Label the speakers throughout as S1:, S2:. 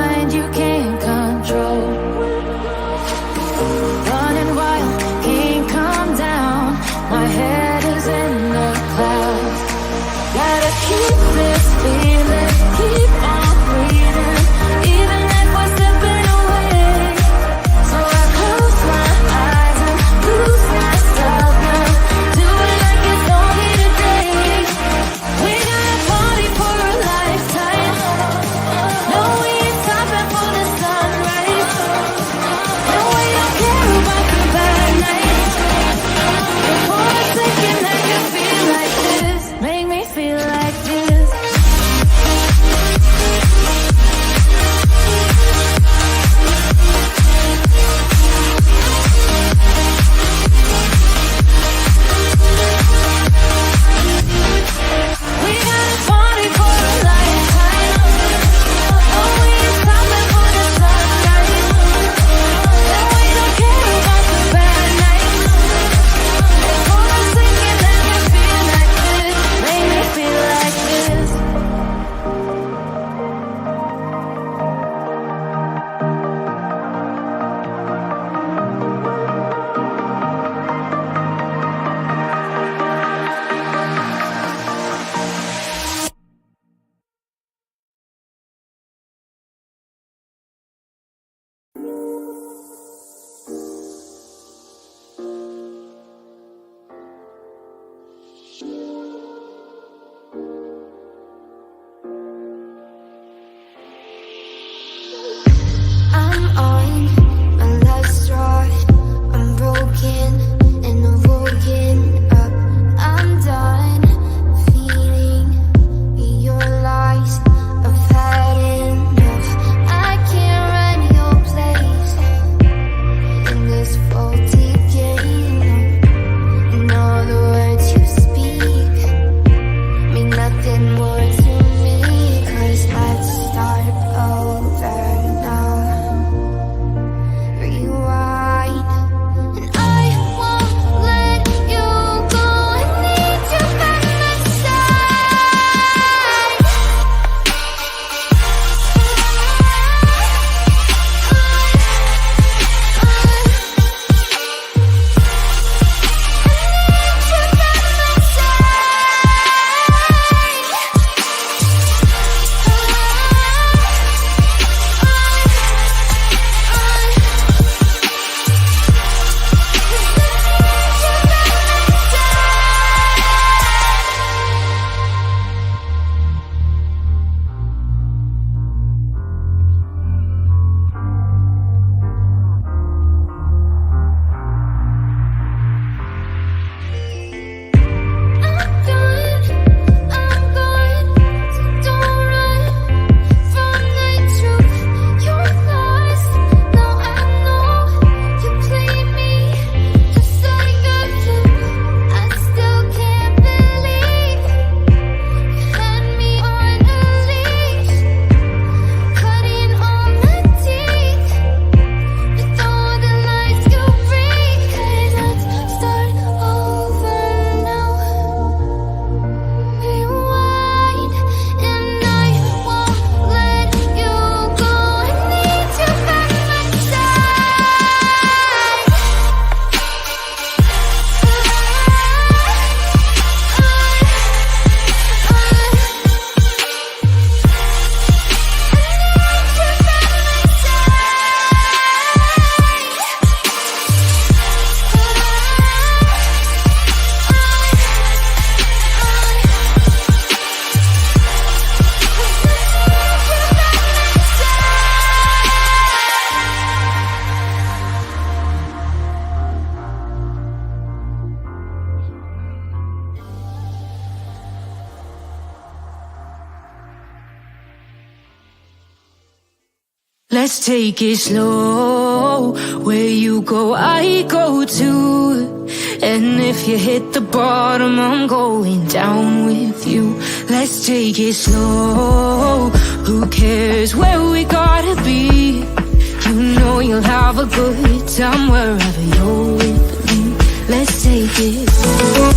S1: mind you can't control. Running wild, can't calm down. My head is in the clouds. Gotta keep this feeling, keep on breathing, even if we're slipping away. So I close my eyes and lose myself now. Do it like it's only today. We got a party for a lifetime. No, we ain't stopping for the sunrise. No, we don't care about the bad nights. For a second I can feel like this. Make me feel like this. We got a party for a lifetime. Oh, we ain't stopping for the sunrise. No, we don't care about the bad nights. For a second I can feel like this. Make me feel like this. I'm on my last straw. I'm broken and I'm woken up. I'm done feeding your lies. I've had enough. I can't run your place in this faulty game. And all the words you speak mean nothing more to me. 'Cause let's start over now. Rewind. And I won't let you go. I need you by my side.
S2: Let's take it slow. Where you go, I go too. And if you hit the bottom, I'm going down with you. Let's take it slow. Who cares where we gotta be? You know you'll have a good time wherever you're with me. Let's take it slow.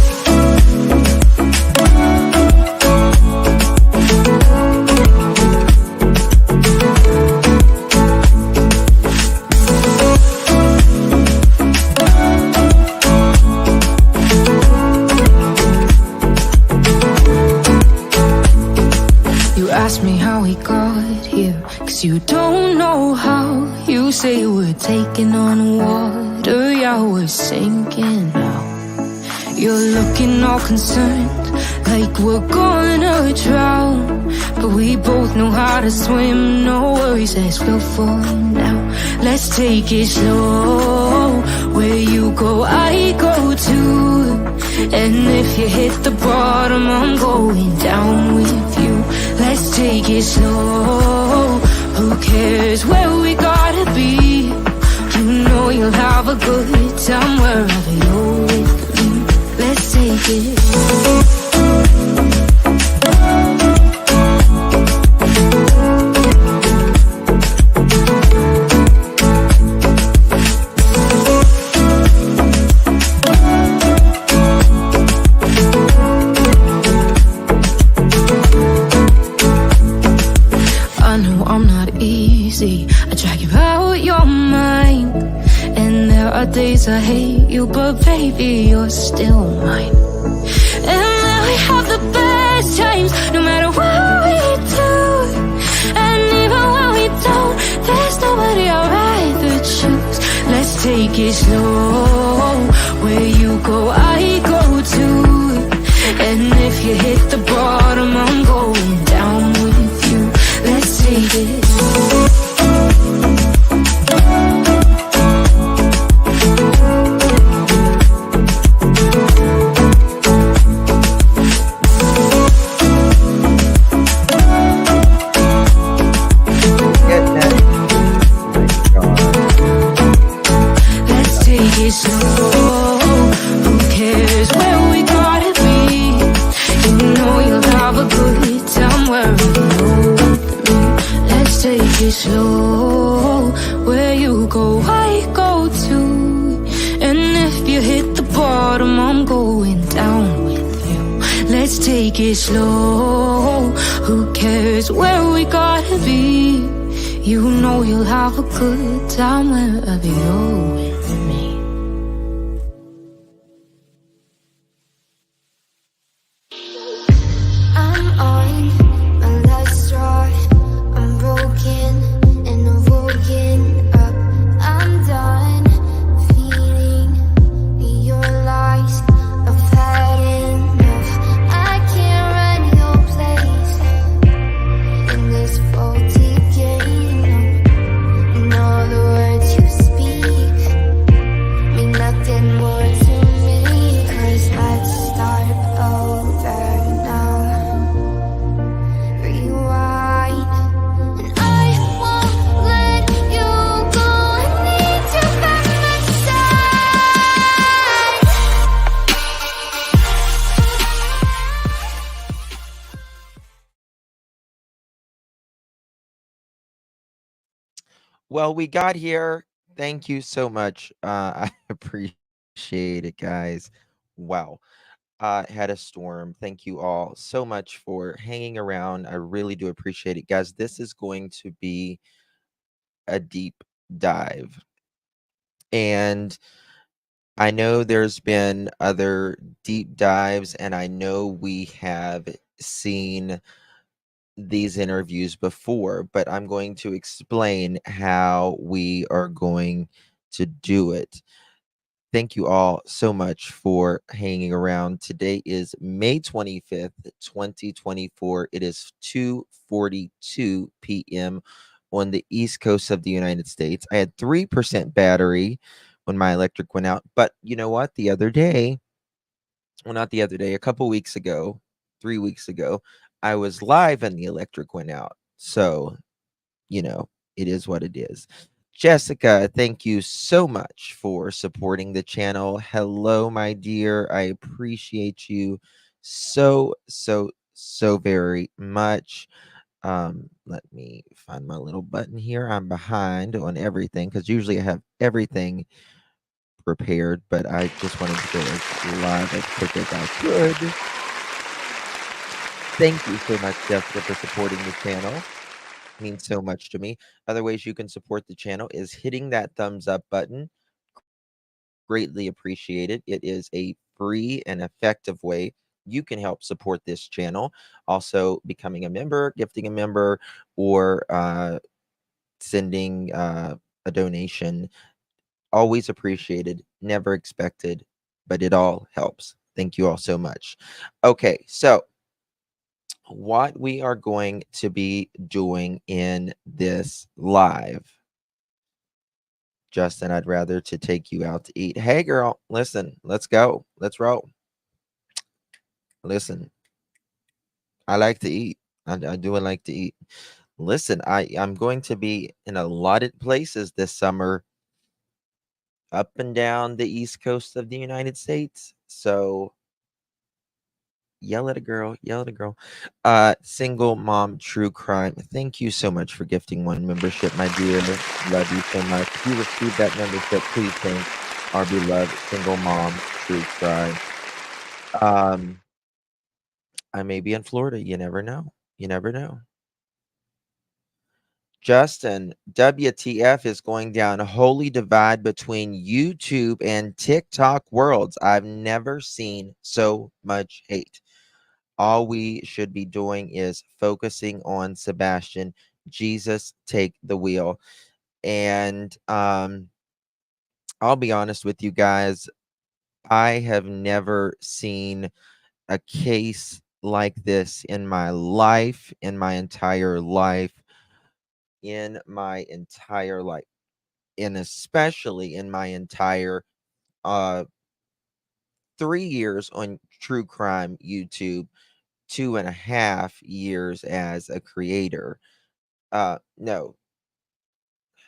S2: 'Cause you don't know how. You say we're taking on water, yeah, we're sinking now. You're looking all concerned, like we're gonna drown. But we both know how to swim, no worries as we'll fall now. Let's take it slow, where you go, I go too. And if you hit the bottom, I'm going down with you. Let's take it slow, who cares where we gotta be? You know you'll have a good time wherever you're with me. Let's take it. I know I'm not easy, I drag you out your mind. And there are days I hate you, but baby, you're still mine. And then we have the best times, no matter what we do. And even when we don't, there's nobody I'd rather choose. Let's take it slow, where you go, I go too. And if you hit the bottom, I'm going down with you. Let's take it slow. Slow, who cares where we gotta be? You know you'll have a good time wherever you're with me. Let's take it slow, where you go, I go too. And if you hit the bottom, I'm going down with you. Let's take it slow, who cares where we gotta be? You know you'll have a good time wherever you're with me.
S3: Well, we got here. Thank you so much. I appreciate it, guys. Wow. Had a storm. Thank you all so much for hanging around. I really do appreciate it, guys. This is going to be a deep dive. And I know there's been other deep dives, and I know we have seen these interviews before, but I'm going to explain how we are going to do it. Thank you all so much for hanging around. Today is May 25th, 2024. It is 2:42 p.m. on the East Coast of the United States. I had 3% battery when my electric went out, but you know what? The other day, well, not the other day, a couple weeks ago, 3 weeks ago, I was live and the electric went out. So, it is what it is. Jessica, thank you so much for supporting the channel. Hello, my dear. I appreciate you so, so, so very much. Let me find my little button here. I'm behind on everything because usually I have everything prepared, but I just wanted to go as live as quick as I could. Thank you so much, Jessica, for supporting the channel. It means so much to me. Other ways you can support the channel is hitting that thumbs up button. Greatly appreciated. It is a free and effective way you can help support this channel. Also, becoming a member, gifting a member, or sending a donation. Always appreciated, never expected, but it all helps. Thank you all so much. Okay, so what we are going to be doing in this live. Justin, I'd rather to take you out to eat. Hey girl, listen, let's go. Let's roll. Listen, I like to eat. I do like to eat. Listen, I'm going to be in a lot of places this summer, up and down the east coast of the United States. So yell at a girl, yell at a girl. Single mom true crime. Thank you so much for gifting one membership, my dear. Love you so much. If you received that membership, please thank our beloved single mom true crime. I may be in Florida. You never know. You never know. Justin, WTF is going down. A holy divide between YouTube and TikTok worlds. I've never seen so much hate. All we should be doing is focusing on Sebastian. Jesus, take the wheel. And I'll be honest with you guys. I have never seen a case like this in my life, in my entire life, and especially in my entire uh 3 years on true crime YouTube, 2.5 years as a creator. No,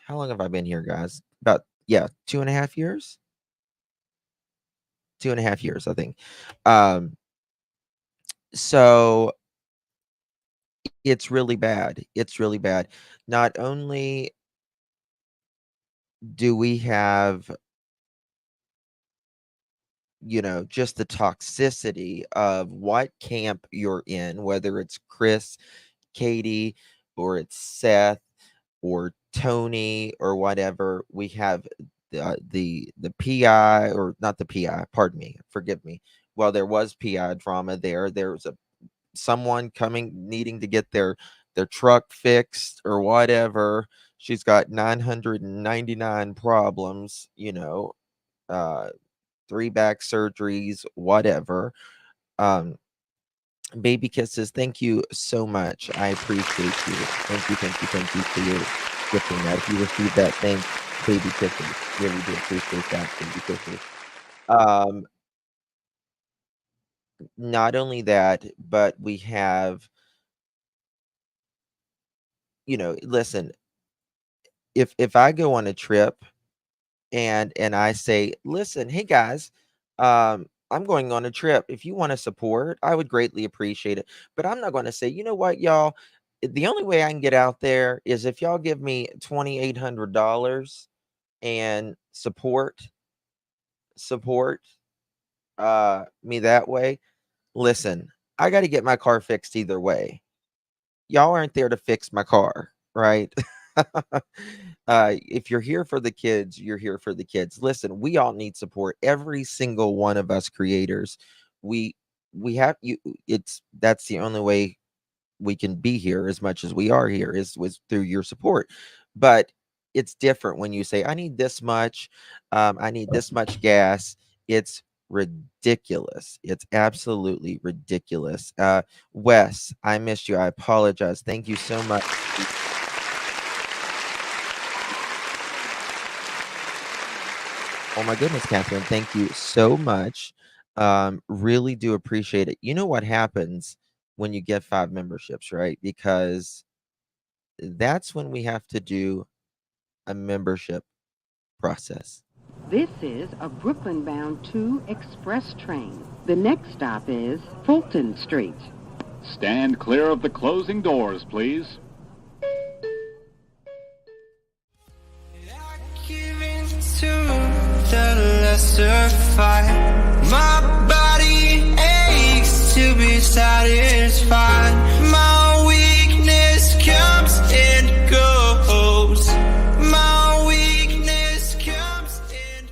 S3: how long have I been here, guys? About, yeah, 2.5 years. 2.5 years, I think. So it's really bad. It's really bad. Not only do we have, just the toxicity of what camp you're in, whether it's Chris, Katie, or it's Seth, or Tony, or whatever. We have the PI, or not the PI, pardon me, forgive me. Well, there was PI drama there. There's someone coming needing to get their truck fixed or whatever. She's got 999 problems, uh 3 back surgeries, whatever. Um, baby kisses, thank you so much. I appreciate you. Thank you for your gifting that. If you received that, thank baby kisses. Really do appreciate that, baby kisses. Um, not only that, but we have, listen, if I go on a trip and I say, listen, hey guys, I'm going on a trip. If you want to support, I would greatly appreciate it. But I'm not going to say, you know what, y'all, the only way I can get out there is if y'all give me $2,800 and support me that way. Listen, I got to get my car fixed either way. Y'all aren't there to fix my car, right? If you're here for the kids, you're here for the kids. Listen, we all need support. Every single one of us creators, we we have you. That's the only way we can be here as much as we are here is was through your support. But it's different when you say, I need this much, I need this much gas. It's ridiculous. It's absolutely ridiculous. Wes, I missed you. I apologize. Thank you so much. Oh my goodness, Catherine, thank you so much. Really do appreciate it. You know what happens when you get 5 memberships, right? Because that's when we have to do a membership process.
S4: This is a Brooklyn-bound 2 express train. The next stop is Fulton Street.
S5: Stand clear of the closing doors, please.
S6: The lesser fight. My body aches to be satisfied. My weakness comes and goes. My weakness comes and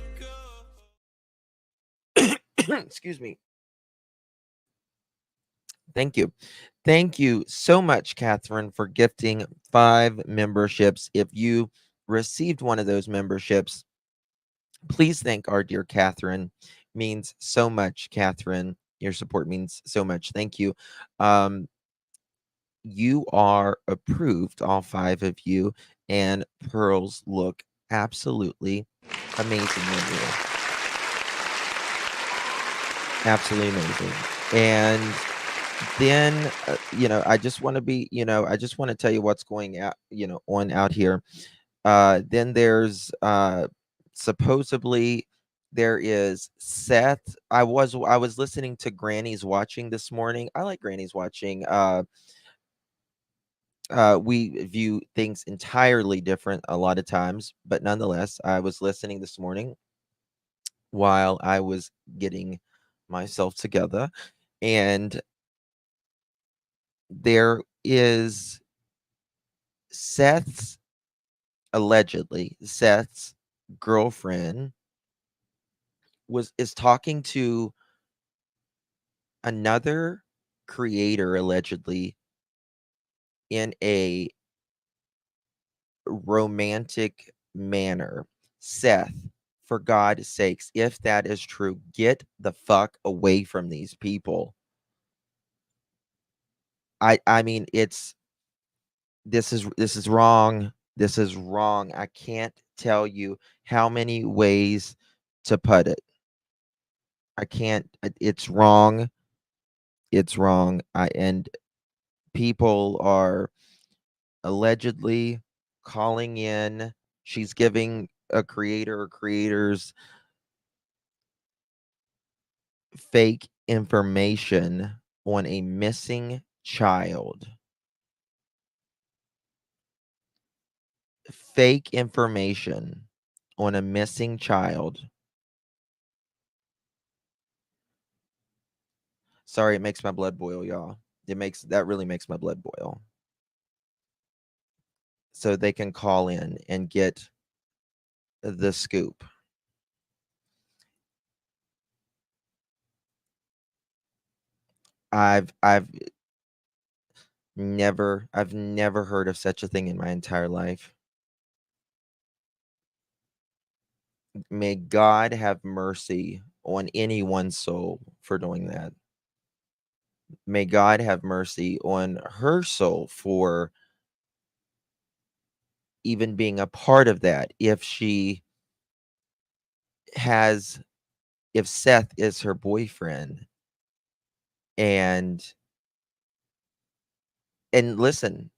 S6: goes.
S3: Excuse me. Thank you. Thank you so much, Catherine, for gifting 5 memberships. If you received one of those memberships, please thank our dear Catherine. Means so much, Catherine. Your support means so much. Thank you. Um, you are approved, all 5 of you, and pearls look absolutely amazing on you. Absolutely amazing. And then, I just want to be, I just want to tell you what's going out, on out here. Then there's supposedly there is Seth. I was listening to Granny's Watching this morning. I like Granny's Watching. We view things entirely different a lot of times, but nonetheless, I was listening this morning while I was getting myself together, and there is Seth's allegedly Seth's girlfriend is talking to another creator allegedly in a romantic manner. Seth, for God's sakes, if that is true, get the fuck away from these people. I mean, this is wrong. This is wrong. I can't tell you how many ways to put it. I can't. It's wrong. It's wrong. And people are allegedly calling in. She's giving a creator or creators fake information on a missing child. Fake information on a missing child. Sorry, it makes my blood boil, y'all. That really makes my blood boil. So they can call in and get the scoop. I've never heard of such a thing in my entire life. May God have mercy on anyone's soul for doing that. May God have mercy on her soul for even being a part of that. If Seth is her boyfriend, and listen,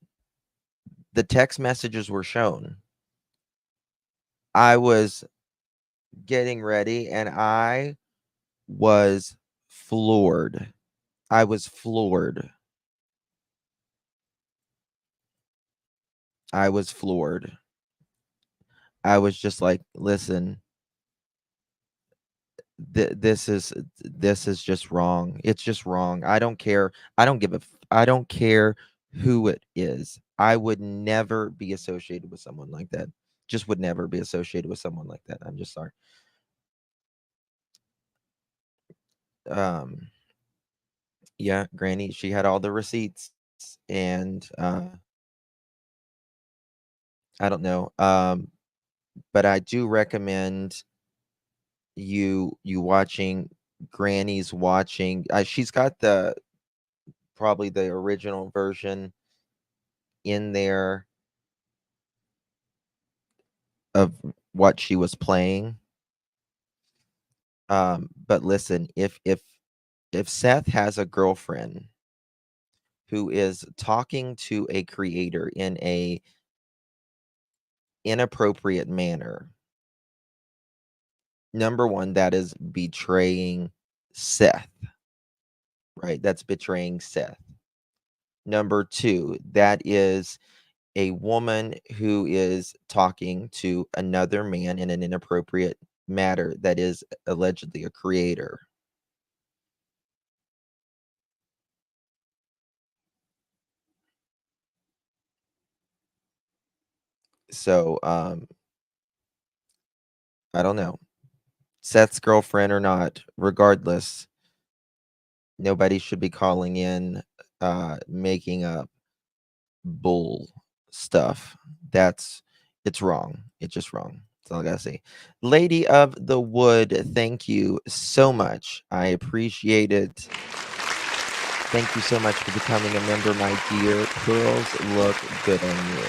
S3: the text messages were shown. I was getting ready and I was floored. I was floored. I was floored. I was just like, listen, this is just wrong. It's just wrong. I don't care. I don't care who it is. I would never be associated with someone like that. Just would never be associated with someone like that. I'm just sorry. Um, yeah, Granny, she had all the receipts, and I don't know. But I do recommend you watching Granny's Watching. She's got probably the original version in there of what she was playing. But listen, if Seth has a girlfriend who is talking to a creator in a inappropriate manner, number one, that is betraying Seth, right? That's betraying Seth. Number two, that is a woman who is talking to another man in an inappropriate matter that is allegedly a creator. So, I don't know. Seth's girlfriend or not, regardless, nobody should be calling in making up bull stuff. It's wrong. It's just wrong. That's all I gotta say. Lady of the Wood, thank you so much. I appreciate it. Thank you so much for becoming a member, my dear. Pearls look good on you.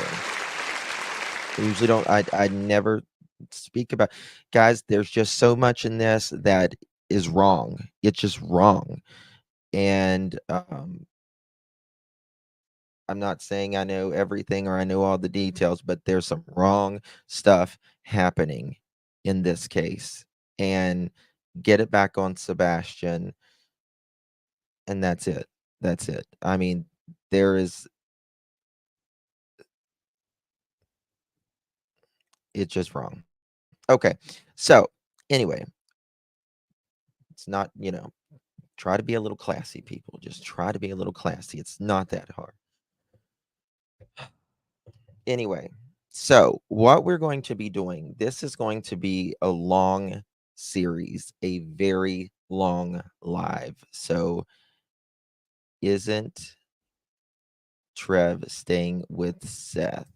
S3: I usually don't. I never speak about, guys. There's just so much in this that is wrong. It's just wrong, and I'm not saying I know everything or I know all the details, but there's some wrong stuff happening in this case. And get it back on Sebastian. And that's it. That's it. I mean, there is, it's just wrong. Okay. So, anyway, it's not, try to be a little classy, people. Just try to be a little classy. It's not that hard. Anyway, so what we're going to be doing, this is going to be a long series, a very long live. So isn't Trev staying with Seth?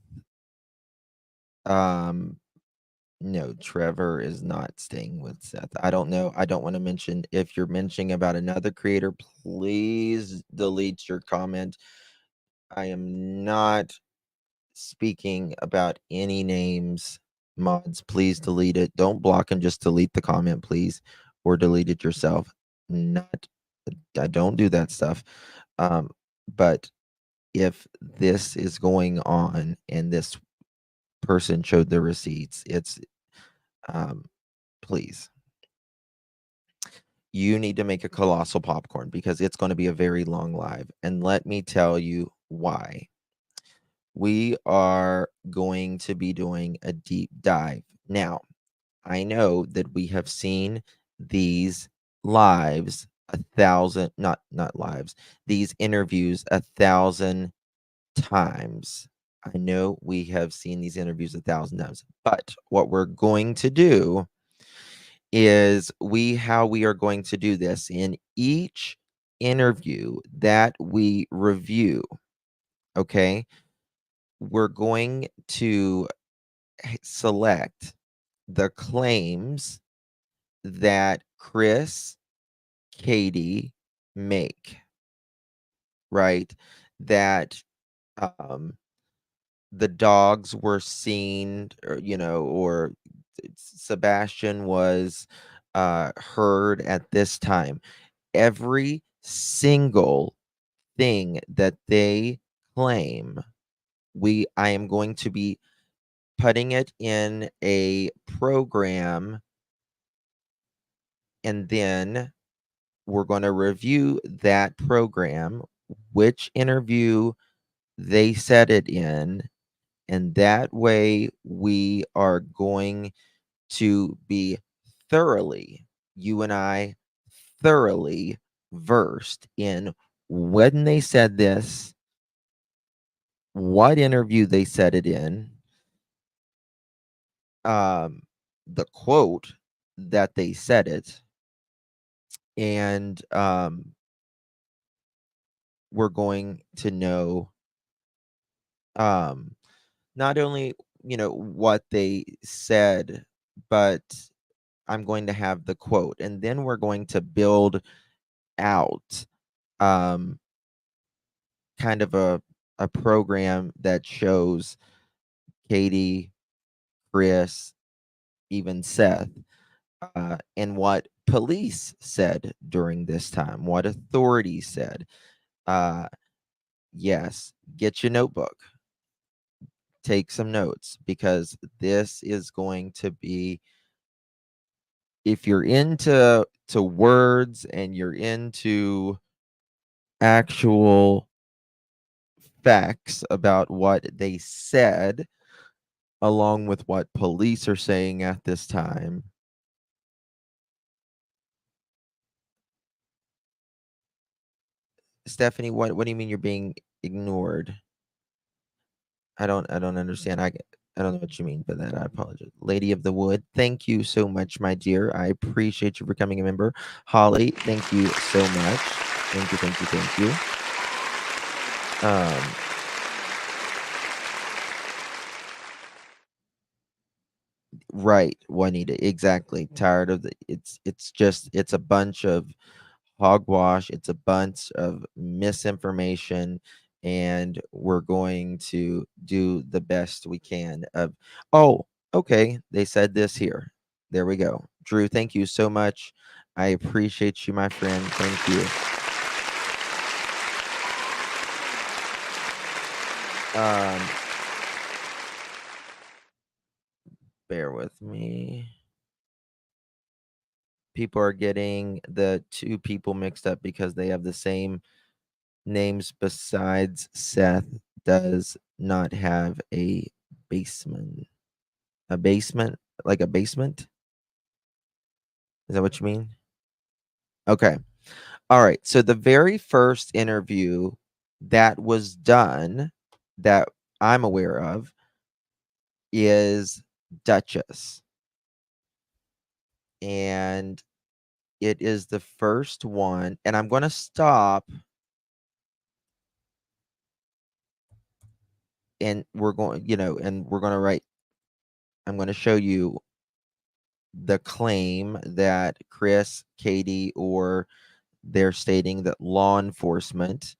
S3: No, Trevor is not staying with Seth. I don't know. I don't want to mention, if you're mentioning about another creator, please delete your comment. I am not speaking about any names. Mods, please delete it. Don't block him, just delete the comment, please, or delete it yourself. Not, I don't do that stuff. But if this is going on and this person showed the receipts, it's please, you need to make a colossal popcorn, because it's going to be a very long live, and let me tell you why. We are going to be doing a deep dive. Now, I know that we have seen these lives not lives, these interviews 1,000 times. I know we have seen these interviews 1,000 times, but what we're going to do is how we are going to do this in each interview that we review. Okay. We're going to select the claims that Chris, Katie make, right? That the dogs were seen, or Sebastian was heard at this time. Every single thing that they claim, I am going to be putting it in a program, and then we're going to review that program, which interview they said it in, and that way we are going to be thoroughly, you and I, thoroughly versed in when they said this, what interview they said it in, the quote that they said it, and we're going to know not only what they said, but I'm going to have the quote, and then we're going to build out kind of a program that shows Katie, Chris, even Seth, and what police said during this time, what authorities said. Yes, get your notebook, take some notes, because this is going to be, if you're into words and you're into actual facts about what they said, along with what police are saying at this time. Stephanie, what do you mean you're being ignored? I don't understand. I don't know what you mean by that. I apologize. Lady of the Wood, thank you so much, my dear. I appreciate you becoming a member. Holly, thank you so much. Thank you. Um, right, Juanita, exactly. Tired of it's a bunch of hogwash. It's a bunch of misinformation, and we're going to do the best we can. Oh, okay. They said this here. There we go. Drew, thank you so much. I appreciate you, my friend. Thank you. Bear with me. People are getting the two people mixed up because they have the same names. Besides, Seth does not have a basement. A basement? Like a basement? Is that what you mean? Okay. All right. So the very first interview that was done that I'm aware of is Duchess. And it is the first one. And I'm going to stop and we're going, and we're going to write, I'm going to show you the claim that Chris, Katie, or they're stating that law enforcement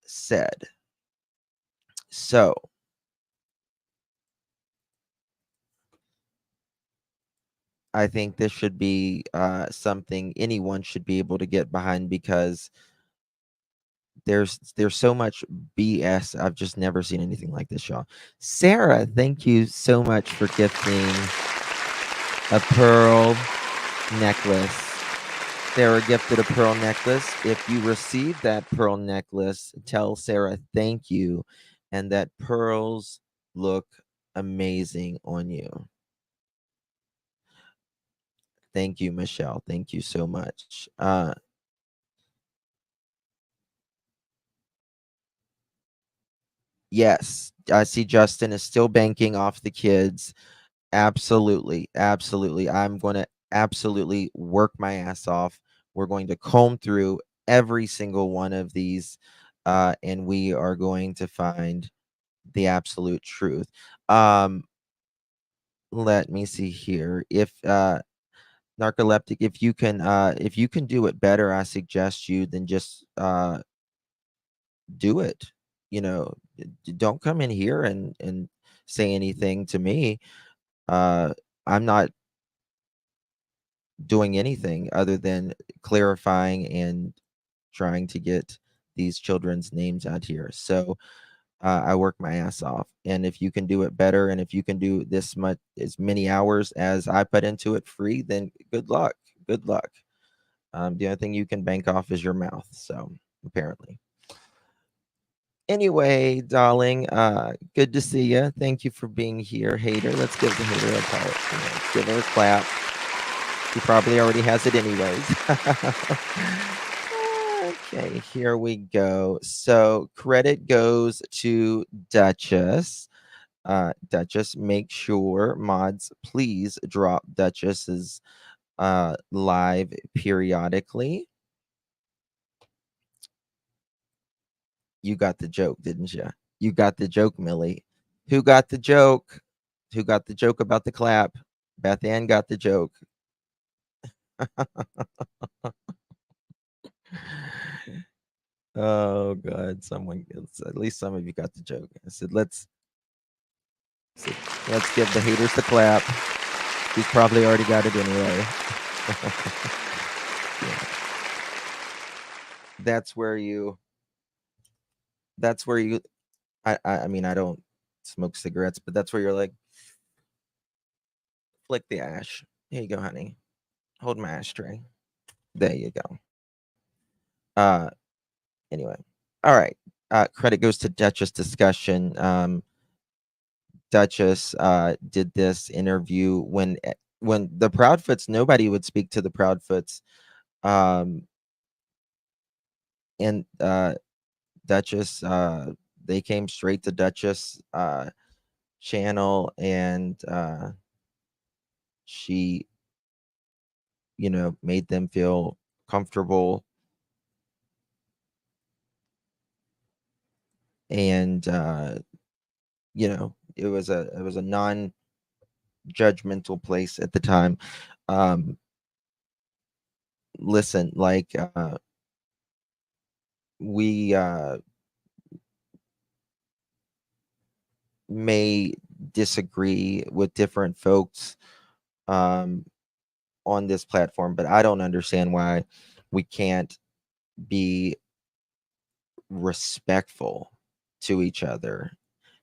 S3: said. So I think this should be something anyone should be able to get behind because there's so much BS. I've just never seen anything like this, y'all. Sarah, thank you so much for gifting a pearl necklace. Sarah gifted a pearl necklace. If you receive that pearl necklace, tell Sarah thank you, and that pearls look amazing on you. Thank you, Michelle. Thank you so much. Yes, I see Justin is still banking off the kids. Absolutely. Absolutely. I'm going to absolutely work my ass off. We're going to comb through every single one of these, and we are going to find the absolute truth. Let me see here. If narcoleptic, if you can do it better, I suggest you then just do it. Don't come in here and say anything to me. I'm not doing anything other than clarifying and trying to get these children's names out here. So I work my ass off, and if you can do it better, and if you can do this much as many hours as I put into it free, then good luck. Good luck. The only thing you can bank off is your mouth. So apparently. Anyway, darling, good to see you. Thank you for being here, hater. Let's give the hater a call. Let's give her a clap. He probably already has it anyways. Okay, here we go. So credit goes to Duchess. Duchess, make sure mods please drop Duchess's live periodically. You got the joke, didn't you? You got the joke, Millie. Who got the joke? Who got the joke about the clap? Beth Ann got the joke. Oh God, at least some of you got the joke. I said, let's give the haters the clap. He's probably already got it anyway. Yeah. That's where you I mean, I don't smoke cigarettes, but that's where you're like, flick the ash. Here you go, honey. Hold my ashtray. There you go. Anyway. All right. Credit goes to Duchess discussion. Duchess did this interview when the Proudfoots, nobody would speak to the Proudfoots. And Duchess, they came straight to Duchess channel, and she made them feel comfortable, and it was a non-judgmental place at the time. um Listen, like, we may disagree with different folks um on this platform, but I don't understand why we can't be respectful to each other.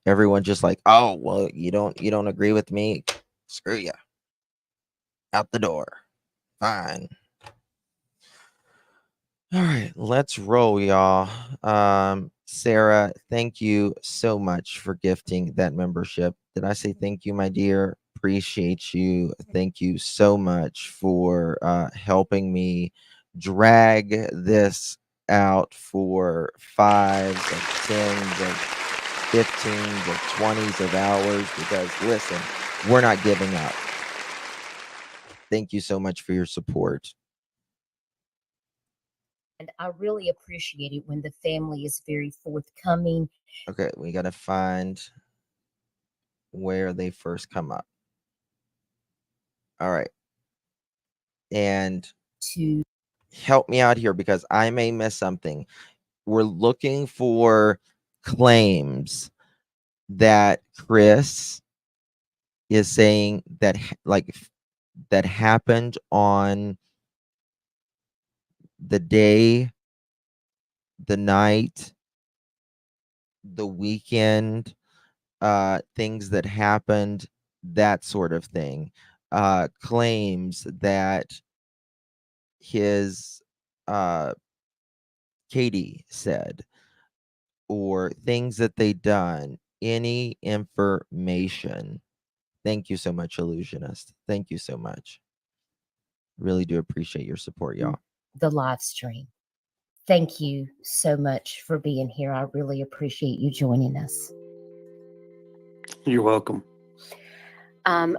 S3: Everyone just like, oh, well, you don't agree with me, screw you, out the door, fine. All right, let's roll, y'all. Sarah, thank you so much for gifting that membership. Did I say thank you, my dear? Appreciate you. Thank you so much for helping me drag this out for 5s of 10s of 15s of 20s of hours, because listen, we're not giving up. Thank you so much for your support.
S7: And I really appreciate it when the family is very forthcoming.
S3: Okay, we got to find where they first come up. All right. And
S7: To
S3: help me out here because I may miss something. We're looking for claims that Chris is saying that that happened on the day, the night, the weekend, things that happened, that sort of thing. Claims that his Katie said, or things that they done, any information. Thank you so much, Illusionist. Thank you so much. Really do appreciate your support, y'all.
S7: the live stream. Thank you so much for being here. I really appreciate you joining us.
S8: You're welcome.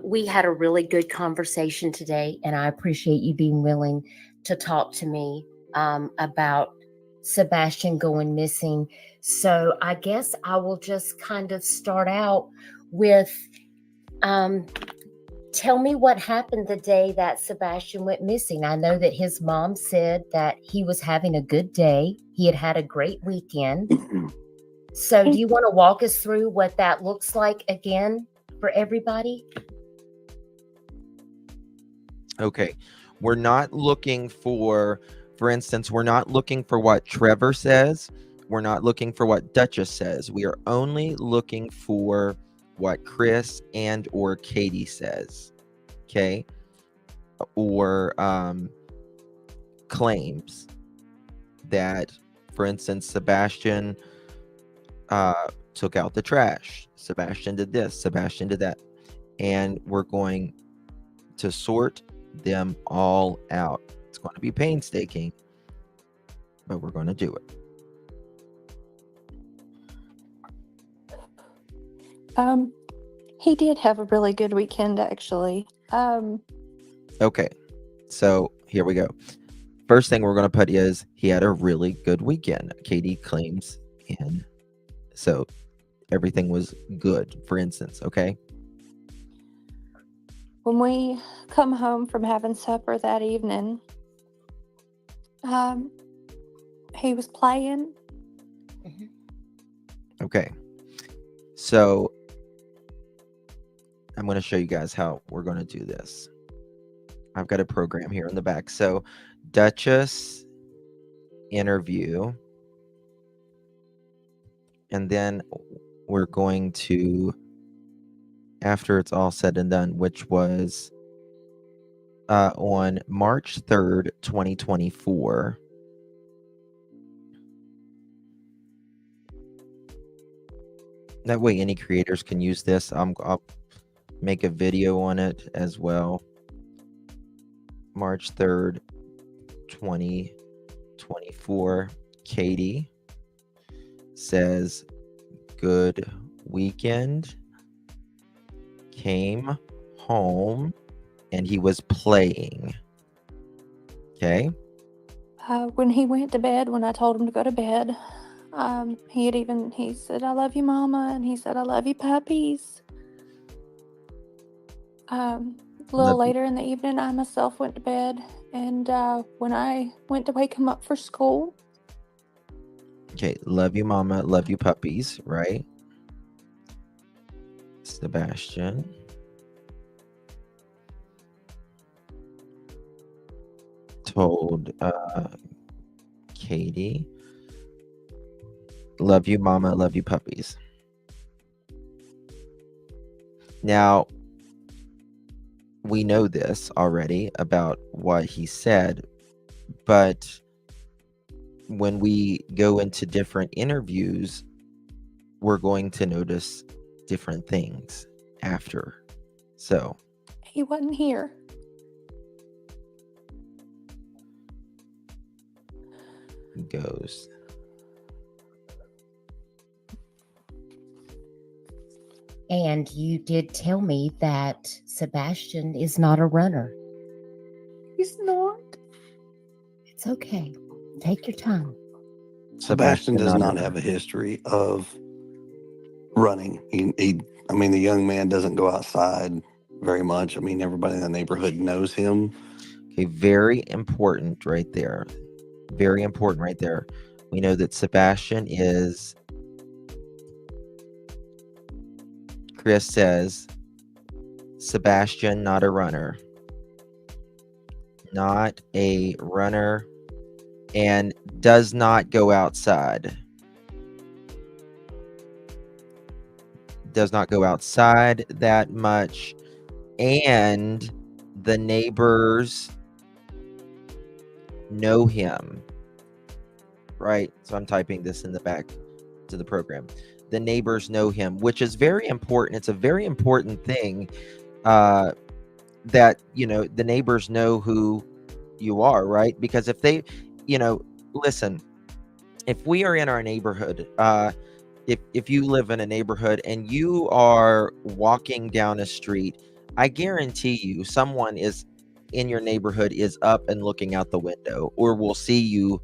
S7: We had a really good conversation today, and I appreciate you being willing to talk to me about Sebastian going missing. So I guess I will just kind of start out with tell me what happened the day that Sebastian went missing. I know that his mom said that he was having a good day. He had had a great weekend. So do you want to walk us through what that looks like again for everybody?
S3: Okay. We're not looking for instance, we're not looking for what Trevor says. We're not looking for what Duchess says. We are only looking for what Chris and or Katie says. Okay. Or claims that, for instance, Sebastian took out the trash. Sebastian did this. Sebastian did that. And we're going to sort them all out. It's going to be painstaking, but we're going to do it.
S9: He did have a really good weekend, actually.
S3: Okay, so here we go. First thing we're going to put is he had a really good weekend. Katie claims, and so everything was good, for instance, okay?
S9: When we come home from having supper that evening, he was playing.
S3: Okay, so I'm going to show you guys how we're going to do this. I've got a program here in the back. So Duchess interview, and then we're going to, after it's all said and done, which was on March 3rd, 2024. That way any creators can use this. I'll make a video on it as well. March 3rd, 2024. Katie says, good weekend. Came home and he was playing. Okay.
S9: When he went to bed, when I told him to go to bed, he said, "I love you, Mama," and he said, "I love you, puppies." A little
S3: Love you.
S9: later in the evening, I myself went to bed, and when I went to wake him up for school,
S3: Okay, love you, mama. Love you, puppies. Right, Sebastian. Told Katie, love you, mama. Love you, puppies. Now, we know this already about what he said, but when we go into different interviews, we're going to notice different things after. So
S9: he wasn't here.
S3: he goes,
S7: And you did tell me that Sebastian is not a runner.
S9: He's not.
S7: It's okay. Take your time.
S8: Sebastian does
S3: not
S8: not
S3: a
S8: have a history of running. I mean, the young man doesn't go outside very much. I mean, everybody in the neighborhood knows him.
S3: Okay, very important right there. Very important right there. We know that Sebastian is, Chris says, Sebastian, not a runner. Not a runner, and does not go outside. Does not go outside that much. And the neighbors know him. Right? So I'm typing this in the back to the program. The neighbors know him, which is very important. It's a very important thing that, the neighbors know who you are, right? Because if they, listen, if we are in our neighborhood, if you live in a neighborhood and you are walking down a street, I guarantee you someone is in your neighborhood is up and looking out the window, or will see you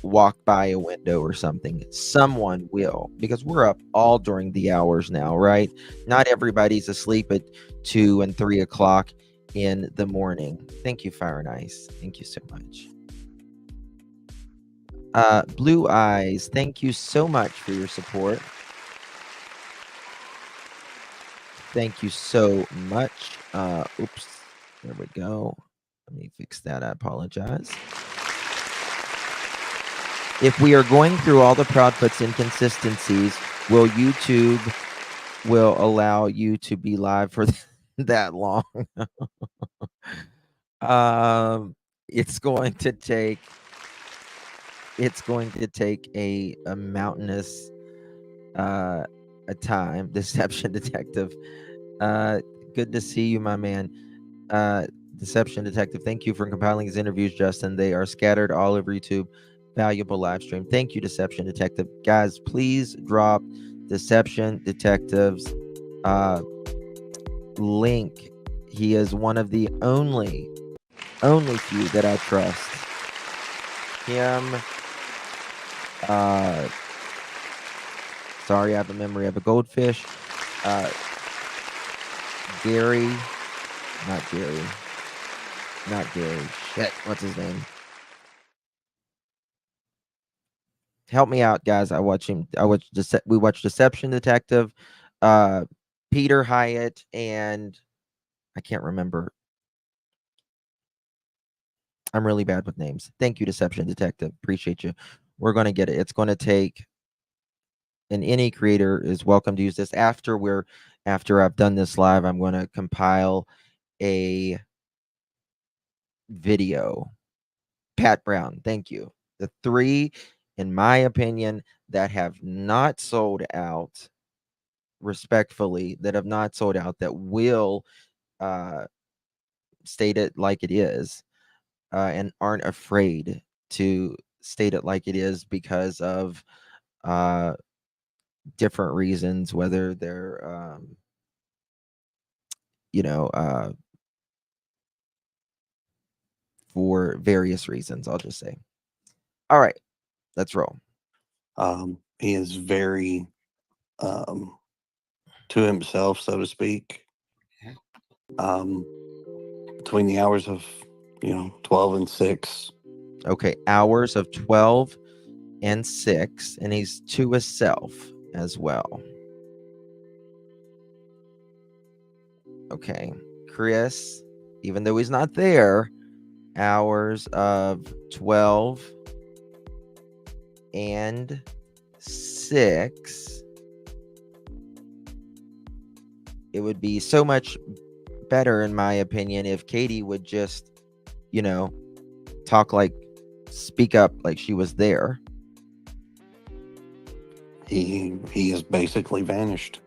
S3: walk by a window or something. Someone will, because we're up all during the hours now, right? Not everybody's asleep at 2 and 3 o'clock in the morning. Thank you, Fire and Ice. Thank you so much. Blue Eyes, thank you so much for your support. Thank you so much. Oops, there we go. Let me fix that. I apologize. If we are going through all the Proudfoots inconsistencies, will YouTube allow you to be live for that long? It's going to take a mountainous a time. Deception Detective, good to see you, my man. Deception Detective, thank you for compiling these interviews, Justin. They are scattered all over YouTube. Valuable live stream. Thank you, Deception Detective. Guys, please drop Deception Detective's link. He is one of the only few that I trust. Him, sorry, I have a memory of a goldfish. Gary, not Gary. Shit, what's his name? Help me out, guys. We watched Deception Detective, Peter Hyatt, and I can't remember. I'm really bad with names. Thank you, Deception Detective. Appreciate you. We're going to get it. It's going to take, and any creator is welcome to use this. After I've done this live, I'm going to compile a video. Pat Brown, thank you. The 3, in my opinion, that have not sold out, respectfully, that have not sold out, that will state it like it is, and aren't afraid to state it like it is because of different reasons, whether they're for various reasons, I'll just say. All right, let's roll.
S8: He is very to himself, so to speak. Between the hours of 12 and 6.
S3: Okay, hours of 12 and 6, and he's to himself as well. Okay, Chris, even though he's not there, hours of 12 and 6. It would be so much better, in my opinion, if Katie would just, speak up like she was there.
S8: He has basically vanished.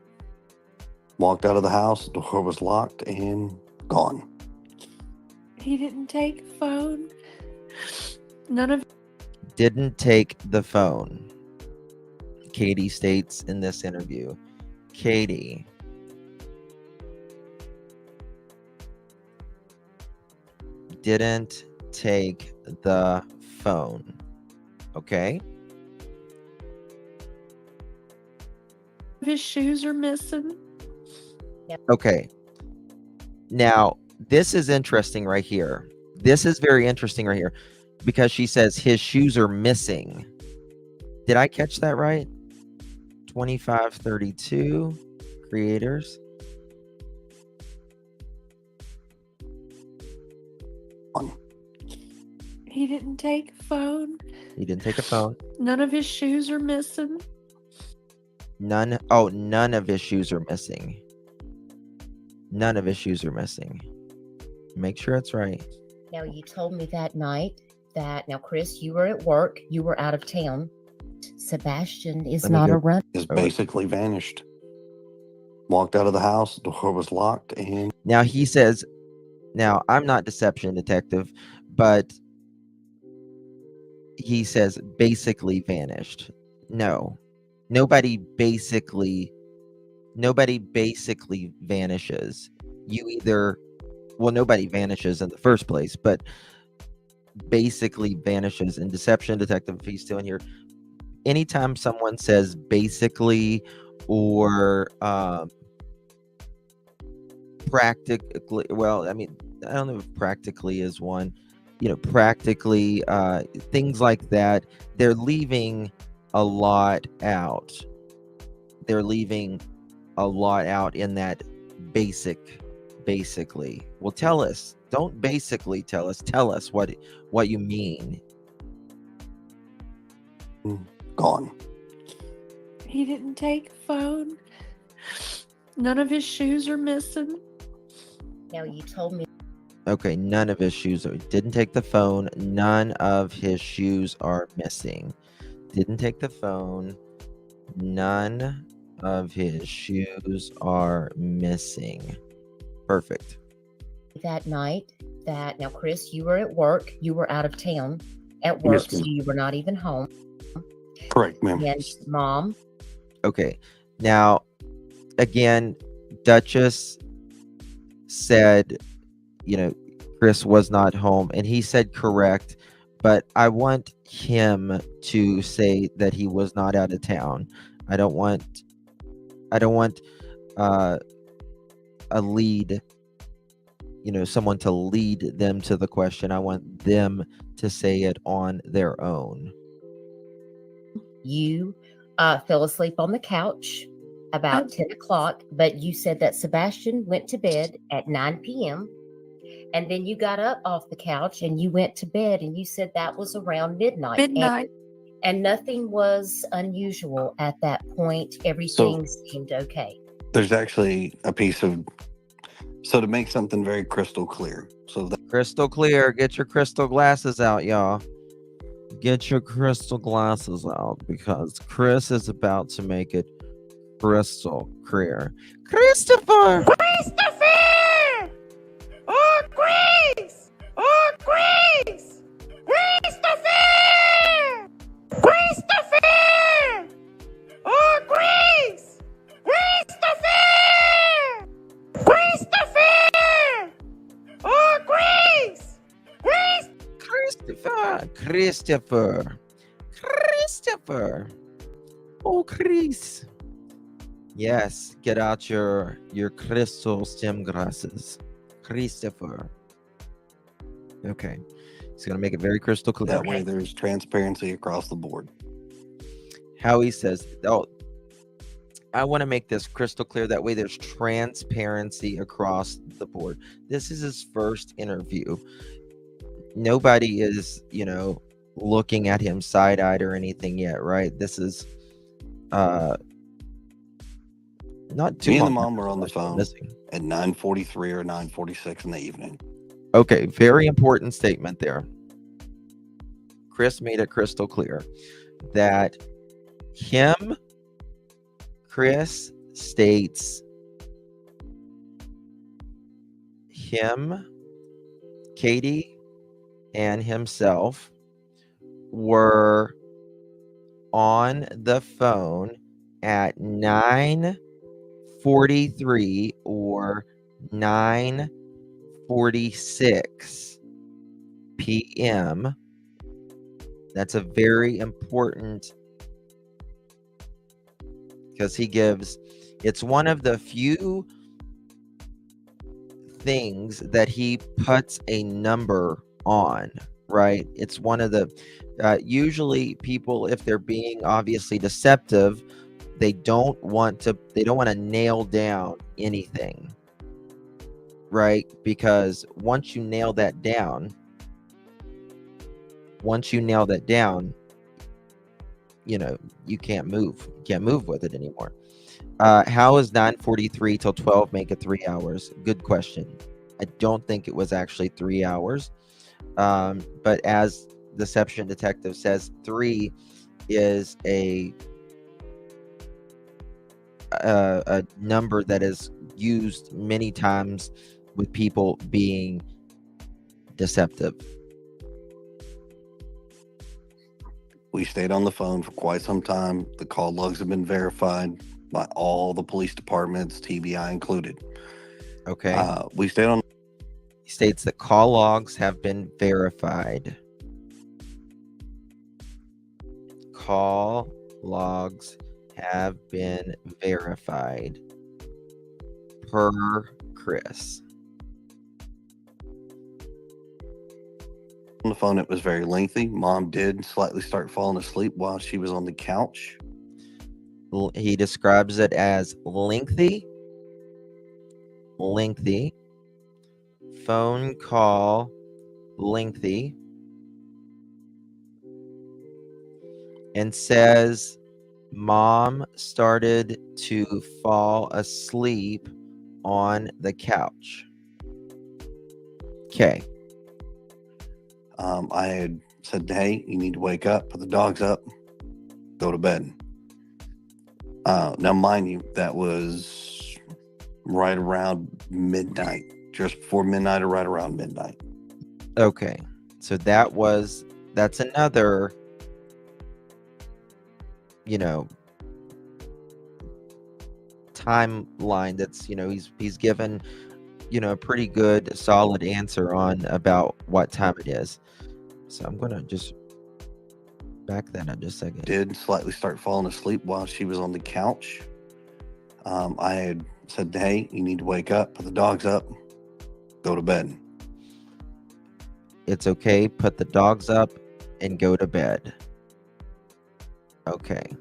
S8: Walked out of the house, the door was locked and gone.
S9: He didn't take the phone. None of
S3: Didn't take the phone. Katie states in this interview. Katie. Didn't take the phone. Okay.
S9: his shoes are missing.
S3: Okay. Now, this is interesting right here. This is very interesting right here because she says his shoes are missing. Did I catch that right? 2532 creators.
S9: He didn't take the phone.
S3: He didn't take a phone.
S9: None of his shoes are missing.
S3: None of his shoes are missing. None of his shoes are missing. Make sure it's right.
S7: Now, you told me that night that, now, Chris, you were at work. You were out of town. Sebastian is not around.
S8: Is basically vanished. Walked out of the house, the door was locked, and
S3: Now he says, now I'm not deception detective, but he says basically vanished. No, nobody basically vanishes. Nobody vanishes in the first place, but basically vanishes. In deception detective, if he's still in here, anytime someone says basically or practically, well, I mean, I don't know if practically is one, practically things like that, they're leaving a lot out. They're leaving a lot out in that basically. Well, tell us. Don't basically tell us. Tell us what you mean.
S8: gone.
S9: He didn't take the phone. None of his shoes are missing.
S7: Now, you told me.
S3: Okay, none of his shoes didn't take the phone. None of his shoes are missing. Didn't take the phone. None of his shoes are missing. Perfect.
S7: That night that, now, Chris, you were at work. You were out of town at work,
S8: Yes,
S7: so you were not even home.
S8: Correct, ma'am.
S7: And Mom.
S3: Okay. Now, again, Duchess said, Chris was not home, and he said correct, but I want him to say that he was not out of town. I don't want a lead, someone to lead them to the question. I want them to say it on their own.
S7: You fell asleep on the couch about 10 o'clock, but you said that Sebastian went to bed at 9 p.m. And then you got up off the couch and you went to bed, and you said that was around midnight. And nothing was unusual at that point. Everything seemed okay.
S8: There's actually a piece of, so to make something very crystal clear.
S3: Crystal clear. Get your crystal glasses out, y'all. Get your crystal glasses out, because Chris is about to make it crystal clear. Christopher!
S6: Oh, Grace! Oh, Grace! Christopher! Christopher! Oh, Grace! Christopher! Christopher! Oh, Grace!
S3: Christopher! Christopher. Oh, Chris. Yes, get out your crystal stem glasses. Christopher. Okay. He's going to make it very crystal clear.
S8: That way there's transparency across the board.
S3: Howie says, oh, I want to make this crystal clear. That way there's transparency across the board. This is his first interview. Nobody is, looking at him side-eyed or anything yet, right? This is not too
S8: Me and
S3: long.
S8: the mom were on the phone
S3: missing.
S8: at 9:43 or 9:46 in the evening.
S3: Okay, very important statement there. Chris made it crystal clear that Chris states Katie, and himself were on the phone at 9:43 or 9:46 p.m. That's a very important, because it's one of the few things that he puts a number on, right? It's one of the, usually people, if they're being obviously deceptive, they don't want to nail down anything, right? Because once you nail that down, you can't move with it anymore. How is 9:43 till 12 make it 3 hours? Good question. I don't think it was actually 3 hours. But as Deception Detective says, 3 is a number that is used many times with people being deceptive.
S8: We stayed on the phone for quite some time. The call logs have been verified by all the police departments, TBI included.
S3: Okay.
S8: We stayed on.
S3: He states that call logs have been verified. Call logs have been verified per Chris.
S8: On the phone, it was very lengthy. Mom did slightly start falling asleep while she was on the couch.
S3: He describes it as lengthy phone call, lengthy, and says mom started to fall asleep on the couch. Okay.
S8: I had said, hey, you need to wake up, put the dogs up, go to bed. Now, mind you, that was right around midnight, just before midnight or right around midnight.
S3: Okay. So that's another, timeline that's, he's given, a pretty good solid answer on about what time it is. So I'm going to just back that up just a second.
S8: Did slightly start falling asleep while she was on the couch. I had said, hey, you need to wake up, put the dogs up, go to bed.
S3: It's okay, put the dogs up and go to bed. Okay.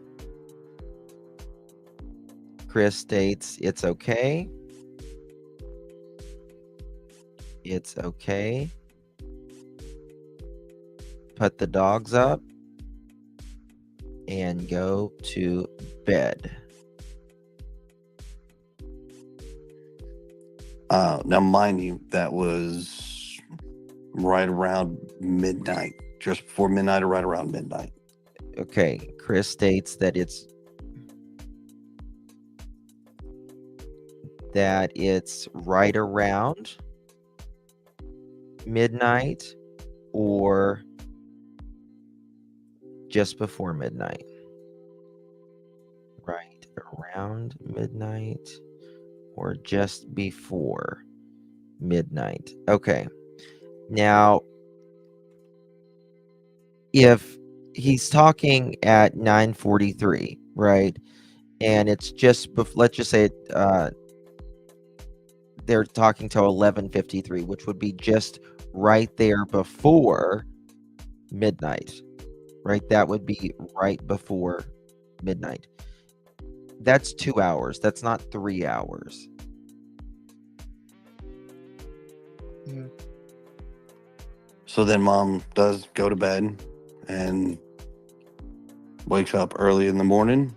S3: Chris states it's okay. It's okay. Put the dogs up and go to bed.
S8: Now, mind you, that was right around midnight, just before midnight or right around midnight.
S3: Okay, Chris states that it's right around midnight or just before midnight. Right around midnight or just before midnight. Okay. Now, if he's talking at 9:43, right? And it's just let's just say they're talking till 11:53, which would be just right there before midnight, right? That would be right before midnight. That's 2 hours. That's not 3 hours.
S8: So then mom does go to bed and wakes up early in the morning.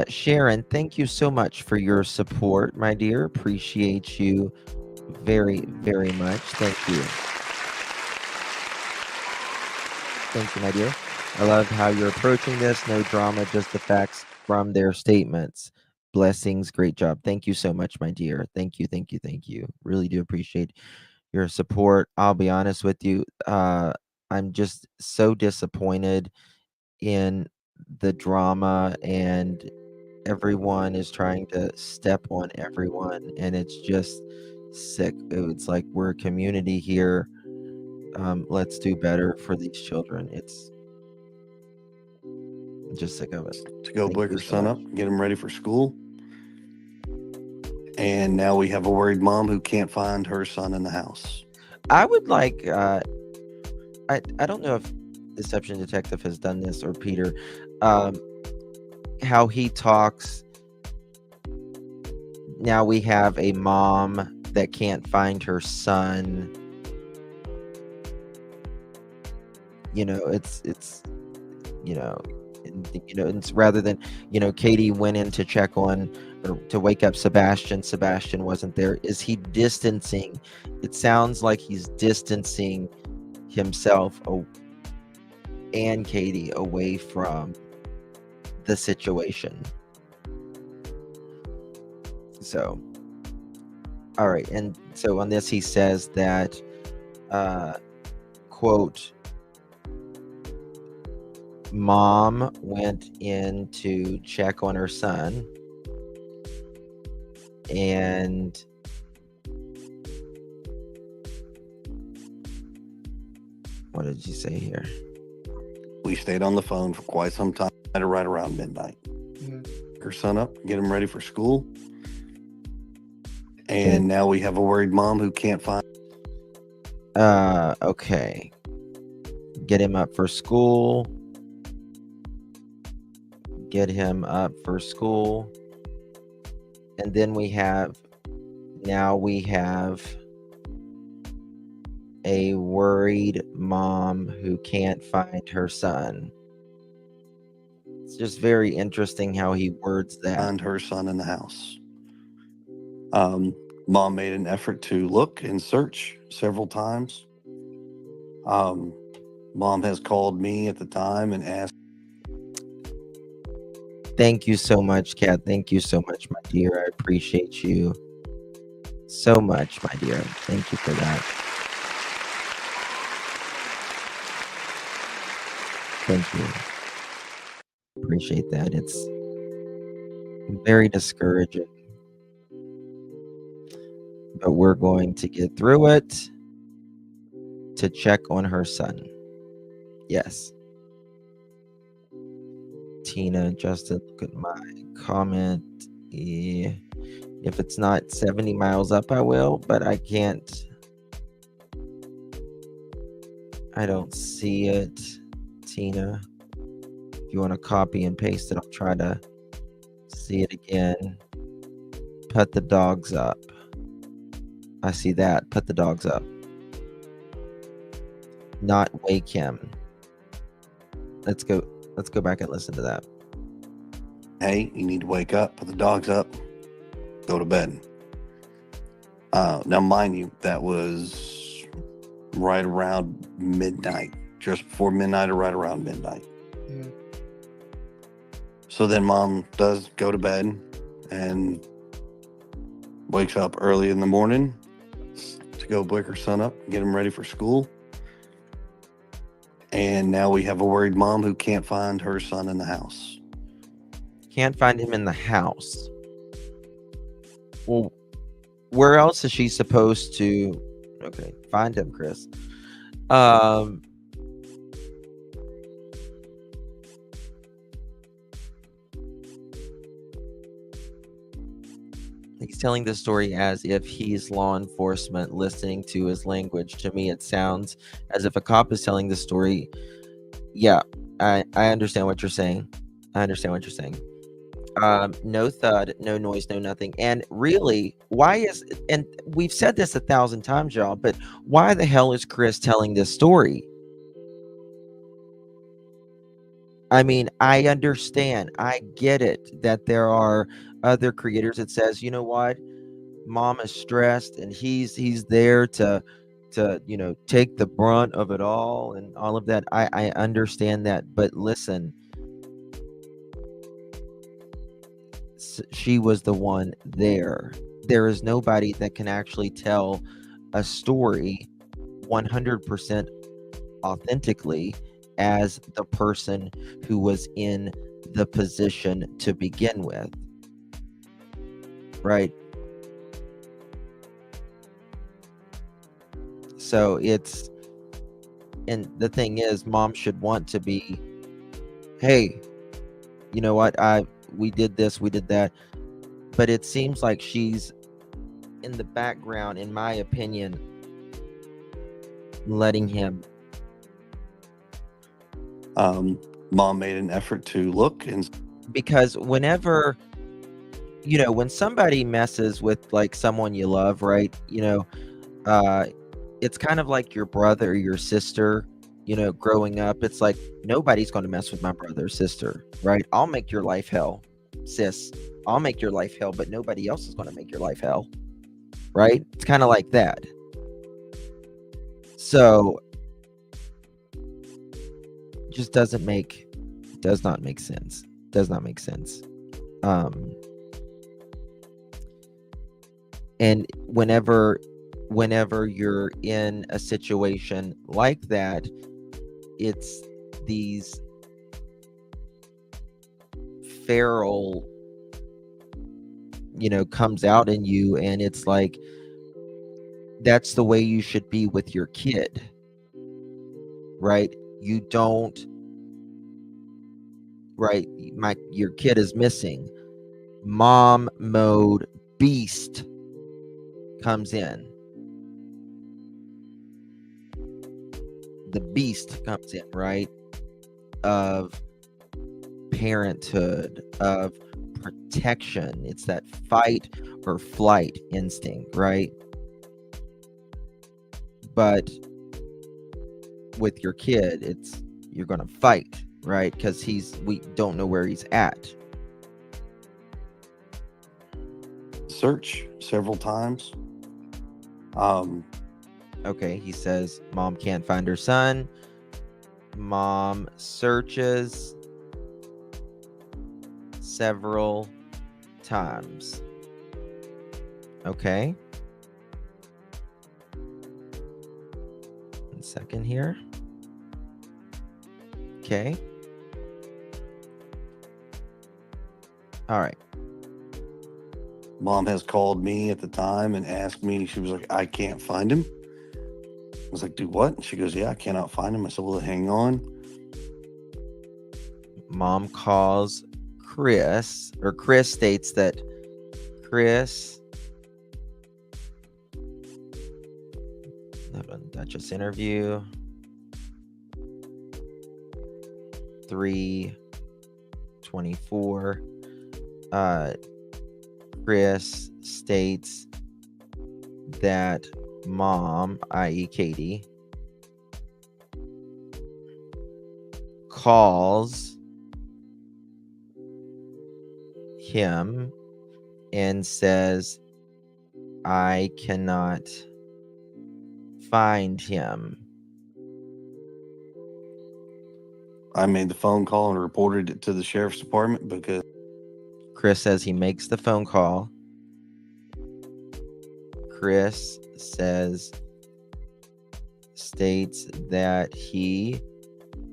S3: Sharon, thank you so much for your support, my dear. Appreciate you very, very much. Thank you. Thank you, my dear. I love how you're approaching this. No drama, just the facts from their statements. Blessings. Great job. Thank you so much, my dear. Thank you, thank you, thank you. Really do appreciate your support. I'll be honest with you. I'm just so disappointed in the drama, and everyone is trying to step on everyone, and it's just sick. It's like we're a community here. Let's do better for these children. It's just sick of it.
S8: To go
S3: Thank
S8: wake
S3: you
S8: her
S3: so
S8: son
S3: much.
S8: up, get him ready for school. And now we have a worried mom who can't find her son in the house.
S3: I would like I don't know if Deception Detective has done this, or Peter, how he talks. Now we have a mom that can't find her son. It's it's rather than, Katie went in to check on, or to wake up Sebastian. Sebastian wasn't there. Is he distancing? It sounds like he's distancing himself and Katie away from the situation. So, all right. And so on this, he says that, quote, mom went in to check on her son, and what did you say here?
S8: We stayed on the phone for quite some time, right around midnight. Her son up, get him ready for school. And now we have a worried mom who can't find.
S3: Okay. Get him up for school. Get him up for school. And then we have a worried mom who can't find her son. It's just very interesting how he words that.
S8: Find her son in the house. Mom made an effort to look and search several times. Mom has called me at the time and asked.
S3: Thank you so much, Kat. Thank you so much, my dear. I appreciate you so much, my dear. Thank you for that. Thank you. Appreciate that. It's very discouraging, but we're going to get through it to check on her son. Yes. Tina, Justin, look at my comment. Yeah. If it's not 70 miles up, I will, but I can't. I don't see it, Tina. If you want to copy and paste it, I'll try to see it again. Put the dogs up. I see that. Put the dogs up. Not wake him. Let's go back and listen to that.
S8: Hey, you need to wake up, put the dogs up, go to bed. Now, mind you, that was right around midnight, just before midnight or right around midnight. So then mom does go to bed and wakes up early in the morning to go wake her son up, get him ready for school. And now we have a worried mom who can't find her son in the house.
S3: Can't find him in the house. Well, where else is she supposed to? Okay, find him, Chris. He's telling the story as if he's law enforcement listening to his language. To me, it sounds as if a cop is telling the story. Yeah, I understand what you're saying. I understand what you're saying. No thud, no noise, no nothing. And really, and we've said this 1,000 times, y'all, but why the hell is Chris telling this story? I mean, I understand. I get it that there are other creators that says, you know what, mom is stressed and he's there to take the brunt of it all and all of that. I understand that, but listen, she was the one there. There is nobody that can actually tell a story 100% authentically as the person who was in the position to begin with, right? So and the thing is, mom should want to be, hey, you know what, we did this, we did that, but it seems like she's in the background, in my opinion, letting him.
S8: Mom made an effort to look, and
S3: because whenever, when somebody messes with like someone you love, right, it's kind of like your brother or your sister, growing up. It's like, nobody's going to mess with my brother or sister, right? I'll make your life hell, sis. I'll make your life hell, but nobody else is going to make your life hell, right? It's kind of like that. So just does not make sense. Does not make sense. And whenever you're in a situation like that, it's these feral, comes out in you, and it's like, that's the way you should be with your kid, right? You don't, right? Your kid is missing. Mom mode beast comes in. The beast comes in, right? Of parenthood, of protection. It's that fight or flight instinct, right? But with your kid, you're gonna fight, right? Because we don't know where he's at.
S8: Search several times.
S3: Okay, he says mom can't find her son. Mom searches several times. Okay. 1 second here. Okay. All right.
S8: Mom has called me at the time and asked me. She was like, I can't find him. I was like, do what? She goes, yeah, I cannot find him. I said, well, hang on.
S3: Mom calls Chris, or Chris states that Chris, Duchess interview 3:24. Chris states that mom, i.e. Katie, calls him and says, I cannot find him.
S8: I made the phone call and reported it to the sheriff's department because
S3: Chris says he makes the phone call. Chris states that he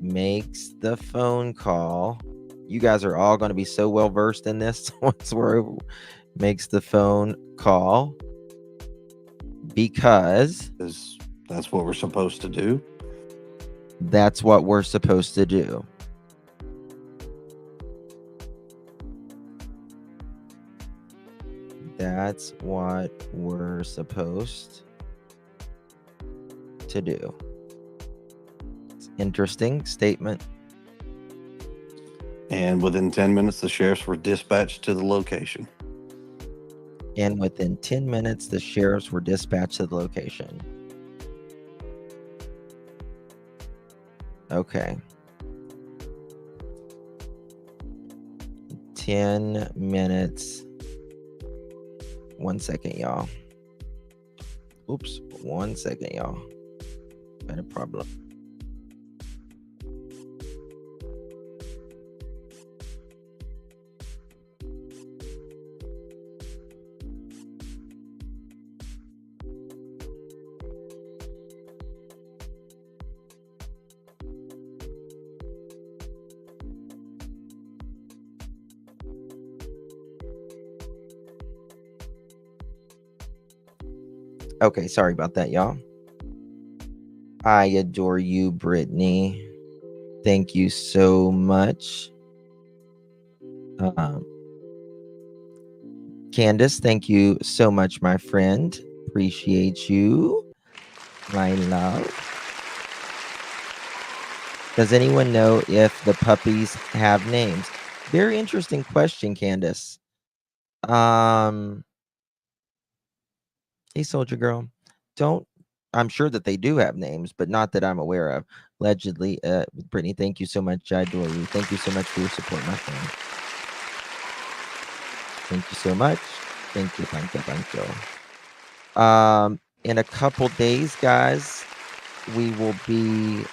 S3: makes the phone call. You guys are all going to be so well versed in this once we're over. Makes the phone call because
S8: that's what we're supposed to do.
S3: That's what we're supposed to do. That's what we're supposed to do. It's an interesting statement.
S8: And within 10 minutes, the sheriffs were dispatched to the location.
S3: And within 10 minutes, the sheriffs were dispatched to the location. Okay. 10 minutes. 1 second, y'all. Oops. 1 second, y'all. Got a problem. Okay, sorry about that, y'all. I adore you, Brittany. Thank you so much. Candace, thank you so much, my friend. Appreciate you, my love. Does anyone know if the puppies have names? Very interesting question, Candace. Hey, Soldier Girl. I'm sure that they do have names, but not that I'm aware of. Allegedly, Brittany, thank you so much. I adore you. Thank you so much for your support, my friend. Thank you so much. Thank you, thank you, thank you. In a couple days, guys, we will be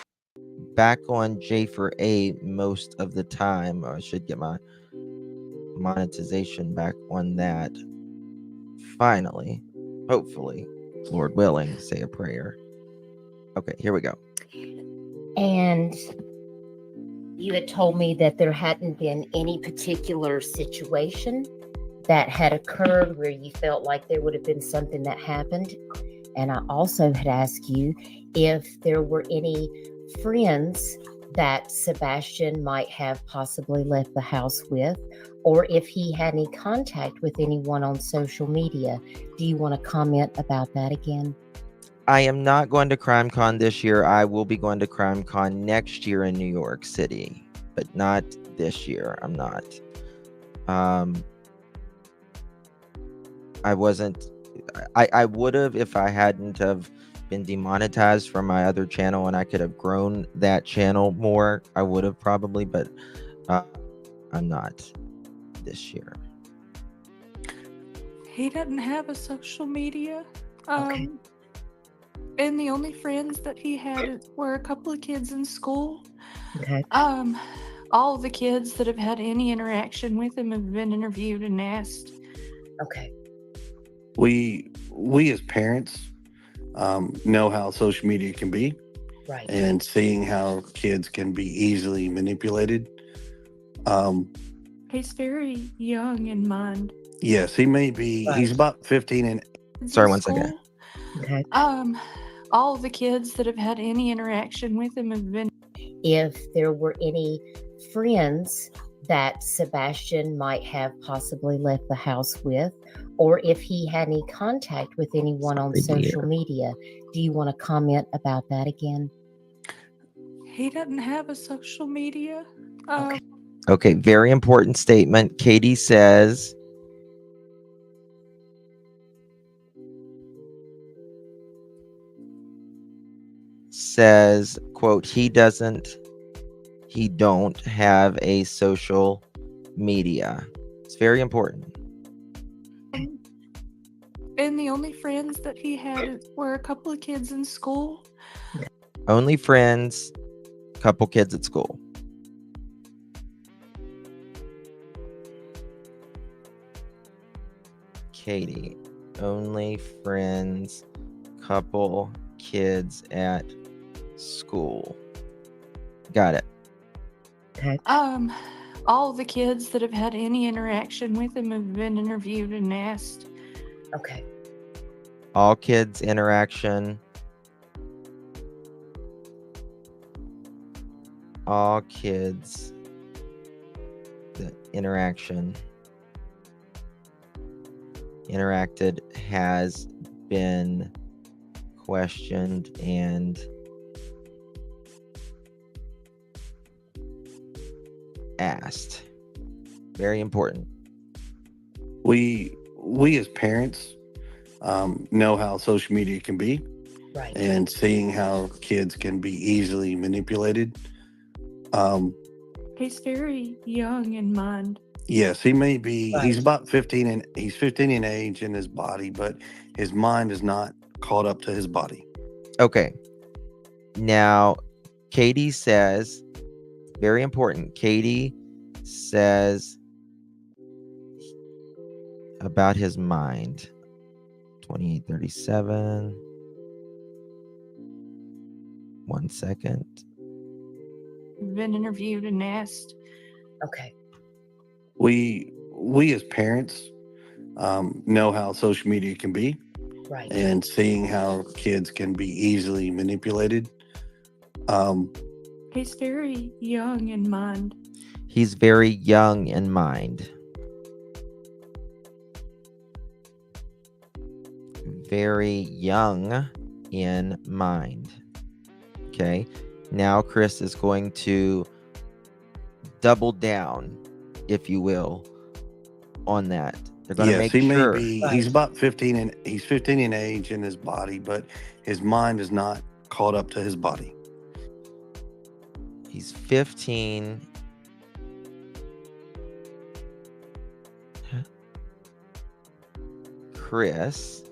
S3: back on J for A most of the time. I should get my monetization back on that. Finally, hopefully, Lord willing, say a prayer. Okay, here we go.
S7: And you had told me that there hadn't been any particular situation that had occurred where you felt like there would have been something that happened. And I also had asked you if there were any friends that Sebastian might have possibly left the house with, or if he had any contact with anyone on social media. Do you want to comment about that again?
S3: I am not going to CrimeCon this year. I will be going to CrimeCon next year in New York City, but not this year. I'm not. I wasn't. I would have if I hadn't have been demonetized from my other channel and I could have grown that channel more. I would have probably, but I'm not this year.
S9: He doesn't have a social media.
S7: Okay.
S9: And the only friends that he had were a couple of kids in school.
S7: Okay.
S9: All the kids that have had any interaction with him have been interviewed and asked.
S7: Okay.
S8: We as parents know how social media can be,
S7: Right.
S8: and seeing how kids can be easily manipulated.
S9: He's very young in mind.
S8: Yes, he may be.
S7: Right.
S8: He's about 15 and
S3: Sorry,
S9: In
S3: 1 second.
S9: school.
S7: Okay.
S9: All the kids that have had any interaction with him have been.
S7: If there were any friends that Sebastian might have possibly left the house with, or if he had any contact with anyone on
S3: Sorry, dear.
S7: social media. Do you want to comment about that again?
S9: He doesn't have a social media.
S7: Okay.
S3: Okay, very important statement. Katie says, quote, he don't have a social media. It's very important.
S9: And the only friends that he had were a couple of kids in school.
S3: Only friends, couple kids at school. Katie, only friends, couple kids at school. Got it.
S7: Okay.
S9: All the kids that have had any interaction with him have been interviewed and asked.
S7: Okay.
S3: All kids interaction. All kids the interaction interacted has been questioned and asked. Very important.
S8: We as parents know how social media can be,
S7: Right.
S8: and seeing how kids can be easily manipulated. Um,
S9: He's very young in mind.
S8: yes, he may be.
S7: Right.
S8: He's about 15, and he's 15 in age in his body, but his mind is not caught up to his body.
S3: Okay. Now, Katie says, very important. Katie says about his mind. 2837. 1 second.
S9: Been interviewed and asked.
S7: Okay.
S8: We as parents know how social media can be,
S7: Right.
S8: and seeing how kids can be easily manipulated.
S9: He's very young in mind.
S3: He's very young in mind. Very young in mind. Okay. Now Chris is going to double down, if you will, on that. They're going to
S8: Yes,
S3: make
S8: he may
S3: sure.
S8: be.
S7: Right.
S8: He's about 15, and he's 15 in age in his body, but his mind is not caught up to his body.
S3: He's 15. Chris.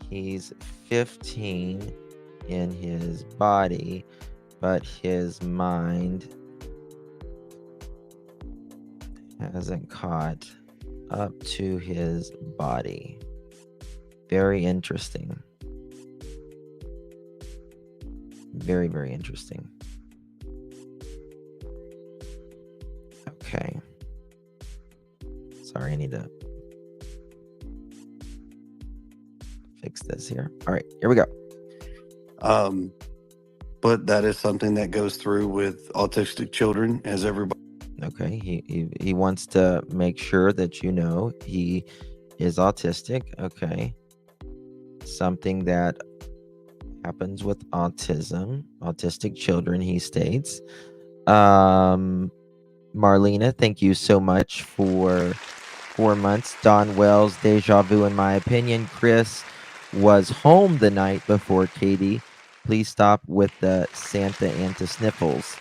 S3: He's 15 in his body, but his mind hasn't caught up to his body. Very interesting. Very, very interesting. Okay. Sorry, I need to fix this here. All right, here we go.
S8: But that is something that goes through with autistic children, as everybody.
S3: Okay, he wants to make sure that you know he is autistic. Okay. Something that happens with autistic children, he states. Marlena, thank you so much for 4 months. Don Wells, deja vu in my opinion. Chris was home the night before Katie. Please stop with the Santa Ana Sniffles.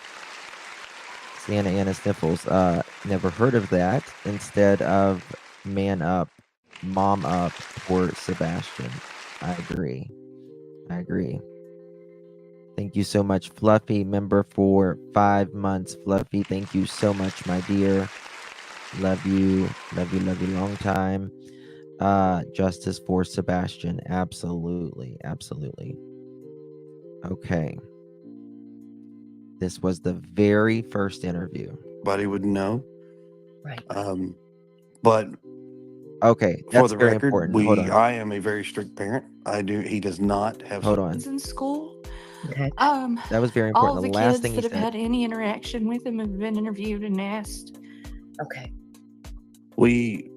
S3: Santa Ana Sniffles. Never heard of that. Instead of man up, mom up for Sebastian. I agree. Thank you so much, Fluffy, member for 5 months. Fluffy, thank you so much, my dear. Love you long time. Justice for Sebastian. Absolutely. Okay. This was the very first interview.
S8: Everybody would know.
S7: Right.
S8: But
S3: okay,
S8: for
S3: that's
S8: the
S3: very
S8: record,
S3: important. Hold on.
S8: I am a very strict parent. He does not have.
S3: Hold on.
S9: He's in school.
S7: Okay.
S3: That was very
S9: All
S3: important.
S9: the
S3: The last
S9: kids
S3: thing he
S9: that have
S3: said.
S9: had any interaction with him have been interviewed and asked.
S7: Okay.
S8: We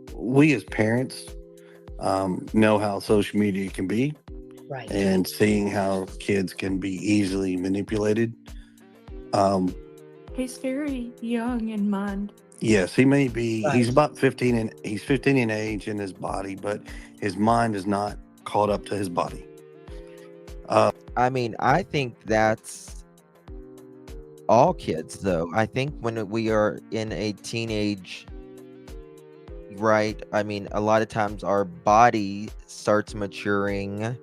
S8: as parents know how social media can be,
S7: Right.
S8: and seeing how kids can be easily manipulated.
S9: He's very young in mind.
S8: Yes, he may be.
S7: Right.
S8: He's about 15, and he's 15 in age in his body, but his mind is not caught up to his body.
S3: I mean, I think that's all kids, though. I think when we are in a teenage, right? I mean, a lot of times our body starts maturing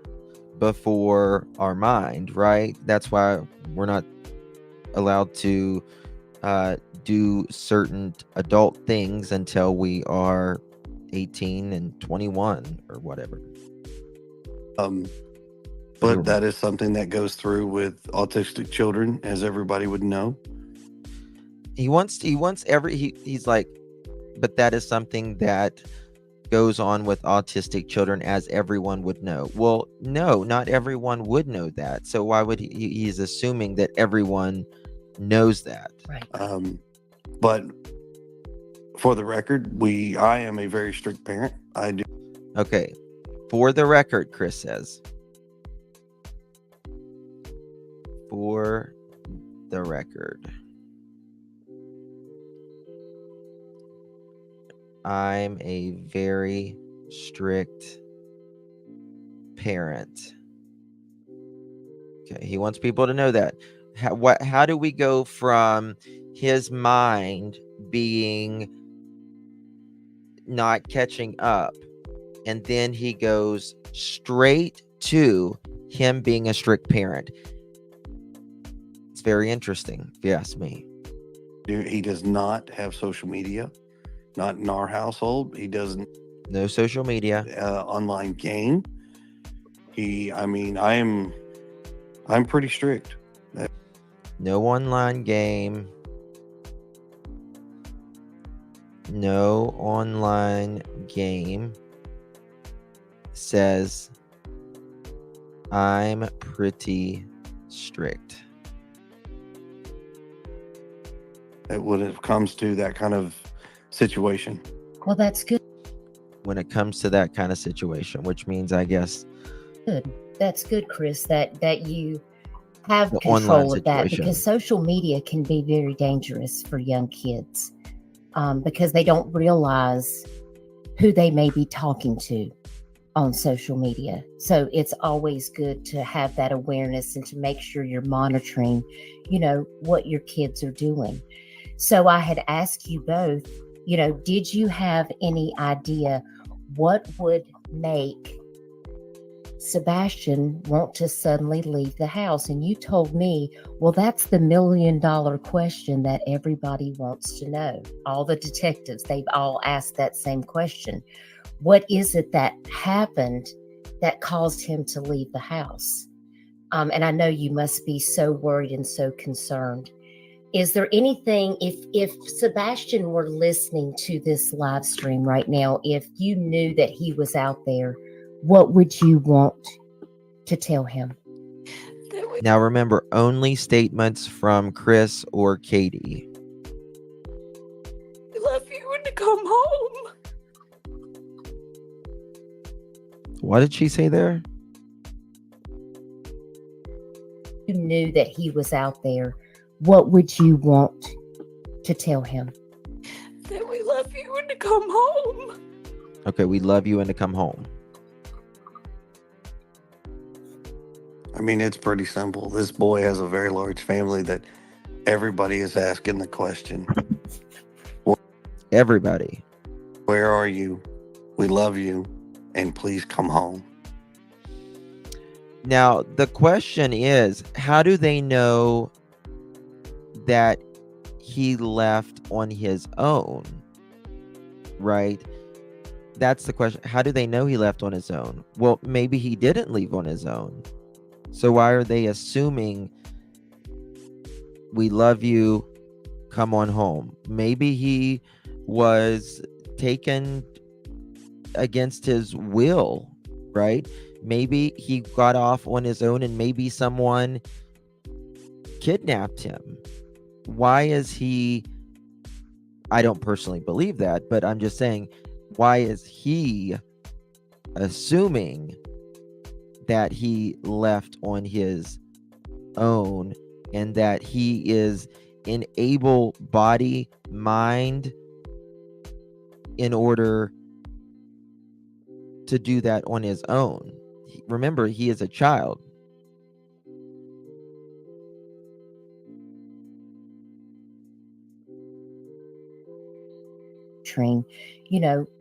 S3: before our mind, right? That's why we're not allowed to do certain adult things until we are 18 and 21 or whatever.
S8: But that is something that goes through with autistic children, as everybody would know.
S3: He's like, but that is something that goes on with autistic children, as everyone would know. Well, no, not everyone would know that. So why would he's assuming that everyone knows that?
S7: Right.
S8: But For the record, I am a very strict parent. I do.
S3: Okay. For the record, Chris says. For the record, I'm a very strict parent. Okay, he wants people to know that. How do we go from his mind being not catching up, and then he goes straight to him being a strict parent? It's very interesting, if you ask me.
S8: He does not have social media, not in our household. He doesn't.
S3: No social media.
S8: Online game. I'm pretty strict.
S3: No online game. No online game. Says I'm pretty strict.
S8: When it comes to that kind of situation.
S7: Well, that's good.
S3: When it comes to that kind of situation, which means, I guess,
S7: Good. That's good, Chris, that you have
S3: the online
S7: control of that,
S3: situation.
S7: because social media can be very dangerous for young kids, because they don't realize who they may be talking to on social media. So it's always good to have that awareness and to make sure you're monitoring, what your kids are doing. So I had asked you both, did you have any idea what would make Sebastian want to suddenly leave the house? And you told me, well, that's the $1 million question that everybody wants to know. All the detectives, they've all asked that same question. What is it that happened that caused him to leave the house? And I know you must be so worried and so concerned. Is there anything, if Sebastian were listening to this live stream right now, if you knew that he was out there, what would you want to tell him?
S3: Now remember, only statements from Chris or Katie.
S9: I love you and to come home.
S3: What did she say there?
S7: You knew that he was out there, what would you want to tell him?
S9: That we love you and to come home.
S3: Okay, we love you and to come home.
S8: It's pretty simple. This boy has a very large family that everybody is asking the question.
S3: Everybody.
S8: Where are you? We love you, and please come home.
S3: Now, the question is, how do they know that he left on his own? Right? That's the question. How do they know he left on his own? Well, maybe he didn't leave on his own. So why are they assuming we love you, come on home? Maybe he was taken against his will, right? Maybe he got off on his own and maybe someone kidnapped him. Why is he, I don't personally believe that, but I'm just saying, why is he assuming that he left on his own and that he is in able body, mind in order to do that on his own? Remember, he is a child.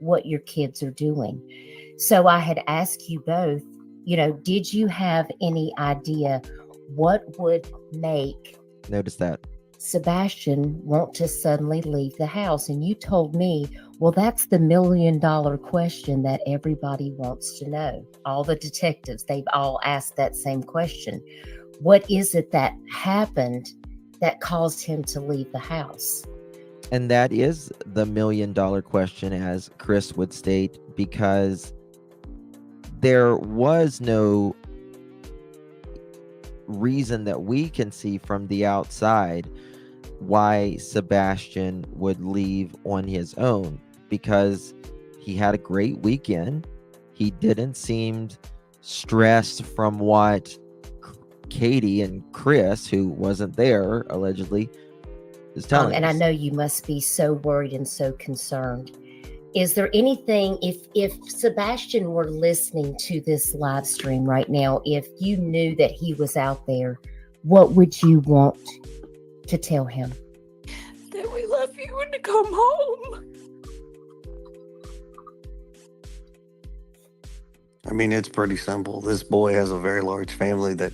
S7: What your kids are doing. So I had asked you both, did you have any idea what would make
S3: Notice that
S7: Sebastian want to suddenly leave the house? And you told me, well, that's the $1 million question that everybody wants to know. All the detectives, they've all asked that same question. What is it that happened that caused him to leave the house?
S3: And that is the $1 million question, as Chris would state, because there was no reason that we can see from the outside why Sebastian would leave on his own, because he had a great weekend. He didn't seem stressed from what Katie and Chris, who wasn't there allegedly, is telling
S7: And I
S3: us.
S7: know you must be so worried and so concerned. Is there anything, if Sebastian were listening to this live stream right now, if you knew that he was out there, what would you want to tell him?
S9: That we love you and to come home.
S8: I mean, it's pretty simple. This boy has a very large family that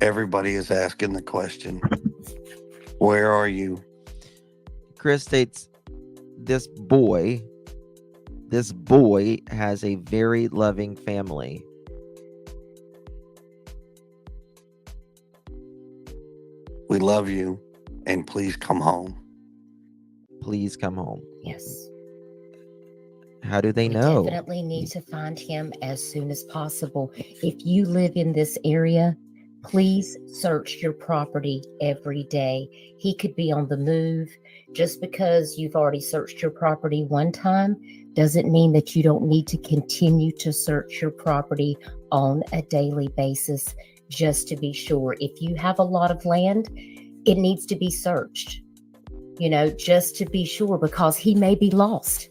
S8: everybody is asking the question, where are you?
S3: Chris states this boy has a very loving family.
S8: We love you, and please come home.
S3: Please come home.
S7: Yes.
S3: How do they
S7: We
S3: know?
S7: definitely need to find him as soon as possible. If you live in this area, please search your property every day. He could be on the move. Just because you've already searched your property one time doesn't mean that you don't need to continue to search your property on a daily basis, just to be sure. If you have a lot of land, it needs to be searched, just to be sure, because he may be lost.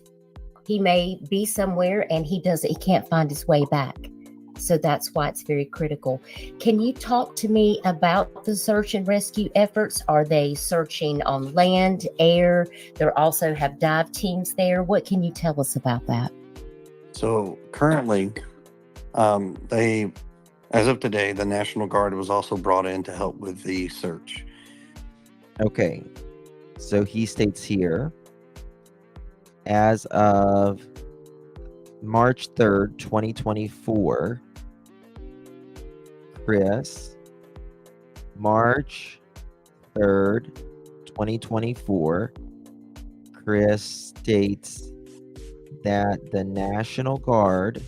S7: He may be somewhere and he can't find his way back. So that's why it's very critical. Can you talk to me about the search and rescue efforts? Are they searching on land, air? They also have dive teams there. What can you tell us about that?
S8: So currently, as of today, the National Guard was also brought in to help with the search.
S3: Okay. So he states here, as of March 3rd, 2024, Chris, March 3rd, 2024, Chris states that the National Guard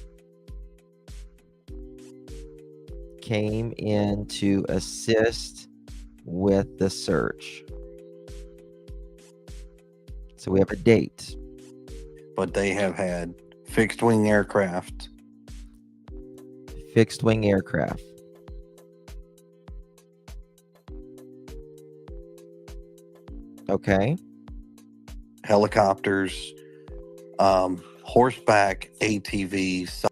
S3: came in to assist with the search. So we have a date.
S8: But they have had fixed wing aircraft.
S3: Fixed wing aircraft. Okay.
S8: Helicopters, horseback ATVs.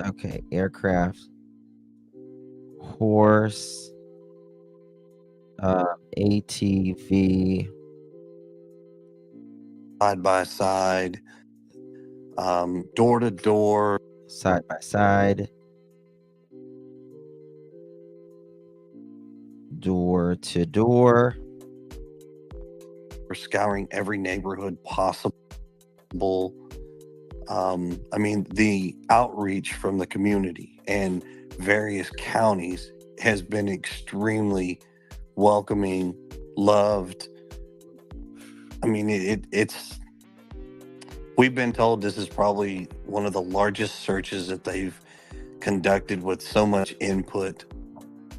S3: Okay, aircraft, horse, ATV,
S8: Side by side, door to door,
S3: side by side, door to door.
S8: We're scouring every neighborhood possible. I mean, the outreach from the community and various counties has been extremely welcoming, loved. I mean, we've been told this is probably one of the largest searches that they've conducted, with so much input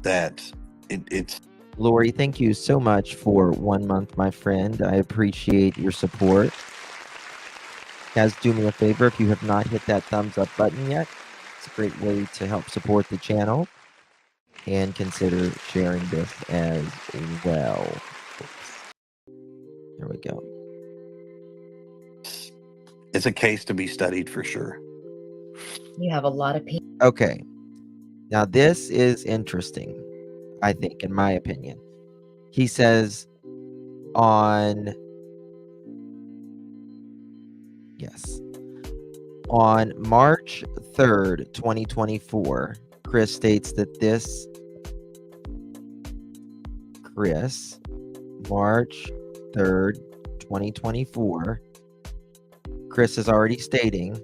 S8: that it's.
S3: Lori, thank you so much for 1 month, my friend. I appreciate your support. Guys, do me a favor, if you have not hit that thumbs up button yet, it's a great way to help support the channel, and consider sharing this as well. Oops. There we go.
S8: It's a case to be studied for sure.
S7: You have a lot of people.
S3: Okay. Now this is interesting, I think, in my opinion. He says on March 3rd, 2024, Chris states that March 3rd, 2024, Chris is already stating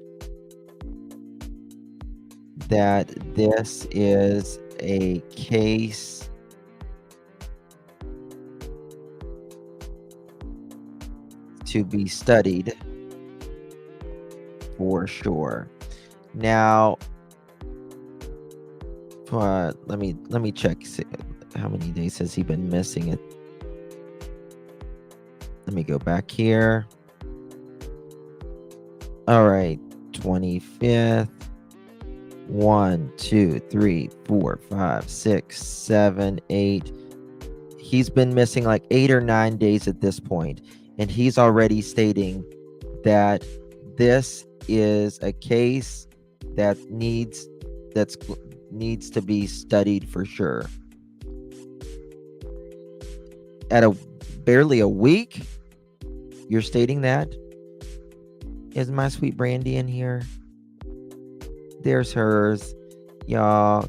S3: that this is a case to be studied for sure. Now, let me check. How many days has he been missing it? Let me go back here. All right, 25th. 1, 2, 3, 4, 5, 6, 7, 8. He's been missing like 8 or 9 days at this point, and he's already stating that this is a case that needs to be studied for sure. At barely a week, you're stating that? Is my sweet Brandy in here? There's hers. Y'all,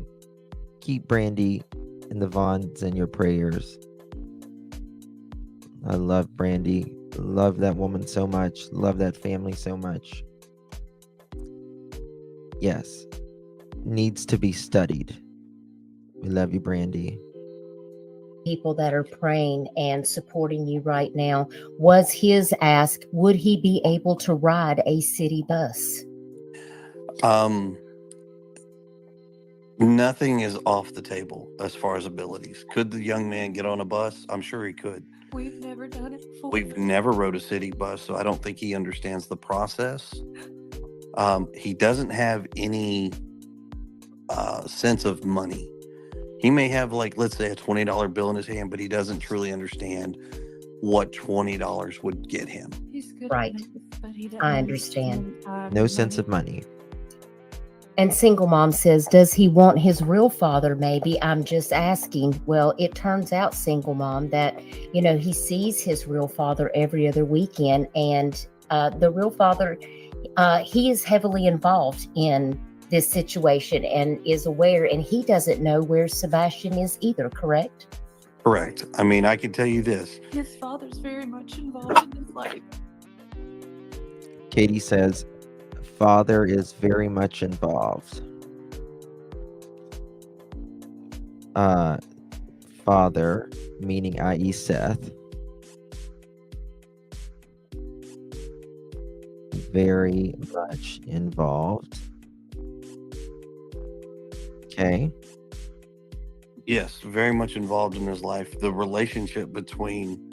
S3: keep Brandy and the Vaughns in your prayers. I love Brandy. Love that woman so much. Love that family so much. Yes. Needs to be studied. We love you, Brandy.
S7: People that are praying and supporting you right now, was his ask, would he be able to ride a city bus?
S8: Nothing is off the table as far as abilities. Could the young man get on a bus? I'm sure he could.
S9: We've never done it before.
S8: We've never rode a city bus, so I don't think he understands the process. He doesn't have any sense of money. He may have, like, let's say, a $20 bill in his hand, but he doesn't truly understand what $20 would get him.
S9: He's good
S7: Right.
S9: at math, but he doesn't
S7: I understand.
S3: No sense of money.
S7: And Single Mom says, does he want his real father? Maybe. I'm just asking. Well, it turns out, Single Mom, that, he sees his real father every other weekend. And the real father, he is heavily involved in this situation and is aware. And he doesn't know where Sebastian is either, correct?
S8: Correct. I mean, I can tell you this.
S9: His father's very much involved in his life.
S3: Katie says, father is very much involved. Father, meaning i.e. Seth, very much involved. Okay.
S8: Yes, very much involved in his life. The relationship between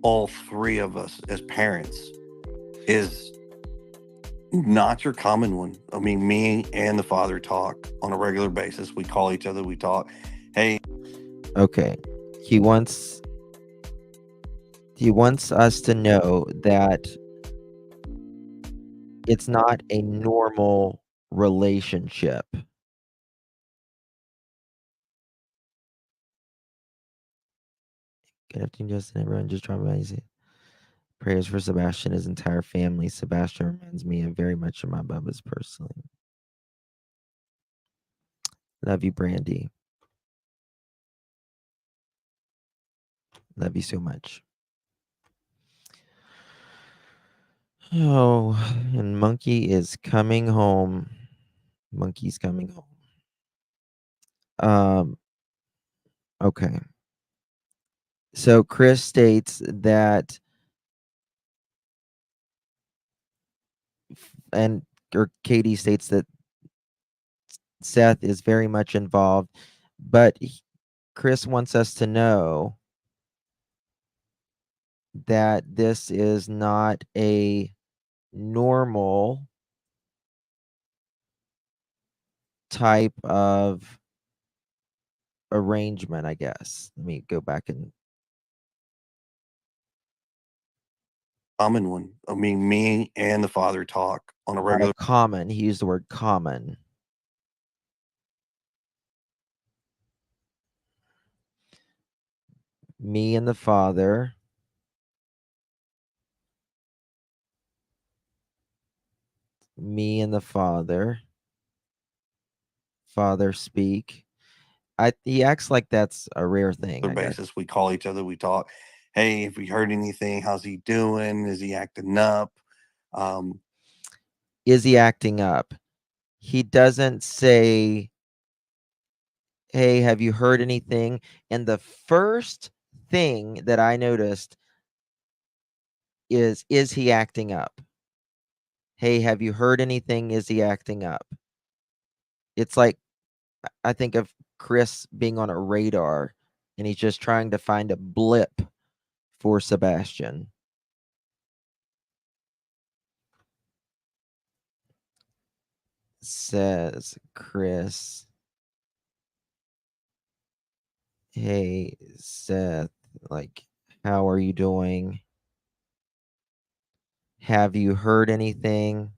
S8: all three of us as parents is not your common one. I mean, me and the father talk on a regular basis. We call each other, we talk. Hey.
S3: Okay. He wants us to know that it's not a normal relationship. Good afternoon, Justin. Everyone, just dropping by. Prayers for Sebastian, his entire family. Sebastian reminds me very much of my Bubba's personally. Love you, Brandy. Love you so much. Oh, and Monkey is coming home. Monkey's coming home. Okay. So Chris states that, or Katie states that Seth is very much involved, but Chris wants us to know that this is not a normal type of arrangement, I guess. Let me go back and
S8: Common one. I mean, me and the father talk on a regular.
S3: Common. He used the word common. Me and the father. Me and the father. Father speak. He acts like that's a rare thing.
S8: Basis. We call each other, we talk. Hey, if we heard anything, how's he doing? Is he acting up?
S3: Is he acting up? He doesn't say, hey, have you heard anything? And the first thing that I noticed is he acting up? Hey, have you heard anything? Is he acting up? It's like, I think of Chris being on a radar and he's just trying to find a blip for Sebastian. Says Chris, hey Seth, like, how are you doing? Have you heard anything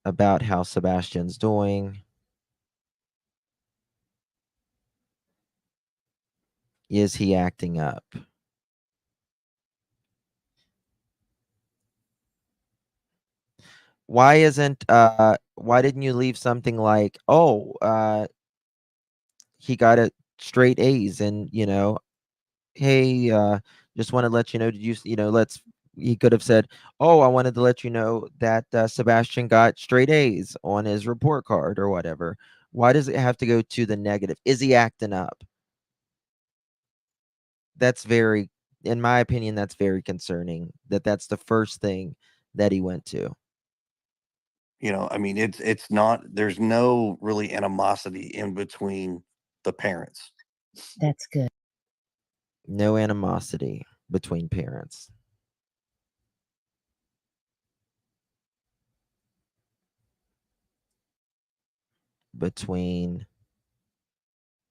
S3: about how Sebastian's doing? Is he acting up? Why didn't you leave something like, oh, he got a straight A's, and hey, just want to let you know, did he could have said, oh, I wanted to let you know that Sebastian got straight A's on his report card or whatever. Why does it have to go to the negative? Is he acting up? That's very, in my opinion, that's very concerning, that's the first thing that he went to.
S8: I mean, it's not. There's no really animosity in between the parents.
S7: That's good.
S3: No animosity between parents. Between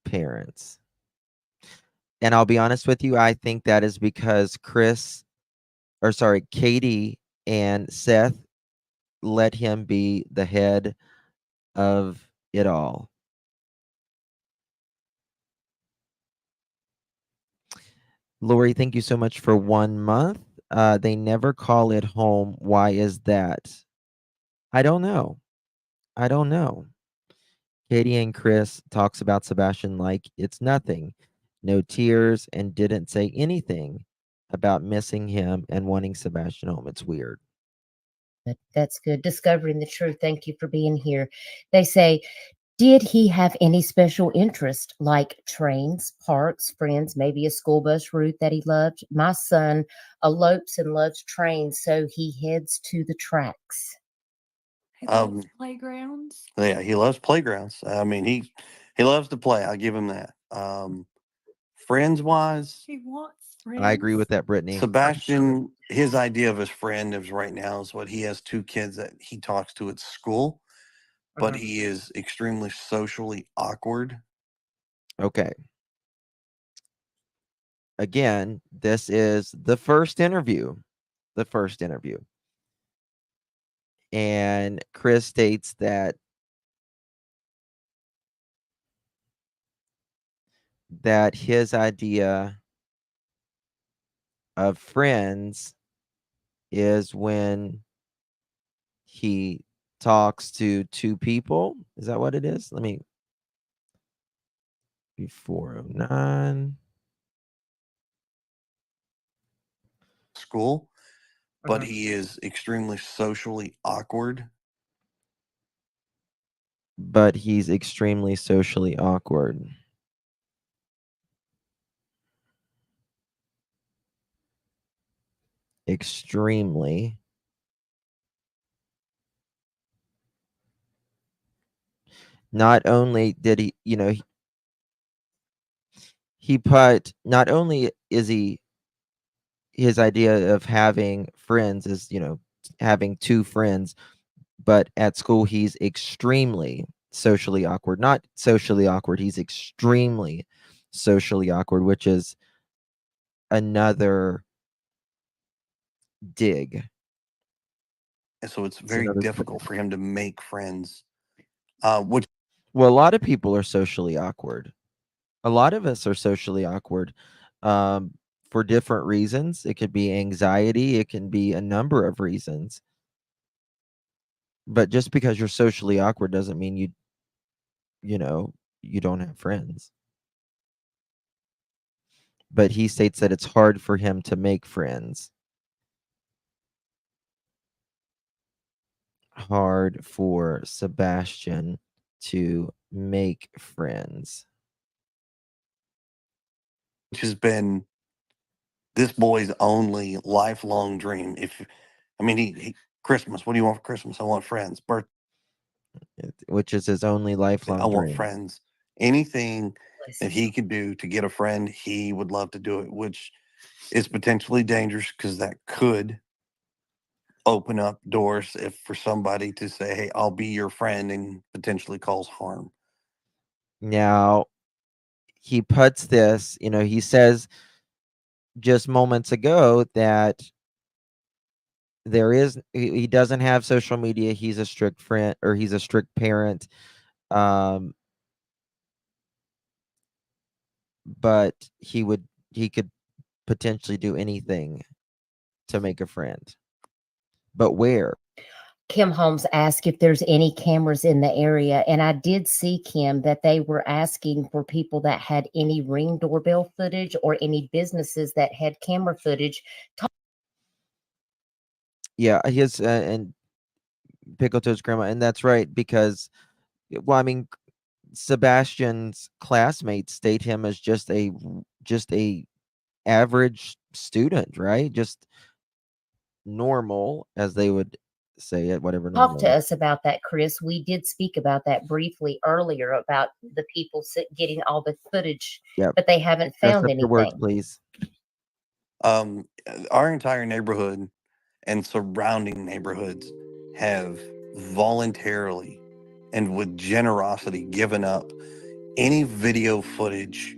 S3: parents. And I'll be honest with you, I think that is because Katie and Seth let him be the head of it all. Lori, thank you so much for 1 month. They never call it home. Why is that? I don't know. Katie and Chris talks about Sebastian like it's nothing. No tears, and didn't say anything about missing him and wanting Sebastian home. It's weird.
S7: That's good. Discovering the truth. Thank you for being here. They say, did he have any special interest like trains, parks, friends, maybe a school bus route that he loved? My son elopes and loves trains, so he heads to the tracks.
S9: He loves playgrounds.
S8: Yeah, he loves playgrounds. I mean, he loves to play. I'll give him that. Friends wise,
S9: He wants friends.
S3: I agree with that, Brittany.
S8: Sebastian, his idea of his friend is right now is what he has 2 kids that he talks to at school, but he is extremely socially awkward.
S3: Okay. Again, this is the first interview. And Chris states that his idea of friends is when he talks to 2 people. Is that what it is? Let me be 409.
S8: School, but he is extremely socially awkward.
S3: But he's extremely socially awkward. Extremely. Not only did he, he put, not only is he, his idea of having friends is, having 2 friends, but at school he's extremely socially awkward. Not socially awkward, he's extremely socially awkward, which is another dig.
S8: And so it's very difficult for him to make friends. Which
S3: Well, a lot of people are socially awkward. A lot of us are socially awkward for different reasons. It could be anxiety, it can be a number of reasons. But just because you're socially awkward doesn't mean you don't have friends. But he states that it's hard for him to make friends. Hard for Sebastian to make friends.
S8: which has been this boy's only lifelong dream. He Christmas, what do you want for Christmas? I want friends. Birthday,
S3: Which is his only lifelong
S8: I want
S3: dream.
S8: friends. Anything
S7: Bless
S8: that
S7: him.
S8: he could do to get a friend, he would love to do it, which is potentially dangerous because that could open up doors if for somebody to say, "Hey, I'll be your friend," and potentially cause harm.
S3: Now, he puts this, he says just moments ago that he doesn't have social media. He's a strict friend, or he's a strict parent. Um, but he could potentially do anything to make a friend. But where?
S7: Kim Holmes asked if there's any cameras in the area, and I did see, Kim, that they were asking for people that had any Ring doorbell footage or any businesses that had camera footage.
S3: Yeah, his and Pickle Toad's grandma, and that's right, because well, I mean, Sebastian's classmates state him as just a average student, right? Just normal, as they would say it, whatever
S7: Talk
S3: normal
S7: to
S3: is.
S7: us about that, Chris. We did speak about that briefly earlier about the people getting all the footage,
S3: Yep.
S7: but they haven't
S3: Dress
S7: found
S3: up your words,
S7: anything.
S3: please.
S8: Our entire neighborhood and surrounding neighborhoods have voluntarily and with generosity given up any video footage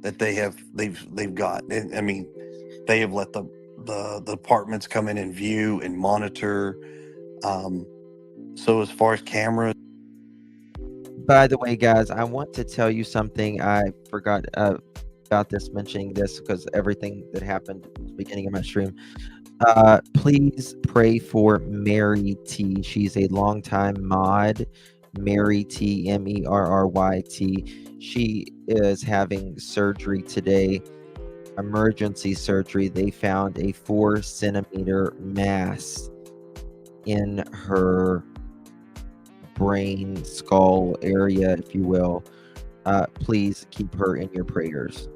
S8: that they've got. I mean, they have let the departments come in and view and monitor. So as far as cameras,
S3: By the way, guys, I want to tell you something. I forgot about this, mentioning this, because everything that happened at the beginning of my stream. Please pray for Mary T. She's a longtime mod. Mary T, Merryt. She is having surgery today, emergency surgery. They found a 4 centimeter mass in her brain, skull area, if you will. Please keep her in your prayers.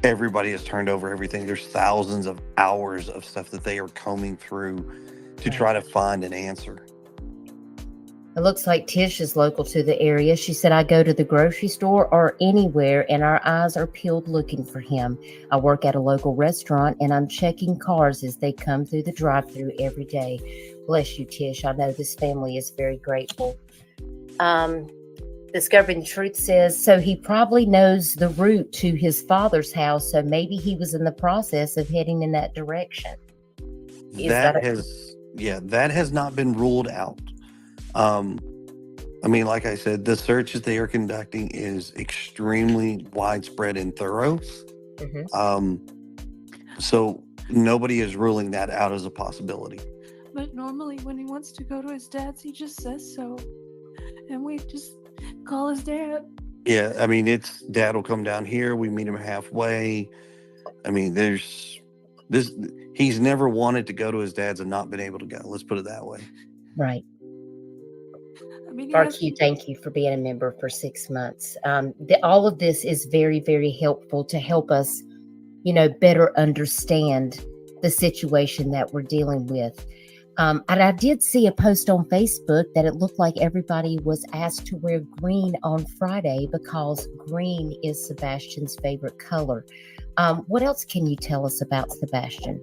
S8: everybody has turned over everything. There's thousands of hours of stuff that they are combing through to try to find an answer.
S7: It looks like Tish is local to the area. She said, I go to the grocery store or anywhere and our eyes are peeled looking for him. I work at a local restaurant and I'm checking cars as they come through the drive-thru every day. Bless you, Tish. I know this family is very grateful. Discovering the Truth says, so he probably knows the route to his father's house, so maybe he was in the process of heading in that direction.
S8: That has not been ruled out. I mean, like I said, the search that they are conducting is extremely widespread and thorough. So nobody is ruling that out as a possibility.
S9: But normally when he wants to go to his dad's, he just says so. And we just call his dad.
S8: Yeah, I mean, dad will come down here. We meet him halfway. I mean, he's never wanted to go to his dad's and not been able to go. Let's put it that way.
S7: Right.
S9: I mean,
S7: RQ, thank you for being a member for 6 months. All of this is very, very helpful to help us, better understand the situation that we're dealing with. And I did see a post on Facebook that it looked like everybody was asked to wear green on Friday because green is Sebastian's favorite color. What else can you tell us about Sebastian?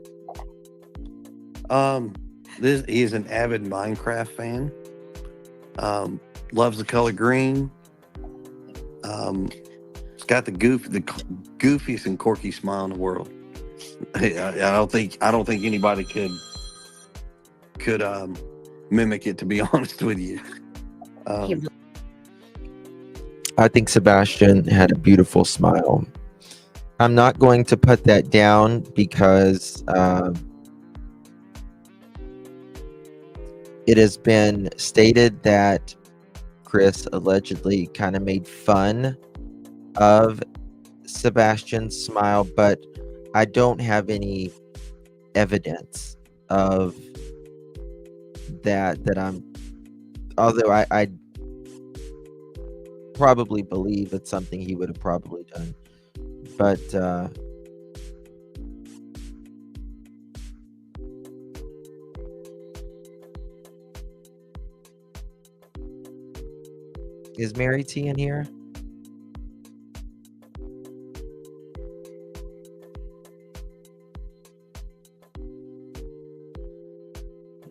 S8: He is an avid Minecraft fan. Loves the color green. It's got the goofiest and quirky smile in the world. I don't think anybody could mimic it, to be honest with you.
S3: I think Sebastian had a beautiful smile. I'm not going to put that down because it has been stated that Chris allegedly kind of made fun of Sebastian's smile, but I don't have any evidence of that although I probably believe it's something he would have probably done, but Is Mary T in here?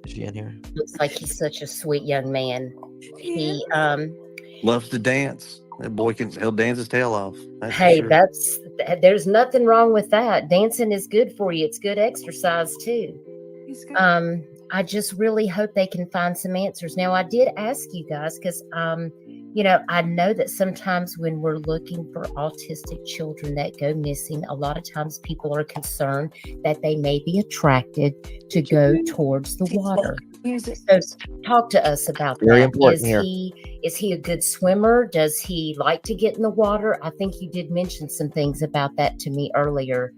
S3: Is she in here?
S7: Looks like he's such a sweet young man. He
S8: Loves to dance. That boy he'll dance his tail off. That's for
S7: hey,
S8: sure.
S7: there's nothing wrong with that. Dancing is good for you. It's good exercise too.
S9: He's good.
S7: I just really hope they can find some answers. Now, I did ask you guys because, I know that sometimes when we're looking for autistic children that go missing, a lot of times people are concerned that they may be attracted to go towards the water. So talk to us about
S3: Very
S7: that.
S3: important here.
S7: Is he a good swimmer? Does he like to get in the water? I think you did mention some things about that to me earlier.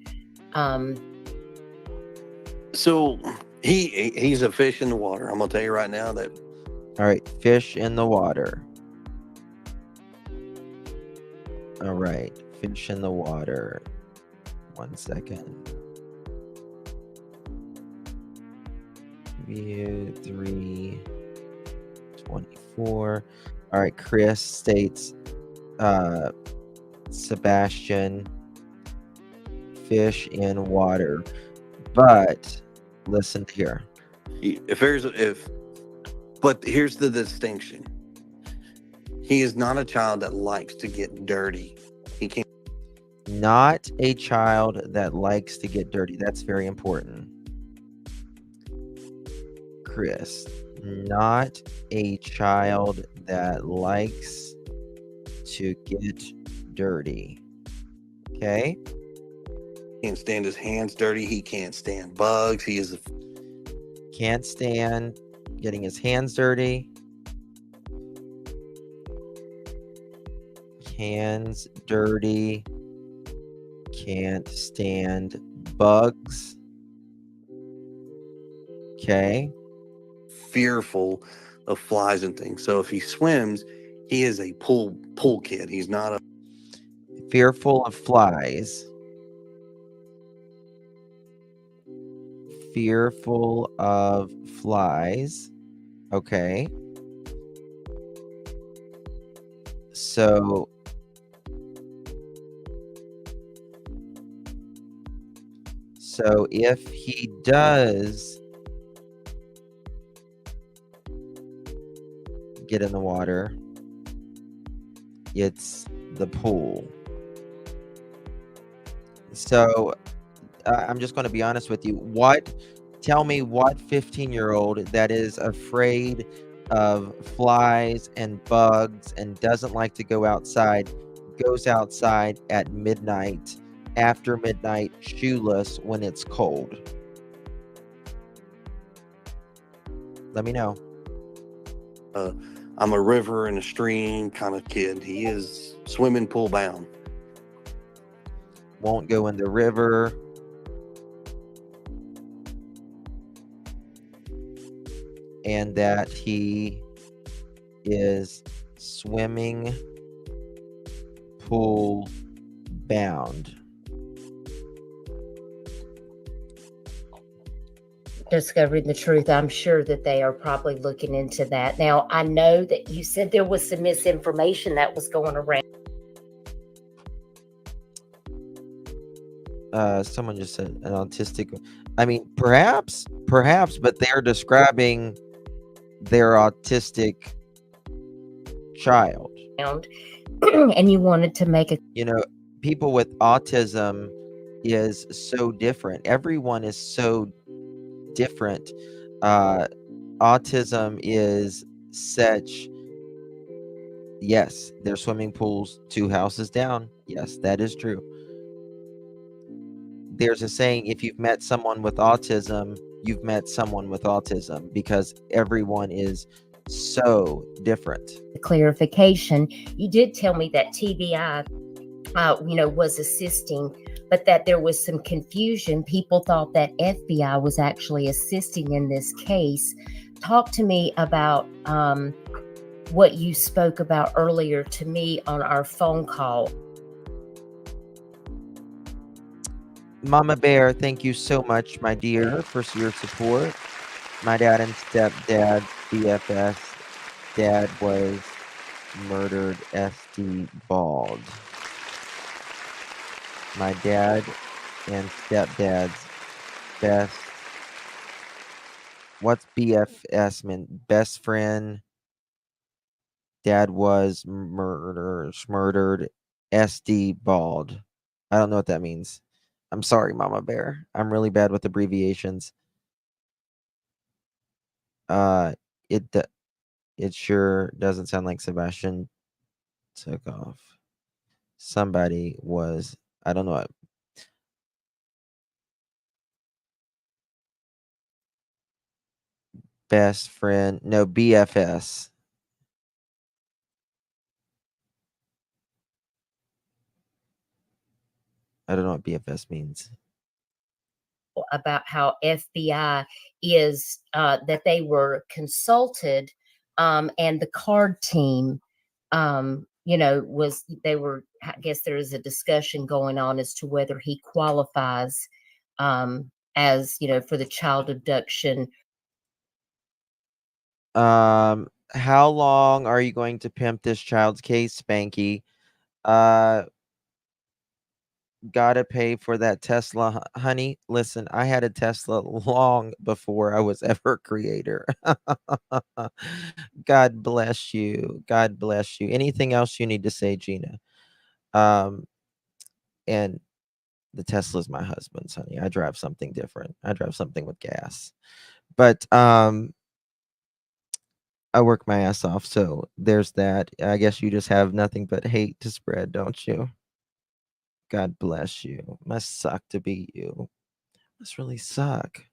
S8: So he's a fish in the water. I'm gonna tell you right now that.
S3: All right, fish in the water. All right, fish in the water. 1 second. View 324. All right, Chris states Sebastian, fish in water. But listen here.
S8: But here's the distinction. He is not a child that likes to get dirty. He can't.
S3: Not a child that likes to get dirty. That's very important. Chris, not a child that likes to get dirty. Okay?
S8: Can't stand his hands dirty. He can't stand bugs.
S3: Can't stand getting his hands dirty. Hands dirty. Can't stand bugs. Okay.
S8: Fearful of flies and things. So if he swims, he is a pool kid. He's not a
S3: fearful of flies. Fearful of flies. Okay. So if he does get in the water, it's the pool. So I'm just going to be honest with you. Tell me what 15-year-old that is afraid of flies and bugs and doesn't like to go outside goes outside at midnight, after midnight, shoeless when it's cold. Let me know.
S8: I'm a river and a stream kind of kid. He is swimming pool bound.
S3: Won't go in the river. And that he is swimming pool bound.
S7: Discovering the truth, I'm sure that they are probably looking into that. Now, I know that you said there was some misinformation that was going around.
S3: Someone just said an autistic. I mean, perhaps, but they're describing their autistic child.
S7: And you wanted to make a...
S3: People with autism is so different. Everyone is so different. Autism is such... Yes, there's swimming pools 2 houses down. Yes, that is true. There's a saying, if you've met someone with autism, you've met someone with autism, because everyone is so different.
S7: Clarification, you did tell me that TBI, was assisting, but that there was some confusion. People thought that FBI was actually assisting in this case. Talk to me about what you spoke about earlier to me on our phone call.
S3: Mama Bear, thank you so much, my dear, for your support. My dad and stepdad, BFS. Dad was murdered SD Bald. My dad and stepdad's best. What's BFS mean? Best friend. Dad was murdered. SD Bald. I don't know what that means. I'm sorry, Mama Bear. I'm really bad with abbreviations. It sure doesn't sound like Sebastian took off. Somebody was, I don't know. Best friend, no, BFS. I don't know what BFS means.
S7: About how FBI is that they were consulted, and the card team, was they were. I guess there is a discussion going on as to whether he qualifies as for the child abduction.
S3: How long are you going to pimp this child's case, Spanky? Gotta pay for that Tesla, honey. Listen, I had a Tesla long before I was ever a creator. God bless you. God bless you. Anything else you need to say, Gina? And the Tesla's my husband's, honey. I drive something different. I drive something with gas. But I work my ass off, so there's that. I guess you just have nothing but hate to spread, don't you? God bless you. Must suck to be you. Must really suck.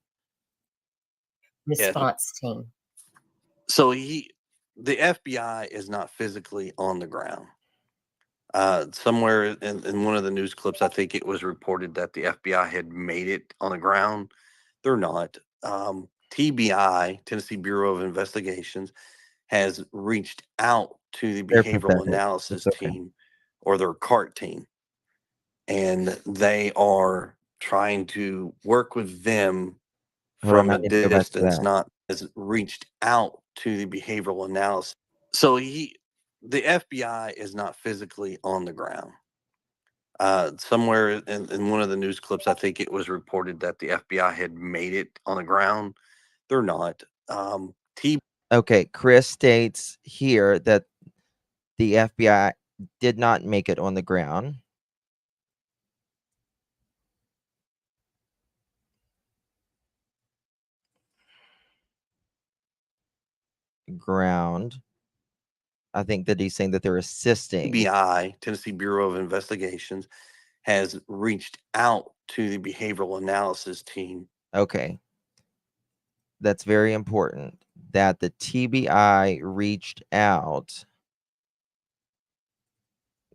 S7: Response team.
S8: So the FBI is not physically on the ground. Somewhere in one of the news clips, I think it was reported that the FBI had made it on the ground. They're not. TBI, Tennessee Bureau of Investigations, has reached out to the
S3: They're
S8: behavioral
S3: pathetic.
S8: analysis
S3: It's okay.
S8: team or their CART team, and they are trying to work with them
S3: Hold on,
S8: from
S3: I
S8: a
S3: need to go back to
S8: distance,
S3: that.
S8: not has reached out to the behavioral analysis. So the FBI is not physically on the ground. Somewhere in one of the news clips, I think it was reported that the FBI had made it on the ground. They're not.
S3: Okay, Chris states here that the FBI did not make it on the ground. I think that he's saying that they're assisting.
S8: TBI, Tennessee Bureau of Investigations, has reached out to the behavioral analysis team.
S3: Okay. That's very important that the TBI reached out.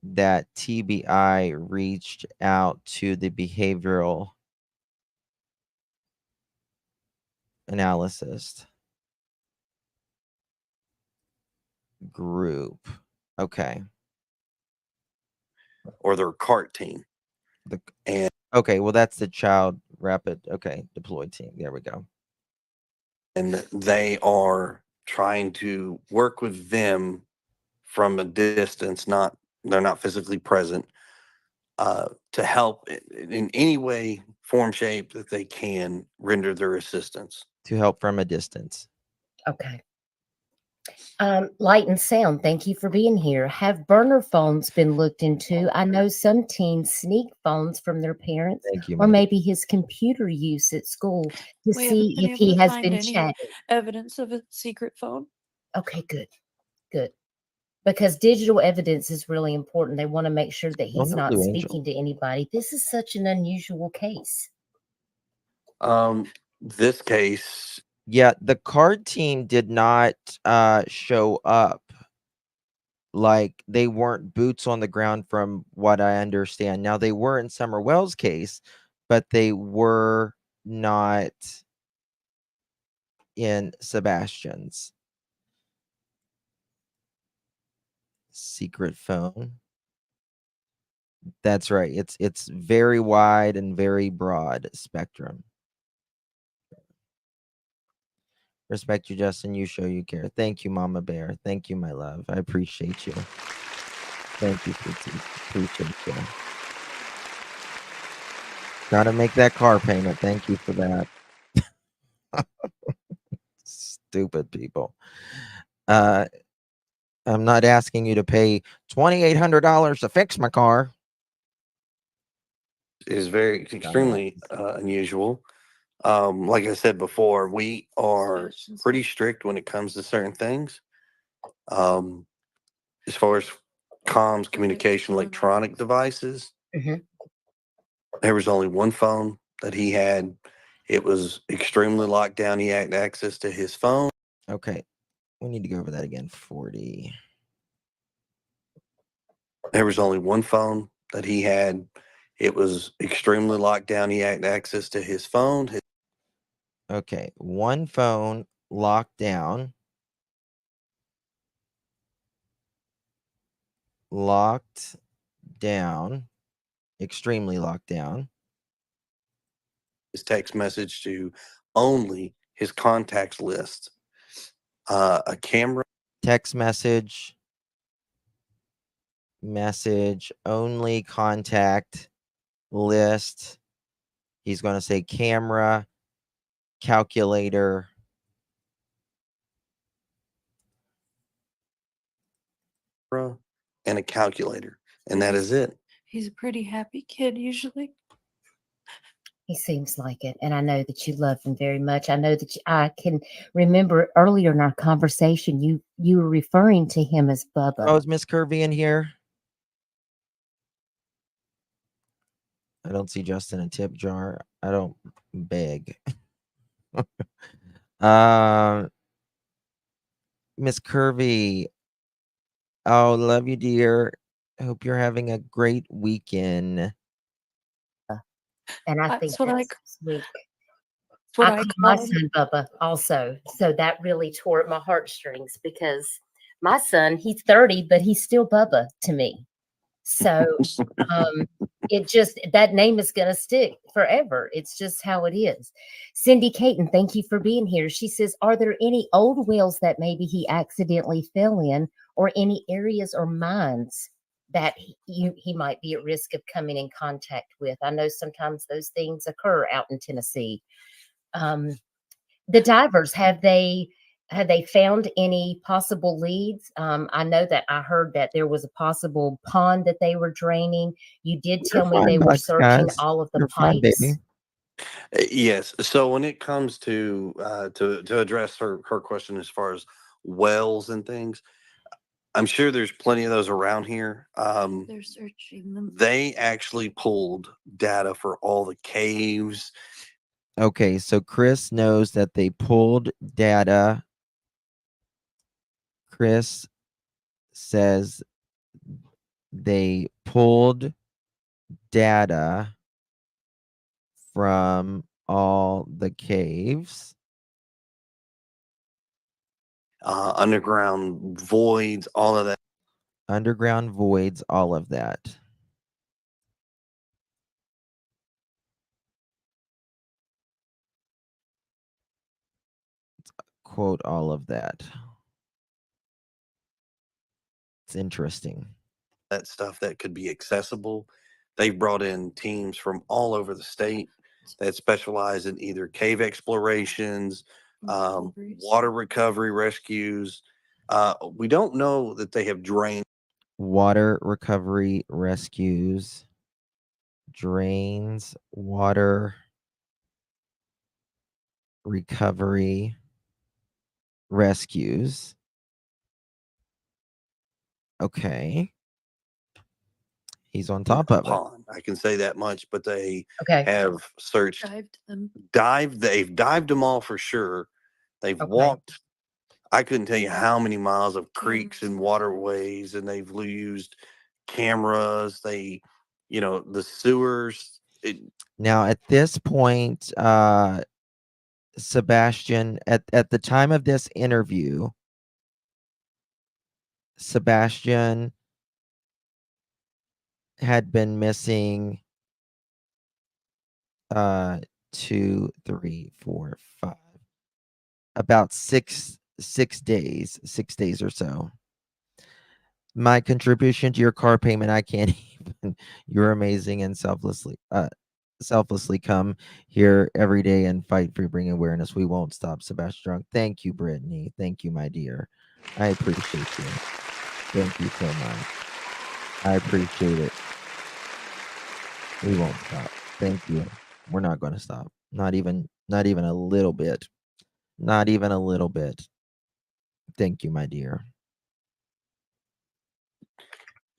S3: That TBI reached out to the behavioral analysis group. Okay.
S8: Or their CART team.
S3: Okay, well, that's the child rapid. Okay, deployed team. There we go.
S8: And they are trying to work with them from a distance, they're not physically present, to help in any way, form, shape that they can render their assistance.
S3: To help from a distance.
S7: Okay. Light and sound, thank you for being here. Have burner phones been looked into? I know some teens sneak phones from their parents,
S3: Thank you,
S7: or maybe his computer use at school to
S9: We haven't
S7: see
S9: been
S7: if
S9: able
S7: he
S9: to
S7: has
S9: find
S7: been
S9: any
S7: chatting.
S9: evidence of a secret phone.
S7: Okay, good. Because digital evidence is really important. They want to make sure that he's not speaking to anybody. This is such an unusual case.
S8: This case.
S3: Yeah, the card team did not show up. Like, they weren't boots on the ground from what I understand. Now, they were in Summer Wells' case, but they were not in Sebastian's. Secret phone. That's right. It's very wide and very broad spectrum. Respect you, Justin. You show you care. Thank you, Mama Bear. Thank you, my love. I appreciate you. Thank you, Fritzy. Appreciate you. Gotta make that car payment. Thank you for that. Stupid people. I'm not asking you to pay $2,800 to fix my car.
S8: Is very extremely unusual. Like I said before, we are pretty strict when it comes to certain things. As far as comms, communication, electronic devices, there was only one phone that he had. It was extremely locked down. He had access to his phone.
S3: Okay. We need to go over that again. 40.
S8: There was only one phone that he had. It was extremely locked down. He had access to his phone.
S3: Okay. One phone locked down. Locked down. Extremely locked down.
S8: His text message to only his contacts list. A camera.
S3: Text message. Message only contact list. He's going to say camera, calculator.
S8: And a calculator. And that is it.
S9: He's a pretty happy kid usually.
S7: He seems like it, and I know that you love him very much. I know that I can remember earlier in our conversation, you were referring to him as Bubba.
S3: Oh, is Miss Curvy in here? I don't see Justin a tip jar. I don't beg. Miss Curvy. Oh, love you, dear. I hope you're having a great weekend.
S7: And I think that's sweet.
S9: What
S7: I call my son Bubba also. So that really tore at my heartstrings because my son, he's 30, but he's still Bubba to me. So it just, that name is going to stick forever. It's just how it is. Cindy Caton, thank you for being here. She says, are there any old wells that maybe he accidentally fell in, or any areas or mines that he might be at risk of coming in contact with? I know sometimes those things occur out in Tennessee. The divers, have they found any possible leads? I know that I heard that there was a possible pond that they were draining. You did tell me they were searching all of the pipes.
S8: Yes. So when it comes to address her question as far as wells and things, I'm sure there's plenty of those around here.
S9: They're searching them.
S8: They actually pulled data for all the caves.
S3: Okay, so Chris knows that they pulled data. Chris says they pulled data from all the caves.
S8: Underground voids, all of that.
S3: Underground voids, all of that. Quote all of that. It's interesting.
S8: That stuff that could be accessible. They've brought in teams from all over the state that specialize in either cave explorations, water recovery rescues. We don't know that they have drained.
S3: Water recovery rescues, drains, water recovery rescues. Okay. He's on top of it.
S8: I can say that much, but they have searched, they've dived them all for sure. They've walked, I couldn't tell you how many miles of creeks and waterways, and they've used cameras. The sewers.
S3: Now, at this point, Sebastian, at the time of this interview, Sebastian had been missing 2, 3, 4, 5. about 6 days, 6 days or so. My contribution to your car payment, I can't even. You're amazing and selflessly come here every day and fight for bringing awareness. We won't stop, Sebastian. Thank you, Brittany. Thank you, my dear. I appreciate you. Thank you so much. I appreciate it. We won't stop. Thank you. We're not going to stop. Not even a little bit. Not even a little bit. Thank you, my dear.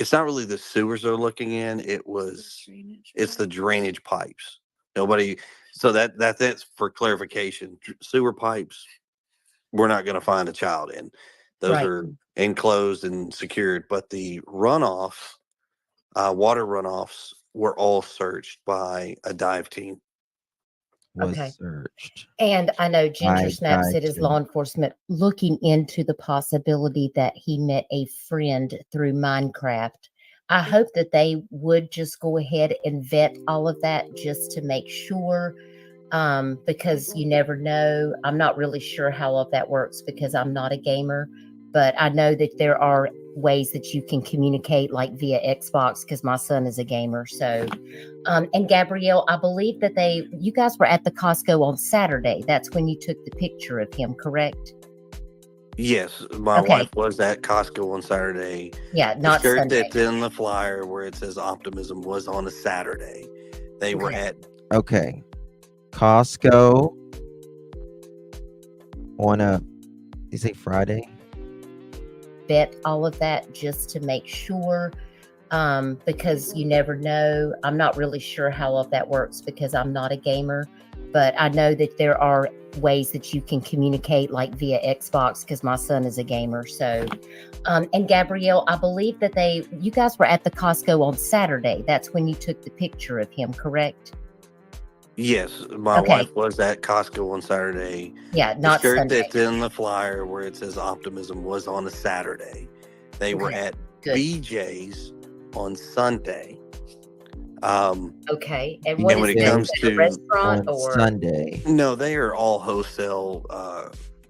S8: It's not really the sewers they're looking in. It's the drainage pipes. Nobody. So that's for clarification. Sewer pipes, we're not going to find a child in. Those
S7: Right.
S8: are enclosed and secured. But the runoff, water runoffs, were all searched by a dive team.
S3: Was
S7: Okay.
S3: searched.
S7: And I know Ginger
S3: I
S7: Snap
S3: dive
S7: said is
S3: team.
S7: law enforcement looking into the possibility that he met a friend through Minecraft. I hope that they would just go ahead and vet all of that just to make sure, because you never know. I'm not really sure how all of that works because I'm not a gamer, but I know that there are ways that you can communicate like via Xbox because my son is a gamer. So, and Gabrielle, I believe that you guys were at the Costco on Saturday. That's when you took the picture of him, correct?
S8: Yes, my
S7: Okay.
S8: wife was at Costco on Saturday.
S7: Yeah,
S8: The
S7: not
S8: shirt
S7: Sunday.
S8: that's in the flyer where it says optimism was on a Saturday. They were
S7: Okay.
S8: at
S3: Okay. Costco on you say Friday?
S7: Vet all of that just to make sure, because you never know. I'm not really sure how all of that works because I'm not a gamer, but I know that there are ways that you can communicate like via Xbox because my son is a gamer. So, and Gabrielle, I believe that you guys were at the Costco on Saturday. That's when you took the picture of him, correct?
S8: Yes, my
S7: Okay.
S8: wife was at Costco on Saturday.
S7: Yeah,
S8: The
S7: not
S8: shirt
S7: Sunday.
S8: that's in the flyer where it says optimism was on a Saturday. They were
S7: Okay,
S8: at
S7: good.
S8: BJ's on Sunday.
S7: Okay, and
S3: You
S7: what
S8: when
S7: is
S8: it
S7: this?
S8: comes
S7: A
S8: to
S7: restaurant
S3: on
S7: or?
S3: Sunday.
S8: no, they are all wholesale,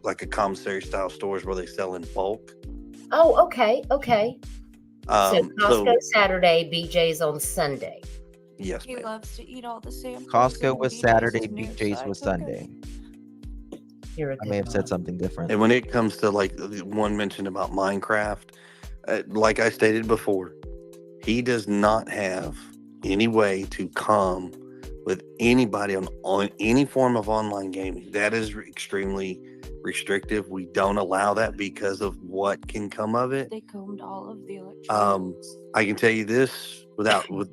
S8: like a commissary style stores where they sell in bulk.
S7: Oh, okay, okay. So Costco
S8: So
S7: Saturday, BJ's on Sunday.
S8: yes,
S9: He
S8: ma'am.
S9: loves to eat all the samples.
S3: Costco
S9: and
S3: was
S9: BJ's
S3: Saturday,
S9: is near,
S3: BJ's
S9: so
S3: was
S9: I took it.
S3: Sunday.
S7: You're a
S3: I may
S7: good
S3: have said
S7: mom.
S3: something different.
S8: And when it comes to like the one mentioned about Minecraft, like I stated before, he does not have any way to come with anybody on any form of online gaming. That is extremely restrictive. We don't allow that because of what can come of it.
S9: They combed all of the electronics.
S8: I can tell you this with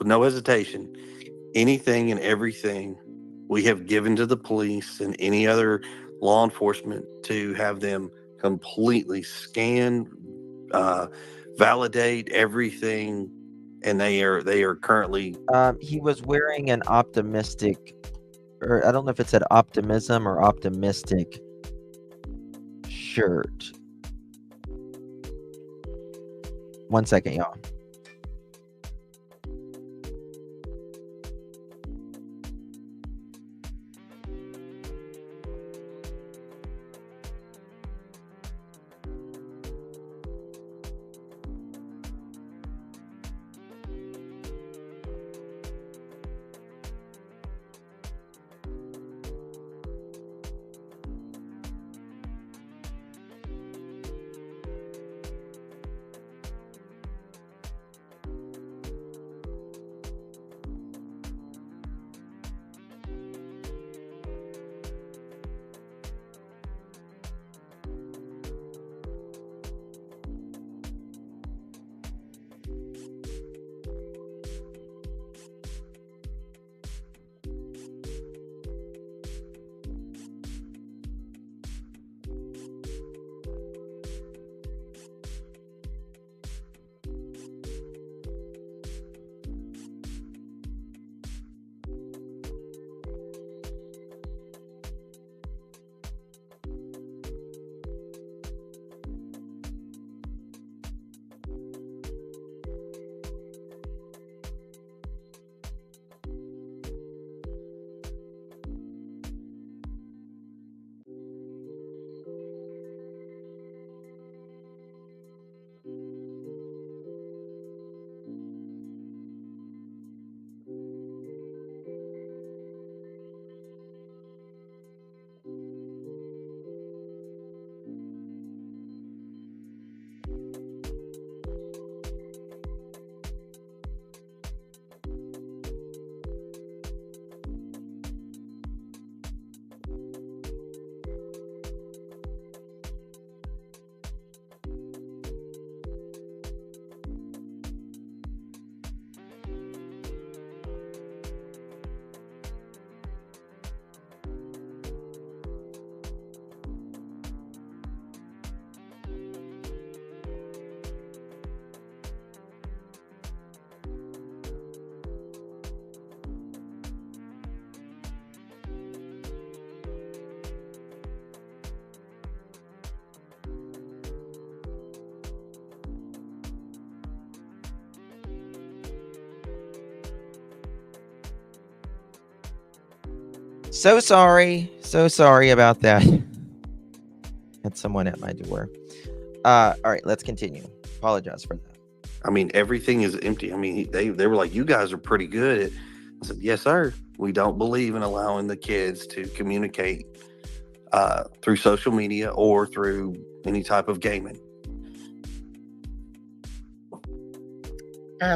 S8: no hesitation. Anything and everything we have given to the police and any other law enforcement to have them completely scan, validate everything, and they are currently.
S3: He was wearing an optimistic, or I don't know if it said optimism or optimistic shirt. 1 second, y'all. So sorry about that. Had someone at my door. All right, let's continue. Apologize for that.
S8: I mean, everything is empty. I mean, they were like, you guys are pretty good at. I said, yes, sir. We don't believe in allowing the kids to communicate through social media or through any type of gaming.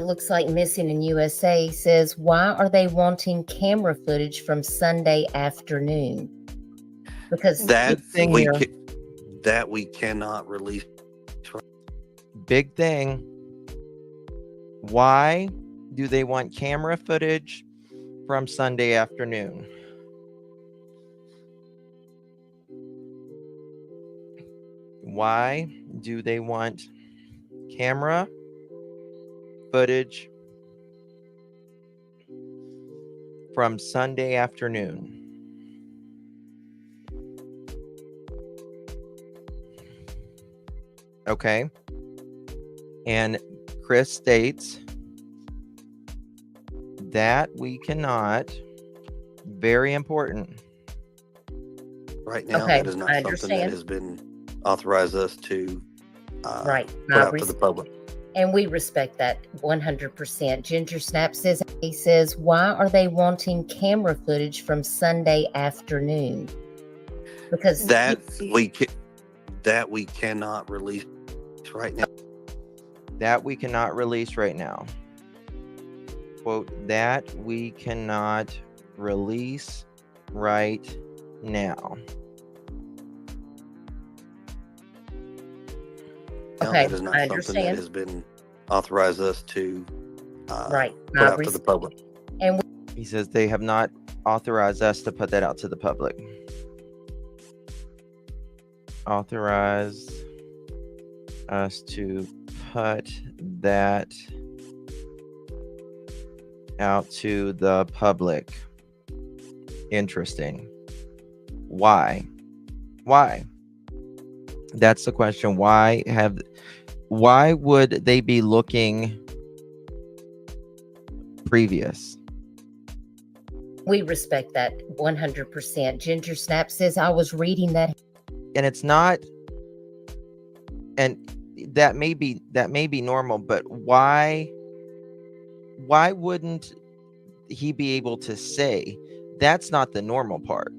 S7: Looks like Missing in USA says, why are they wanting camera footage from Sunday afternoon? Because
S8: That
S3: thing
S8: we
S3: here.
S8: that we cannot release.
S3: Big thing. Why do they want camera footage from Sunday afternoon? Why do they want camera footage from Sunday afternoon? Okay. And Chris states that we cannot, very important.
S8: Right now,
S7: Okay,
S8: that is not
S7: I
S8: something that
S7: understand.
S8: has been authorized us to
S7: Right.
S8: put out to the public.
S7: And we respect that 100%. Ginger Snap says, he says, why are they wanting camera footage from Sunday afternoon? Because
S8: That we cannot release right now.
S3: That we cannot release right now. Quote, that we cannot release right now.
S7: Okay,
S8: that is not
S7: I
S8: something that
S7: understand.
S8: has been authorized us to
S7: Right.
S8: put out to the public.
S7: And
S3: He says they have not authorized us to put that out to the public. Authorize us to put that out to the public. Interesting. Why? That's the question. Why would they be looking previous?
S7: we respect that 100%. Ginger Snap says, I was reading that.
S3: And it's not, and that may be normal, but why wouldn't he be able to say that's not the normal part?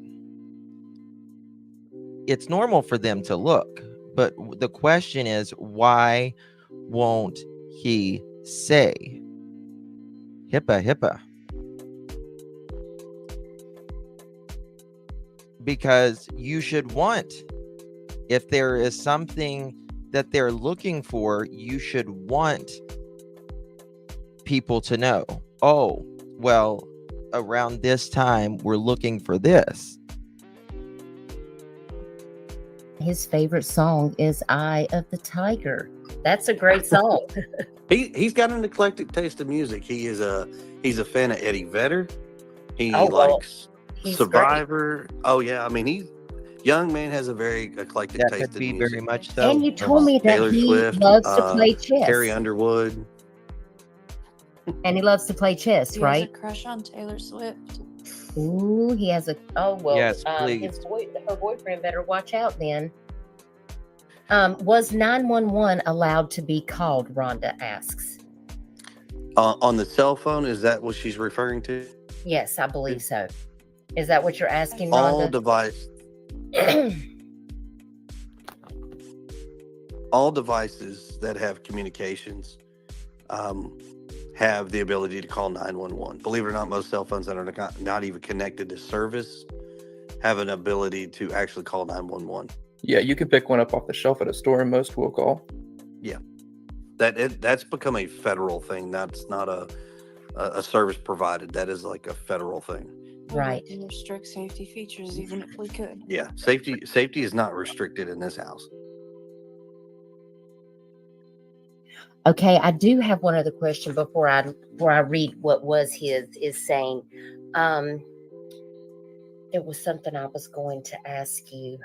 S3: It's normal for them to look, but the question is, why won't he say? HIPAA. Because you should want, if there is something that they're looking for, you should want people to know, oh, well, around this time, we're looking for this.
S7: His favorite song is Eye of the Tiger. That's a great song.
S8: He's got an eclectic taste of music. He's a fan of Eddie Vedder. He
S7: Oh, well,
S8: likes
S7: he's
S8: Survivor. Oh yeah, I mean young man has a very eclectic
S3: That
S8: taste
S3: could
S8: in
S3: be
S8: music.
S3: very much so.
S7: And you told me that
S8: Taylor
S7: he
S8: Swift,
S7: loves to play chess.
S8: Carrie Underwood.
S7: And he loves to play chess,
S9: He
S7: right?
S9: has a crush on Taylor Swift.
S7: Ooh, he has a. Oh well,
S3: Yes, please.
S7: her boyfriend better watch out then. Was 911 allowed to be called? Rhonda asks.
S8: On the cell phone, is that what she's referring to?
S7: Yes, I believe so. Is that what you're asking,
S8: All
S7: Rhonda?
S8: devices that have communications have the ability to call 911. Believe it or not, most cell phones that are not even connected to service have an ability to actually call 911.
S10: Yeah, you can pick one up off the shelf at a store and most will call.
S8: Yeah. That's become a federal thing. That's not a service provided. That is like a federal thing.
S7: Right.
S9: We restrict safety features even if we could.
S8: Yeah. Safety is not restricted in this house.
S7: Okay, I do have one other question before I read what was his is saying. There was something I was going to ask you.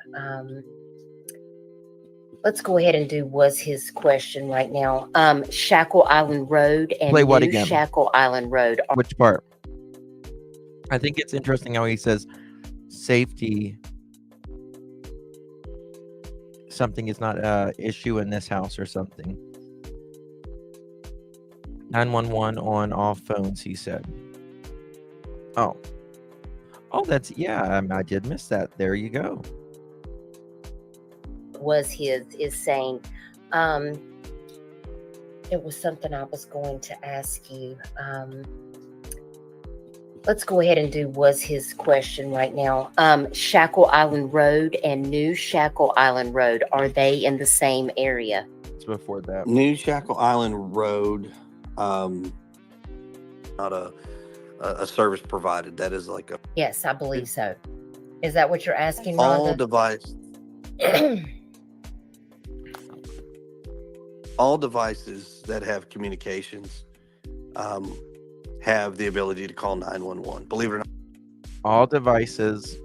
S7: Let's go ahead and do was his question right now. Shackle Island Road and
S3: Play what
S7: New
S3: again?
S7: Shackle Island Road.
S3: Which part? I think it's interesting how he says safety, something is not a issue in this house or something. 911 on all phones, he said. Oh, that's, yeah, I did miss that. There you go.
S7: Was his is saying, it was something I was going to ask you. Let's go ahead and do was his question right now. Shackle Island Road and New Shackle Island Road, are they in the same area?
S3: It's before that.
S8: New Shackle Island Road, not a service provided. That is like a
S7: Yes, I believe so. Is that what you're asking,
S8: all
S7: Rhonda?
S8: all devices that have communications have the ability to call 911. Believe it or not.
S3: All devices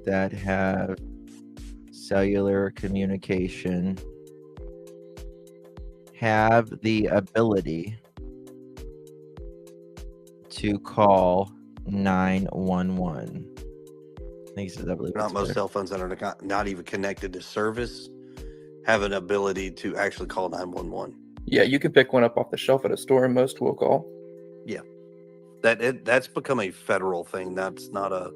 S3: that have cellular communication have the ability to call 911. I believe
S8: Not most cell phones that are not even connected to service have an ability to actually call 911.
S10: Yeah, you can pick one up off the shelf at a store and most will call.
S8: Yeah. That's become a federal thing. That's not a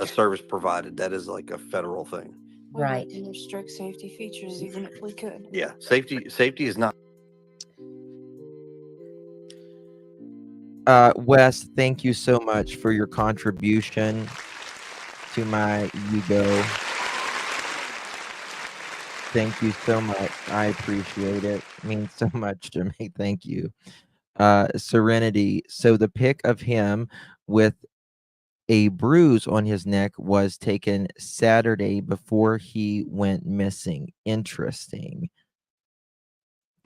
S8: service provided. That is like a federal thing.
S7: Right.
S9: We wouldn't restrict safety features even if we could.
S8: Yeah. Safety is not.
S3: Wes, thank you so much for your contribution to my ego. Thank you so much. I appreciate it. It means so much to me. Thank you. Serenity. So the pic of him with a bruise on his neck was taken Saturday before he went missing. Interesting.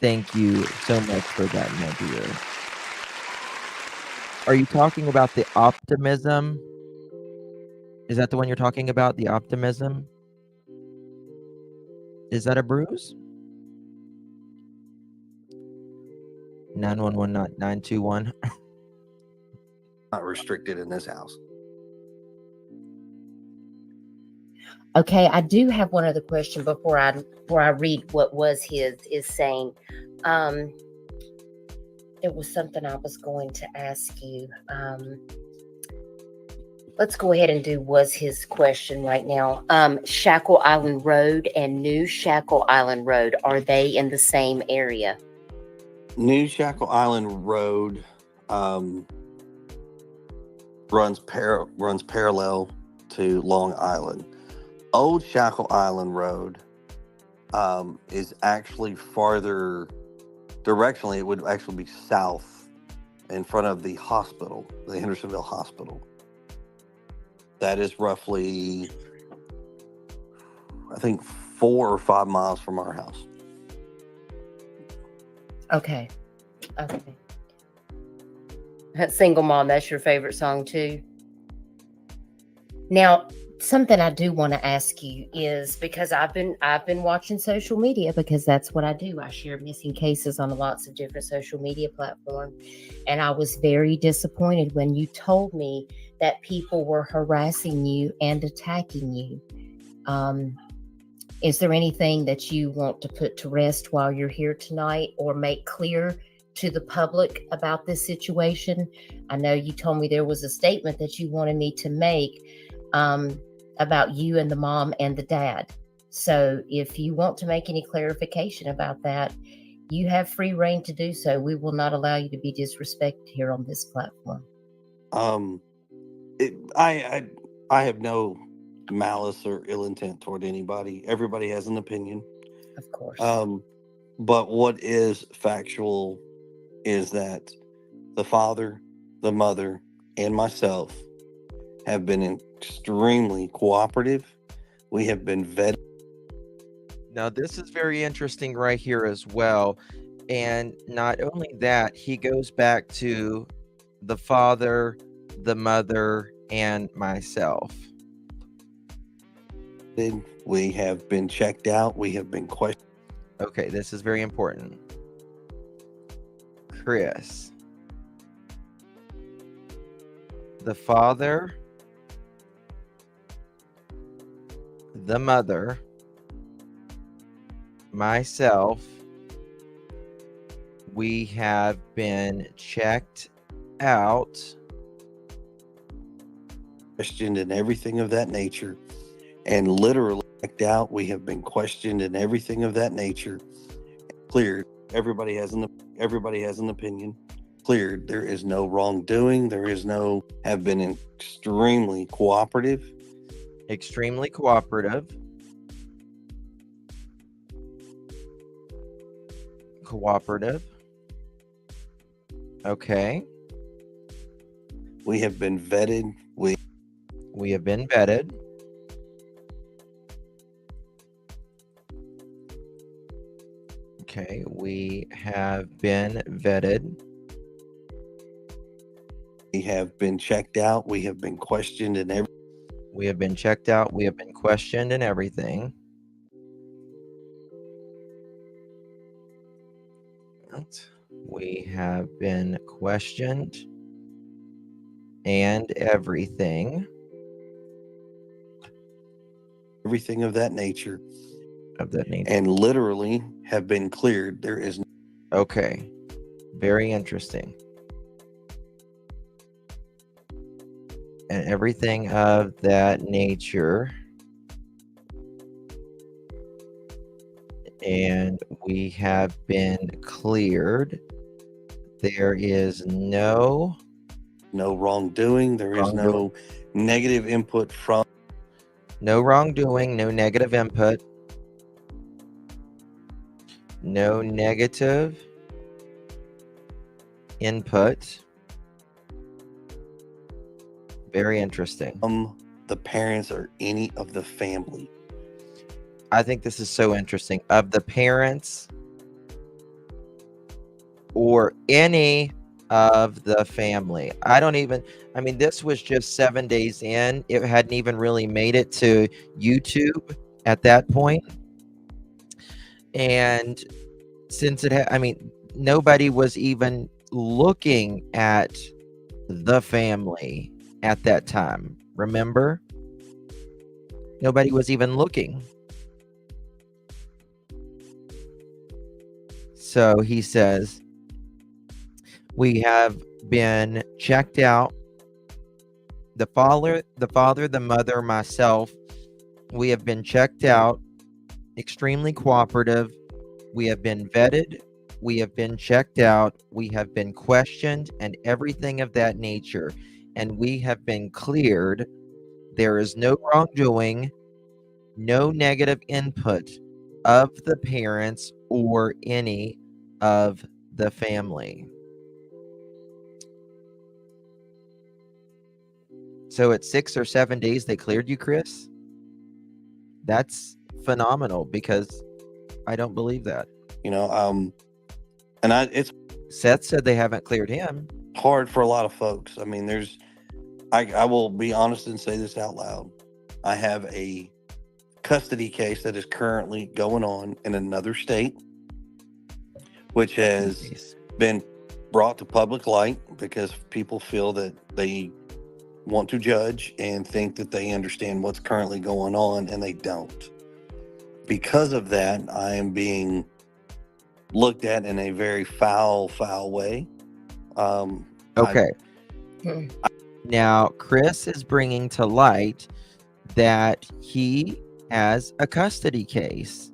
S3: Thank you so much for that, my dear. Are you talking about the optimism? Is that the one you're talking about? The optimism? Is that a bruise? 911, not 921.
S8: Not restricted in this house.
S7: Okay, I do have one other question before I read what was his is saying. It was something I was going to ask you. Let's go ahead and do was his question right now. Shackle Island Road and New Shackle Island Road, are they in the same area?
S8: New Shackle Island Road runs parallel to Long Island. Old Shackle Island Road is actually farther directionally. It would actually be south in front of the hospital, the Hendersonville Hospital. That is roughly, I think, 4 or 5 miles from our house.
S7: Okay. Single Mom, that's your favorite song too. Now, something I do want to ask you is, because I've been watching social media, because that's what I do. I share missing cases on lots of different social media platforms. And I was very disappointed when you told me that people were harassing you and attacking you. Is there anything that you want to put to rest while you're here tonight, or make clear to the public about this situation? I know you told me there was a statement that you wanted me to make about you and the mom and the dad. So if you want to make any clarification about that, you have free reign to do so. We will not allow you to be disrespected here on this platform.
S8: I have no malice or ill intent toward anybody. Everybody has an opinion,
S7: of course.
S8: But what is factual is that the father, the mother, and myself have been extremely cooperative. We have been vetted.
S3: Now, this is very interesting right here as well. And not only that, he goes back to the father, the mother, and myself.
S8: We have been checked out. We have been questioned.
S3: Okay, this is very important. Chris, the father, the mother, myself, we have been checked out,
S8: questioned, and everything of that nature. And literally checked out, we have been questioned and everything of that nature. Cleared. Everybody has an opinion. Cleared. There is no wrongdoing. Have been extremely cooperative.
S3: extremely cooperative. Okay.
S8: We have been vetted.
S3: We have been vetted. Okay, we have been vetted.
S8: We have been checked out. We have been questioned and everything.
S3: We have been checked out. We have been questioned and everything. We have been questioned and everything.
S8: Everything of that nature.
S3: And
S8: literally have been cleared. There is.
S3: Okay. Very interesting. And everything of that nature. And we have been cleared. There is no
S8: wrongdoing. There is no negative input from.
S3: No wrongdoing, no negative input. No negative input. Very interesting.
S8: The parents or any of the family.
S3: I think this is so interesting. Of the parents or any of the family. This was just 7 days in. It hadn't even really made it to YouTube at that point. And since nobody was even looking at the family at that time. Remember? Nobody was even looking. So he says, we have been checked out. The father, the mother, myself, we have been checked out. Extremely cooperative. We have been vetted. We have been checked out. We have been questioned and everything of that nature. And we have been cleared. There is no wrongdoing, no negative input of the parents or any of the family. So at 6 or 7 days, they cleared you, Chris? That's phenomenal because I don't believe that. Seth said they haven't cleared him.
S8: Hard for a lot of folks. I will be honest and say this out loud. I have a custody case that is currently going on in another state, which has been brought to public light because people feel that they want to judge and think that they understand what's currently going on, and they don't. Because of that, I am being looked at in a very foul way.
S3: Okay. Now, Chris is bringing to light that he has a custody case.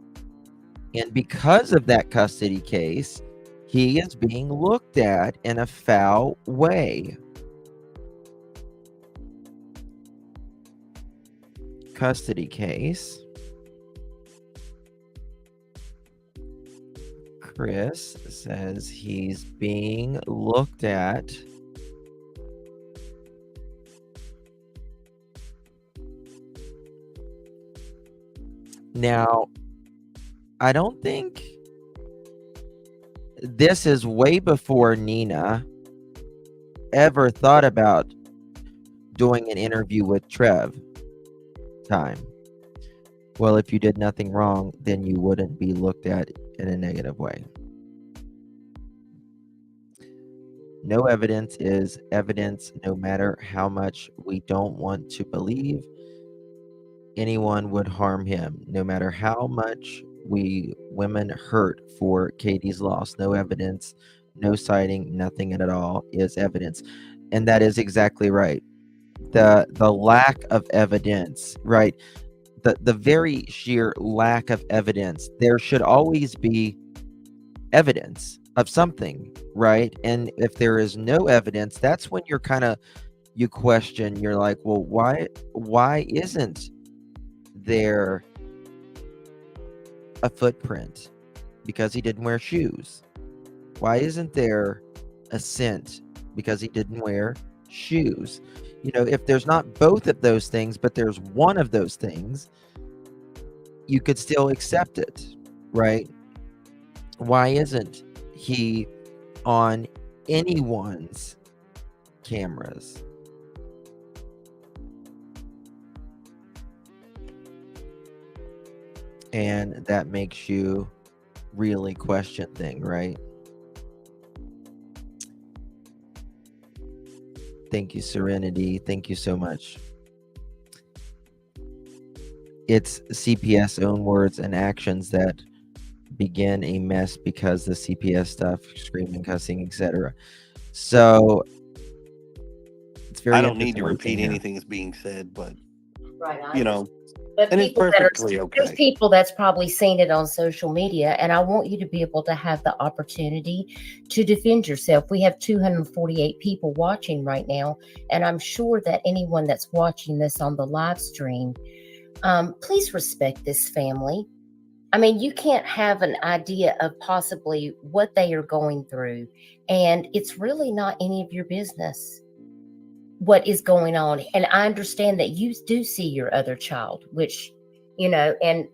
S3: And because of that custody case, he is being looked at in a foul way. Custody case. Chris says he's being looked at now. I don't think this is way before Nina ever thought about doing an interview with Trev. Time. Well, if you did nothing wrong, then you wouldn't be looked at in a negative way. No evidence is evidence, no matter how much we don't want to believe anyone would harm him, no matter how much we women hurt for Katie's loss. No evidence, no sighting, nothing at all is evidence. And that is exactly right. The lack of evidence, right? The very sheer lack of evidence. There should always be evidence of something, right? And if there is no evidence, that's when you question, you're like, well, why isn't there a footprint? Because he didn't wear shoes. Why isn't there a scent? Because he didn't wear shoes. If there's not both of those things, but there's one of those things, you could still accept it, right? Why isn't he on anyone's cameras? And that makes you really question things, right? Thank you, Serenity. Thank you so much. It's CPS own words and actions that begin a mess because the CPS stuff, screaming, cussing, etc. So it's very
S8: I don't need to
S3: interesting
S8: repeat
S3: here.
S8: anything that's being said, but
S7: Right.
S8: and it's perfectly
S7: There's
S8: okay.
S7: people that's probably seen it on social media, and I want you to be able to have the opportunity to defend yourself. We have 248 people watching right now, and I'm sure that anyone that's watching this on the live stream, please respect this family. I mean, you can't have an idea of possibly what they are going through, and it's really not any of your business what is going on. And I understand that you do see your other child, which, and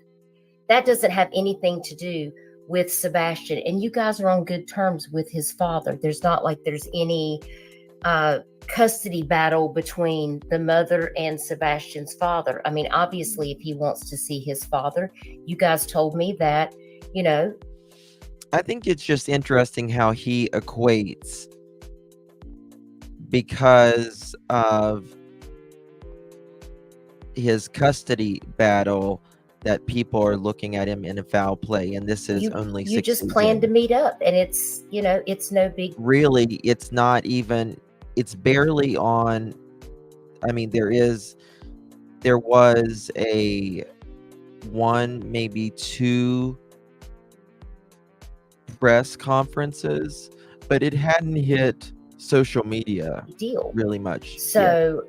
S7: that doesn't have anything to do with Sebastian. And you guys are on good terms with his father. There's not like there's any custody battle between the mother and Sebastian's father. I mean, obviously, if he wants to see his father, you guys told me that,
S3: I think it's just interesting how he equates, because of his custody battle, that people are looking at him in a foul play, and this is only
S7: you
S3: 6
S7: just
S3: weeks
S7: plan
S3: in.
S7: to meet up, and it's no big.
S3: Really, it's not even. It's barely on. I mean, there was a one, maybe two press conferences, but it hadn't hit social media
S7: Deal.
S3: really much yet.
S7: So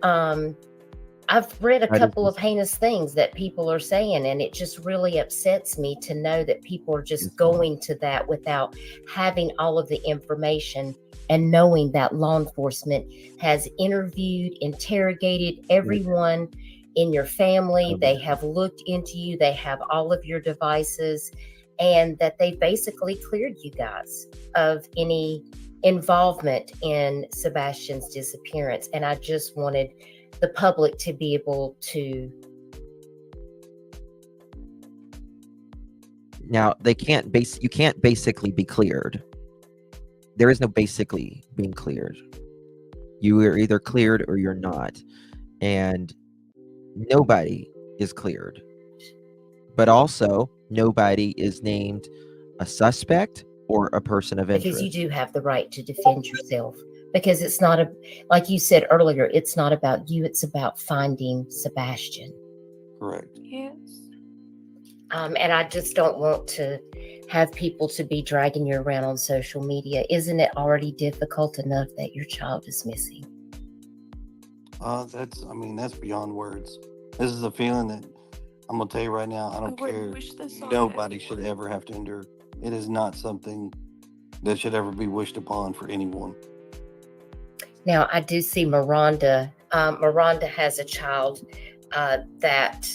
S7: I've read a
S3: That is
S7: couple of
S3: just-
S7: heinous things that people are saying, and it just really upsets me to know that people are just going to that without having all of the information and knowing that law enforcement has interviewed, interrogated everyone in your family. They have looked into you. They have all of your devices, and that they basically cleared you guys of any involvement in Sebastian's disappearance. And I just wanted the public to be able to.
S3: Now, you can't basically be cleared. There is no basically being cleared. You are either cleared or you're not. And nobody is cleared. But also, nobody is named a suspect or a person of interest.
S7: Because you do have the right to defend yourself. Because it's not like you said earlier, it's not about you, it's about finding Sebastian.
S8: Correct.
S9: Yes.
S7: And I just don't want to have people to be dragging you around on social media. Isn't it already difficult enough that your child is missing?
S8: That's beyond words. This is a feeling that I'm gonna tell you right now, I don't care. Nobody should ever have to endure. It is not something that should ever be wished upon for anyone.
S7: Now, I do see Miranda. Miranda has a child that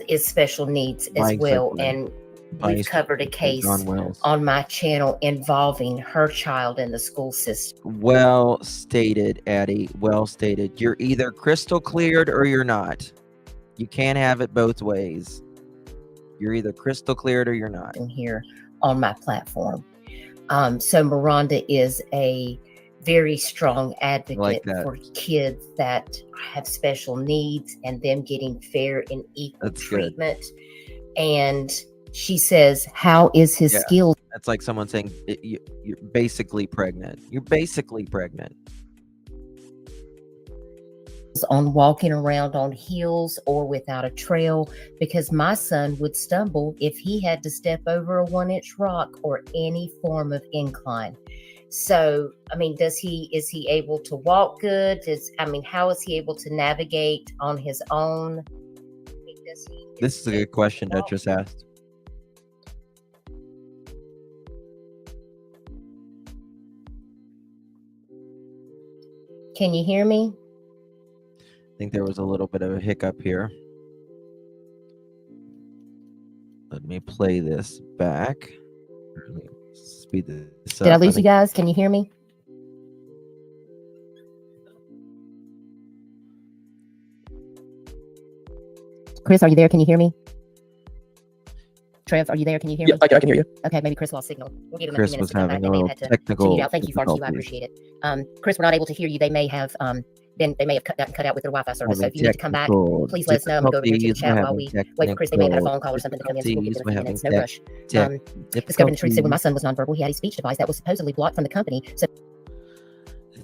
S7: is special needs as well. And we've covered a case on my channel involving her child in the school system.
S3: Well stated, Addie. Well stated. You're either crystal cleared or you're not. You can't have it both ways. You're either crystal cleared or you're not.
S7: Here on my platform. So Miranda is a very strong
S3: like
S7: advocate
S3: that.
S7: for kids that have special needs and them getting fair and equal
S3: That's good.
S7: treatment. And she says, how is his
S3: Yeah.
S7: skills
S3: That's like someone saying you're basically pregnant. You're basically pregnant.
S7: on walking around on heels or without a trail? Because my son would stumble if he had to step over a 1-inch rock or any form of incline. So, I mean, is he able to walk good? How is he able to navigate on his own?
S3: This is a good question Duchess asked.
S7: Can you hear me?
S3: I think there was a little bit of a hiccup here. Let me play this back. Let me speed this up.
S7: Did I lose you guys? Can you hear me? Chris, are you there? Can you hear me? Trev, are you there? Can you hear me?
S10: I can hear you.
S7: Okay, maybe Chris lost signal. We'll give him
S3: Chris
S7: a few minutes
S3: was
S7: to come back.
S3: having
S7: They
S3: a
S7: may have
S3: little
S7: had to
S3: technical
S7: mute out. Thank you, Farty. I
S3: difficulties.
S7: appreciate it. Chris, we're not able to hear you. They may have gotten cut out with their Wi-Fi service. So if you need to come back, please let us know. I'm gonna go over here to the chat while we wait for Chris. They may have had a phone call or something to come in, so we'll give them a few minutes. No rush. Discovered the truth said when my son was nonverbal, he had a speech device that was supposedly blocked from the company. So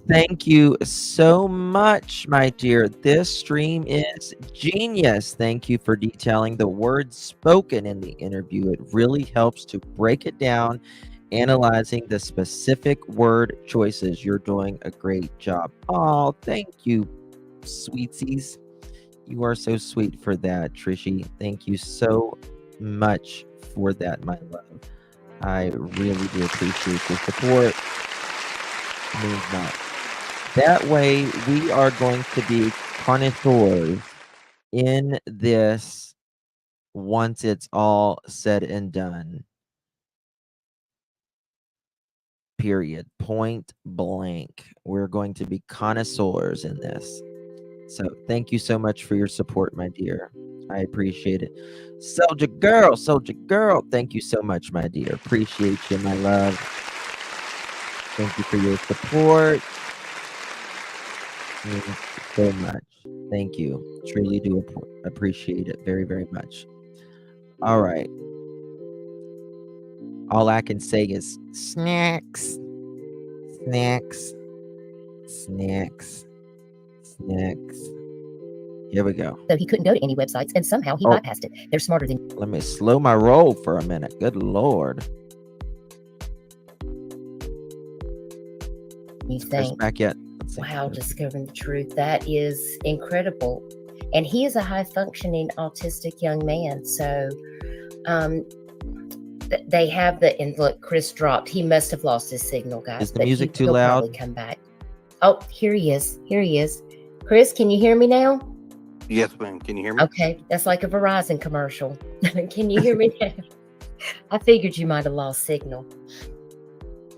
S3: Thank you so much, my dear. This stream is genius. Thank you for detailing the words spoken in the interview. It really helps to break it down, analyzing the specific word choices. You're doing a great job. Oh, thank you, sweetsies. You are so sweet for that, Trishy. Thank you so much for that, my love. I really do appreciate your support. It means not. That way, we are going to be connoisseurs in this once it's all said and done. Period. Point blank. We're going to be connoisseurs in this. So thank you so much for your support, my dear. I appreciate it. Soldier girl, thank you so much, my dear. Appreciate you, my love. Thank you for your support. Means so much. Thank you. Truly do appreciate it very, very much. All right. All I can say is snacks, snacks, snacks, snacks. Here we go.
S7: So he couldn't go to any websites, and somehow he bypassed it. They're smarter than
S3: Let me slow my roll for a minute. Good Lord.
S7: you
S3: Is Chris
S7: think.
S3: back yet?
S7: Wow, discovering the truth. That is incredible. And he is a high functioning autistic young man. So they have and look, Chris dropped. He must have lost his signal, guys.
S3: Is the music too loud?
S7: He'll probably come back. Oh, here he is. Chris, can you hear me now?
S8: Yes, ma'am. Can you hear me?
S7: Okay, that's like a Verizon commercial. Can you hear me now? I figured you might have lost signal.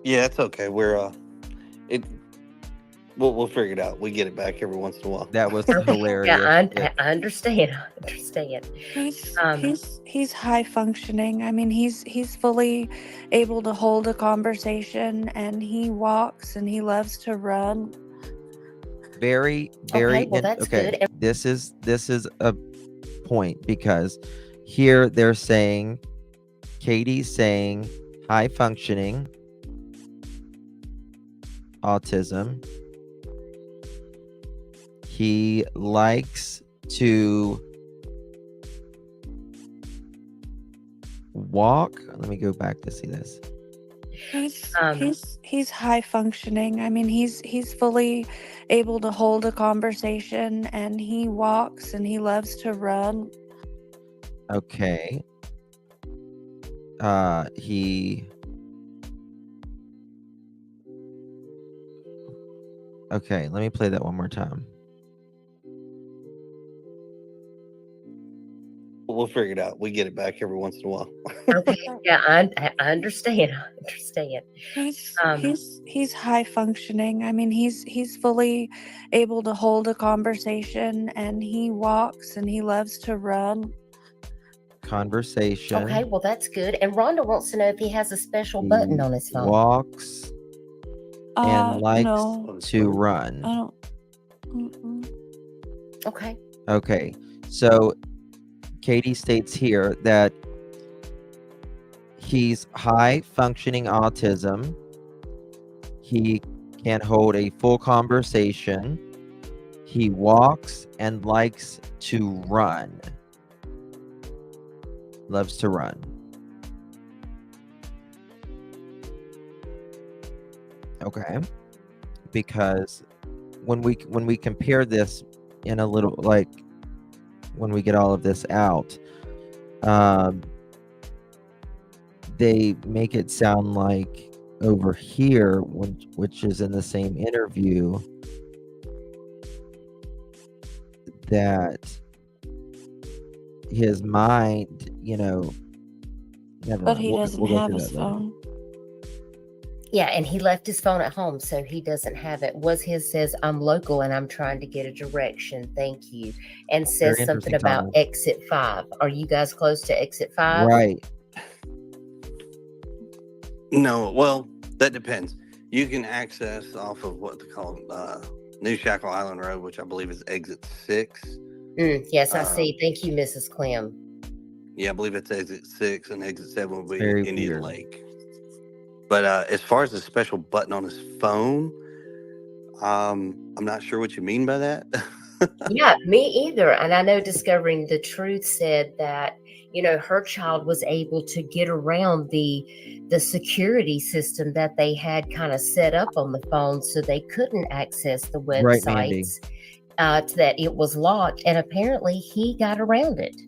S8: Yeah, it's okay. We'll figure it out. We get it back every once in a while.
S3: That was hilarious.
S7: Yeah, I understand.
S9: He's high functioning. I mean, he's fully able to hold a conversation, and he walks and he loves to run.
S3: Very
S7: Okay, well, that's good.
S3: This is a point, because here they're saying, Katie's saying high functioning autism. He likes to walk. Let me go back to see this.
S9: He's high functioning. I mean, he's fully able to hold a conversation, and he walks and he loves to run.
S3: Okay. Okay, let me play that one more time.
S8: We'll figure it out. We get it back every once in a while.
S7: Okay, yeah, I understand.
S9: He's high functioning. I mean, he's fully able to hold a conversation, and he walks and he loves to run.
S3: Conversation.
S7: Okay, well, that's good. And Rhonda wants to know if he has a special button on his phone.
S3: Walks and likes
S9: No.
S3: to
S9: I
S3: run.
S9: don't. Mm-mm.
S7: Okay.
S3: Okay, so Katie states here that he's high functioning autism. He can hold a full conversation. He walks and likes to run. Loves to run. Okay. Because when we compare this in a little, like, when we get all of this out, they make it sound like over here, which is in the same interview, that his mind, never
S9: But
S3: mind.
S9: he
S3: We'll
S9: doesn't
S3: go
S9: have
S3: through
S9: his
S3: that later.
S9: phone.
S7: Yeah, and he left his phone at home, so he doesn't have it. Was his says, I'm local and I'm trying to get a direction. Thank you. And says
S3: Very
S7: something
S3: interesting,
S7: about
S3: Thomas.
S7: exit 5. Are you guys close to exit 5?
S3: Right.
S8: No, well, that depends. You can access off of what they call New Shackle Island Road, which I believe is exit 6.
S7: Yes, I see. Thank you, Mrs. Clem.
S8: Yeah, I believe it's exit 6, and exit 7 will be
S3: Very
S8: Indian
S3: weird.
S8: Lake. But as far as the special button on his phone, I'm not sure what you mean by that.
S7: Yeah, me either. And I know Discovering the Truth said that, her child was able to get around the security system that they had kind of set up on the phone, so they couldn't access the
S3: Right, Mandy.
S7: websites, that it was locked. And apparently he got around it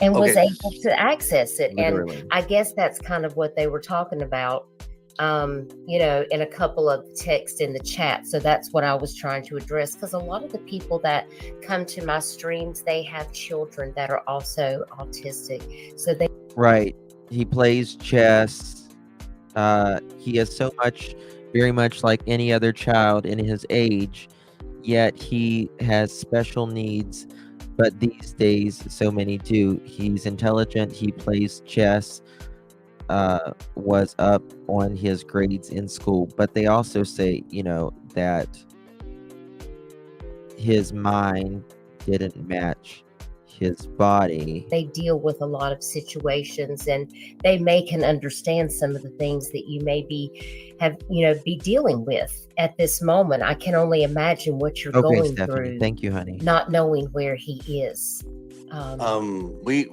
S7: and was
S8: Okay.
S7: able to access it.
S3: Literally.
S7: And I guess that's kind of what they were talking about, in a couple of texts in the chat. So that's what I was trying to address, because a lot of the people that come to my streams, they have children that are also autistic. So they
S3: Right. He plays chess. He is very much like any other child in his age, yet he has special needs. But these days, so many do. He's intelligent. He plays chess. Was up on his grades in school, but they also say, that his mind didn't match his body.
S7: they deal with a lot of situations, and they can understand some of the things that you may be dealing with at this moment. I can only imagine what you're
S3: Okay,
S7: going
S3: Stephanie.
S7: through,
S3: Thank you, honey.
S7: not knowing where he is.
S8: We,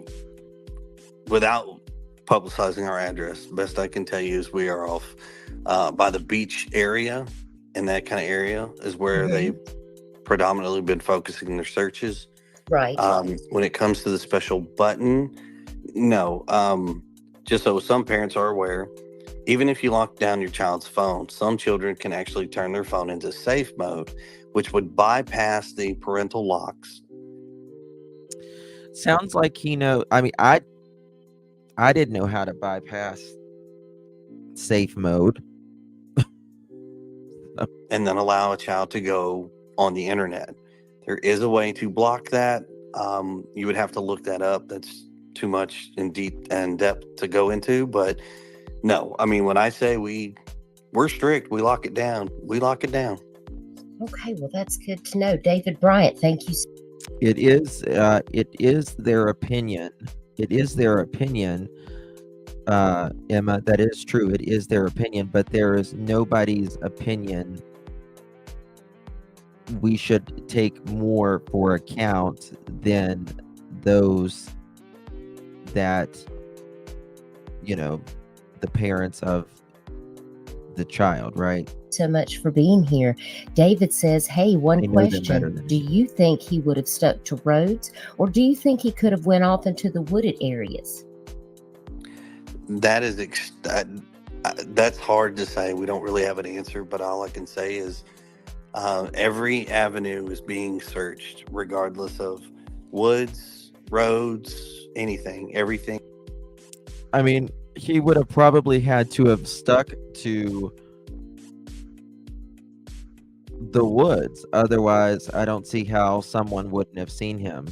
S8: without publicizing our address, best I can tell you is we are off by the beach area, and that kind of area is where they've predominantly been focusing their searches.
S7: Right.
S8: When it comes to the special button, no. Just so some parents are aware, even if you lock down your child's phone, some children can actually turn their phone into safe mode, which would bypass the parental locks.
S3: Sounds like I mean, I didn't know how to bypass safe mode.
S8: And then allow a child to go on the internet. There is a way to block that. You would have to look that up. That's too much in depth to go into. But no, I mean, when I say we're strict, we lock it down. We lock it down.
S7: Okay, well, that's good to know. David Bryant, thank you.
S3: It is their opinion. It is their opinion, Emma. That is true. It is their opinion, but there is nobody's opinion we should take more for account than those that, the parents of the child, right?
S7: So much for being here. David says, hey, one
S3: They know them better
S7: question.
S3: than
S7: Do you think he would have stuck to roads, or do you think he could have went off into the wooded areas?
S8: That is that's hard to say. We don't really have an answer, but all I can say is every avenue is being searched, regardless of woods, roads, anything, everything.
S3: I mean, he would have probably had to have stuck to the woods. Otherwise, I don't see how someone wouldn't have seen him.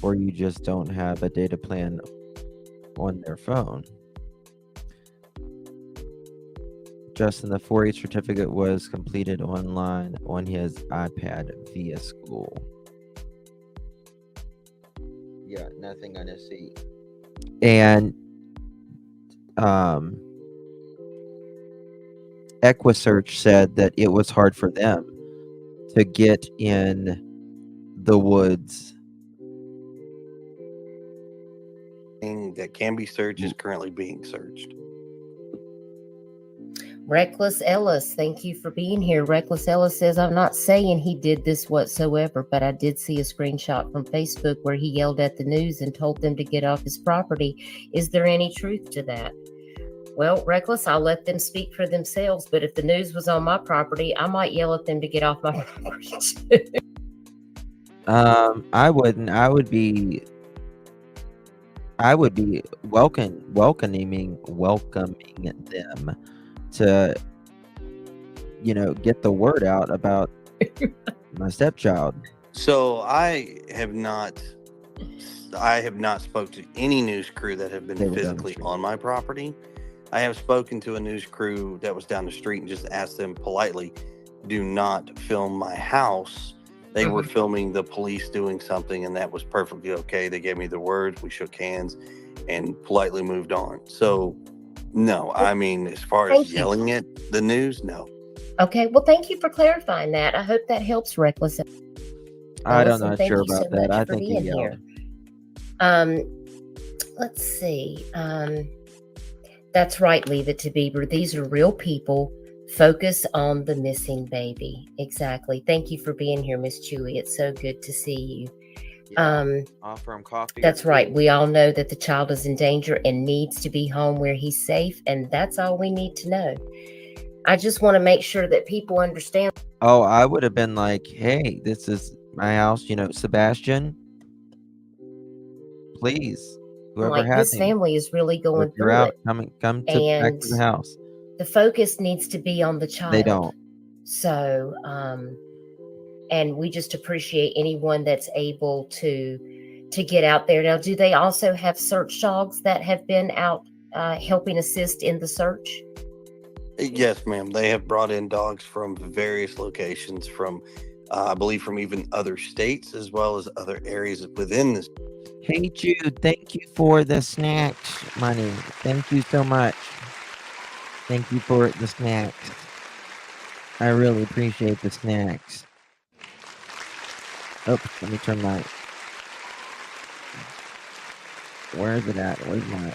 S3: Or you just don't have a data plan on their phone. Justin, the 4-H certificate was completed online on his iPad via school. Yeah, nothing on his seat. And EquiSearch said that it was hard for them to get in the woods.
S8: That can be searched is currently being searched.
S7: Reckless Ellis, thank you for being here. Reckless Ellis says, I'm not saying he did this whatsoever, but I did see a screenshot from Facebook where he yelled at the news and told them to get off his property. Is there any truth to that? Well, Reckless, I'll let them speak for themselves, but if the news was on my property, I might yell at them to get off my property too.
S3: I wouldn't. I would be welcoming them to, get the word out about my stepchild.
S8: So I have not spoke to any news crew that have been physically on my property. I have spoken to a news crew that was down the street and just asked them politely, do not film my house. They were filming the police doing something, and that was perfectly okay. They gave me the words, we shook hands, and politely moved on. So, no, I mean, as far as yelling at the news, no.
S7: Okay, well, thank you for clarifying that. I hope that helps, Reckless.
S3: I'm not sure about that. I think he yelled.
S7: Let's see. That's right, Leave It to Beaver. These are real people. Focus on the missing baby. Exactly. Thank you for being here, Miss Chewy. It's so good to see you.
S3: Yeah, offer him coffee.
S7: That's right. We all know that the child is in danger and needs to be home where he's safe, and that's all we need to know. I just want to make sure that people understand.
S3: Oh, I would have been like, hey, this is my house, Sebastian. Please, whoever has
S7: this family is really going through
S3: out,
S7: it.
S3: come back to the house.
S7: The focus needs to be on the child.
S3: They don't.
S7: So, and we just appreciate anyone that's able to get out there. Now, do they also have search dogs that have been out helping assist in the search?
S8: Yes, ma'am. They have brought in dogs from various locations, from I believe from even other states, as well as other areas within this.
S3: Hey, Jude, thank you for the snacks money. Thank you so much. Thank you for the snacks. I really appreciate the snacks. Oops, let me turn my... Where is it at? Where's my...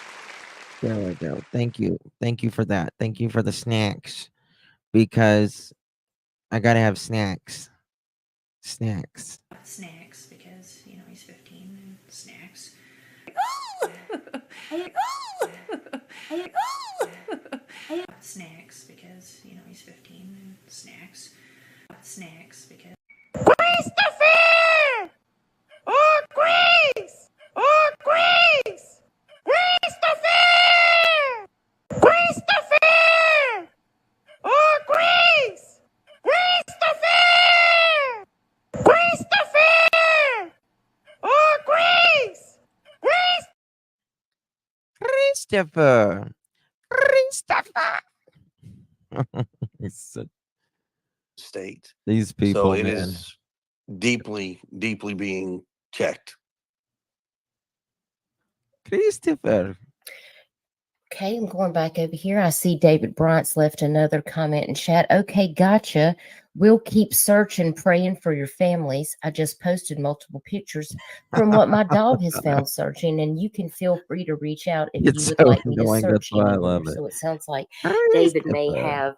S3: There we go. Thank you. Thank you for that. Thank you for the snacks. Because I gotta have snacks. Snacks.
S11: Snacks, because, he's 15 and snacks. Snacks, because, he's 15 and snacks. Snacks, because...
S6: Christopher! Oh, Grace! Oh, Grace! Christopher! Christopher! Oh, Grace! Christopher! Christopher! Oh, Grace!
S3: Christopher! Christopher!
S8: State.
S3: These people,
S8: so it is deeply being checked.
S3: Christopher.
S7: Okay, I'm going back over here. I see David Bryant's left another comment in chat. Okay, gotcha. We'll keep searching, praying for your families. I just posted multiple pictures from what my dog has found searching, and you can feel free to reach out if you would like me to search anymore. So it sounds like David may have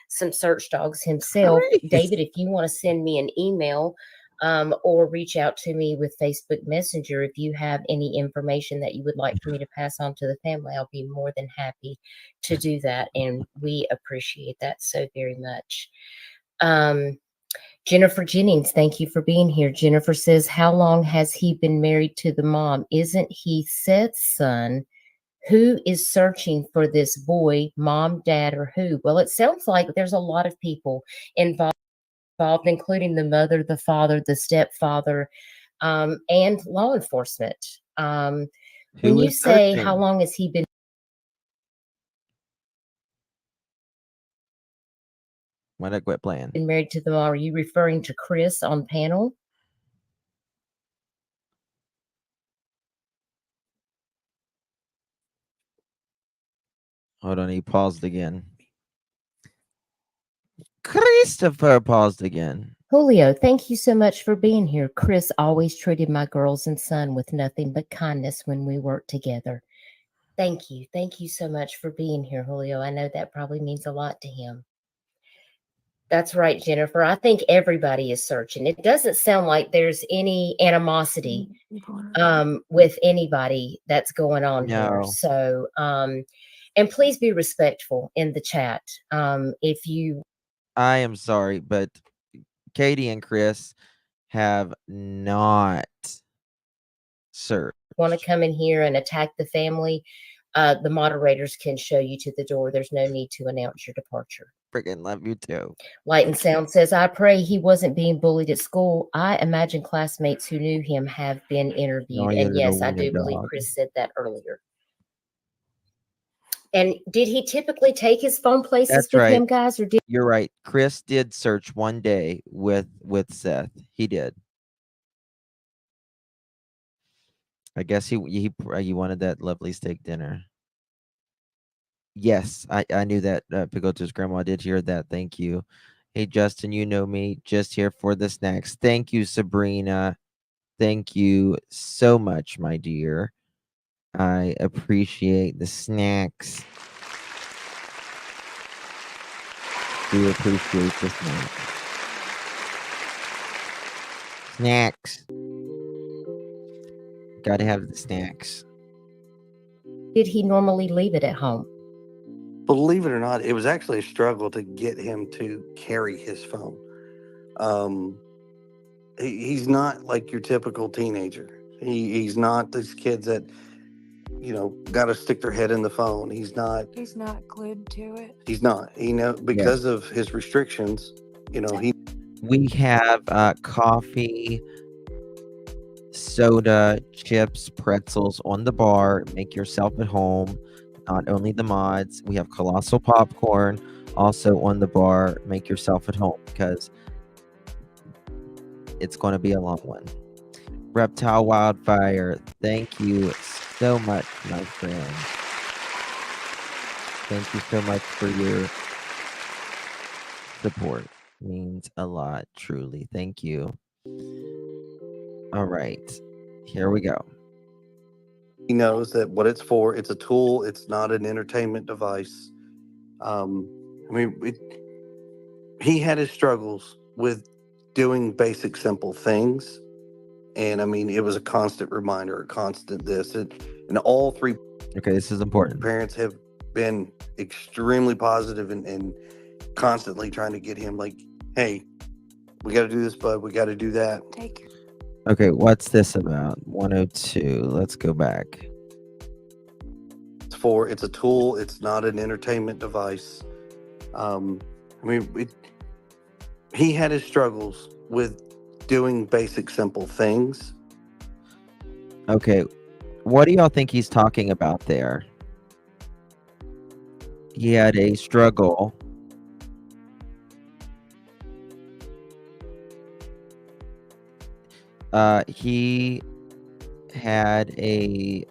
S7: some search dogs himself. David, if you want to send me an email or reach out to me with Facebook Messenger, if you have any information that you would like for me to pass on to the family, I'll be more than happy to do that. And we appreciate that so very much. Jennifer Jennings, thank you for being here. Jennifer says, how long has he been married to the mom? Isn't he Seth's son? Who is searching for this boy, mom, dad, or who? Well, it sounds like there's a lot of people involved, including the mother, the father, the stepfather, and law enforcement. When you say, how long has he been
S3: When I quit playing.
S7: Been married to them. Are you referring to Chris on panel?
S3: Hold on, he paused again. Christopher paused again.
S7: Julio, thank you so much for being here. Chris always treated my girls and son with nothing but kindness when we worked together. Thank you. Thank you so much for being here, Julio. I know that probably means a lot to him. That's right, Jennifer. I think everybody is searching. It doesn't sound like there's any animosity with anybody that's going on here.
S3: No.
S7: So, and please be respectful in the chat. If you
S3: I am sorry, but Katie and Chris have not searched.
S7: want to come in here and attack the family, the moderators can show you to the door. There's no need to announce your departure.
S3: Freaking love you too.
S7: Light and Sound says, I pray he wasn't being bullied at school. I imagine classmates who knew him have been interviewed.
S3: No,
S7: And
S3: you're
S7: yes,
S3: the
S7: I do
S3: wiener
S7: believe
S3: dog.
S7: Chris said that earlier. And did he typically take his phone places
S3: That's
S7: with
S3: right.
S7: him, guys? Or did
S3: You're right. Chris did search one day with Seth. He did. I guess he wanted that lovely steak dinner. Yes, I knew that. Picoto's grandma did hear that. Thank you. Hey, Justin, you know me. Just here for the snacks. Thank you, Sabrina. Thank you so much, my dear. I appreciate the snacks. Do appreciate the snacks. Snacks. Gotta have the snacks.
S7: did he normally leave it at home?
S8: Believe it or not, it was actually a struggle to get him to carry his phone. He's not like your typical teenager. He's not these kids that, got to stick their head in the phone. He's not
S9: glued to it.
S8: He's not. Because of his restrictions,
S3: We have coffee, soda, chips, pretzels on the bar. Make yourself at home. Not only the mods, we have colossal popcorn also on the bar. Make yourself at home because it's going to be a long one. Reptile Wildfire, thank you so much, my friend. Thank you so much for your support. Means a lot, truly. Thank you. All right, here we go.
S8: he knows that what it's for. It's a tool. It's not an entertainment device. He had his struggles with doing basic, simple things. And it was a constant reminder, a constant this. And all three
S3: Okay, this is important.
S8: parents have been extremely positive and constantly trying to get him like, hey, we got to do this, bud. We got to do that.
S3: Okay, what's this about? 102. Let's go back.
S8: It's a tool. It's not an entertainment device. He had his struggles with doing basic, simple things.
S3: Okay, what do y'all think he's talking about there? He had a struggle. He had a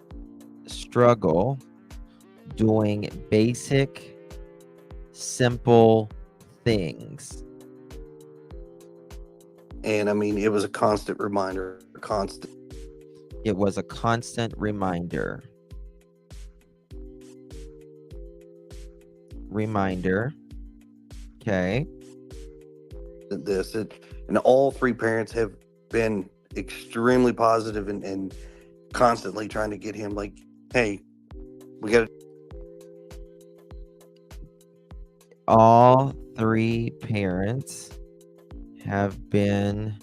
S3: struggle doing basic, simple things.
S8: And it was a constant reminder,
S3: It was a constant reminder. Okay.
S8: And all three parents have been extremely positive and constantly trying to get him like, hey, we got to.
S3: All three parents have been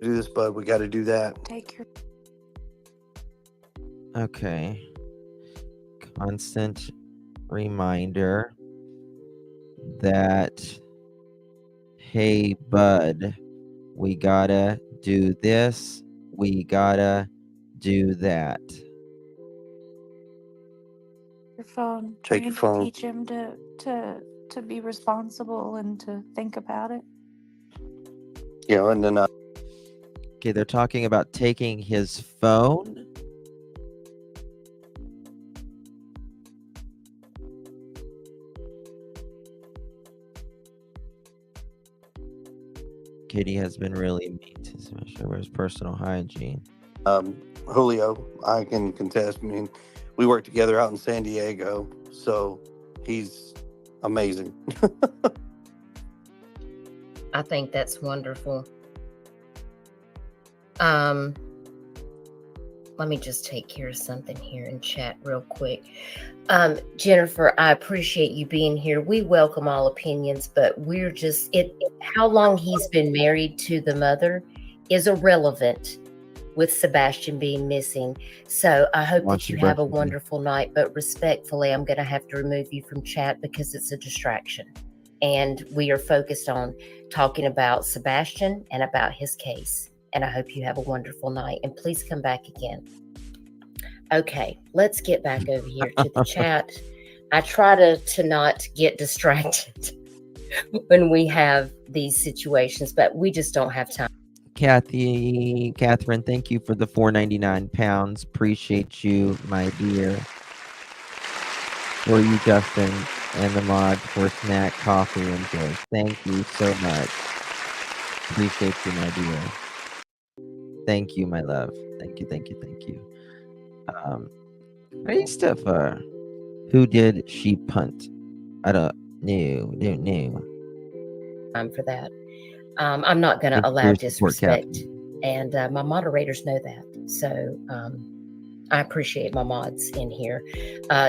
S8: do this, bud. We got to do that.
S3: Okay. Constant reminder that, hey, bud, we gotta do this. We gotta do that.
S9: Your phone.
S8: Take your phone.
S9: Teach him to to be responsible and to think about it.
S8: And then
S3: Okay, they're talking about taking his phone. Katie has been really mean to Sebastian over his personal hygiene.
S8: Julio, I can contest. I mean, we work together out in San Diego, so he's amazing.
S7: I think that's wonderful. Let me just take care of something here in chat real quick. Jennifer, I appreciate you being here. We welcome all opinions, but we're just how long he's been married to the mother is irrelevant with Sebastian being missing. So I hope that you have a wonderful night, but respectfully, I'm going to have to remove you from chat because it's a distraction. And we are focused on talking about Sebastian and about his case. And I hope you have a wonderful night. And please come back again. Okay, let's get back over here to the chat. I try to not get distracted when we have these situations, but we just don't have time.
S3: Catherine, thank you for the £4.99. Appreciate you, my dear. For you, Justin, and the mods for snack, coffee, and joy. Thank you so much. Appreciate you, my dear. Thank you, my love. Thank you. Hey, Steffa. Who did she punt? I don't know.
S7: For that. I'm not going to allow disrespect, and my moderators know that. So I appreciate my mods in here.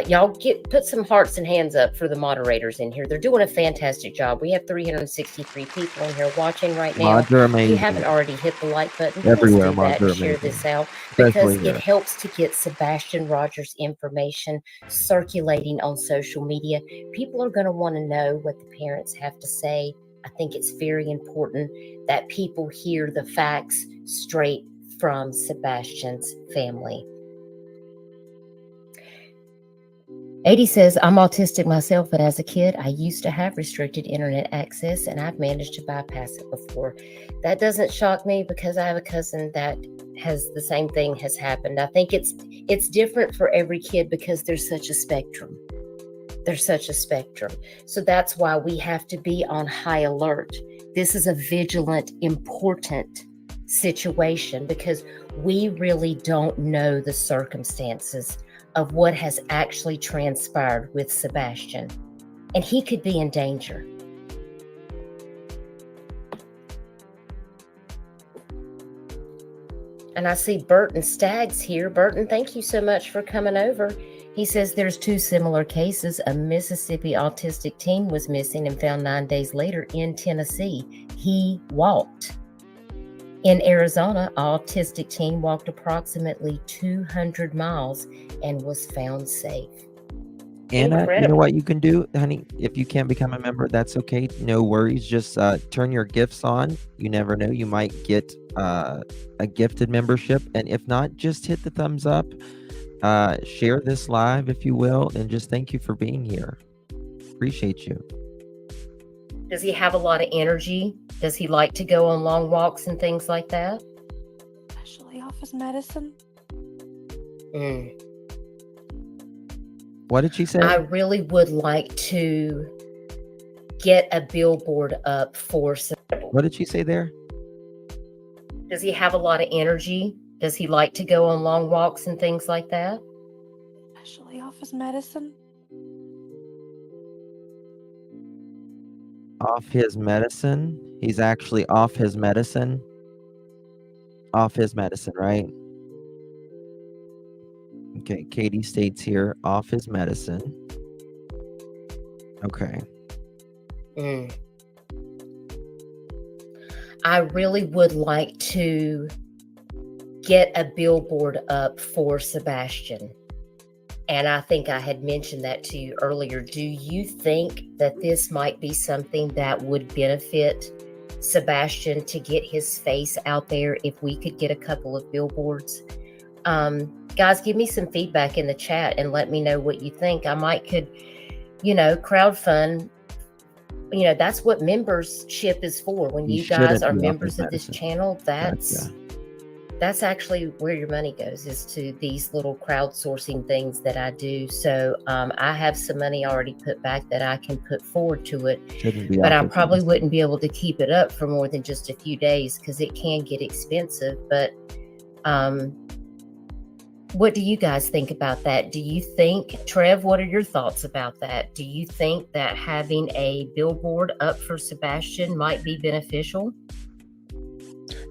S7: Y'all put some hearts and hands up for the moderators in here. They're doing a fantastic job. We have 363 people in here watching right now.
S3: Mods are amazing.
S7: If you haven't already hit the like button,
S3: Everywhere,
S7: please do that and share this out, because it helps to get Sebastian Rogers' information circulating on social media. People are going to want to know what the parents have to say. I think it's very important that people hear the facts straight from Sebastian's family. 80 says, I'm autistic myself, but as a kid, I used to have restricted internet access, and I've managed to bypass it before. That doesn't shock me because I have a cousin that has the same thing has happened. I think it's different for every kid because there's such a spectrum. So that's why we have to be on high alert. This is a vigilant, important situation because we really don't know the circumstances of what has actually transpired with Sebastian, and he could be in danger. And I see Burton Staggs here. Burton, thank you so much for coming over. He says there's two similar cases. A Mississippi autistic teen was missing and found 9 days later in Tennessee. He walked. In Arizona, an autistic teen walked approximately 200 miles and was found safe.
S3: Anna, you know what you can do, honey? If you can't become a member, that's okay. No worries. Just turn your gifts on. You never know. You might get a gifted membership. And if not, just hit the thumbs up. Share this live, if you will. And just thank you for being here. Appreciate you.
S7: Does he have a lot of energy? Does he like to go on long walks and things like that?
S9: Especially off his medicine.
S3: What did she say?
S7: I really would like to get a billboard up for some.
S3: What did she say there?
S7: Does he have a lot of energy? Does he like to go on long walks and things like that?
S9: Especially off his medicine.
S3: Off his medicine? He's actually off his medicine? Off his medicine, right? Okay, Katie states here, off his medicine. Okay.
S7: I really would like to get a billboard up for Sebastian. And I think I had mentioned that to you earlier. Do you think that this might be something that would benefit Sebastian to get his face out there if we could get a couple of billboards? Guys, give me some feedback in the chat and let me know what you think. I might could, crowdfund that's what membership is for. When
S3: You
S7: you guys
S3: shouldn't
S7: are
S3: be offering
S7: members of this
S3: medicine.
S7: channel,
S3: Gotcha.
S7: that's actually where your money goes, is to these little crowdsourcing things that I do. So I have some money already put back that I can put forward to it,
S3: Shouldn't be
S7: but I
S3: offering
S7: probably
S3: medicine.
S7: wouldn't be able to keep it up for more than just a few days because it can get expensive. But what do you guys think about that? Do you think, Trev, what are your thoughts about that? Do you think that having a billboard up for Sebastian might be beneficial?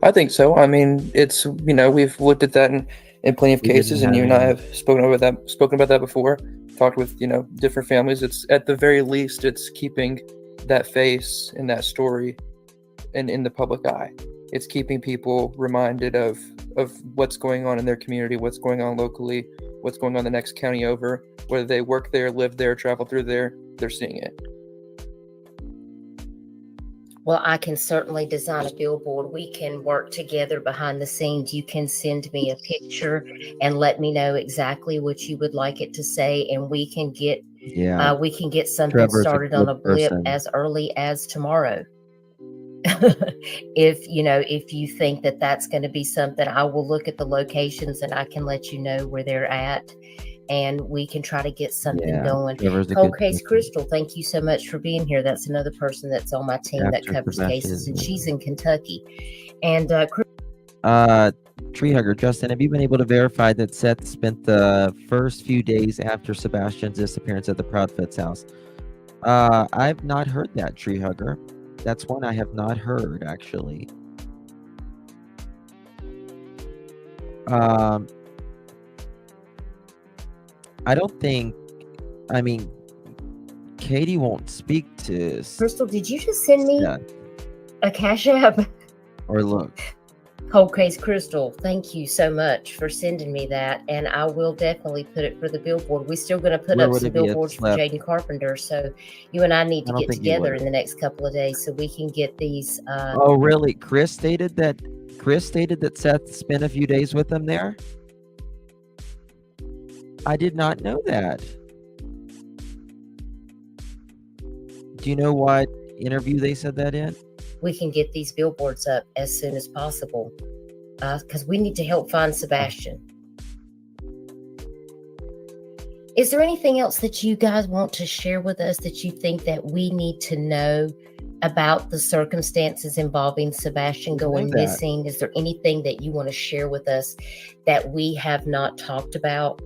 S10: I think so. I mean, it's, we've looked at that in plenty of
S3: We didn't
S10: cases, and
S3: have
S10: you and I
S3: any.
S10: have spoken about that before. Talked with different families. It's at the very least, it's keeping that face and that story in the public eye. It's keeping people reminded of what's going on in their community, what's going on locally, what's going on the next county over. Whether they work there, live there, travel through there, they're seeing it.
S7: Well, I can certainly design a billboard. We can work together behind the scenes. You can send me a picture and let me know exactly what you would like it to say, and we can get
S3: Yeah.
S7: something
S3: Trevor's a
S7: started on
S3: good
S7: a blip
S3: person.
S7: as early as tomorrow. If you think that that's going to be something, I will look at the locations and I can let you know where they're at, and we can try to get something
S3: Yeah.
S7: going.
S3: Trevor's a
S7: Cold
S3: good
S7: Case
S3: person.
S7: Crystal, thank you so much for being here. That's another person that's on my team that
S3: After
S7: covers
S3: Sebastian
S7: cases,
S3: is
S7: and
S3: in.
S7: she's in Kentucky. And
S3: Tree Hugger, Justin, have you been able to verify that Seth spent the first few days after Sebastian's disappearance at the Proudfoots house? I've not heard that, Tree Hugger. That's one I have not heard, actually. I don't think, I mean, Katie won't speak to
S7: Crystal, did you just send me
S3: Seth.
S7: a Cash App?
S3: Or look.
S7: Cold Case Crystal, thank you so much for sending me that, and I will definitely put it for the billboard. We're still going to put
S3: Where
S7: up
S3: would
S7: some
S3: it be? It
S7: billboards for
S3: slept.
S7: Jaden Carpenter, so you and I need to
S3: I don't
S7: get
S3: think you
S7: together
S3: would.
S7: in the next couple of days so we can get these.
S3: Oh, really? Chris stated that Seth spent a few days with them there? I did not know that. Do you know what interview they said that in?
S7: We can get these billboards up as soon as possible because we need to help find Sebastian. Is there anything else that you guys want to share with us that you think that we need to know about the circumstances involving Sebastian going missing? Is there anything that you want to share with us that we have not talked about?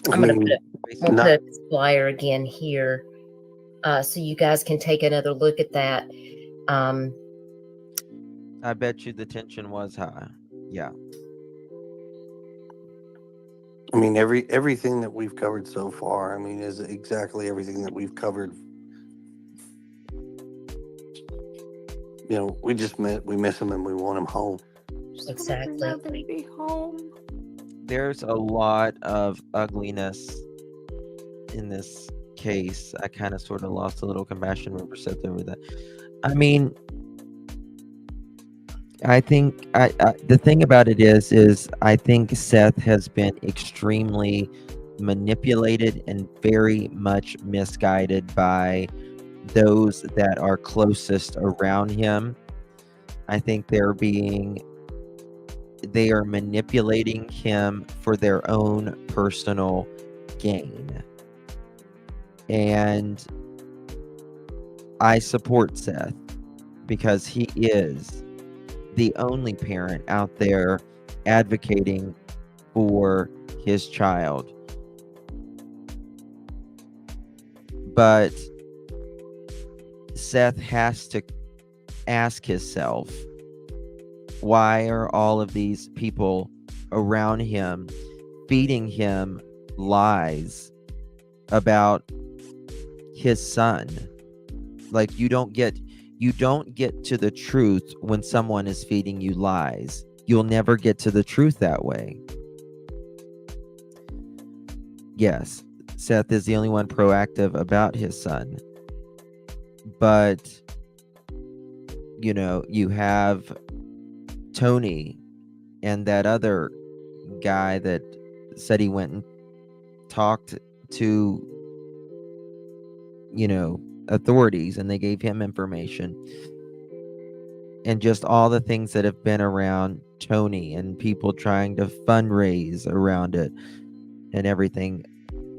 S7: I'm going to put a flyer again here so you guys can take another look at that.
S3: I bet you the tension was high. Yeah.
S8: I mean, everything that we've covered so far, I mean, is exactly everything that we've covered. We miss him and we want him home.
S7: Exactly.
S9: Be home.
S3: There's a lot of ugliness in this case. I kind of sort of lost a little compassion when we said over that. I mean, I think the thing about it is I think Seth has been extremely manipulated and very much misguided by those that are closest around him. I think they are manipulating him for their own personal gain. And I support Seth because he is the only parent out there advocating for his child. But Seth has to ask himself, why are all of these people around him feeding him lies about his son? Like, you don't get to the truth when someone is feeding you lies. You'll never get to the truth that way. Yes, Seth is the only one proactive about his son. But, you have Tony and that other guy that said he went and talked to authorities, and they gave him information, and just all the things that have been around Tony and people trying to fundraise around it and everything,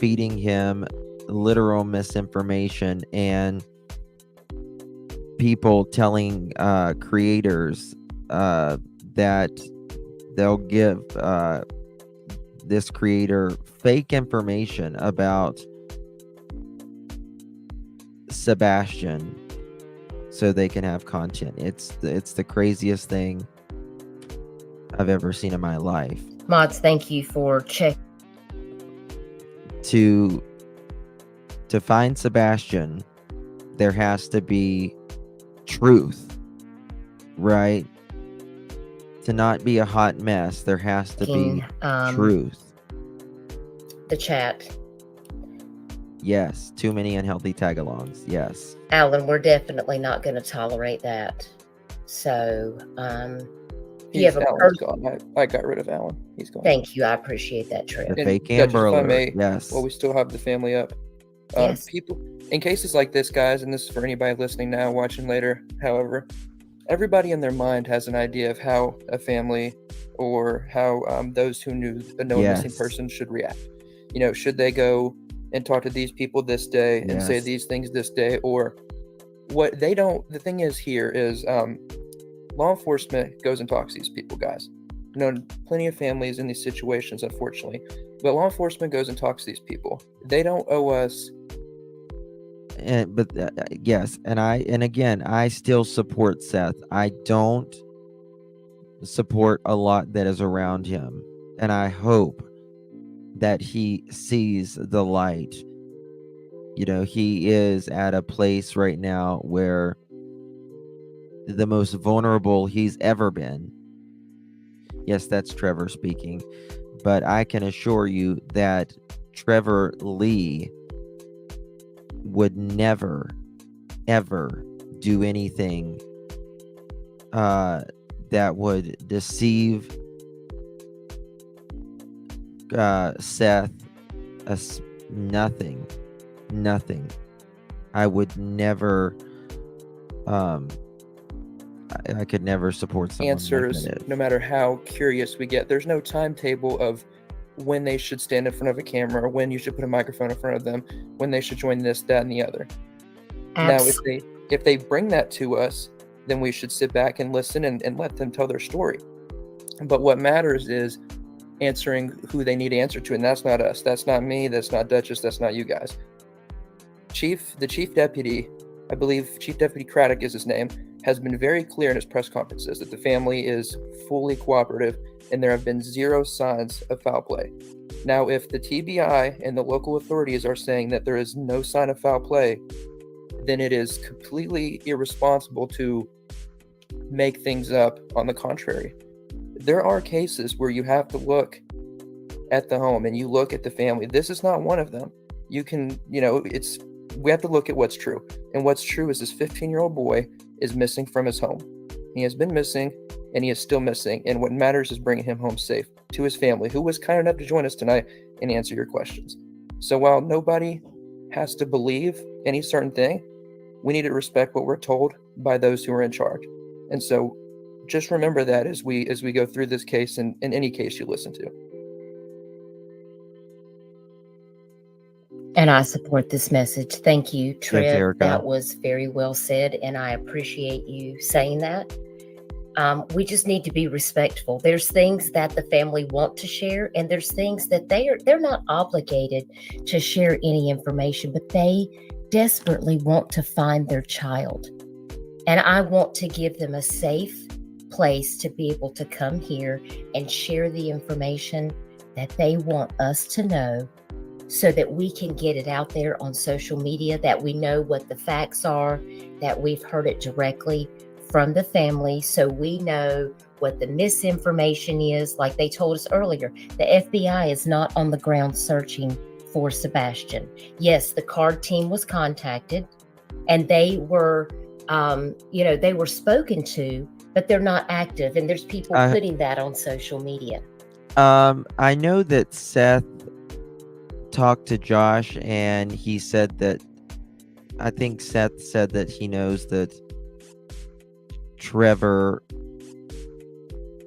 S3: feeding him literal misinformation, and people telling creators that they'll give this creator fake information about Sebastian so they can have content. It's the craziest thing I've ever seen in my life.
S7: Mods, thank you for checking.
S3: To find Sebastian, there has to be truth, right? To not be a hot mess, there has to be truth.
S7: The chat.
S3: Yes, too many unhealthy tag-alongs. Yes.
S7: Alan, we're definitely not going to tolerate that. So, you have a
S10: Alan's gone. I got rid of Alan. He's gone.
S7: Thank you. I appreciate that, Trip.
S3: The fake Amber Alert. Yes.
S10: Well, we still have the family up.
S7: Yes.
S10: People, in cases like this, guys, and this is for anybody listening now, watching later, however, everybody in their mind has an idea of how a family or how those who know a missing person should react. Should they go and talk to these people this day and say these things this day, or what they don't. The thing is here is law enforcement goes and talks to these people, guys. Plenty of families in these situations, unfortunately, but law enforcement goes and talks to these people. They don't owe us.
S3: Yes, and again, I still support Seth. I don't support a lot that is around him, and I hope that he sees the light. He is at a place right now where the most vulnerable he's ever been. Yes, that's Trevor speaking, but I can assure you that Trevor Lee would never, ever do anything that would deceive Seth. Nothing. I would never. I could never support someone
S10: answers,
S3: like that.
S10: No matter how curious we get. There's no timetable of when they should stand in front of a camera, or when you should put a microphone in front of them, when they should join this, that, and the other. Now, if they bring that to us, then we should sit back and listen and let them tell their story. But what matters is answering who they need to answer to, and that's not us. That's not me. That's not Duchess. That's not you guys. The chief deputy, I believe Chief Deputy Craddock is his name, has been very clear in his press conferences that the family is fully cooperative and there have been zero signs of foul play. Now, if the TBI and the local authorities are saying that there is no sign of foul play, then it is completely irresponsible to make things up. On the contrary, there are cases where you have to look at the home and you look at the family. This is not one of them. We have to look at what's true. And what's true is this 15-year-old boy is missing from his home. He has been missing and he is still missing. And what matters is bringing him home safe to his family, who was kind enough to join us tonight and answer your questions. So while nobody has to believe any certain thing, we need to respect what we're told by those who are in charge. And so just remember that as we go through this case and in any case you listen to.
S7: And I support this message. Thank you,
S3: Thanks,
S7: Trev.
S3: Erica.
S7: That was very well said, and I appreciate you saying that. We just need to be respectful. There's things that the family want to share, and there's things that they're not obligated to share any information, but they desperately want to find their child. And I want to give them a safe place to be able to come here and share the information that they want us to know, so that we can get it out there on social media, that we know what the facts are, that we've heard it directly from the family, so we know what the misinformation is. Like they told us earlier, the FBI is not on the ground searching for Sebastian. Yes, the card team was contacted and they were, they were spoken to, but they're not active. And there's people putting that on social media.
S3: I know that Seth talked to Josh and he said that I think Seth said that he knows that Trevor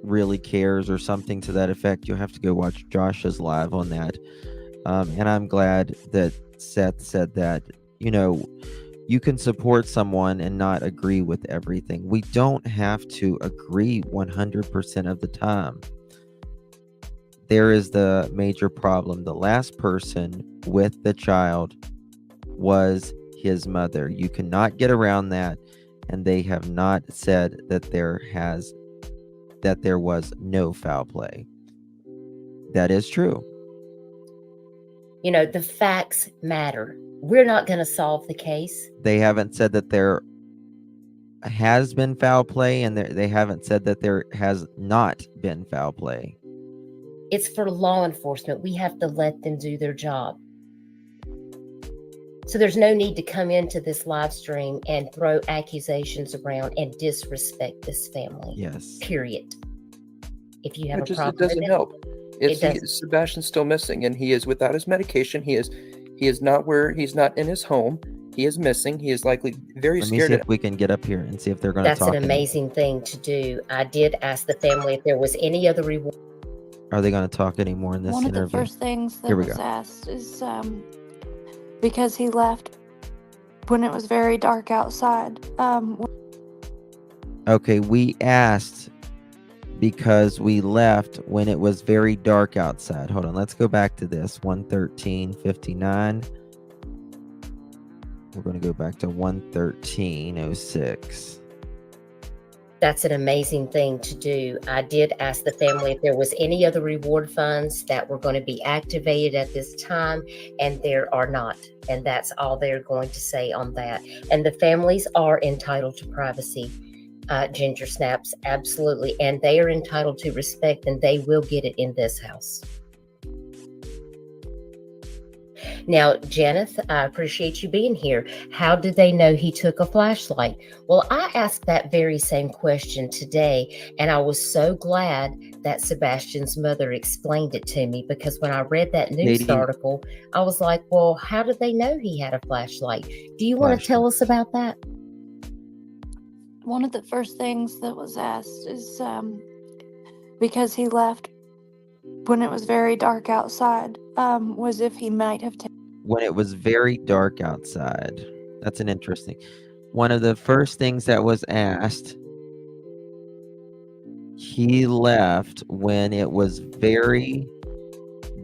S3: really cares or something to that effect. You'll have to go watch Josh's live on that. And I'm glad that Seth said that, you can support someone and not agree with everything. We don't have to agree 100% of the time. There is the major problem. The last person with the child was his mother. You cannot get around that. And they have not said that there was no foul play. That is true.
S7: The facts matter. We're not going to solve the case.
S3: They haven't said that there has been foul play, and they haven't said that there has not been foul play.
S7: It's for law enforcement. We have to let them do their job. So there's no need to come into this live stream and throw accusations around and disrespect this family.
S3: Yes.
S7: Period. If you have
S10: It
S7: a problem,
S10: it doesn't help. Sebastian's still missing, and he is without his medication. He is not he's not in his home. He is missing. He is likely very scared.
S3: Let me see if we can get up here and see if they're going to talk.
S7: That's an amazing thing to do. I did ask the family if there was any other reward.
S3: Are they going to talk anymore in this interview?
S9: One of the first things that was asked is because he left when it was very dark outside.
S3: Okay, we asked because we left when it was very dark outside. Hold on, let's go back to this. 1:13:59. We're going to go back to 1:13:06.
S7: That's an amazing thing to do. I did ask the family if there was any other reward funds that were going to be activated at this time, and there are not. And that's all they're going to say on that. And the families are entitled to privacy, Ginger Snaps, absolutely. And they are entitled to respect, and they will get it in this house. Now, Janeth, I appreciate you being here. How did they know he took a flashlight? Well, I asked that very same question today, and I was so glad that Sebastian's mother explained it to me, because when I read that news article, I was like, well, how did they know he had a flashlight? Do you want to tell us about that?
S9: One of the first things that was asked is because he left when it was very dark outside, was if he might have
S3: when it was very dark outside. That's an interesting. One of the first things that was asked, he left when it was very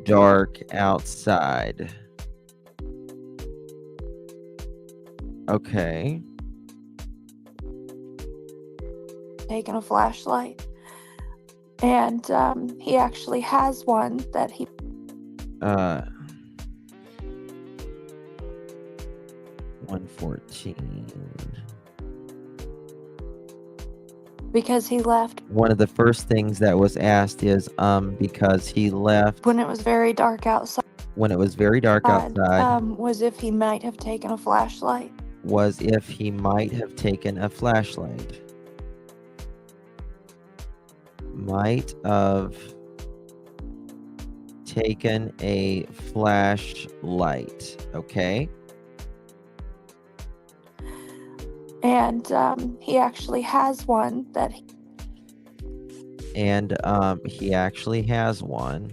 S3: dark outside. Okay.
S9: taken a flashlight. And he actually has one that he
S3: 114.
S9: because he left
S3: One of the first things that was asked is because he left
S9: when it was very dark outside.
S3: when it was very dark outside.
S9: Was if he might have taken a flashlight.
S3: Was if he might have taken a flashlight. Might have taken a flashlight. Okay.
S9: And he actually has one that he
S3: And he actually has one.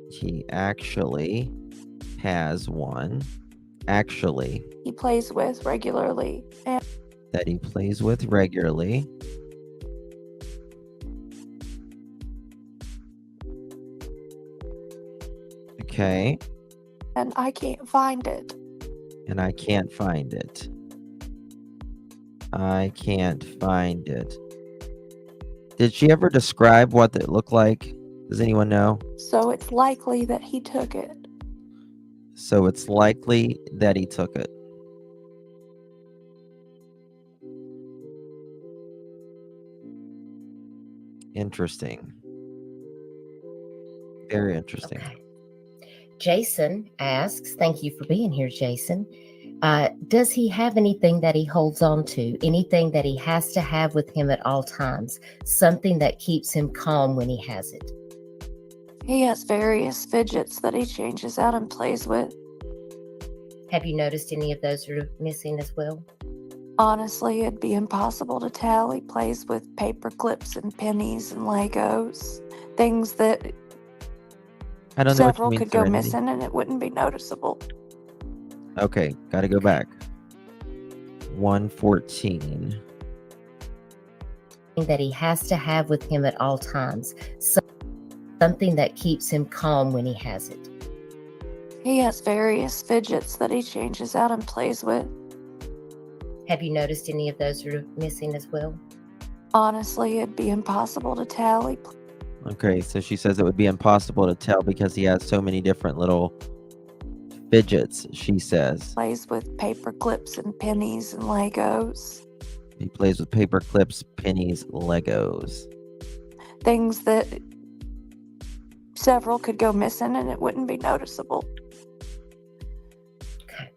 S3: He actually has one. Actually.
S9: he plays with regularly. And
S3: That he plays with regularly. Okay.
S9: and I can't find it.
S3: And I can't find it. I can't find it. Did she ever describe what it looked like? Does anyone know?
S9: So it's likely that he took it.
S3: So it's likely that he took it. Interesting. Very interesting.
S7: Okay. Jason asks, thank you for being here, Jason. Does he have anything that he holds on to? Anything that he has to have with him at all times? Something that keeps him calm when he has it?
S9: He has various fidgets that he changes out and plays with.
S7: Have you noticed any of those are missing as well?
S9: Honestly, it'd be impossible to tell. He plays with paper clips and pennies and Legos, things that
S3: I don't know what you
S9: several
S3: mean,
S9: could go
S3: Serenity.
S9: missing and it wouldn't be noticeable.
S3: Okay, gotta go back. 114.
S7: That he has to have with him at all times. Something that keeps him calm when he has it.
S9: He has various fidgets that he changes out and plays with.
S7: Have you noticed any of those are missing as well?
S9: Honestly, it'd be impossible to tell.
S3: Okay, so she says it would be impossible to tell because he has so many different little fidgets, she says.
S9: Plays with paper clips and pennies and Legos.
S3: He plays with paper clips, pennies, Legos.
S9: Things that several could go missing and it wouldn't be noticeable.
S7: Okay.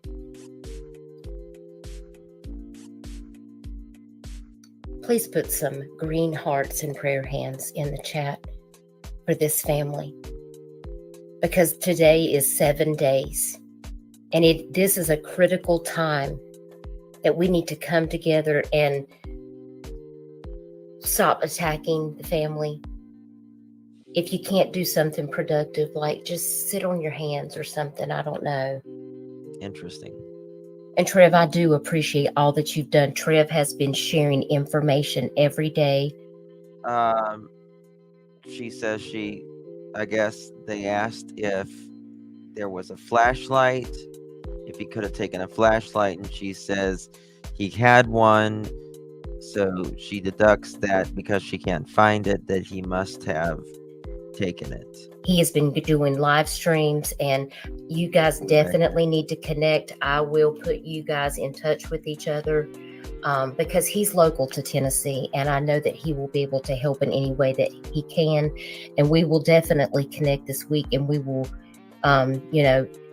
S7: Please put some green hearts and prayer hands in the chat for this family, because today is 7 days, and this is a critical time that we need to come together and stop attacking the family. If you can't do something productive, like just sit on your hands or something, I don't know.
S3: Interesting.
S7: And Trev, I do appreciate all that you've done. Trev has been sharing information every day.
S3: She says I guess they asked if there was a flashlight, if he could have taken a flashlight, and she says he had one. So she deducts that because she can't find it, that he must have taken it.
S7: He has been doing live streams, and you guys definitely need to connect. I will put you guys in touch with each other because he's local to Tennessee, and I know that he will be able to help in any way that he can. And we will definitely connect this week, and we will,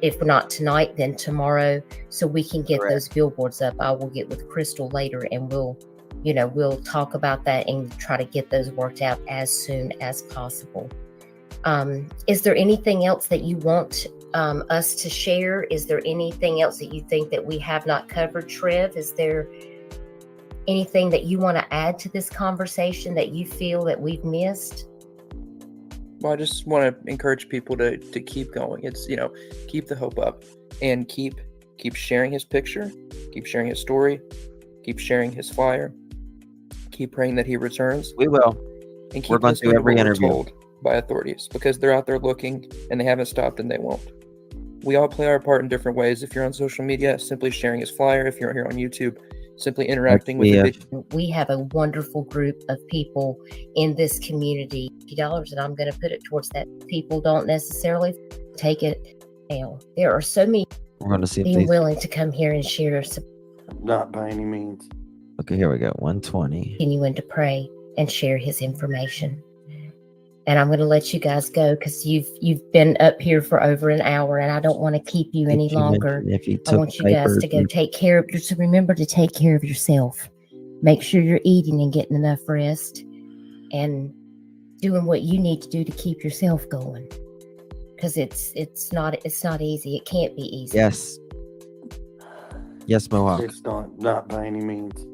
S7: if not tonight, then tomorrow, so we can get those billboards up. I will get with Crystal later, and we'll talk about that and try to get those worked out as soon as possible. Is there anything else that you want us to share? Is there anything else that you think that we have not covered, Trev? Is there anything that you want to add to this conversation that you feel that we've missed?
S10: Well, I just want to encourage people to keep going. It's, keep the hope up and keep sharing his picture, keep sharing his story, keep sharing his flyer, keep praying that he returns.
S3: We will.
S10: And keep
S3: We're going to do every interview
S10: told by authorities, because they're out there looking and they haven't stopped and they won't. We all play our part in different ways. If you're on social media, simply sharing his flyer. If you're here on YouTube, simply interacting with the video.
S7: We have a wonderful group of people in this community. $50, and I'm going to put it towards that. People don't necessarily take it down. There are so many
S3: We're going to see
S7: being willing to come here and share.
S8: Not by any means.
S3: Okay, here we go. 120.
S7: Continuing to pray and share his information. And I'm going to let you guys go because you've been up here for over an hour, and I don't want to keep you any longer. I want you guys to go take care of yourself. Remember to take care of yourself. Make sure you're eating and getting enough rest and doing what you need to do to keep yourself going. Because it's not easy. It can't be easy.
S3: Yes. Yes, Mohawk.
S8: It's not by any means.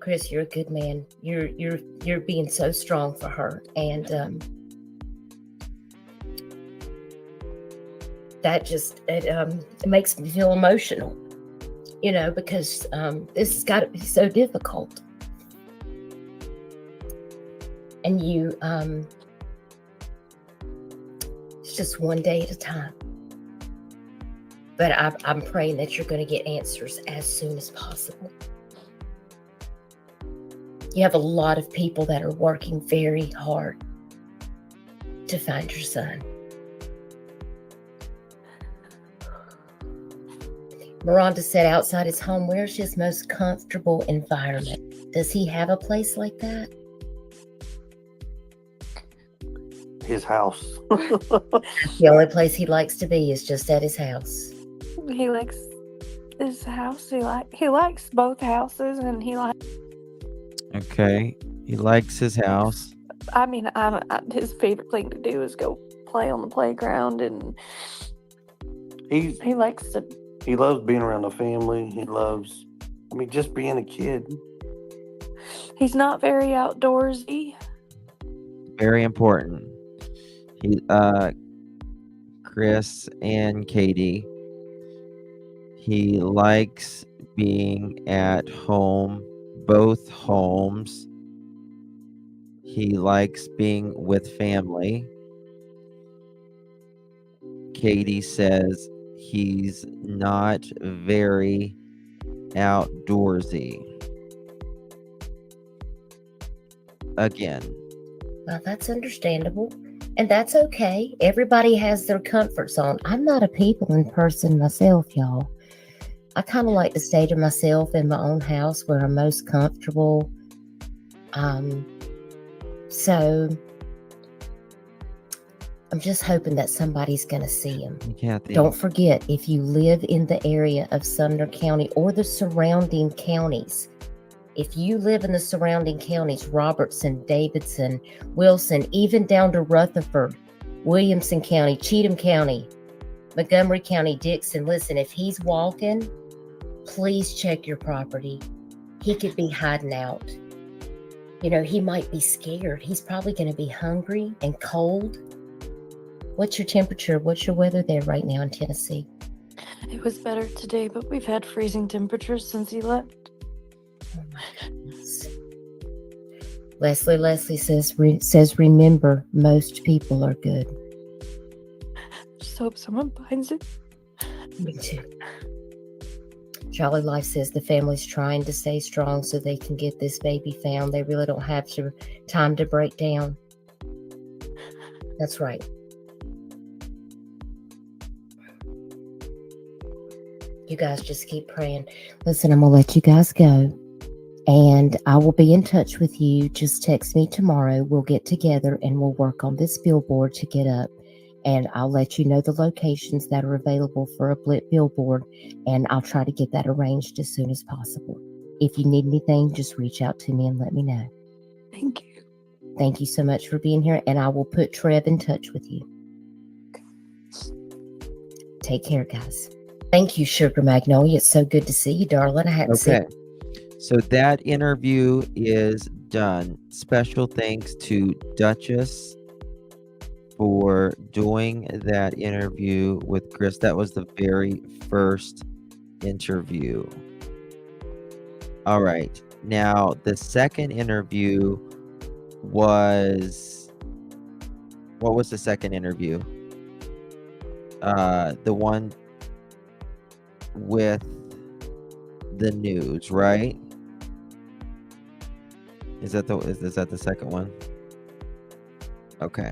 S7: Chris, you're a good man. You're being so strong for her, and that just it makes me feel emotional, because this has got to be so difficult. And you, it's just one day at a time. But I'm praying that you're going to get answers as soon as possible. You have a lot of people that are working very hard to find your son. Miranda said outside his home, where's his most comfortable environment? Does he have a place like that?
S8: His house.
S7: The only place he likes to be is just at his house.
S9: He likes his house. He likes both houses, and he likes.
S3: Okay. He likes his house.
S9: I mean, his favorite thing to do is go play on the playground and He likes to.
S8: He loves being around the family. He loves, just being a kid.
S9: He's not very outdoorsy.
S3: Very important. He, Chris and Katie. He likes being at home, both homes. He likes being with family. Katie says he's not very outdoorsy. Again.
S7: Well, that's understandable. And that's okay. Everybody has their comfort zone. I'm not a peopling person myself, y'all. I kind of like to stay to myself in my own house where I'm most comfortable. So I'm just hoping that somebody's going to see him.
S3: Kathy.
S7: Don't forget, if you live in the area of Sumner County or the surrounding counties, if you live in the surrounding counties, Robertson, Davidson, Wilson, even down to Rutherford, Williamson County, Cheatham County, Montgomery County, Dixon, listen, if he's walking, please check your property. He could be hiding out. He might be scared. He's probably going to be hungry and cold. What's your temperature? What's your weather there right now in Tennessee?
S9: It was better today, but we've had freezing temperatures since he left.
S7: Oh my goodness. Leslie says, remember, most people are good.
S9: Just hope someone finds it.
S7: Me too. Jolly Life says the family's trying to stay strong so they can get this baby found. They really don't have time to break down. That's right. You guys just keep praying. Listen, I'm going to let you guys go. And I will be in touch with you. Just text me tomorrow. We'll get together and we'll work on this billboard to get up. And I'll let you know the locations that are available for a Blit billboard. And I'll try to get that arranged as soon as possible. If you need anything, just reach out to me and let me know.
S9: Thank you.
S7: Thank you so much for being here. And I will put Trev in touch with you. Take care, guys. Thank you, Sugar Magnolia. It's so good to see you, darling. I hadn't seen you.
S3: So that interview is done. Special thanks to Duchess for doing that interview with Chris. That was the very first interview. All right. Now, the second interview was... What was the second interview? The one with the news, right? Is that the second one? Okay.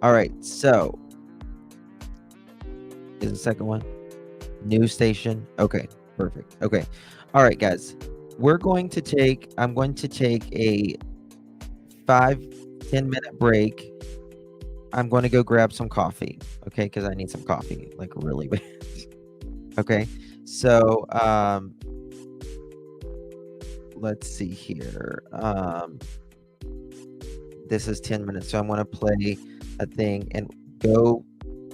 S3: All right. So, is the second one news station? Okay, perfect. Okay. All right, guys. I'm going to take a 5-10 minute break. I'm going to go grab some coffee, okay? Because I need some coffee, like really bad. Okay, so let's see here. This is 10 minutes, so I'm going to play a thing and go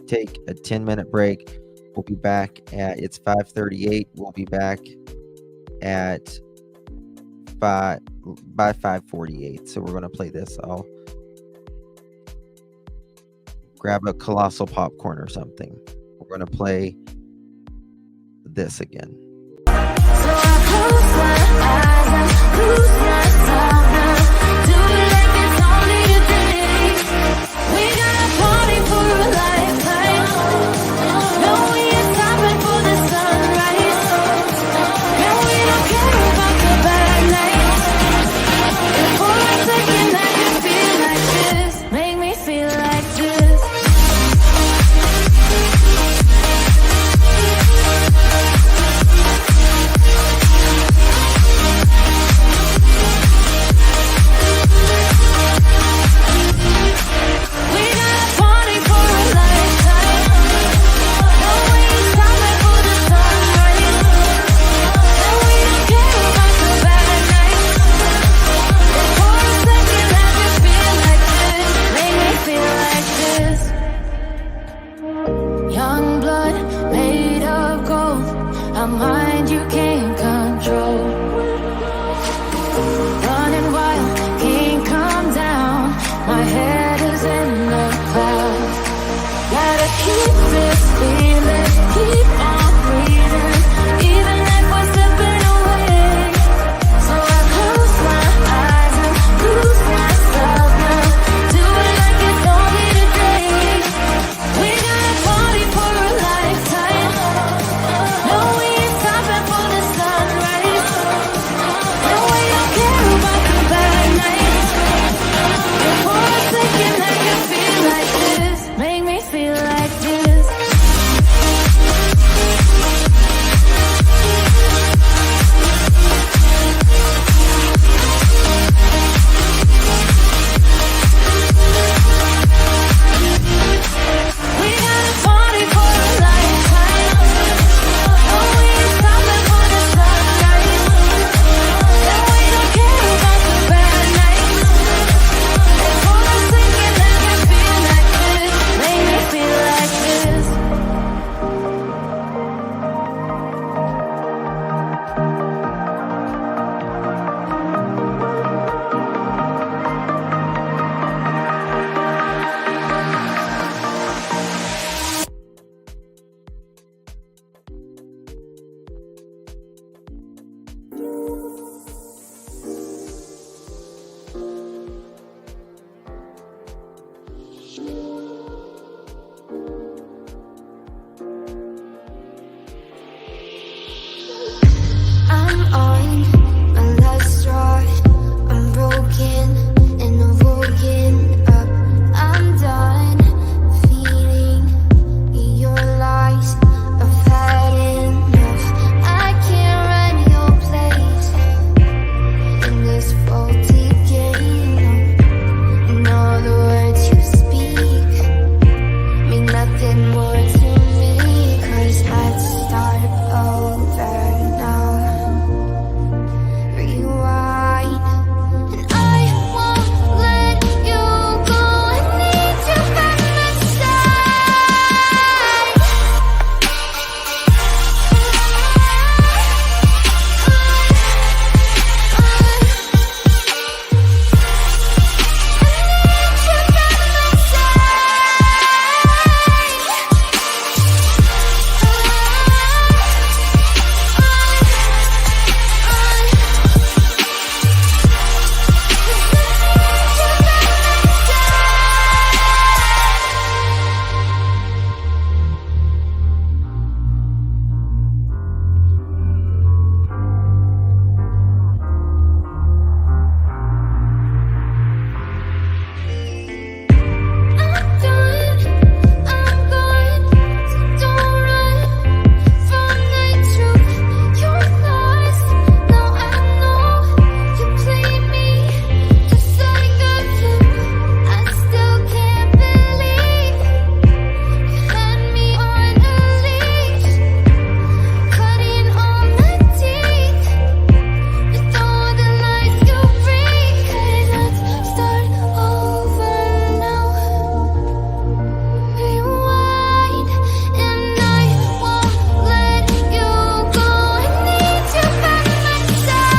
S3: take a 10-minute break. We'll be back it's 5:38. We'll be back at 5:48. So we're going to play this. I'll grab a colossal popcorn or something. We're going to play this again.
S1: So I close my eyes and lose myself now. Do it like it's only a day. We got a party for a lifetime. No, we ain't stopping for the sunrise. No, we don't care about the bad nights. And for a second I can feel like this. Make me feel like this. keep this feeling, keep on breathing, even if we're slipping away. So I close my eyes and lose myself now, do it like it's only today. We got a party for a lifetime. No, we ain't stopping for the sunrise. No, we don't care about the bad nights. For a second I can feel like this, make me feel like this. We got a party for a lifetime. No, we ain't stopping for the sunrise. No, we don't care about the bad nights. For a second I can feel like this, make me feel like this. I'm on my last straw. I'm broken and I'm woken up. I'm done feeding your lies. I've had enough. I can't run your place in this faulty game. And all the words you speak mean nothing more to me. 'Cause let's start over now. Rewind, and I won't let you go. I need you by my side.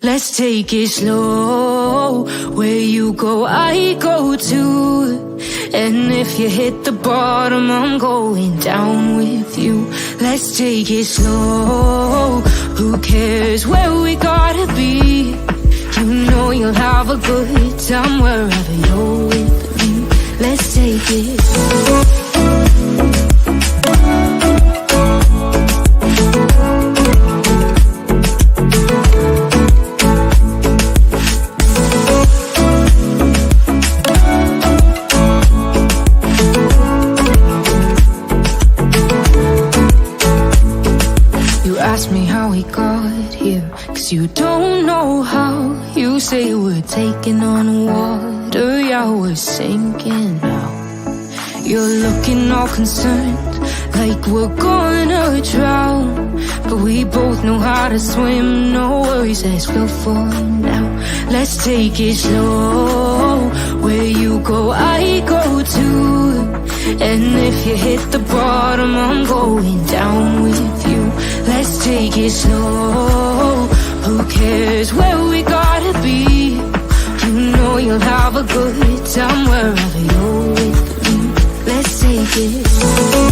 S2: Let's take it slow. Where you go, I go too. And if you hit the bottom, I'm going down with you. Let's take it slow. Who cares where we gotta be? You know you'll have a good time wherever you're with me. Let's take it slow. 'cause you don't know how. You say we're taking on water, yeah, we're sinking now. You're looking all concerned, like we're gonna drown. But we both know how to swim, no worries as we'll fall now. Let's take it slow, where you go, I go too. And if you hit the bottom, I'm going down with you. Let's take it slow, who cares where we gotta be? You know you'll have a good time wherever you're with me. Let's take it slow.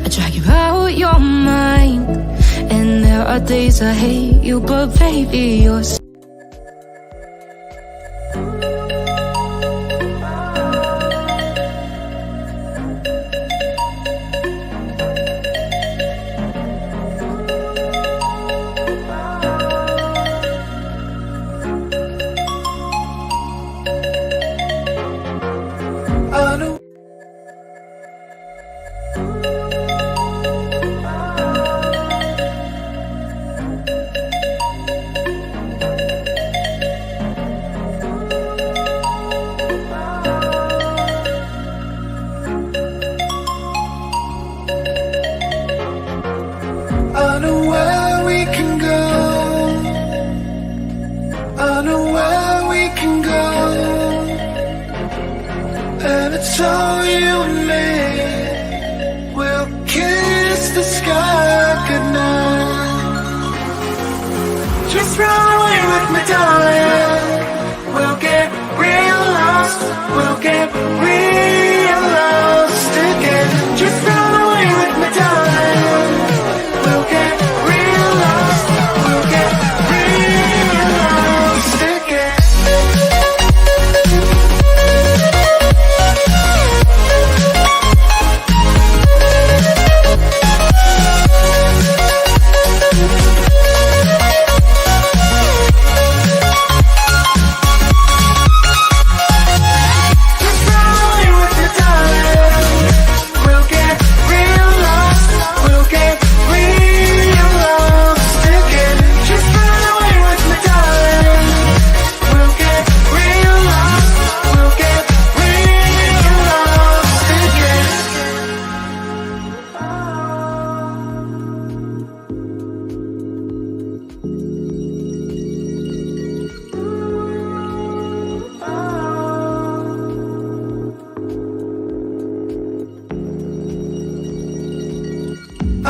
S2: I drag you out your mind, and there are days I hate you, but baby, you're
S12: it's all you and me. We'll kiss the sky goodnight. Just run away with me, darling. We'll get real lost. We'll get real lost again. Just run away with me, darling. We'll get real lost. We'll get real lost again.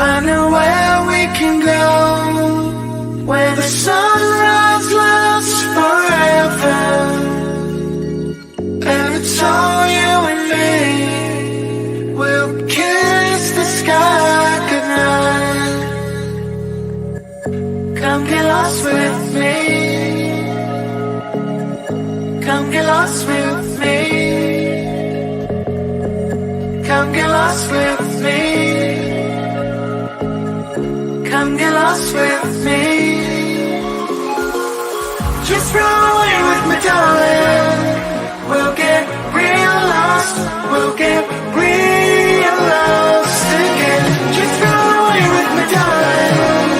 S12: I know where we can go, where the sunrise lasts forever, and it's all you and me. We'll kiss the sky goodnight. Come get lost with me. Come get lost with me. Come get lost with me. Come get lost with me. Just run away with me, darling. We'll get real lost. We'll get real lost again. Just run away with me, darling.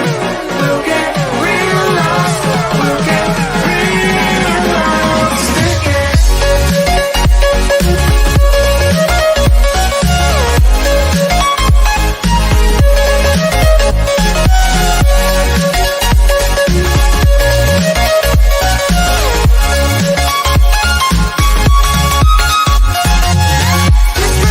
S12: We'll get real lost. We'll get real lost again. Just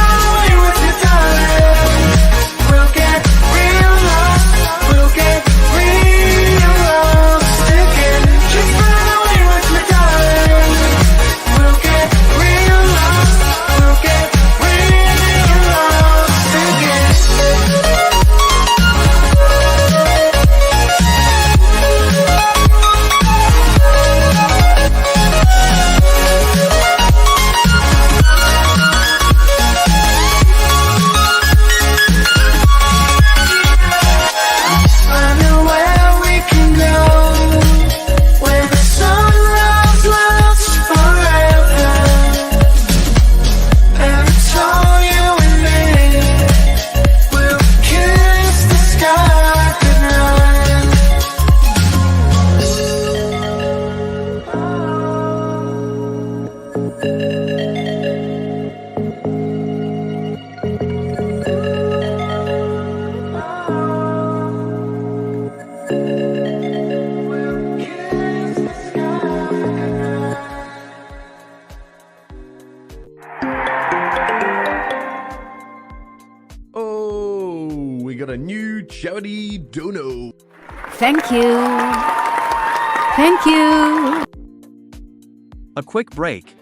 S13: Shouty Dono.
S14: Thank you. Thank you.
S15: A quick break.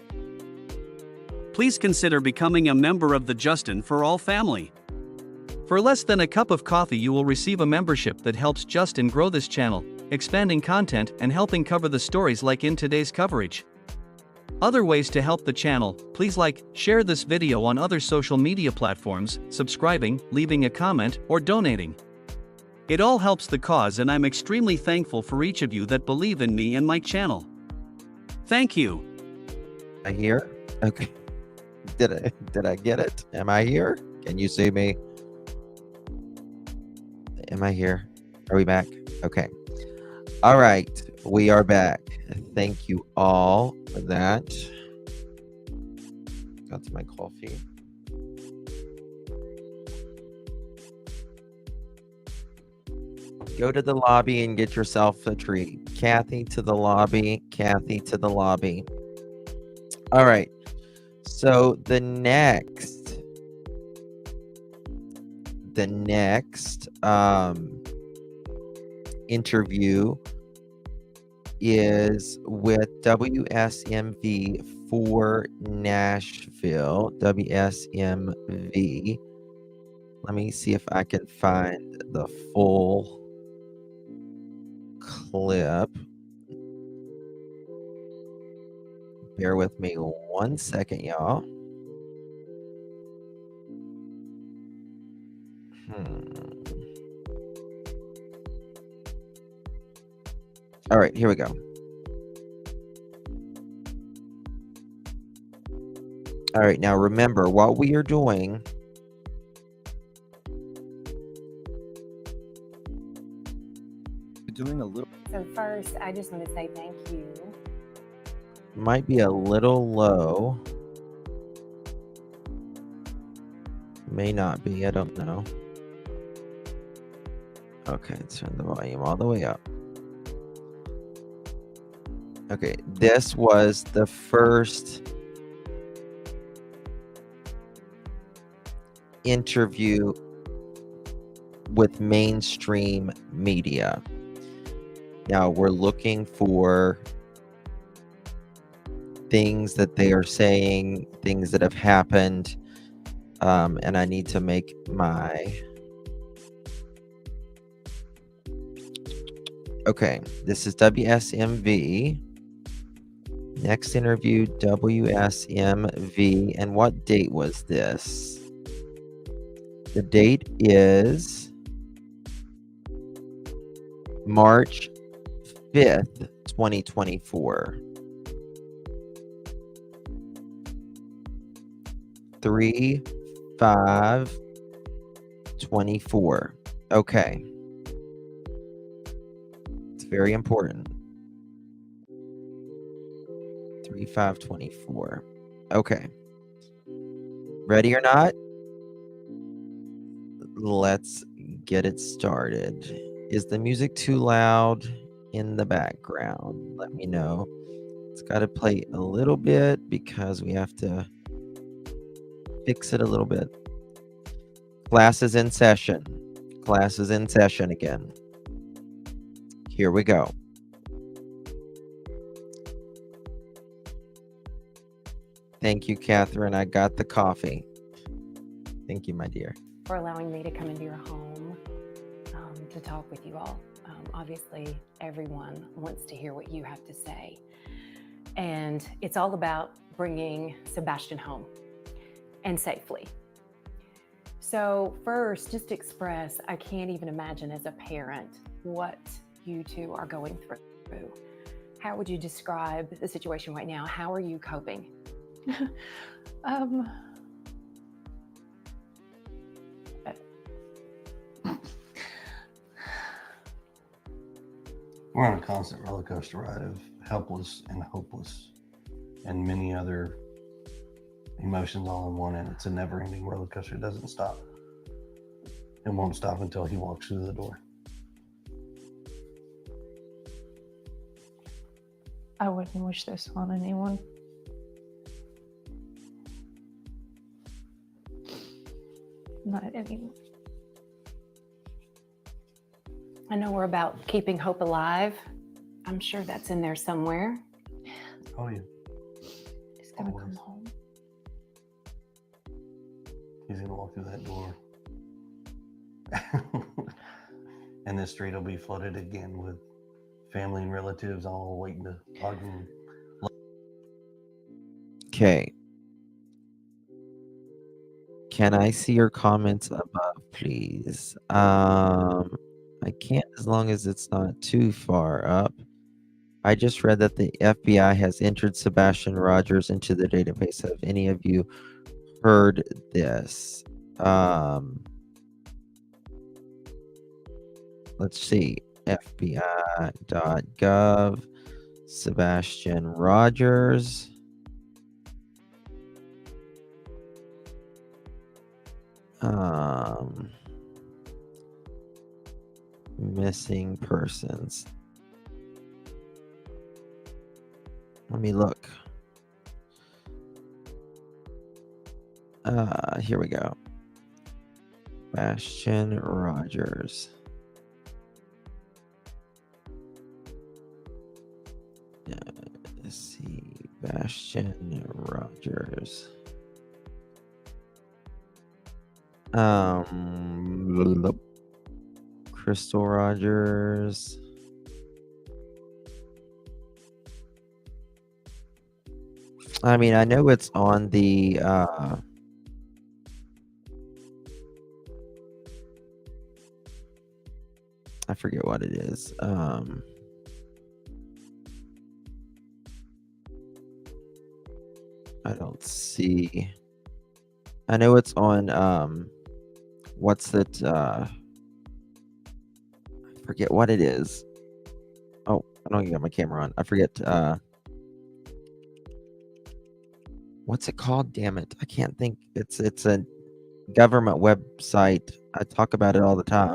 S15: Please consider becoming a member of the Justin for All family. For less than a cup of coffee, you will receive a membership that helps Justin grow this channel, expanding content and helping cover the stories like in today's coverage. Other ways to help the channel: please like, share this video on other social media platforms, subscribing, leaving a comment, or donating. It all helps the cause, and I'm extremely thankful for each of you that believe in me and my channel. Thank you.
S3: I here? Okay. Did I get it? Am I here? Can you see me? Am I here? Are we back? Okay. All right. We are back. Thank you all for that. Got to my coffee. Go to the lobby and get yourself a treat. Kathy to the lobby. Kathy to the lobby. All right. So the next interview is with WSMV for Nashville. WSMV. Let me see if I can find the full clip. Bear with me 1 second, y'all. All right, here we go. All right, now remember what we are doing. Doing a little.
S16: So first, I just want to say thank you.
S3: Might be a little low. May not be. I don't know. Okay, let's turn the volume all the way up. Okay, this was the first interview with mainstream media. Now we're looking for things that they are saying, things that have happened, and I need to make my... Okay, this is WSMV. Next interview, WSMV. And what date was this? The date is March 5th, 2024. 3/5/24. Okay. It's very important. 3/5/24. Okay. Ready or not? Let's get it started. Is the music too loud in the background? Let me know. It's got to play a little bit because we have to fix it a little bit. Class is in session. Class is in session again. Here we go. Thank you, Catherine. I got the coffee. Thank you, my dear.
S16: For allowing me to come into your home to talk with you all. Obviously, everyone wants to hear what you have to say. And it's all about bringing Sebastian home and safely. So first, just express, I can't even imagine as a parent what you two are going through. How would you describe the situation right now? How are you coping?
S8: We're on a constant roller coaster ride of helpless and hopeless and many other emotions all in one, and it's a never-ending roller coaster. It doesn't stop. It won't stop until he walks through the door.
S17: I wouldn't wish this on anyone. Not anyone.
S16: I know we're about keeping hope alive. I'm sure that's in there somewhere.
S8: Oh, yeah.
S17: He's gonna come
S8: Always.
S17: home.
S8: He's going to walk through that door. And the street will be flooded again with family and relatives all waiting to hug him.
S3: Okay. Can I see your comments above, please? I can't as long as it's not too far up. I just read that the FBI has entered Sebastian Rogers into the database. Have any of you heard this? Let's see. FBI.gov. Sebastian Rogers. Missing persons. Let me look. Here we go. Sebastian Rogers. Let's see. Sebastian Rogers. Crystal Rogers. I mean, I know it's on the I forget what it is. I don't see. I know it's on what's it I forget what it is. Oh, I don't even got my camera on. I forget what's it called? Damn it. I can't think. It's a government website. I talk about it all the time.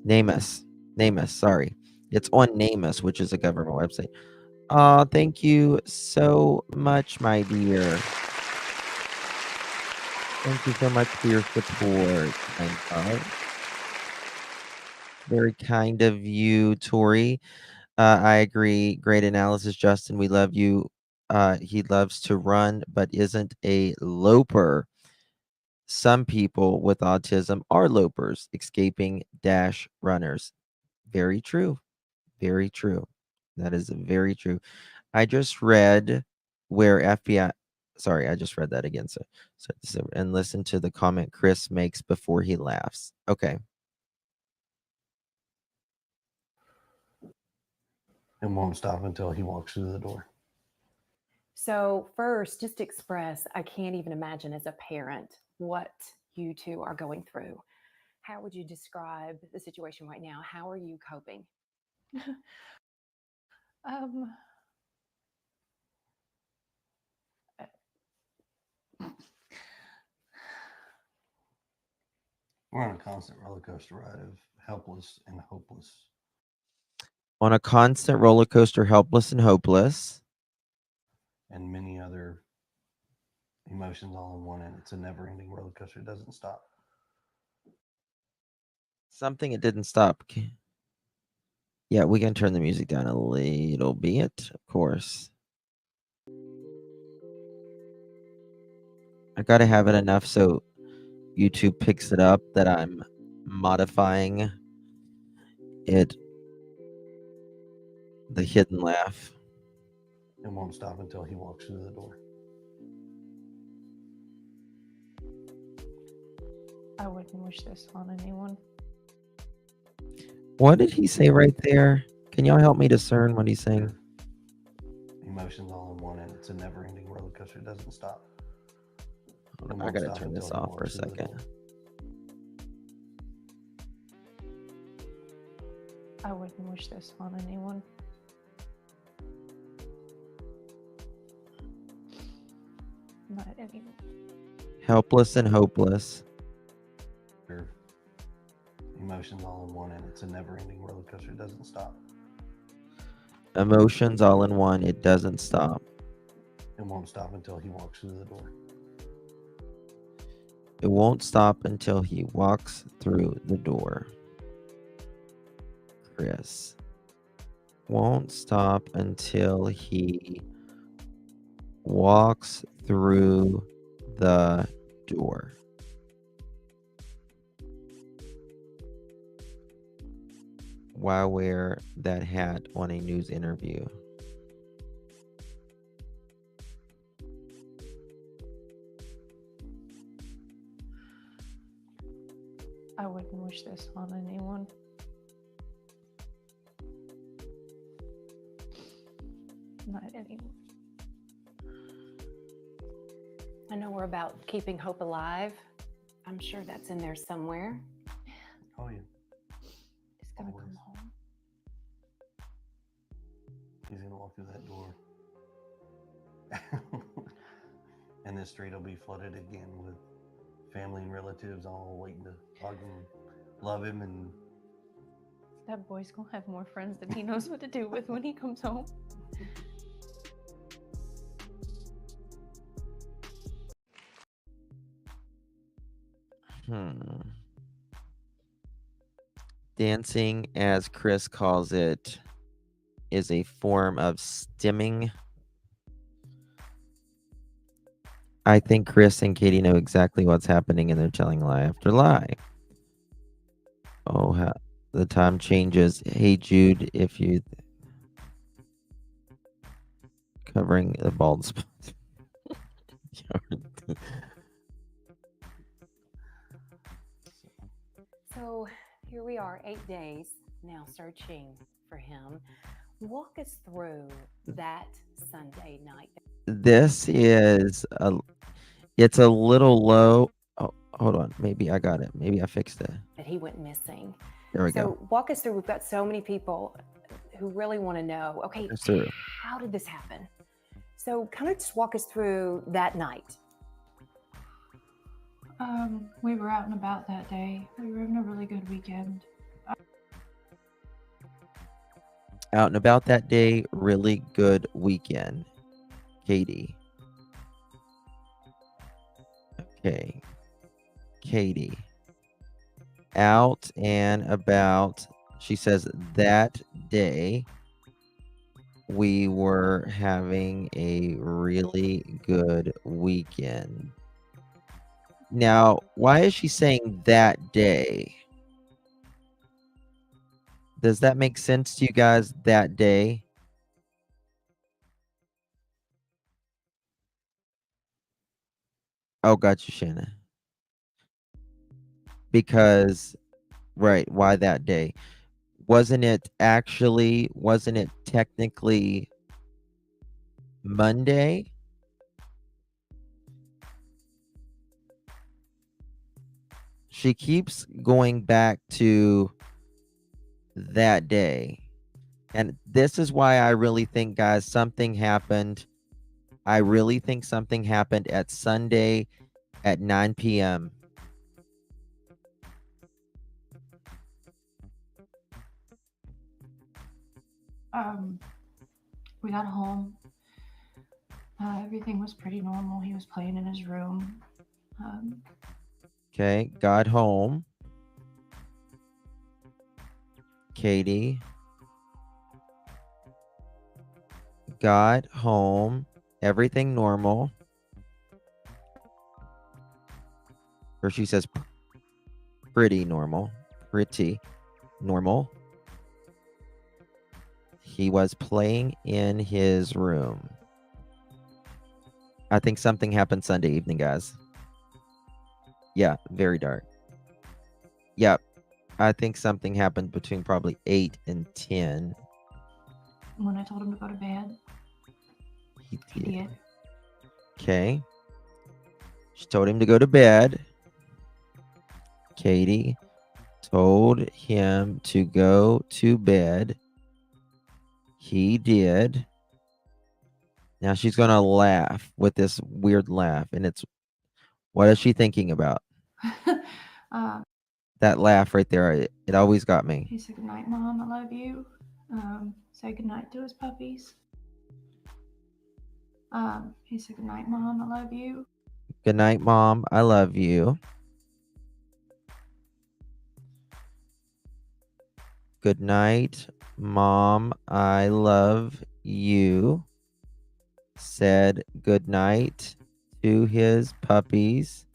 S3: NamUs. NamUs, sorry. It's on NamUs, which is a government website. Thank you so much, my dear. Thank you so much for your support. Very kind of you, Tori. I agree. Great analysis, Justin. We love you. He loves to run, but isn't a loper. Some people with autism are lopers, escaping dash runners. Very true. Very true. That is very true. I just read where FBI. Sorry, I just read that again. So and listen to the comment Chris makes before he laughs. Okay.
S8: And won't stop until he walks through the door.
S16: So first, just express, I can't even imagine as a parent what you two are going through. How would you describe the situation right now? How are you coping?
S8: We're on a constant roller coaster ride of helpless and hopeless.
S3: On a constant roller coaster, helpless and hopeless.
S8: And many other emotions all in one, and it's a never-ending roller coaster. It doesn't stop.
S3: Something it didn't stop. Yeah, we can turn the music down a little bit, of course. I gotta have it enough so YouTube picks it up that I'm modifying it. The hidden laugh.
S8: It won't stop until he walks through the door.
S17: I wouldn't wish this on anyone.
S3: What did he say right there? Can y'all help me discern what he's saying?
S8: Emotions all in one, and it's a never-ending roller coaster. It doesn't stop.
S3: I gotta turn this off for a second.
S17: I wouldn't wish this on anyone. Not anyone.
S3: Helpless and hopeless.
S8: Emotions all in one, and it's a never-ending roller coaster. It doesn't stop.
S3: Emotions all in one. It doesn't stop.
S8: It won't stop until he walks through the door.
S3: It won't stop until he walks through the door. Chris. Won't stop until he walks through the door. Why wear that hat on a news interview?
S17: I wouldn't wish this on anyone. Not anyone.
S16: I know we're about keeping hope alive. I'm sure that's in there somewhere.
S8: Oh, yeah.
S17: He's gonna come home.
S8: He's going to walk through that door. And the street will be flooded again with family and relatives all waiting to hug him, love him, and
S17: That boy's gonna have more friends than he knows what to do with when he comes home.
S3: Dancing, as Chris calls it, is a form of stimming. I think Chris and Katie know exactly what's happening and they're telling lie after lie. Oh, the time changes. Hey, Jude, if you... Covering the bald spot.
S16: So here we are, 8 days now searching for him. Walk us through that Sunday night.
S3: This is it's a little low. Oh, hold on. Maybe I got it. Maybe I fixed it.
S16: That he went missing.
S3: There we
S16: So
S3: go.
S16: walk us through. We've got so many people who really want to know, okay,
S3: It's through.
S16: how did this happen? So kind of just walk us through that night.
S17: We were out and about that day. We were having a really good weekend.
S3: Out and about that day. Really good weekend. Katie. Okay. Katie. Out and about. She says that day we were having a really good weekend. Now, why is she saying that day? Does that make sense to you guys, that day? Oh, got you, Shannon. Because, right, why that day? Wasn't it technically Monday? She keeps going back to that day. And this is why I really think, guys, something happened. I really think something happened at Sunday at 9 p.m.
S17: We got home. Everything was pretty normal. He was playing in his room.
S3: Okay, got home. Katie. Got home. Everything normal. Or she says pretty normal. Pretty normal. He was playing in his room. I think something happened Sunday evening, guys. Yeah, very dark. Yep. I think something happened between probably 8 and 10.
S17: When I told him to go to bed,
S3: He
S17: he did.
S3: Okay. She told him to go to bed. Katie told him to go to bed. He did. Now she's going to laugh with this weird laugh. And it's, what is she thinking about? That laugh right there, it always got me.
S17: He said, "Good night, Mom. I love you." Say goodnight to his puppies. He said, "Good night, Mom. I love you."
S3: Good night, Mom. I love you. Good night, Mom. I love you. Said good night to his puppies.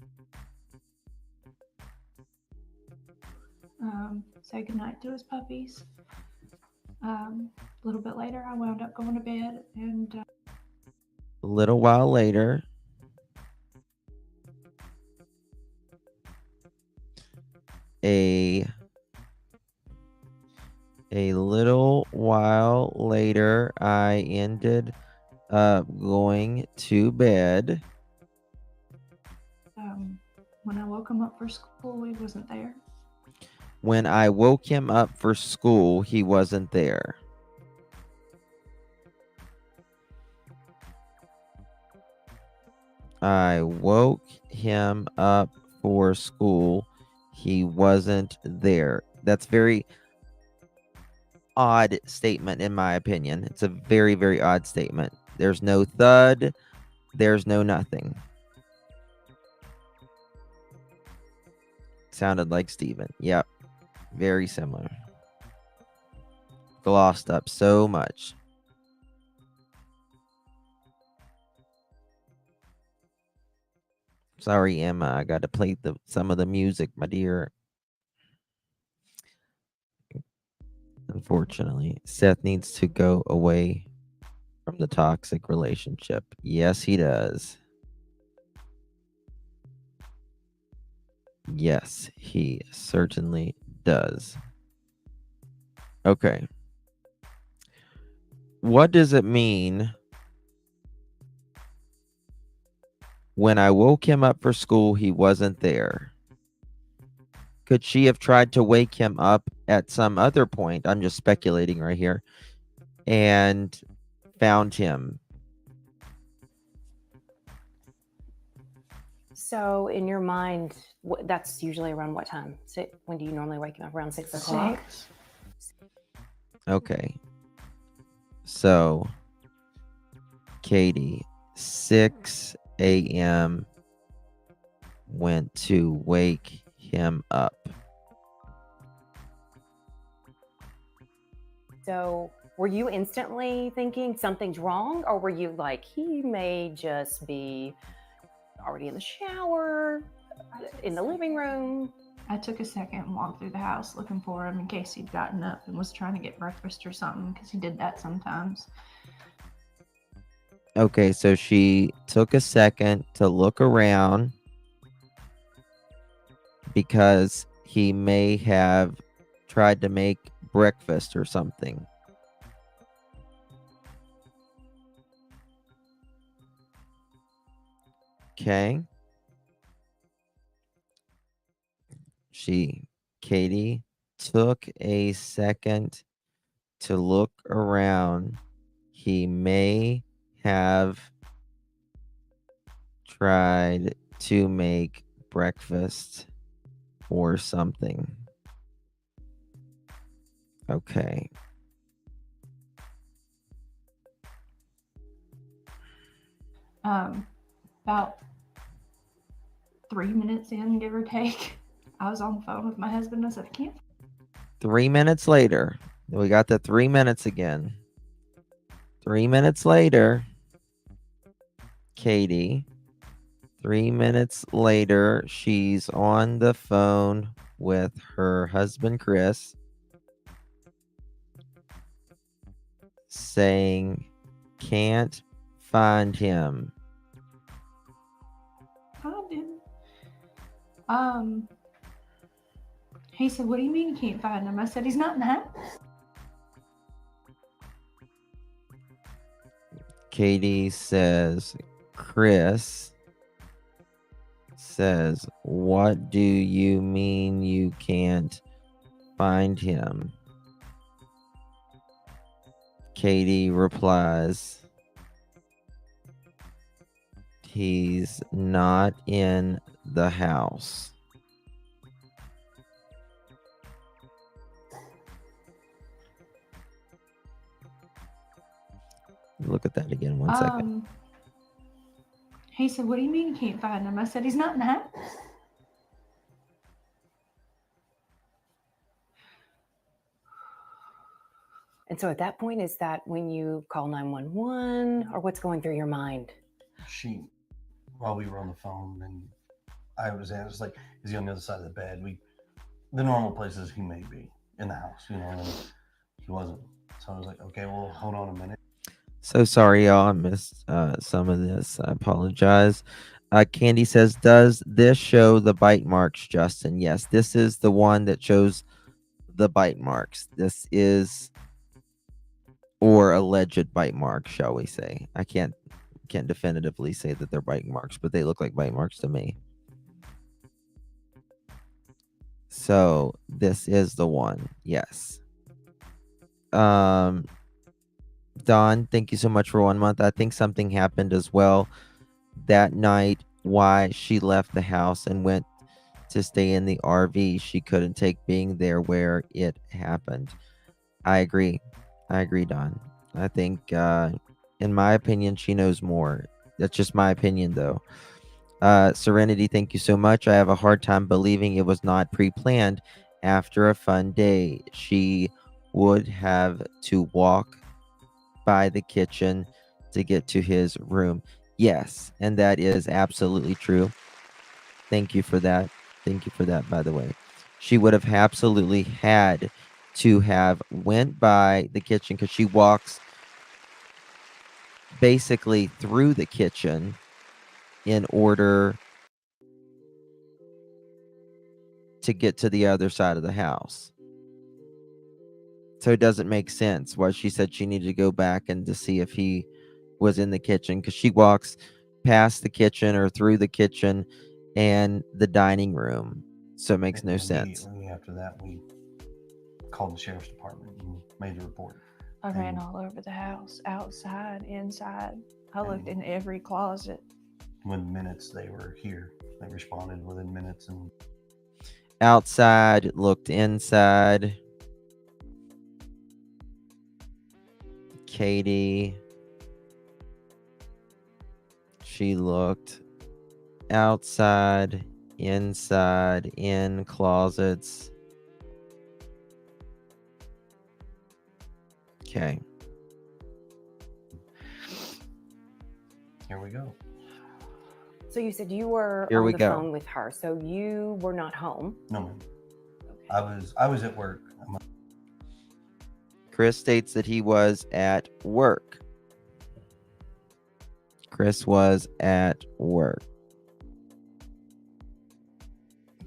S17: Say goodnight to his puppies. A little bit later, I wound up going to bed, and
S3: A little while later, a little while later, I ended up going to bed.
S17: when I woke him up for school, he wasn't there.
S3: When I woke him up for school, he wasn't there. I woke him up for school. He wasn't there. That's very odd statement, in my opinion. It's a very, very odd statement. There's no thud. There's no nothing. Sounded like Steven. Yep. Very similar. Glossed up so much. Sorry, Emma. I got to play some of the music, my dear. Unfortunately, Seth needs to go away from the toxic relationship. Yes, he does. Yes, he certainly does. Okay. What does it mean when I woke him up for school, he wasn't there? Could she have tried to wake him up at some other point? I'm just speculating right here. And found him.
S16: So, in your mind, that's usually around what time? When do you normally wake up? Around 6 o'clock?
S17: 6.
S3: Okay. So, Katie, 6 a.m. went to wake him up.
S16: So, were you instantly thinking something's wrong, or were you like, he may just be already in the shower, in the living room?
S17: I took a second and walked through the house looking for him in case he'd gotten up and was trying to get breakfast or something, because he did that sometimes.
S3: Okay, so she took a second to look around because he may have tried to make breakfast or something. Okay. Katie took a second to look around. He may have tried to make breakfast or something. Okay.
S17: About 3 minutes in, give or take, I was on the phone with my husband. I said, I can't.
S3: 3 minutes later, we got the 3 minutes again. 3 minutes later, Katie, 3 minutes later, she's on the phone with her husband, Chris, saying, can't find him.
S17: I didn't. He said, what do you mean you can't find him? I said, he's not in the house.
S3: Katie says, Chris says, what do you mean you can't find him? Katie replies, he's not in the house. Look at that again, one second.
S17: He said, what do you mean you can't find him? I said, he's not in the house.
S16: And so at that point, is that when you call 911 or what's going through your mind?
S8: While we were on the phone, and I was like, is he on the other side of the bed? The normal places he may be in the house, and he wasn't. So I was like, okay, well, hold on a minute.
S3: So sorry, y'all. I missed some of this. I apologize. Candy says, does this show the bite marks, Justin? Yes, this is the one that shows the bite marks. This is, or alleged bite marks, shall we say. I can't definitively say that they're bite marks, but they look like bite marks to me. So this is the one. Yes. Don, thank you so much for 1 month. I think something happened as well that night. Why she left the house and went to stay in the RV. She couldn't take being there where it happened. I agree, Don. I think, in my opinion, she knows more. That's just my opinion, though. Serenity, thank you so much. I have a hard time believing it was not pre-planned. After a fun day, she would have to walk by the kitchen to get to his room. Yes, and that is absolutely true. Thank you for that. Thank you for that, by the way. She would have absolutely had to have went by the kitchen because she walks basically through the kitchen in order to get to the other side of the house. So it doesn't make sense why she said she needed to go back and to see if he was in the kitchen, because she walks past the kitchen or through the kitchen and the dining room. So it makes no sense.
S8: Immediately after that, we called the sheriff's department and made the report.
S17: I ran all over the house, outside, inside. I looked in every closet.
S8: Within minutes, they were here. They responded within minutes. And
S3: outside, looked inside. Katie, she looked outside, inside, in closets. Okay.
S8: Here we go.
S16: So you said you were
S3: Here
S16: on
S3: we
S16: the
S3: go.
S16: phone with her, so you were not home.
S8: No, ma'am. I was at work.
S3: Chris states that he was at work. Chris was at work.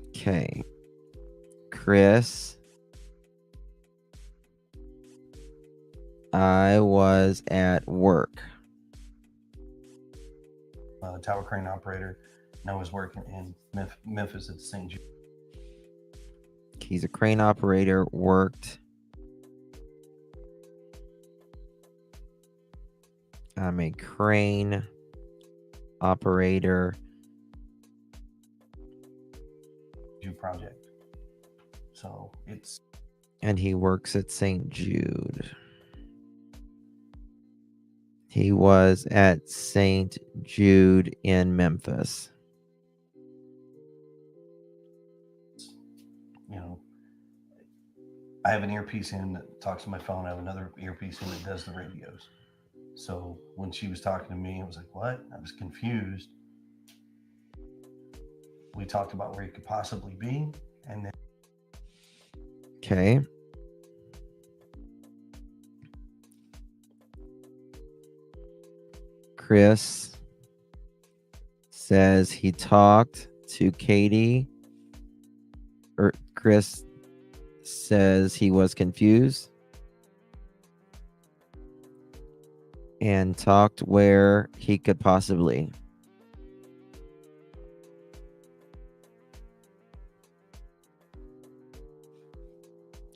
S3: Okay. Chris, I was at work.
S8: Tower crane operator, and I was working in Memphis at St. Jude.
S3: He's a crane operator, worked. I'm a crane operator.
S8: Jude project. So it's.
S3: And he works at St. Jude. He was at St. Jude in Memphis.
S8: I have an earpiece in that talks to my phone. I have another earpiece in that does the radios. So when she was talking to me, I was like, what? I was confused. We talked about where he could possibly be. And then.
S3: Okay. Chris says he talked to Katie. Or Chris says he was confused and talked where he could possibly.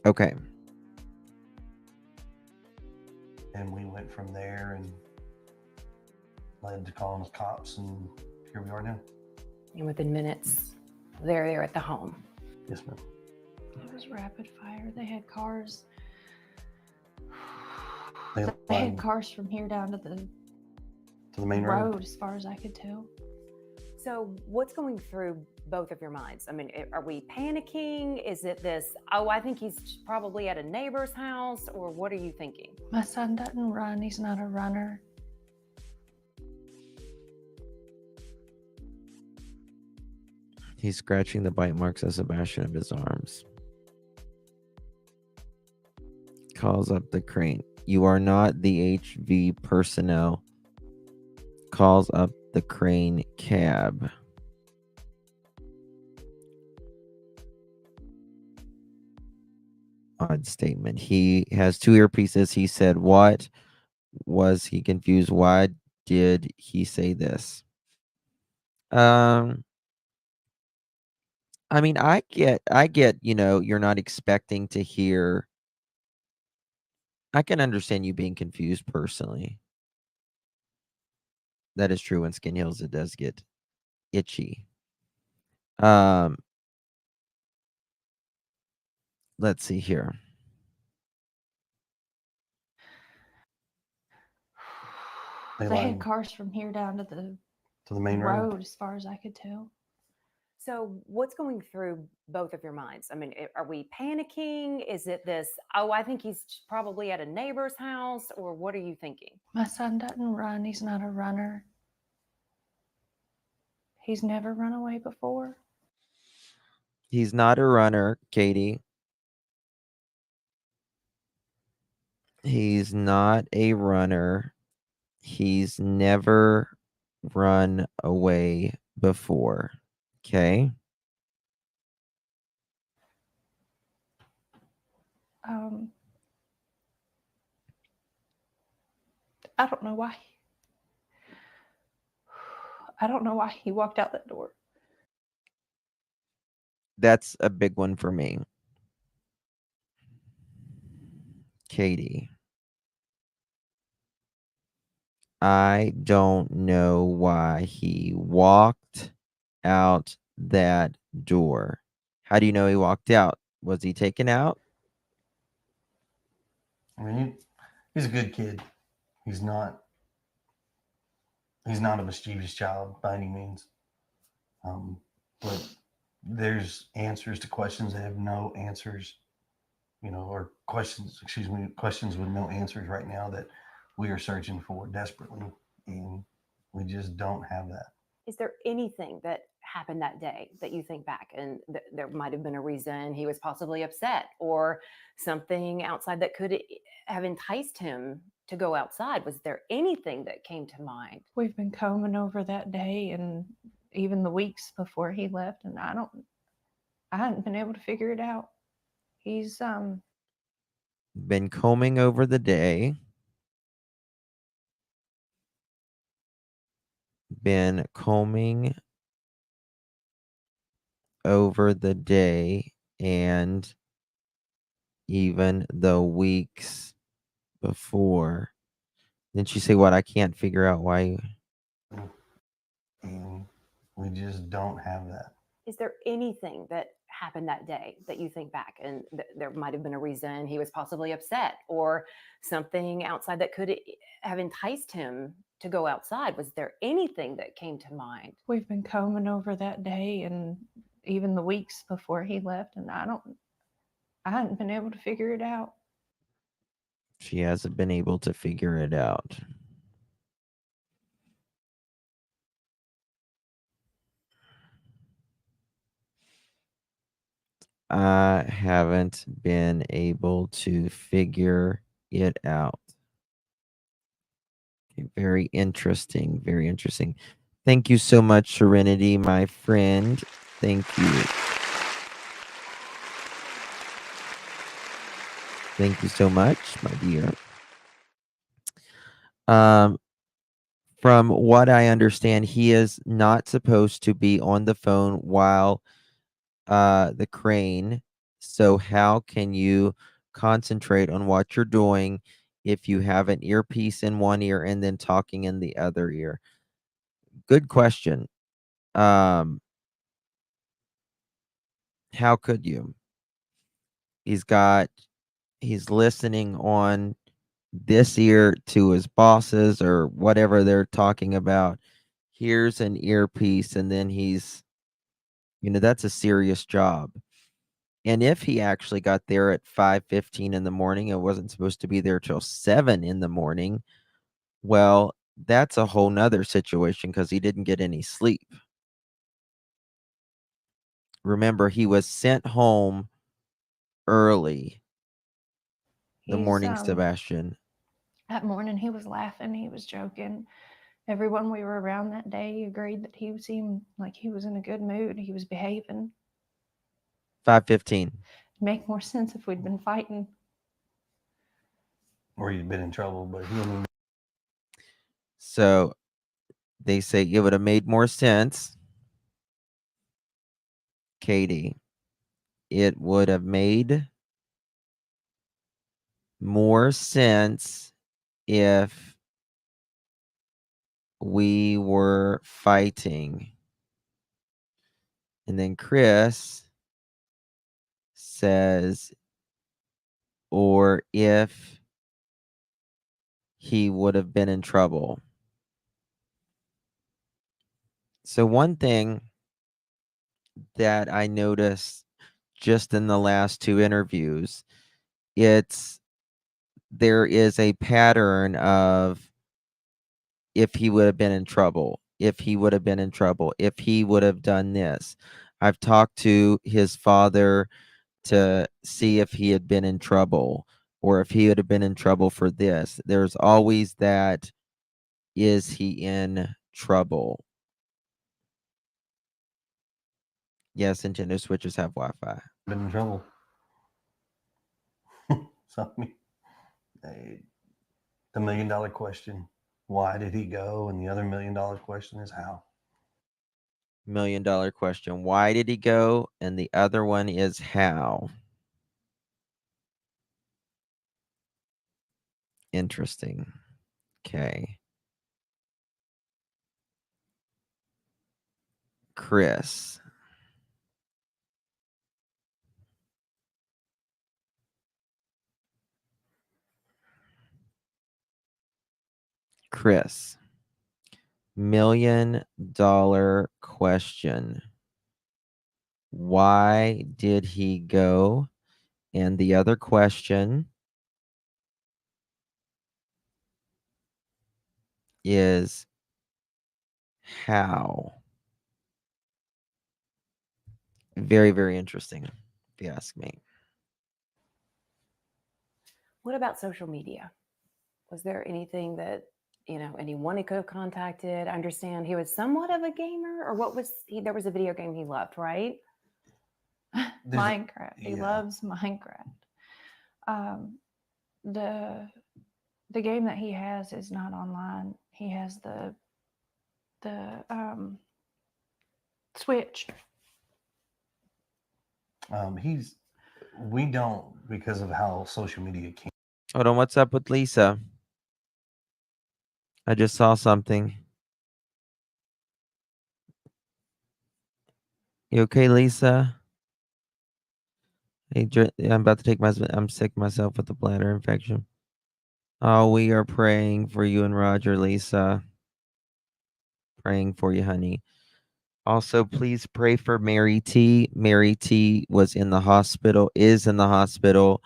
S3: Okay.
S8: And we went from there and led to calling the cops, and here we are now.
S16: And within minutes, they're there at the home.
S8: Yes, ma'am.
S17: It was rapid fire. They had cars.
S8: They
S17: They had cars from here down to
S8: To the main road.
S17: road, as far as I could tell.
S16: So, what's going through both of your minds? I mean, are we panicking? Is it this, oh, I think he's probably at a neighbor's house, or what are you thinking?
S17: My son doesn't run. He's not a runner.
S3: He's scratching the bite marks of Sebastian of his arms. Calls up the crane. You are not the HV personnel. Calls up the crane cab. Odd statement. He has 2 earpieces. He said, what? Was he confused? Why did he say this? I mean, I get, you're not expecting to hear. I can understand you being confused personally. That is true. In Skin Hills, it does get itchy. Let's see here.
S17: They had cars from here down to
S8: the main
S17: road, as far as I could tell.
S16: So, what's going through both of your minds? I mean, are we panicking? Is it this, oh, I think he's probably at a neighbor's house, or what are you thinking?
S17: My son doesn't run. He's not a runner. He's never run away before.
S3: He's not a runner, Katie. He's not a runner. He's never run away before. Okay.
S17: I don't know why. I don't know why he walked out that door.
S3: That's a big one for me. Katie. I don't know why he walked out that door. How do you know he walked out? Was he taken out?
S8: I mean, he's a good kid. He's not a mischievous child by any means. But there's answers to questions that have no answers, or questions with no answers right now that we are searching for desperately, and we just don't have that.
S16: Is there anything that happened that day that you think back and there might have been a reason he was possibly upset, or something outside that could have enticed him to go outside? Was there anything that came to mind?
S17: We've been combing over that day and even the weeks before he left, and I hadn't been able to figure it out. He's
S3: been combing over the day. Been combing over the day and even the weeks before. Didn't you say what? I can't figure out why.
S8: And we just don't have that.
S16: Is there anything that happened that day that you think back and there might have been a reason he was possibly upset, or something outside that could have enticed him to go outside? Was there anything that came to mind?
S17: We've been combing over that day and even the weeks before he left, and I hadn't been able to figure it out.
S3: She hasn't been able to figure it out. I haven't been able to figure it out. Okay, very interesting. Very interesting. Thank you so much, Serenity, my friend. Thank you. Thank you so much, my dear. From what I understand, he is not supposed to be on the phone while the crane. So how can you concentrate on what you're doing if you have an earpiece in one ear and then talking in the other ear? Good question. How could you? He's listening on this ear to his bosses or whatever they're talking about. Here's an earpiece, and then he's, that's a serious job. And if he actually got there at 5:15 in the morning and wasn't supposed to be there till 7 in the morning, well, that's a whole nother situation because he didn't get any sleep. Remember, he was sent home early the morning, Sebastian.
S17: That morning he was laughing, he was joking. Everyone we were around that day agreed that he seemed like he was in a good mood. He was behaving.
S3: 5:15.
S17: Make more sense if we'd been fighting.
S8: Or he'd been in trouble, but he didn't.
S3: So they say it would have made more sense, Katie. It would have made more sense if we were fighting. And then Chris says, or if he would have been in trouble. So one thing that I noticed just in the last two interviews, there is a pattern of if he would have been in trouble, if he would have been in trouble, if he would have done this. I've talked to his father to see if he had been in trouble or if he would have been in trouble for this. There's always that, is he in trouble? Yes, Nintendo Switches have Wi-Fi.
S8: Been in trouble. So, I mean, the $1 million question, why did he go? And the other $1 million question is how.
S3: $1 million question, why did he go? And the other one is how. Interesting. Okay. Chris. Chris. $1 million question. Why did he go? And the other question is how. Very, very interesting, if you ask me.
S16: What about social media? Was there anything that, anyone he could have contacted? I understand he was somewhat of a gamer, or what was he? There was a video game he loved, right?
S17: Minecraft. He loves Minecraft. The game that he has is not online. He has the Switch.
S8: We don't, because of how social media came.
S3: Hold on, what's up with Lisa? I just saw something. You okay, Lisa? Hey, I'm about to take I'm sick myself with a bladder infection. Oh, we are praying for you and Roger, Lisa. Praying for you, honey. Also, please pray for Mary T. Mary T was in the hospital, is in the hospital.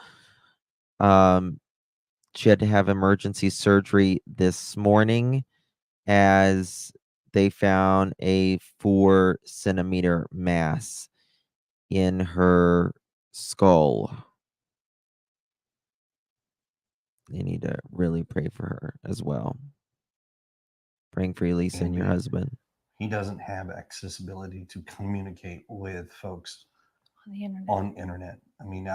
S3: She had to have emergency surgery this morning as they found a 4-centimeter mass in her skull. You need to really pray for her as well. Praying for you, Lisa, and your husband.
S8: He doesn't have accessibility to communicate with folks
S17: on the
S8: internet. I mean,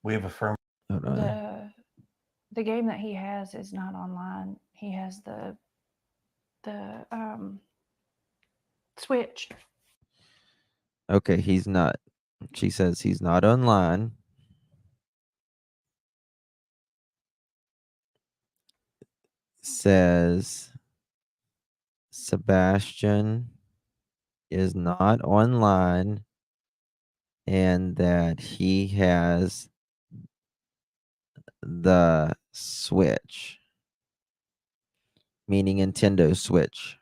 S8: we have a firm.
S17: The game that he has is not online. He has the Switch.
S3: Okay, he's not. She says he's not online. Says Sebastian is not online and that he has the Switch, meaning Nintendo Switch.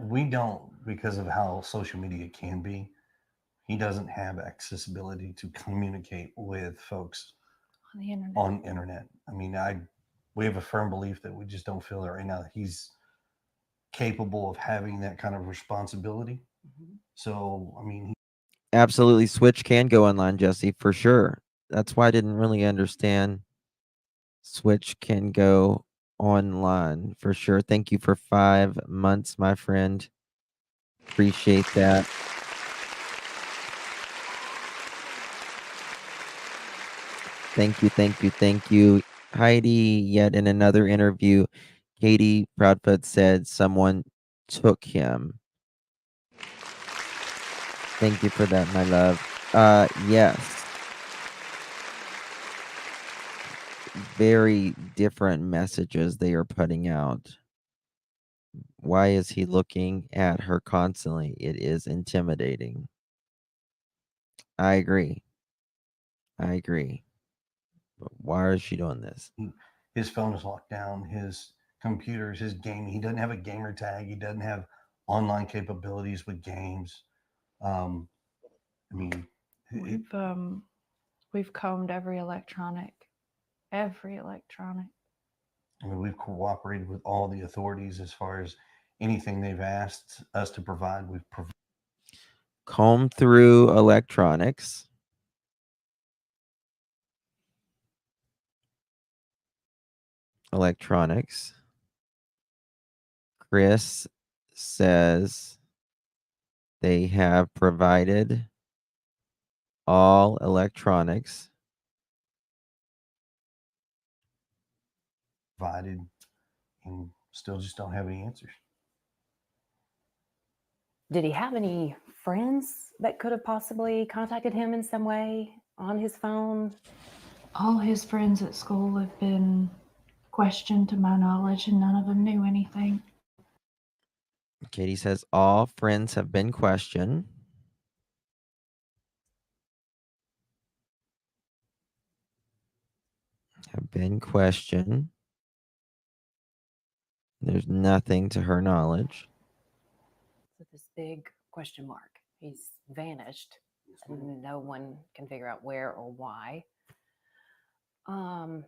S8: We don't, because of how social media can be, he doesn't have accessibility to communicate with folks
S17: On the internet.
S8: on internet. I mean, we have a firm belief that we just don't feel that right now he's capable of having that kind of responsibility. So, I mean,
S3: Absolutely, Switch can go online, Jesse, for sure. That's why I didn't really understand. Switch can go online for sure. Thank you for 5 months, my friend. Appreciate that. Thank you, thank you, thank you. Heidi, yet in another interview, Katie Proudfoot said someone took him. Thank you for that, my love. Yes. Very different messages they are putting out. Why is he looking at her constantly? It is intimidating. I agree. I agree. But why is she doing this?
S8: his phone is locked down, his computers, his gaming. He doesn't have a gamer tag. He doesn't have online capabilities with games. I mean,
S17: We've combed every electronic. I
S8: mean, we've cooperated with all the authorities as far as anything they've asked us to provide. We've provided.
S3: Comb through electronics. Chris says they have provided all electronics.
S8: Provided and still just don't have any answers.
S16: Did he have any friends that could have possibly contacted him in some way on his phone?
S17: All his friends at school have been questioned to my knowledge, and none of them knew anything.
S3: Katie says all friends have been questioned. There's nothing to her knowledge.
S16: So this big question mark. He's vanished, and no one can figure out where or why. All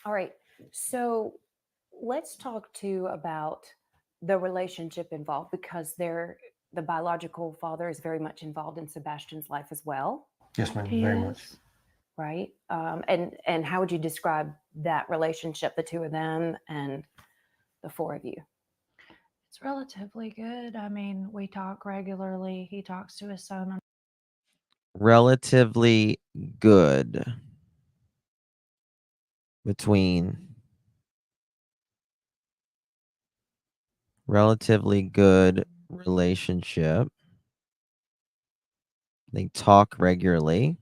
S16: right. So let's talk too about the relationship involved, because the biological father is very much involved in Sebastian's life as well.
S8: Yes, ma'am. Very much.
S16: Right. And how would you describe that relationship, the two of them and the four of you?
S17: It's relatively good. I mean, we talk regularly. He talks to his son.
S3: Relatively good between relatively good relationship. They talk regularly.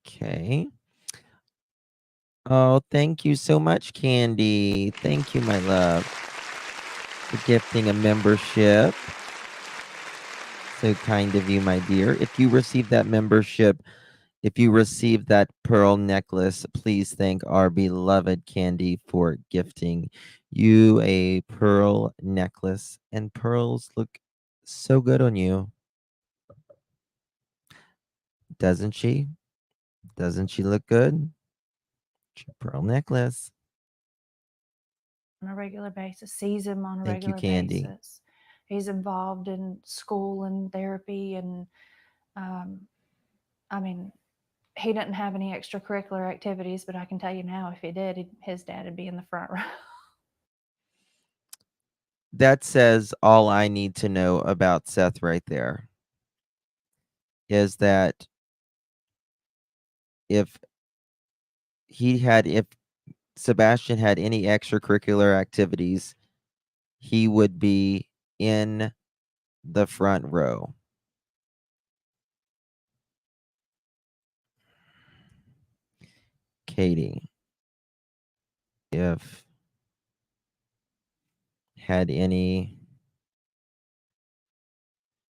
S3: Okay. Oh, thank you so much, Candy. Thank you, my love, for gifting a membership. So kind of you, my dear. If you receive that membership, if you receive that pearl necklace, please thank our beloved Candy for gifting you a pearl necklace. And pearls look so good on you. Doesn't she? Doesn't she look good? Pearl necklace.
S17: On a regular basis, sees him on a
S3: Thank you,
S17: regular
S3: Candy.
S17: basis. He's involved in school and therapy, and I mean, he doesn't have any extracurricular activities, but I can tell you now, if he did, his dad would be in the front row.
S3: That says all I need to know about Seth right there. Is that if Sebastian had any extracurricular activities, he would be in the front row. Katie, if had any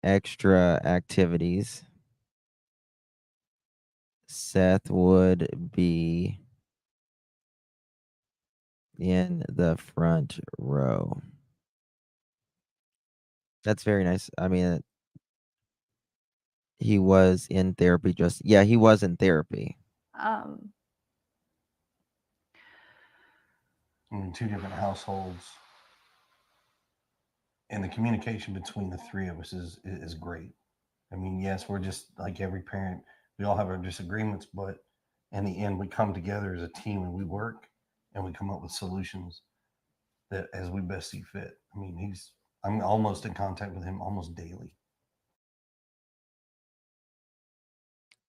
S3: extra activities, Seth would be in the front row. That's very nice. I mean, he was in therapy he was in therapy.
S8: In two different households, and the communication between the three of us is great. I mean, yes, we're just like every parent. We all have our disagreements, but in the end, we come together as a team and we work and we come up with solutions that as we best see fit. I mean, I'm almost in contact with him almost daily.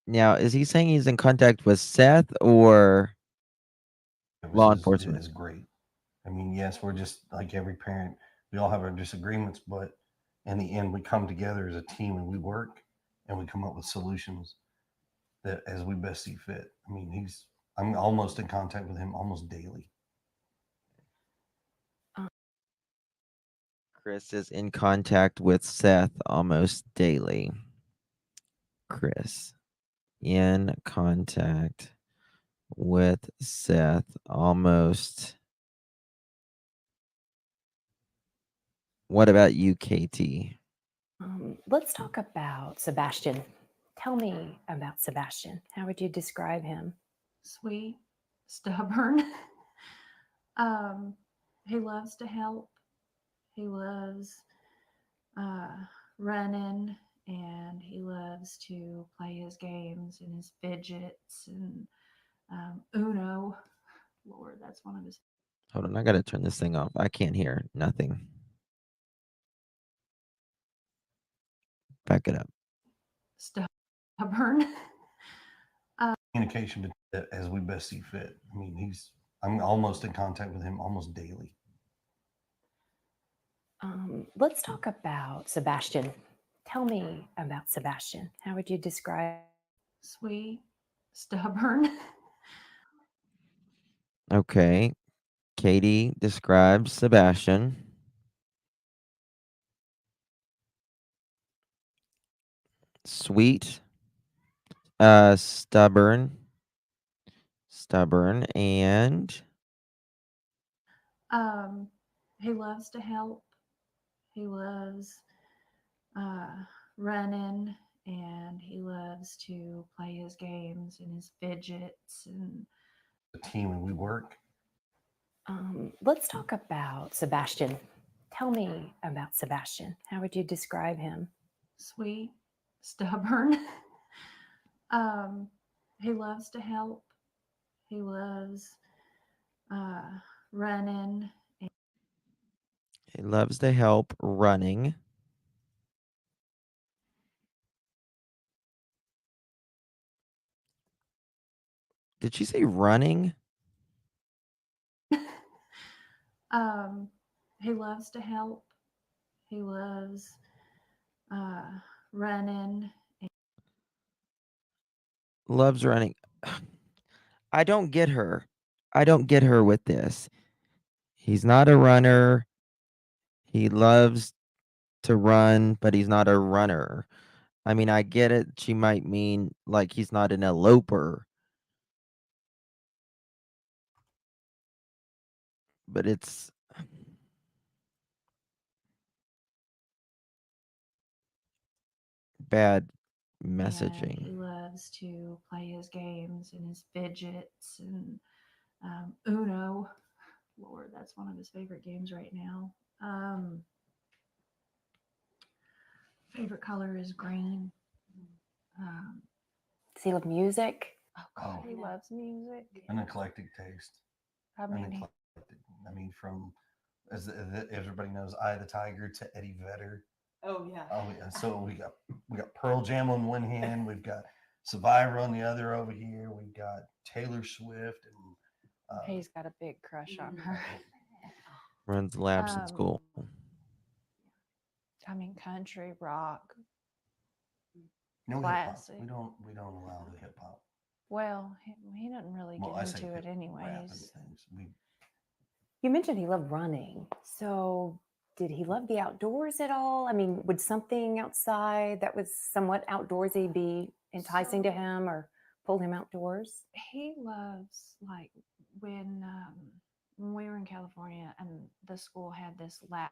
S3: Now, is he saying he's in contact with Seth or law enforcement?
S8: Is great. I mean, yes, we're just like every parent. We all have our disagreements, but in the end, we come together as a team and we work and we come up with solutions that as we best see fit. I mean, I'm almost in contact with him almost daily.
S3: Chris is in contact with Seth almost daily. Chris in contact with Seth almost. What about you, KT?
S16: Let's talk about Sebastian. Tell me about Sebastian. How would you describe him?
S17: Sweet, stubborn. He loves to help. He loves running, and he loves to play his games and his fidgets and Uno. Lord, that's one of his.
S3: Hold on, I gotta turn this thing off. I can't hear nothing. Back it up.
S17: Stubborn.
S8: Communication as we best see fit. I mean, I'm almost in contact with him almost daily.
S16: Let's talk about Sebastian. Tell me about Sebastian. How would you describe?
S17: Sweet, stubborn.
S3: Okay. Katie describes Sebastian. Sweet, stubborn, and
S17: He loves to help. He loves running, and he loves to play his games and his fidgets and
S8: The team and we work.
S16: Let's talk about Sebastian. Tell me about Sebastian. How would you describe him?
S17: Sweet, stubborn. He loves to help. He loves running.
S3: he loves to help running. Did she say running?
S17: He loves to help. He loves running.
S3: Loves running. I don't get her. I don't get her with this. He's not a runner. He loves to run, but he's not a runner. I mean, I get it. She might mean like he's not an eloper. But it's bad messaging.
S17: And he loves to play his games and his fidgets and Uno. Lord, that's one of his favorite games right now. Favorite color is green.
S16: Does he love music?
S17: Oh God, he loves music.
S8: An eclectic taste.
S17: I mean,
S8: From as everybody knows, Eye of the Tiger to Eddie Vedder.
S6: Oh yeah.
S8: Oh yeah. So we got Pearl Jam on one hand, we've got Survivor on the other over here, we've got Taylor Swift, and
S17: he's got a big crush on her.
S3: Runs laps at school.
S17: I mean, country, rock,
S8: no
S17: classic.
S8: hip-hop. We don't allow the hip hop.
S17: Well, he doesn't really get into it anyways.
S16: You mentioned he loved running. So did he love the outdoors at all? I mean, would something outside that was somewhat outdoorsy be enticing to him or pull him outdoors?
S17: He loves, like, when we were in California and the school had this lap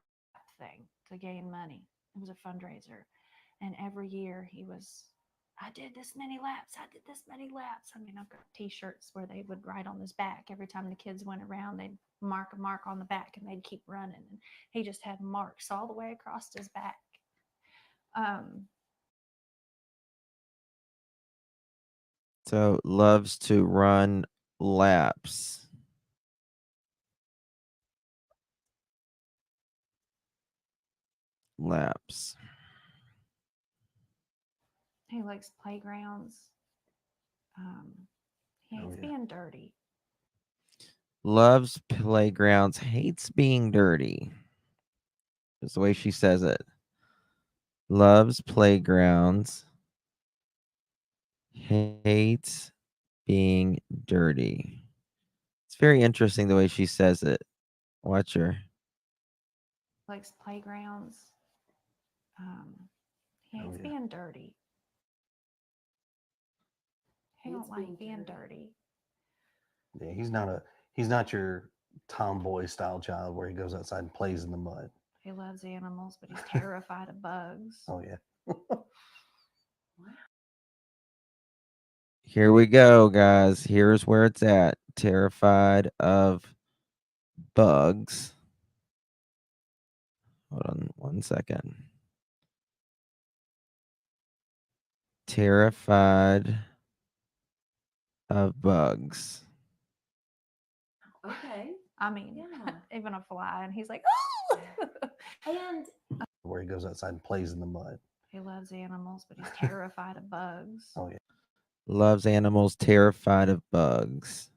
S17: thing to gain money. It was a fundraiser. And every year he was, I did this many laps. I did this many laps. I mean, I've got t-shirts where they would write on his back. Every time the kids went around, they'd mark a mark on the back and they'd keep running. And he just had marks all the way across his back.
S3: So loves to run laps. Laps.
S17: He likes playgrounds. He hates being dirty.
S3: Loves playgrounds, hates being dirty. That's the way she says it. Loves playgrounds, hates being dirty. It's very interesting the way she says it. Watch her.
S17: Likes playgrounds. He hates being dirty. He don't like being dirty.
S8: Yeah, he's not your tomboy style child where he goes outside and plays in the mud.
S17: He loves animals, but he's terrified of bugs.
S8: Oh yeah.
S3: Here we go, guys. Here's where it's at. Terrified of bugs. Hold on 1 second. Terrified of bugs.
S17: Okay. I mean, even a fly, and he's like, oh!
S16: And
S8: Where he goes outside and plays in the mud.
S17: He loves animals, but he's terrified of bugs.
S8: Oh yeah.
S3: Loves animals, terrified of bugs.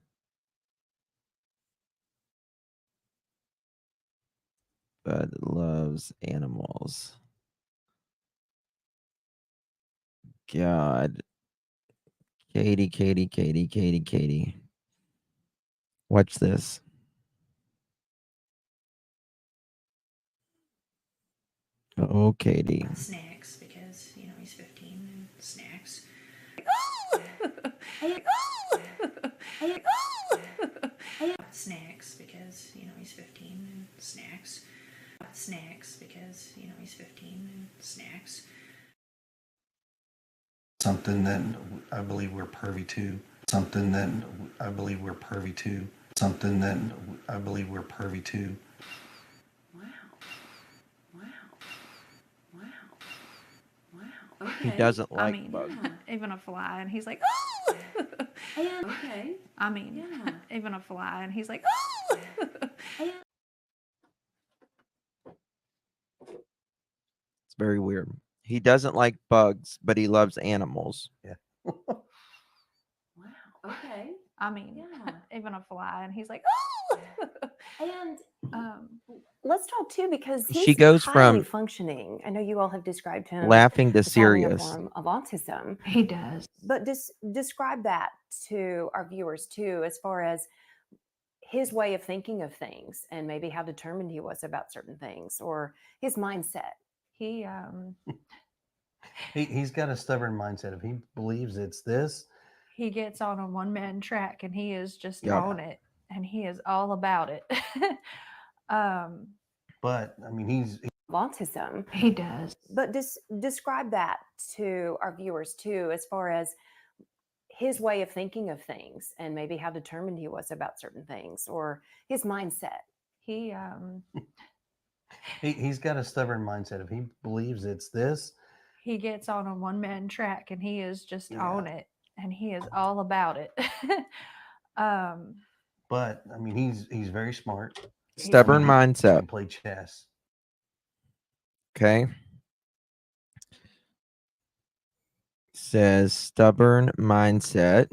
S3: But loves animals. God. Katie. Watch this. Oh, Katie.
S11: Snacks, because, he's 15 and snacks. Snacks, because, he's 15 and snacks. Snacks, because, he's 15 and snacks.
S8: Something that I believe we're pervy to. Something that I believe we're pervy to. Something that I believe we're pervy to.
S3: He doesn't like bugs.
S17: Even a fly, and he's like, oh!
S16: okay.
S17: I mean, even a fly, and he's like, oh!
S3: It's very weird. He doesn't like bugs, but he loves animals.
S8: Yeah.
S16: Okay.
S17: I mean, even a fly, and he's like, oh!
S16: And let's talk too, because he's
S3: She goes
S16: highly
S3: from
S16: functioning. I know you all have described him
S3: laughing to
S16: as having a
S3: serious.
S16: form of autism.
S17: He does.
S16: But describe that to our viewers too, as far as his way of thinking of things and maybe how determined he was about certain things or his mindset.
S8: He's got a stubborn mindset. If he believes it's this,
S17: he gets on a one-man track and he is just
S3: Yeah.
S17: on it, and he is all about it.
S8: but I mean, he's
S16: Autism.
S17: He does.
S16: But describe that to our viewers too, as far as his way of thinking of things and maybe how determined he was about certain things or his mindset.
S8: He's got a stubborn mindset. If he believes it's this,
S17: he gets on a one-man track and he is just on it, and he is all about it.
S8: But I mean, he's very smart.
S3: Stubborn
S8: He
S3: mindset.
S8: can play chess.
S3: Okay. Says stubborn mindset.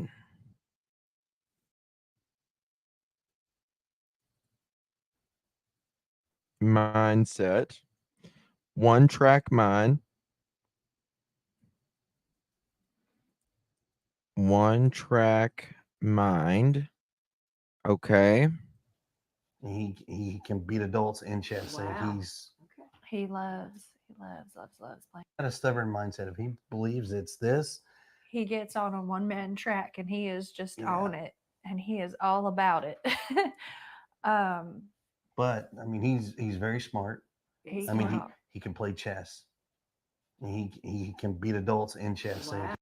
S3: Mindset. One track mind. One track mind. Okay.
S8: He can beat adults in chess.
S16: Wow.
S8: And he's
S17: He loves playing.
S8: Got a stubborn mindset. If he believes it's this,
S17: He gets on a one-man track and he is just
S8: Yeah.
S17: on it and he is all about it.
S8: but I mean, he's very smart.
S17: He's
S8: I mean,
S17: smart.
S8: he can play chess. He can beat adults in chess. So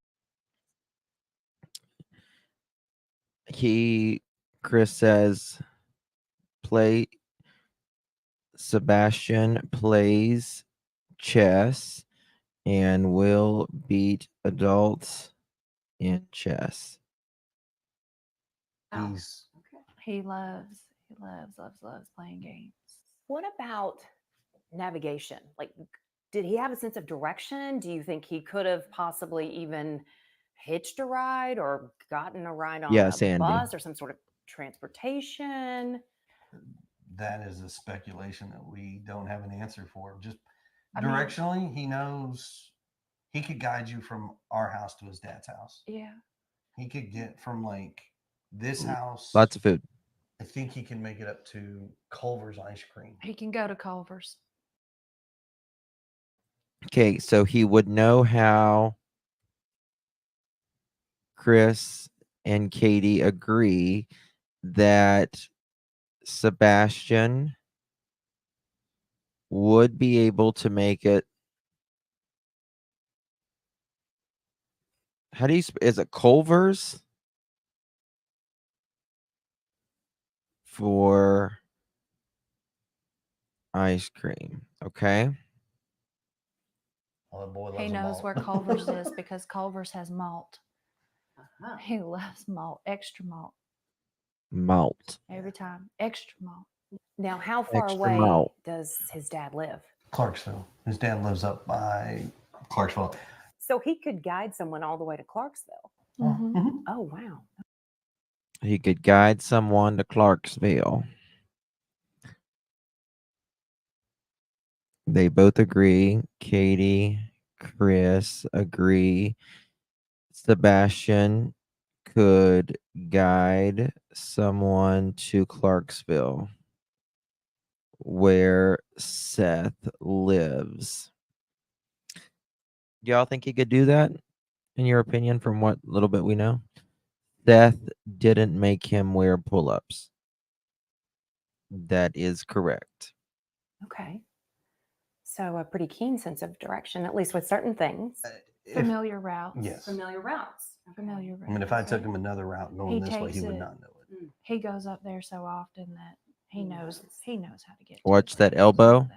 S3: Chris says, Sebastian plays chess and will beat adults in chess.
S17: He loves playing games.
S16: What about navigation? Like, did he have a sense of direction? Do you think he could have possibly even hitched a ride or gotten a ride on
S3: Yeah,
S16: a
S3: Sandy.
S16: bus or some sort of transportation?
S8: that is a speculation that we don't have an answer for. Just
S17: I mean-
S8: directionally, he knows he could guide you from our house to his dad's house.
S17: Yeah.
S8: He could get from like this house.
S3: Lots of food.
S8: I think he can make it up to Culver's ice cream.
S17: He can go to Culver's.
S3: Okay, so he would know how Chris and Katie agree that Sebastian would be able to make it. How do you is it Culver's for ice cream? Okay.
S8: Oh, boy
S17: He
S8: loves a
S17: knows
S8: malt.
S17: where Culver's is because Culver's has malt. He loves malt, extra malt.
S3: Malt.
S17: Every time, extra malt.
S16: Now, how far
S3: Extra
S16: away
S3: malt.
S16: does his dad live?
S8: Clarksville. His dad lives up by Clarksville.
S16: So he could guide someone all the way to Clarksville.
S17: Mhm.
S16: Oh, wow.
S3: He could guide someone to Clarksville. They both agree. Katie, Chris agree. Sebastian could guide someone to Clarksville, where Seth lives. Do y'all think he could do that, in your opinion, from what little bit we know? Seth didn't make him wear pull-ups. That is correct.
S16: Okay. So a pretty keen sense of direction, at least with certain things.
S17: Familiar routes.
S8: Yes.
S16: Familiar routes.
S17: Familiar routes.
S8: I mean, if I took him another route going this way,
S17: takes
S8: he would
S17: it.
S8: not know it.
S17: He goes up there so often that he knows how to get to
S3: Watch
S17: it.
S3: that elbow.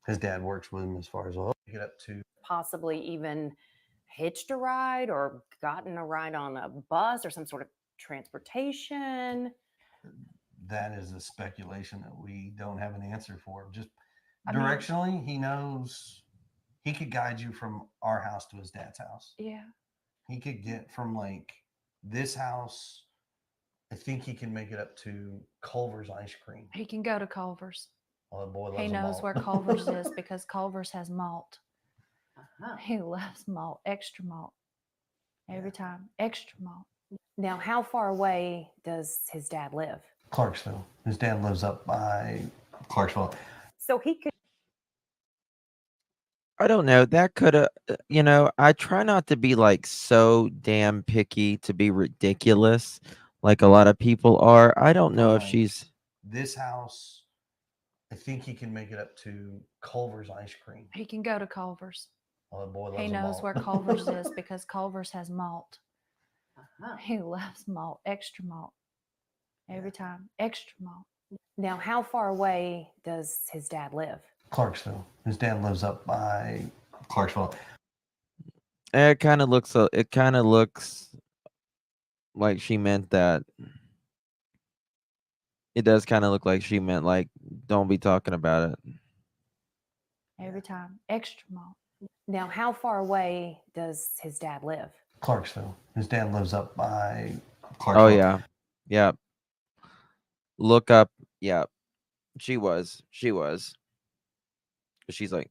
S8: His dad works with him as far as well. Get up to
S16: Possibly even hitched a ride or gotten a ride on a bus or some sort of transportation.
S8: that is a speculation that we don't have an answer for. Just
S17: I mean-
S8: directionally, he knows he could guide you from our house to his dad's house.
S17: Yeah.
S8: He could get from like this house. I think he can make it up to Culver's ice cream.
S17: He can go to Culver's.
S8: Oh, boy loves
S17: He
S8: a
S17: knows
S8: malt.
S17: where Culver's is because Culver's has malt. He loves malt, extra malt. Every time, extra malt.
S16: Now, how far away does his dad live?
S8: Clarksville. His dad lives up by Clarksville.
S16: So he could.
S3: I don't know. That could have, I try not to be like so damn picky to be ridiculous like a lot of people are. I don't know if she's.
S8: This house, I think he can make it up to Culver's ice cream.
S17: He can go to Culver's.
S8: Oh, boy loves
S17: He
S8: a
S17: knows
S8: malt.
S17: where Culver's is because Culver's has malt. He loves malt, extra malt. Every time, extra malt.
S16: Now, how far away does his dad live?
S8: Clarksville. His dad lives up by Clarksville.
S3: It kind of looks like she meant that. It does kind of look like she meant like, don't be talking about it.
S17: Every time, extra malt.
S16: Now, how far away does his dad live?
S8: Clarksville. His dad lives up by
S3: Oh
S8: Clarksville.
S3: yeah. Yeah. Look up. Yeah. She was. She's like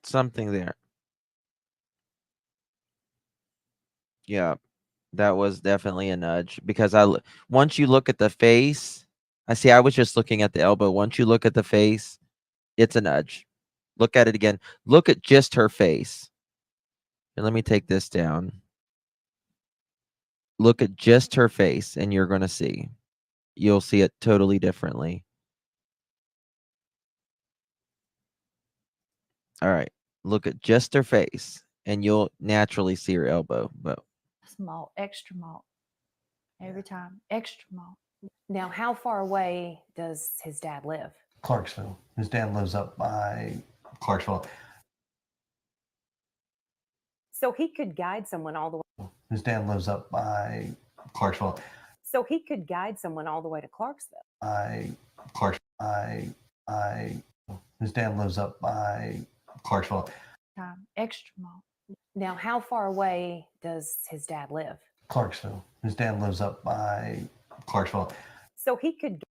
S3: something there. Yeah. That was definitely a nudge because once you look at the face, I see. I was just looking at the elbow. Once you look at the face, it's a nudge. Look at it again. Look at just her face. And let me take this down. Look at just her face, and you're going to see. You'll see it totally differently. All right. Look at just her face, and you'll naturally see her elbow. But
S17: Malt, extra malt. Every time, extra malt.
S16: Now, how far away does his dad live?
S8: Clarksville. His dad lives up by Clarksville.
S16: So he could guide someone all the way.
S8: His dad lives up by Clarksville.
S16: So he could guide someone all the way to Clarksville.
S8: His dad lives up by Clarksville.
S17: Time, extra malt.
S16: Now, how far away does his dad live?
S8: Clarksville. His dad lives up by Clarksville.
S16: So he could.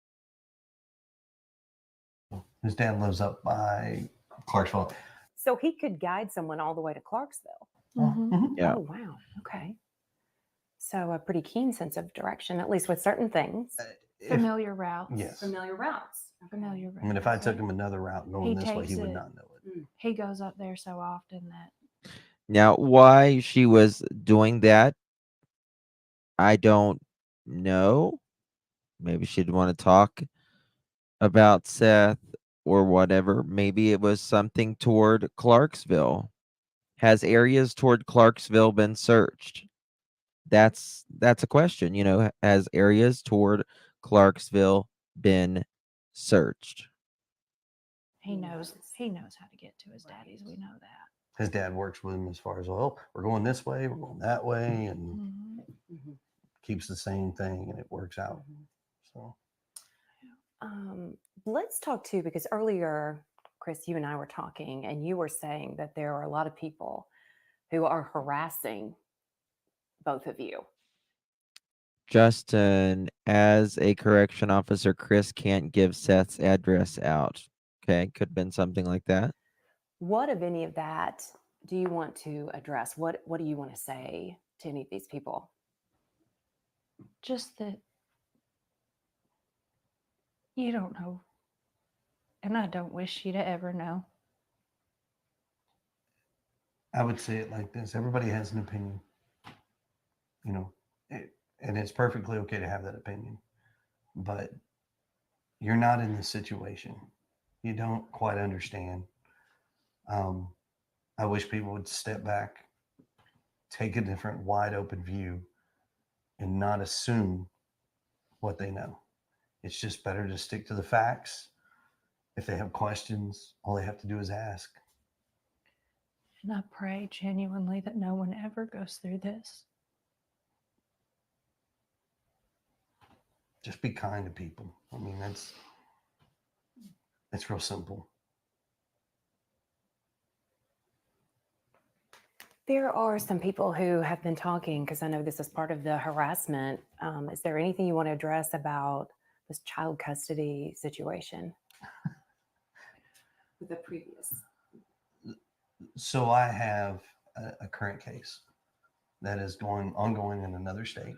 S8: His dad lives up by Clarksville.
S16: So he could guide someone all the way to Clarksville.
S3: yeah.
S16: Oh, wow. Okay. So a pretty keen sense of direction, at least with certain things.
S17: Familiar routes.
S8: Yes.
S16: Familiar routes.
S17: Familiar routes.
S8: I mean, if I took him another route going this way,
S17: takes
S8: he would
S17: it.
S8: not know it.
S17: He goes up there so often that
S3: Now, why she was doing that, I don't know. Maybe she'd want to talk about Seth or whatever. Maybe it was something toward Clarksville. Has areas toward Clarksville been searched? That's a question, has areas toward Clarksville been searched?
S17: he knows how to get to his daddy's. We know that.
S8: His dad works with him as far as, well, we're going this way, we're going that way, and keeps the same thing, and it works out. So
S16: Let's talk too, because earlier, Chris, you and I were talking, and you were saying that there are a lot of people who are harassing both of you.
S3: Justin, as a correction officer, Chris can't give Seth's address out. Okay, could have been something like that.
S16: What of any of that do you want to address? What do you want to say to any of these people?
S17: Just that you don't know. And I don't wish you to ever know.
S8: I would say it like this: everybody has an opinion, and it's perfectly okay to have that opinion, but you're not in this situation. You don't quite understand. I wish people would step back, take a different, wide open view, and not assume what they know. It's just better to stick to the facts. If they have questions, all they have to do is ask.
S17: And I pray genuinely that no one ever goes through this.
S8: Just be kind to people. I mean, it's real simple.
S16: There are some people who have been talking, because I know this is part of the harassment. Is there anything you want to address about this child custody situation? The previous.
S8: So I have a current case that is ongoing in another state.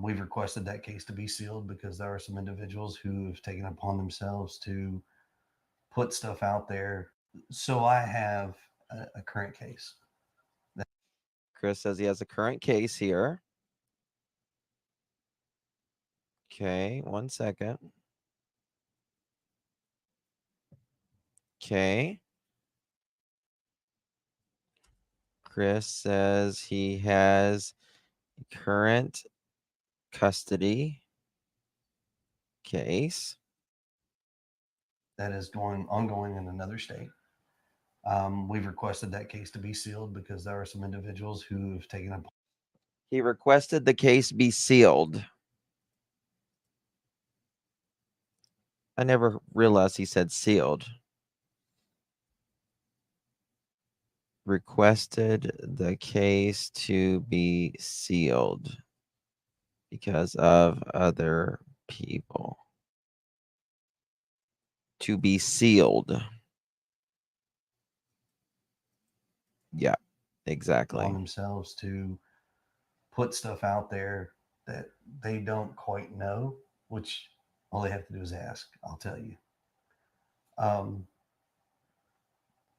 S8: We've requested that case to be sealed because there are some individuals who have taken it upon themselves to put stuff out there. So I have a current case.
S3: Chris says he has a current case here. Okay, 1 second. Okay. Chris says he has current custody case
S8: that is ongoing in another state. We've requested that case to be sealed because there are some individuals who have taken up.
S3: He requested the case be sealed. I never realized he said sealed. Requested the case to be sealed because of other people. To be sealed. Yeah, exactly.
S8: On themselves to put stuff out there that they don't quite know, which All they have to do is ask. I'll tell you. Um,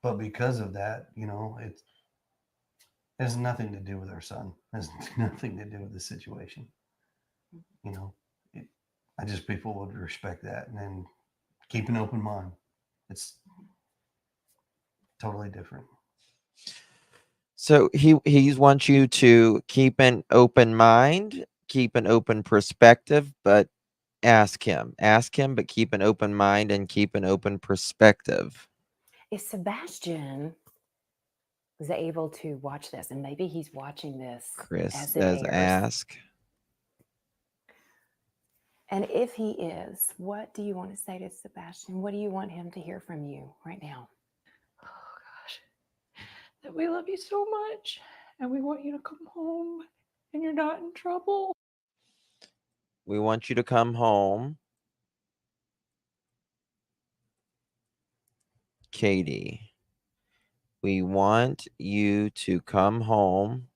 S8: but because of that, it has nothing to do with our son. It has nothing to do with the situation. You know, it, I just people would respect that and then keep an open mind. It's totally different.
S3: So he wants you to keep an open mind, keep an open perspective, but ask him, but keep an open mind and keep an open perspective.
S16: If Sebastian was able to watch this, and maybe he's watching this
S3: Chris
S16: as it
S3: says,
S16: airs.
S3: ask.
S16: And if he is, what do you want to say to Sebastian? What do you want him to hear from you right now?
S17: Oh gosh, that we love you so much and we want you to come home and you're not in trouble.
S3: We want you to come home, Katie. We want you to come home.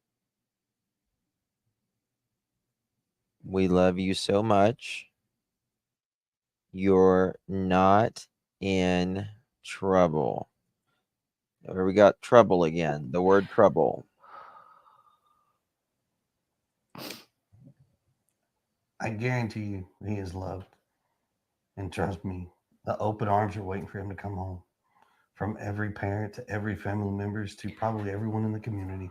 S3: We love you so much. You're not in trouble. Or we got trouble again. The word trouble.
S8: I guarantee you he is loved. And trust me, the open arms are waiting for him to come home. From every parent to every family members to probably everyone in the community.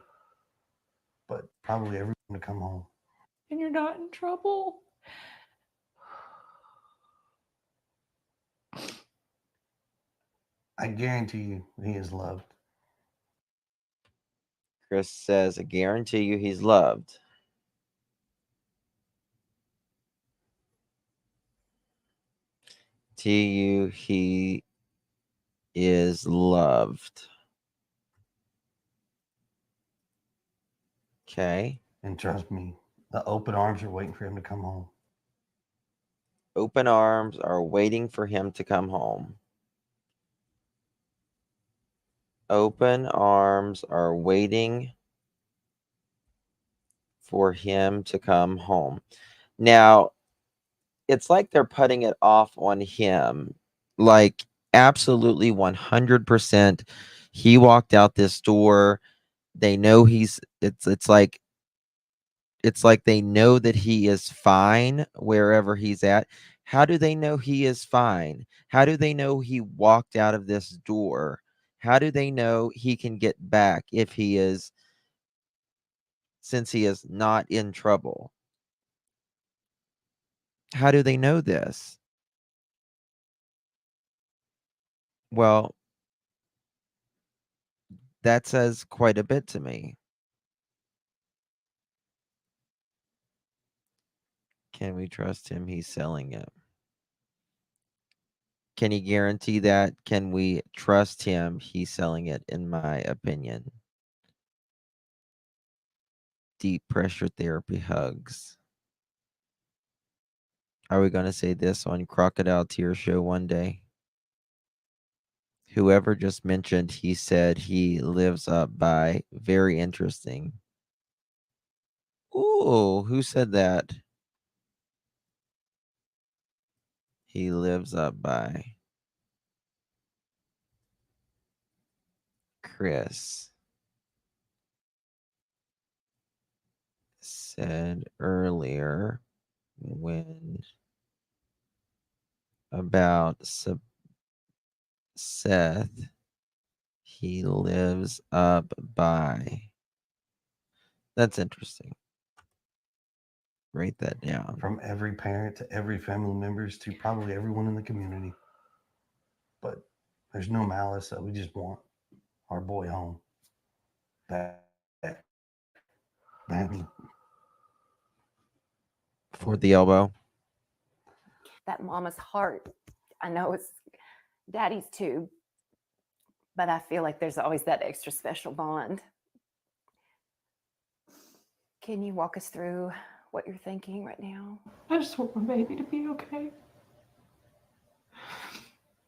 S8: But probably everyone to come home.
S17: And you're not in trouble.
S8: I guarantee you he is loved.
S3: Chris says, I guarantee you he's loved. To you, he is loved. Okay.
S8: And trust me, the open arms are waiting for him to come home.
S3: Open arms are waiting for him to come home. Open arms are waiting for him to come home. Now, it's like they're putting it off on him. Like, absolutely 100%. He walked out this door. They know it's like they know that he is fine wherever he's at. How do they know he is fine? How do they know he walked out of this door? How do they know he can get back since he is not in trouble? How do they know this? Well, that says quite a bit to me. Can we trust him? He's selling it. Can he guarantee that? Can we trust him? He's selling it, in my opinion. Deep pressure therapy hugs. Are we going to say this on Crocodile Tear Show one day? Whoever just mentioned, he said he lives up by. Very interesting. Ooh, who said that? He lives up by. Chris said earlier when about Seth, he lives up by. That's interesting. Write that down.
S8: From every parent to every family members to probably everyone in the community. But there's no malice. We just want our boy home. Badly.
S3: For the elbow.
S16: That mama's heart. I know it's daddy's too, but I feel like there's always that extra special bond. Can you walk us through what you're thinking right now?
S17: I just want my baby to be okay.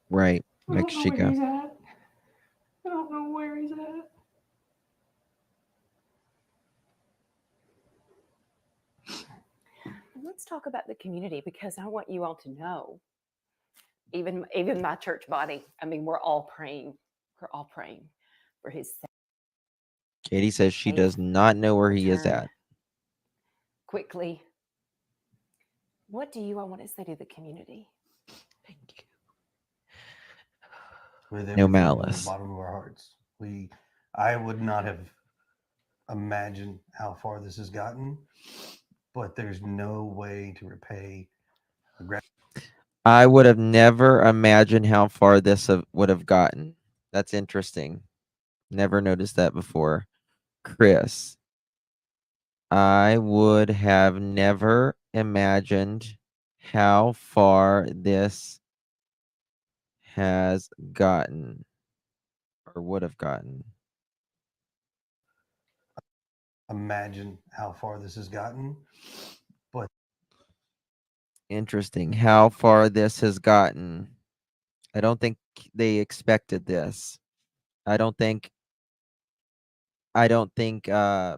S3: Right.
S17: I don't know where
S3: Chica.
S17: he's at. I don't know where he's at.
S16: let's talk about the community, because I want you all to know, even my church body. I mean, we're all praying. We're all praying for his
S3: Katie says she
S16: safe
S3: does not know where he is
S16: return
S3: at.
S16: quickly. What do you all want to say to the community?
S8: With
S3: No
S8: everything from the
S3: malice.
S8: bottom of our hearts. I would not have imagined how far this has gotten, but there's no way to repay the
S3: I would have never imagined how far this would have gotten. That's interesting. Never noticed that before. Chris, I would have never imagined how far this has gotten or would have gotten.
S8: imagine how far this has gotten, but
S3: Interesting. How far this has gotten. I don't think they expected this. I don't think I don't think I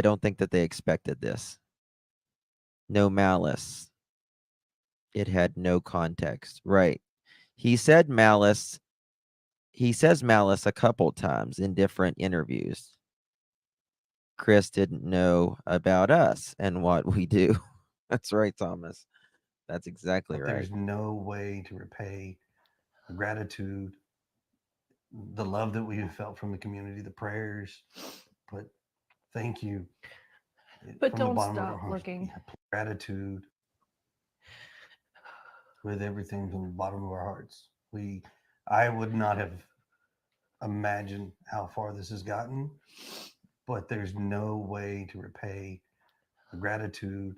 S3: don't think that they expected this. No malice. It had no context. Right. He said malice. He says malice a couple times in different interviews. Chris didn't know about us and what we do. That's right, Thomas. That's exactly right.
S8: there's no way to repay the gratitude, the love that we have felt from the community, the prayers. But thank you.
S17: But
S8: from the
S17: don't
S8: bottom of our
S17: stop
S8: hearts.
S17: looking.
S8: Gratitude with everything from the bottom of our hearts. I would not have imagined how far this has gotten, but there's no way to repay the gratitude,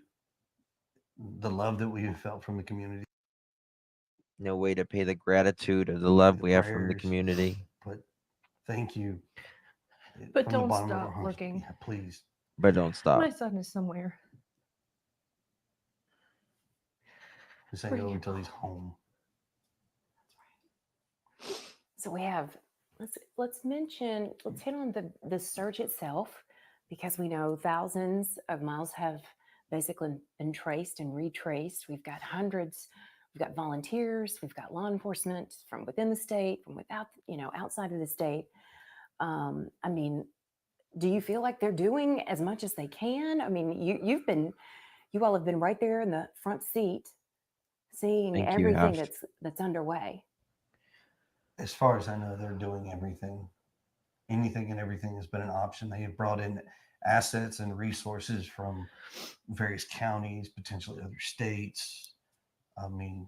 S8: the love that we have felt from the community.
S3: No way to pay the gratitude or the love we have from the
S8: prayers.
S3: community.
S8: But thank you.
S17: But
S8: from the
S17: don't
S8: bottom of our
S17: stop
S8: hearts.
S17: looking.
S8: Yeah, please.
S3: But don't stop.
S17: My son is somewhere.
S8: This ain't
S17: Bring
S8: over
S17: him
S8: until he's home.
S16: So we have, let's hit on the search itself, because we know thousands of miles have basically been traced and retraced. We've got hundreds, we've got volunteers, we've got law enforcement from within the state, from without, outside of the state. I mean, do you feel like they're doing as much as they can? I mean, you all have been right there in the front seat, seeing
S3: Thank you,
S16: everything
S3: Ash.
S16: that's underway.
S8: As far as I know, they're doing everything. Anything and everything has been an option. They have brought in assets and resources from various counties, potentially other states. I mean,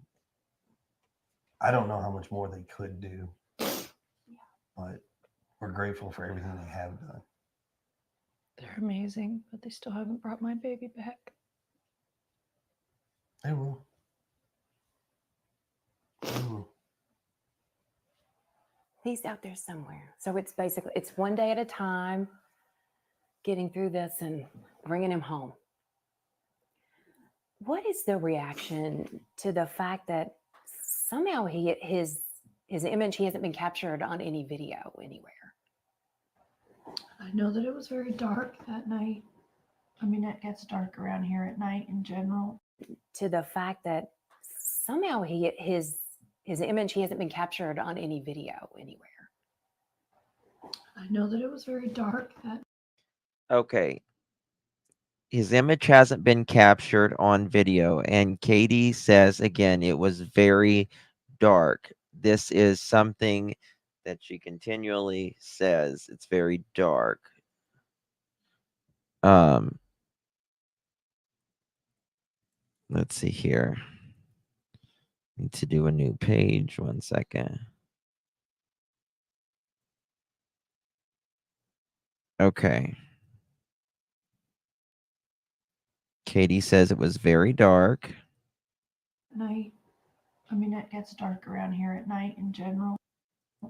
S8: I don't know how much more they could do, but we're grateful for everything they have done.
S17: They're amazing, but they still haven't brought my baby back.
S8: They will. They will.
S16: He's out there somewhere. So it's one day at a time, getting through this and bringing him home. What is the reaction to the fact that somehow his image, he hasn't been captured on any video anywhere?
S17: I know that it was very dark that night. I mean, it gets dark around here at night in general.
S16: To the fact that somehow his image, he hasn't been captured on any video anywhere.
S17: I know that it was very dark that.
S3: Okay. His image hasn't been captured on video. And Katie says again, it was very dark. This is something that she continually says. It's very dark. Let's see here. Need to do a new page. 1 second. Okay. Katie says it was very dark.
S17: Night. I mean, it gets dark around here at night in general.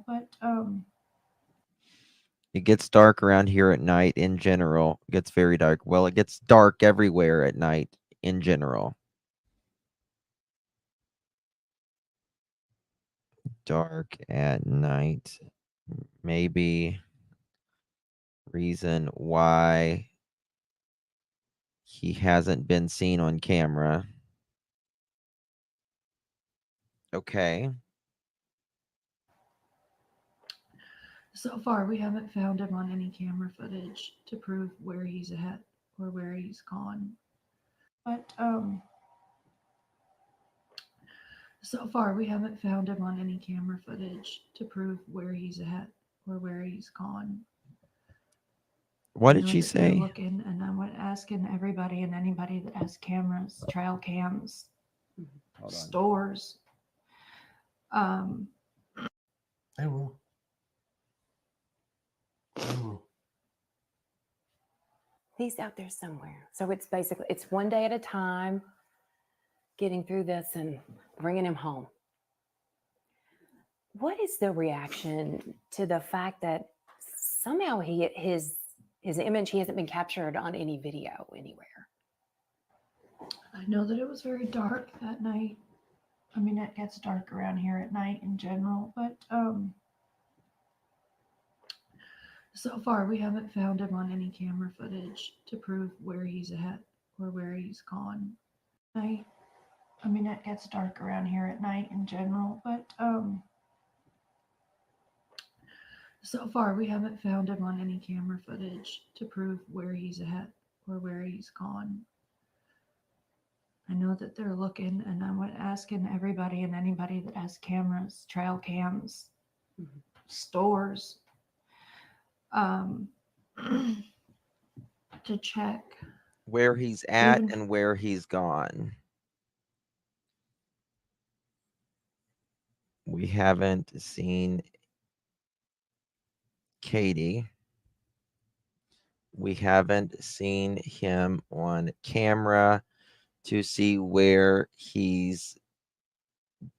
S17: But
S3: It gets dark around here at night in general. It gets very dark. Well, it gets dark everywhere at night in general. Dark at night. Maybe reason why he hasn't been seen on camera. Okay.
S17: So far, we haven't found him on any camera footage to prove where he's at or where he's gone. But so far, we haven't found him on any camera footage to prove where he's at or where he's gone.
S3: What
S17: I
S3: did
S17: know
S3: she
S17: that they're
S3: say?
S17: looking, and I'm asking everybody and anybody that has cameras, trail cams, stores.
S8: They will.
S16: He's out there somewhere. So it's basically, it's one day at a time, getting through this and bringing him home. What is the reaction to the fact that somehow his image, he hasn't been captured on any video anywhere?
S17: I know that it was very dark that night. I mean, it gets dark around here at night in general, but so far we haven't found him on any camera footage to prove where he's at or where he's gone. I mean, it gets dark around here at night in general, but so far we haven't found him on any camera footage to prove where he's at or where he's gone. I know that they're looking, and I'm asking everybody and anybody that has cameras, trail cams, stores, to check
S3: Where he's at
S17: Even-
S3: and where he's gone. We haven't seen Katie. We haven't seen him on camera to see where he's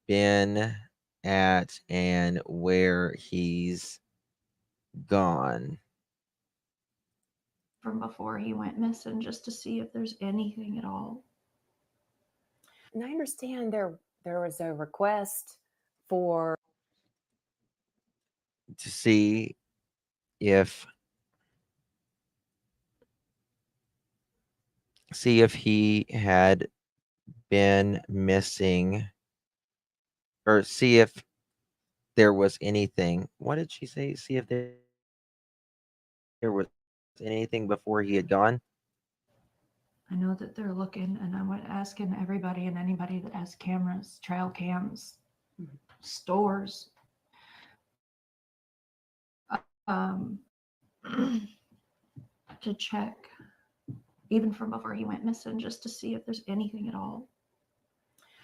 S3: been at and where he's gone.
S17: from before he went missing, just to see if there's anything at all.
S16: And I understand there was a request for
S3: To see if he had been missing, or see if there was anything. What did she say? See if there was anything before he had gone.
S17: I know that they're looking, and I'm asking everybody and anybody that has cameras, trail cams, stores, um, to check, even from before he went missing, just to see if there's anything at all.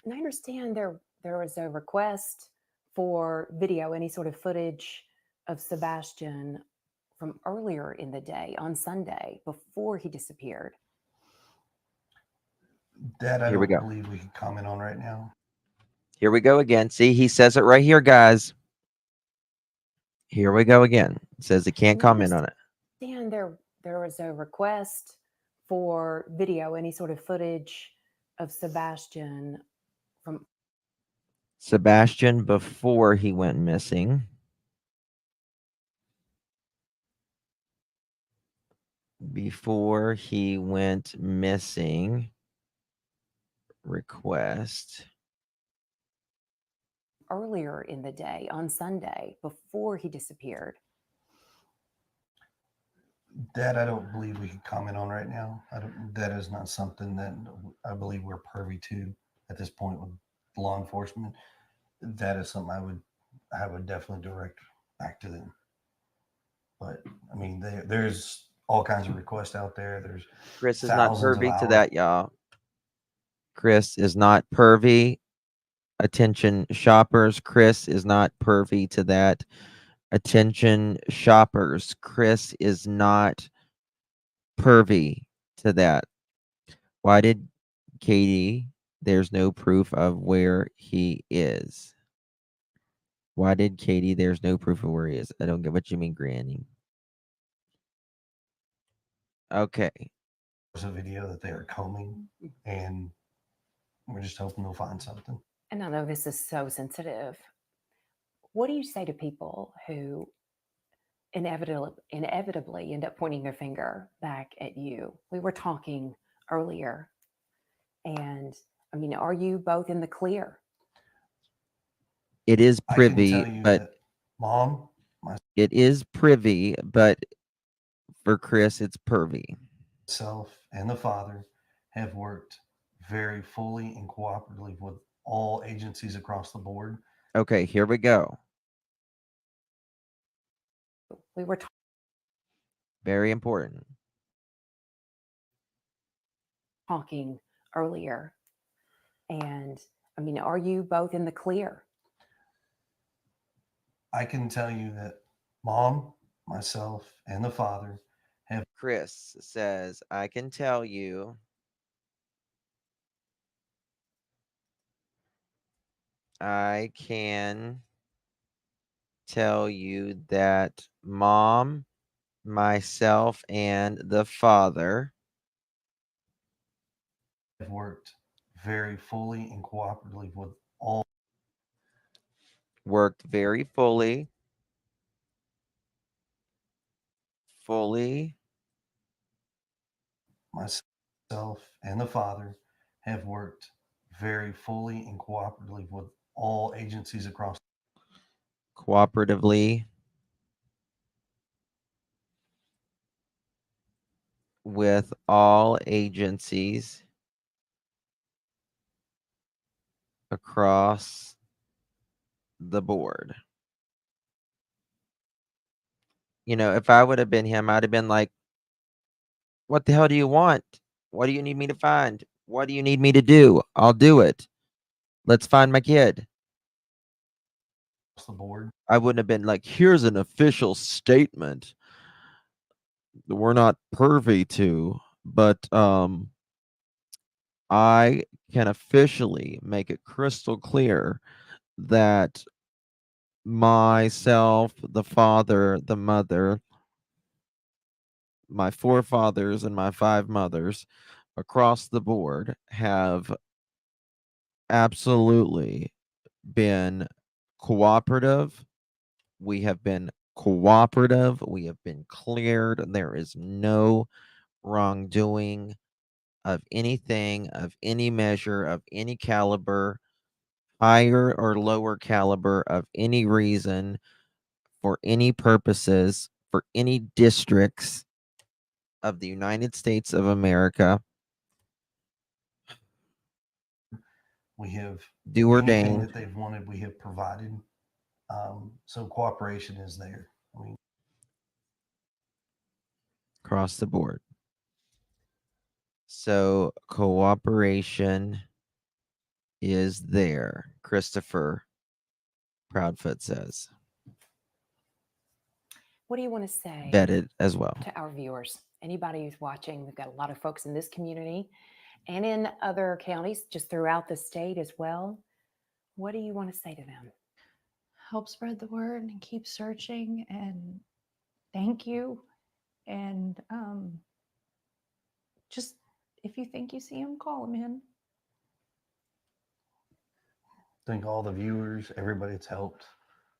S16: And I understand there was a request for video, any sort of footage of Sebastian from earlier in the day on Sunday before he disappeared.
S8: That I
S3: Here we
S8: don't
S3: go.
S8: believe we can comment on right now.
S3: Here we go again. See, he says it right here, guys. Here we go again. It says he can't comment on it.
S16: And there was a request for video, any sort of footage of Sebastian from
S3: Sebastian before he went missing. Before he went missing. Request.
S16: earlier in the day on Sunday before he disappeared.
S8: That I don't believe we can comment on right now. That is not something that I believe we're privy to at this point with law enforcement. That is something I would definitely direct back to them. But I mean, there's all kinds of requests out there. There's
S3: Chris is not
S8: thousands of
S3: pervy to
S8: hours.
S3: that, y'all. Chris is not pervy. Attention shoppers. Chris is not pervy to that. Attention shoppers. Chris is not pervy to that. Why did Katie? There's no proof of where he is. Why did Katie? There's no proof of where he is. I don't get what you mean, Granny. Okay.
S8: There's a video that they are combing, and we're just hoping they'll find something.
S16: And I know this is so sensitive. What do you say to people who inevitably end up pointing their finger back at you. We were talking earlier, and I mean, are you both in the clear?
S3: It is
S8: I can
S3: privy,
S8: tell you
S3: but
S8: that mom,
S3: it is privy, but for Chris, it's pervy.
S8: myself, and the father have worked very fully and cooperatively with all agencies across the board.
S3: Okay, here we go.
S16: We were
S3: Very important.
S16: talking earlier, and I mean, are you both in the clear?
S8: I can tell you that mom, myself, and the father have.
S3: Chris says, I can tell you I can tell you that mom, myself, and the father
S8: have worked very fully and cooperatively with all.
S3: Worked very fully.
S8: Myself and the father have worked very fully and cooperatively with all agencies across.
S3: Cooperatively with all agencies across the board. You know, if I would have been him, I'd have been like, what the hell do you want? What do you need me to find? What do you need me to do? I'll do it. Let's find my kid.
S8: The board.
S3: I wouldn't have been like, here's an official statement. We're not privy to, but I can officially make it crystal clear that myself, the father, the mother, my forefathers, and my five mothers across the board have absolutely been cooperative. We have been cooperative. We have been cleared. There is no wrongdoing of anything, of any measure, of any caliber, higher or lower caliber, of any reason, for any purposes, for any districts of the United States of America.
S8: We have
S3: Do
S8: anything
S3: ordained
S8: that they've wanted, we have provided. So cooperation is there. I mean,
S3: across the board. So cooperation is there, Christopher Proudfoot says.
S16: What do you want to say
S3: Vetted as well.
S16: to our viewers? Anybody who's watching, we've got a lot of folks in this community and in other counties just throughout the state as well. What do you want to say to them?
S17: Help spread the word and keep searching, and thank you. And just if you think you see him, call him in.
S8: thank all the viewers, everybody that's helped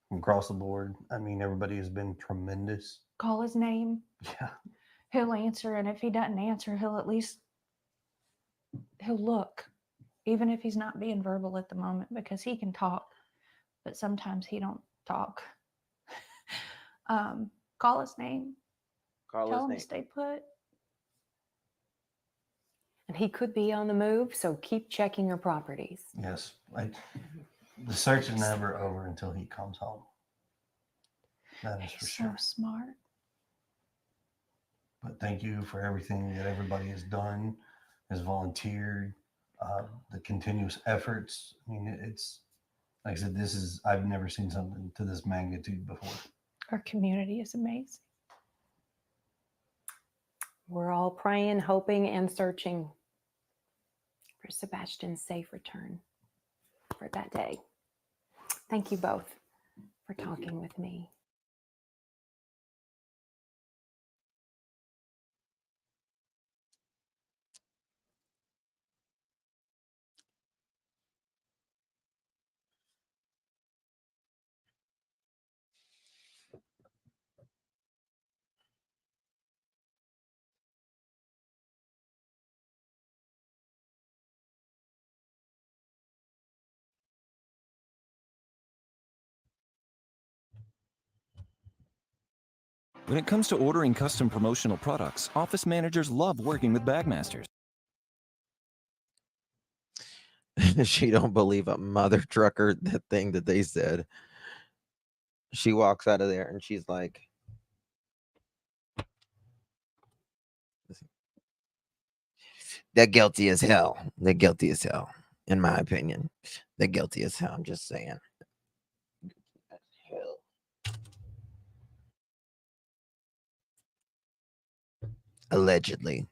S8: from across the board. I mean, everybody has been tremendous.
S17: Call his name.
S8: Yeah.
S17: He'll answer, and if he doesn't answer, he'll look, even if he's not being verbal at the moment, because he can talk, but sometimes he don't talk. Call his name. Tell him to stay put.
S16: And he could be on the move, so keep checking your properties.
S8: Yes. Like the search is never over until he comes home. That is for sure.
S17: So smart.
S8: But thank you for everything that everybody has done, has volunteered, the continuous efforts. I mean, it's like I said, I've never seen something to this magnitude before.
S17: Our community is amazing.
S16: We're all praying, hoping, and searching for Sebastian's safe return for that day. Thank you both for talking with me.
S13: When it comes to ordering custom promotional products, office managers love working with bagmasters.
S3: She don't believe a mother trucker, the thing that they said. She walks out of there and she's like, they're guilty as hell. They're guilty as hell, in my opinion. They're guilty as hell. I'm just saying. Allegedly.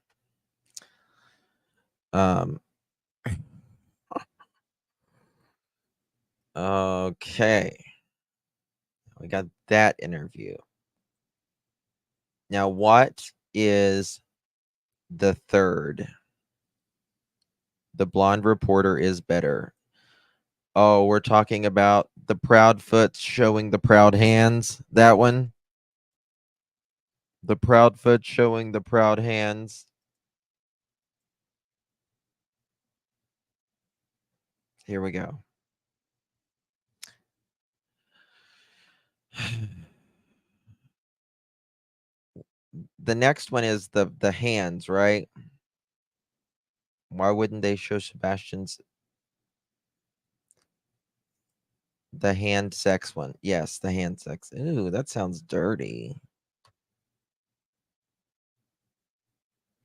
S3: Okay. We got that interview. Now, what is the third? The blonde reporter is better. Oh, we're talking about the Proudfoots showing the proud hands. That one. The Proudfoot showing the proud hands. Here we go. The next one is the hands, right? Why wouldn't they show Sebastian's the hand sex one? Yes, the hand sex. Ooh, that sounds dirty.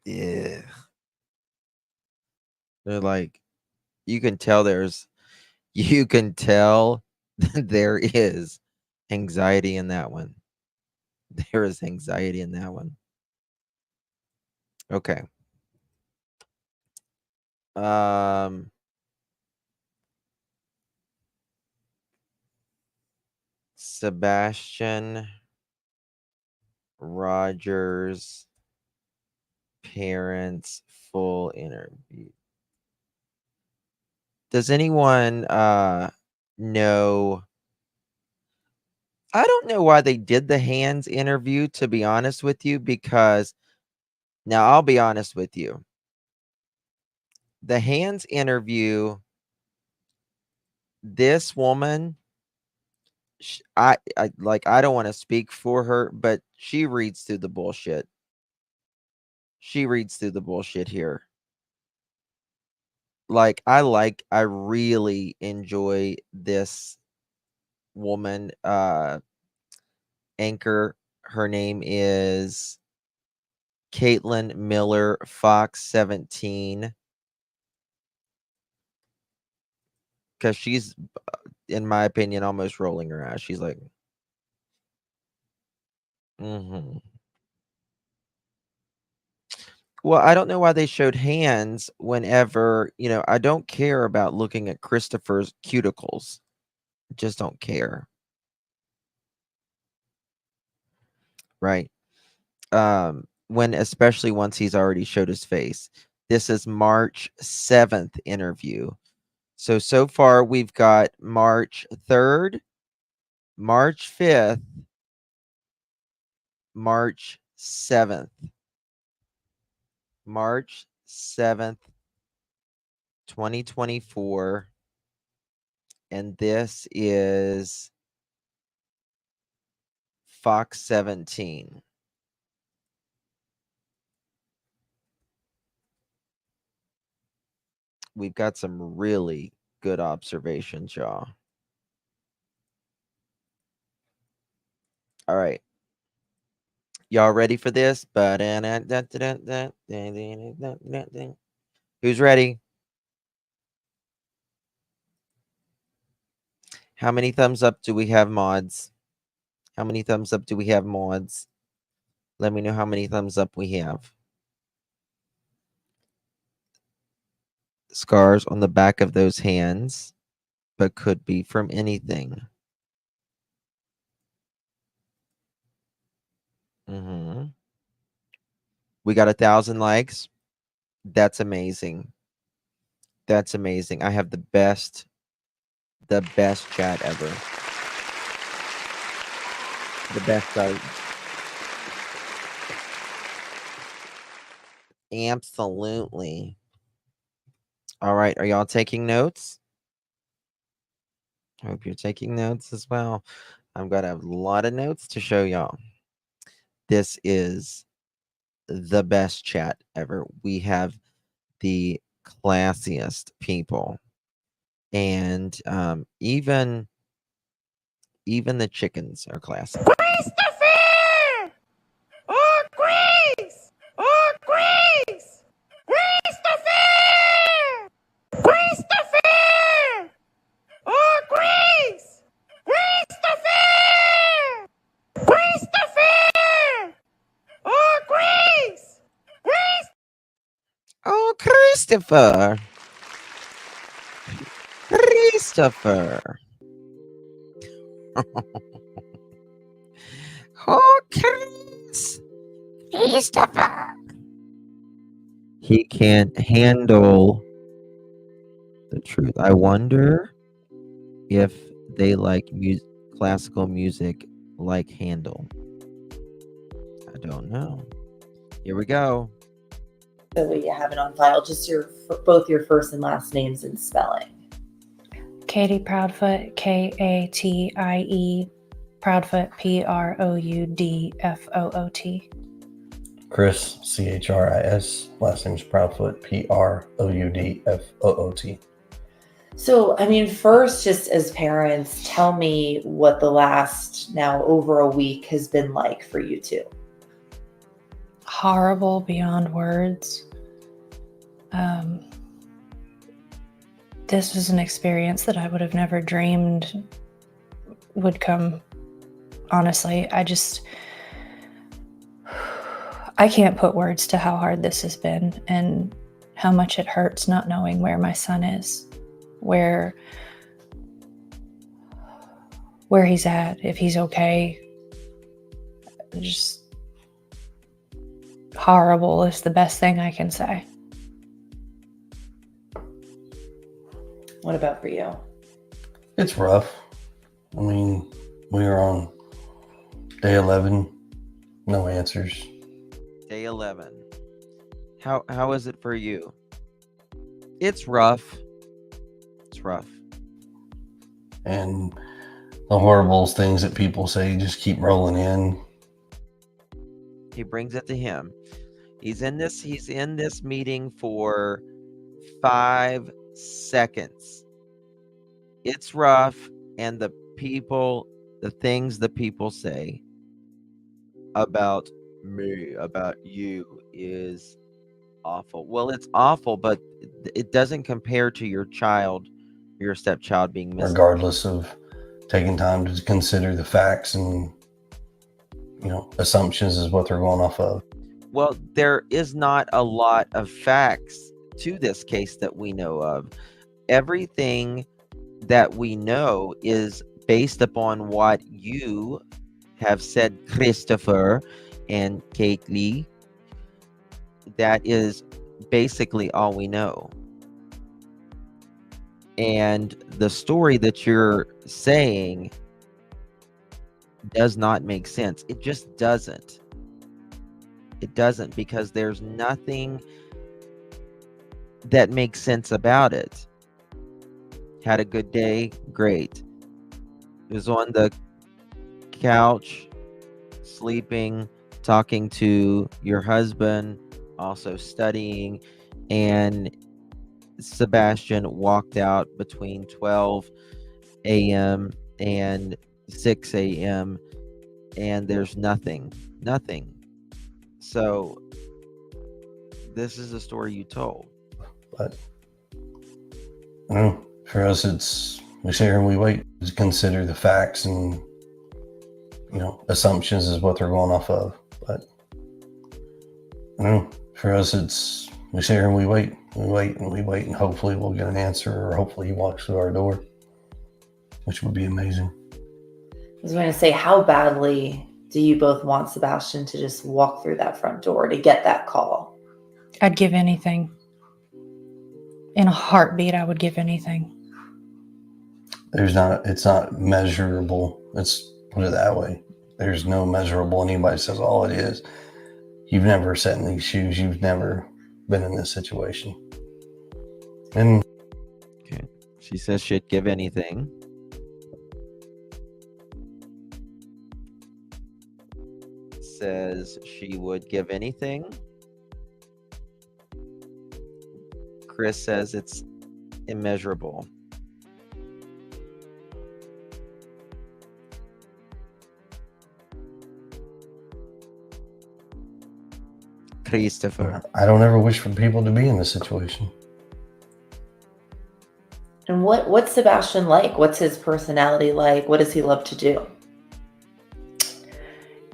S3: Yeah. They're like, you can tell there is anxiety in that one. There is anxiety in that one. Okay. Sebastian Rogers parents full interview. Does anyone know? I don't know why they did the hands interview, to be honest with you, because now I'll be honest with you. The hands interview, this woman, I don't want to speak for her, but she reads through the bullshit. She reads through the bullshit here. I really enjoy this woman anchor. Her name is Caitlin Miller, Fox 17. Because she's, in my opinion, almost rolling her eyes. She's like, Well, I don't know why they showed hands whenever, I don't care about looking at Christopher's cuticles. Just don't care. Right. Especially once he's already showed his face. This is March 7th interview. So far we've got March 3rd, March 5th, March 7th. March 7th, 2024. And this is Fox 17. We've got some really good observations, y'all. All right. Y'all ready for this? Who's ready? How many thumbs up do we have, mods? How many thumbs up do we have, mods? Let me know how many thumbs up we have. Scars on the back of those hands, but could be from anything. We got 1,000 likes. That's amazing. That's amazing. I have the best chat ever. The best. Absolutely. All right. Are y'all taking notes? I hope you're taking notes as well. I'm going to have a lot of notes to show y'all. this is the best chat ever. We have the classiest people, and even the chickens are classy.
S6: Christopher! Oh, Grace! Oh, Grace! Christopher! Christopher! Oh, Grace! Christopher! Christopher! Oh, Grace! Grace!
S3: Oh, Christopher! Christopher! Oh, Christopher! He can't handle the truth. I wonder if they like classical music like Handel. I don't know. Here we go.
S18: So we have it on file, just both your first and last names and spelling.
S16: Katie Proudfoot, Katie, Proudfoot, Proudfoot.
S8: Chris, Chris, last name's Proudfoot, Proudfoot.
S18: So, I mean, first, just as parents, tell me what the last now over a week has been like for you two.
S16: Horrible beyond words. This was an experience that I would have never dreamed would come. Honestly, I can't put words to how hard this has been and how much it hurts not knowing where my son is, where he's at, if he's okay. Just horrible is the best thing I can say.
S18: What about for you?
S8: It's rough. I mean, we are on day 11, no answers.
S3: Day 11. How is it for you? It's rough. It's rough.
S8: And the horrible things that people say just keep rolling in.
S3: He brings it to him. He's in this meeting for 5 seconds. It's rough, and the things the people say about me, about you, is awful. Well, it's awful, but it doesn't compare to your stepchild being missing.
S8: Regardless of taking time to consider the facts and, assumptions is what they're going off of.
S3: Well, there is not a lot of facts to this case that we know of. Everything that we know is based upon what you have said, Christopher and Kate Lee. That is basically all we know. And the story that you're saying does not make sense. It just doesn't. It doesn't, because there's nothing that makes sense about it. Had a good day? Great. Was on the couch, sleeping, talking to your husband, also studying, and Sebastian walked out between 12 a.m. and 6 a.m. and there's nothing. So this is the story you told.
S8: But for us, we sit here and we wait to consider the facts and, assumptions is what they're going off of. But for us, we sit here and we wait, and hopefully we'll get an answer, or hopefully he walks through our door, which would be amazing.
S18: I was going to say, how badly do you both want Sebastian to just walk through that front door to get that call?
S16: I'd give anything. In a heartbeat, I would give anything.
S8: It's not measurable. Let's put it that way. There's no measurable. Anybody says all it is. You've never sat in these shoes. You've never been in this situation. And
S3: okay, she says she'd give anything. says she would give anything. Chris says it's immeasurable. Christopher.
S19: I don't ever wish for people to be in this situation.
S18: And what's Sebastian like? What's his personality like? What does he love to do?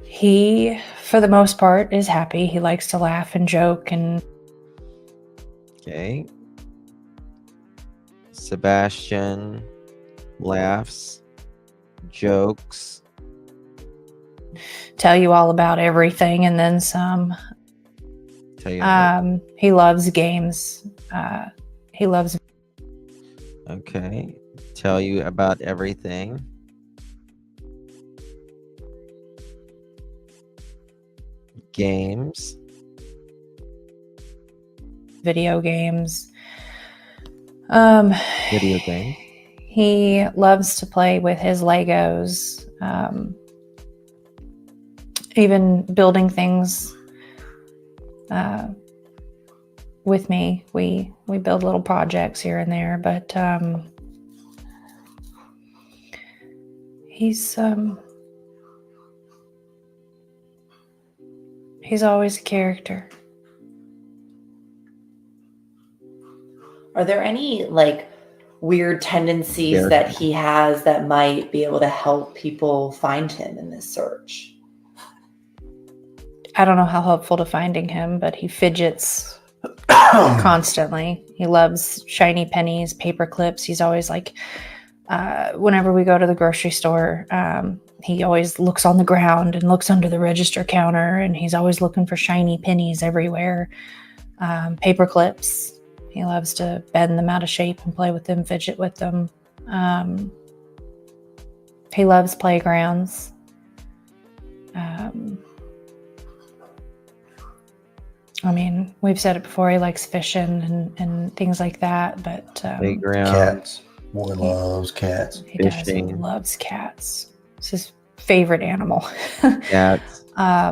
S16: He, for the most part, is happy. He likes to laugh and joke and...
S3: Okay. Sebastian laughs, jokes,
S16: tell you all about everything and then some.
S3: tell you.
S16: He loves games. He loves...
S3: Okay. Tell you about everything. Games.
S16: video games.
S3: Video game.
S16: He loves to play with his Legos, even building things with me. We build little projects here and there, but he's always a character.
S18: Are there any like weird tendencies that he has that might be able to help people find him in this search?
S16: I don't know how helpful to finding him, but he fidgets constantly. He loves shiny pennies, paper clips. He's always like, whenever we go to the grocery store, he always looks on the ground and looks under the register counter, and he's always looking for shiny pennies everywhere. Paper clips. He loves to bend them out of shape and play with them, fidget with them. He loves playgrounds. I mean, we've said it before, he likes fishing and things like that, but...
S3: Playground.
S19: Cats. Boy loves cats.
S16: He does. He loves cats. It's his favorite animal.
S3: Cats.
S16: I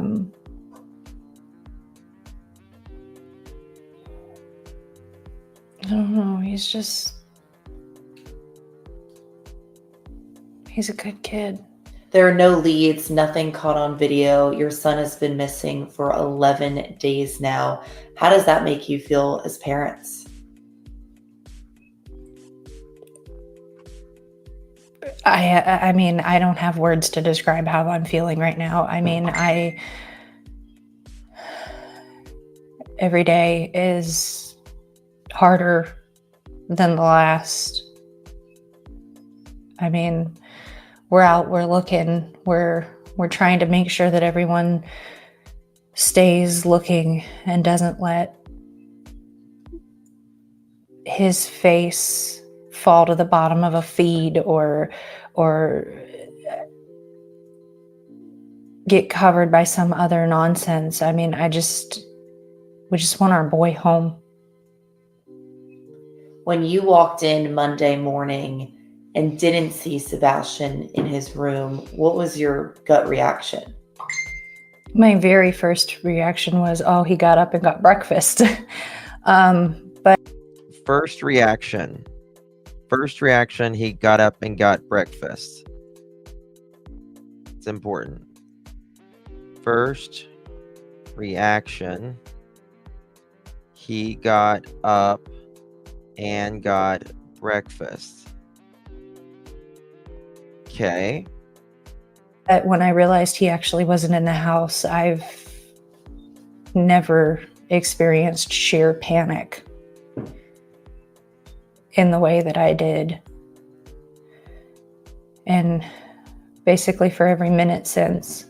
S16: don't know. He's a good kid.
S18: There are no leads, nothing caught on video. Your son has been missing for 11 days now. How does that make you feel as parents?
S16: I mean, I don't have words to describe how I'm feeling right now. I mean, every day is harder than the last. I mean, we're out, we're looking, we're trying to make sure that everyone stays looking and doesn't let his face fall to the bottom of a feed or get covered by some other nonsense. I mean, we just want our boy home.
S18: When you walked in Monday morning and didn't see Sebastian in his room, what was your gut reaction?
S16: My very first reaction was, oh, he got up and got breakfast. But
S3: First reaction, he got up and got breakfast. It's important. First reaction, he got up and got breakfast. Okay.
S16: when I realized he actually wasn't in the house, I've never experienced sheer panic in the way that I did. And basically for every minute since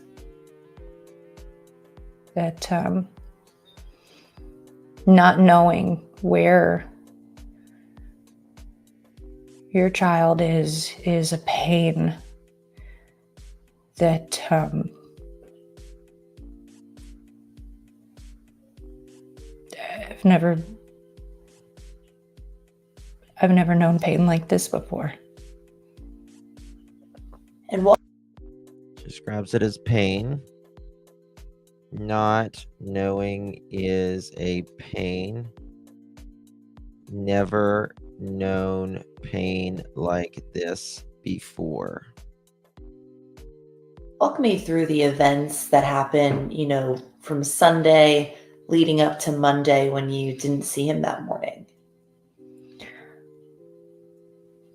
S16: that, not knowing where your child is a pain that I've never known pain like this before.
S18: And what
S3: describes it as pain. Not knowing is a pain. Never known pain like this before.
S18: Walk me through the events that happened, from Sunday leading up to Monday when you didn't see him that morning.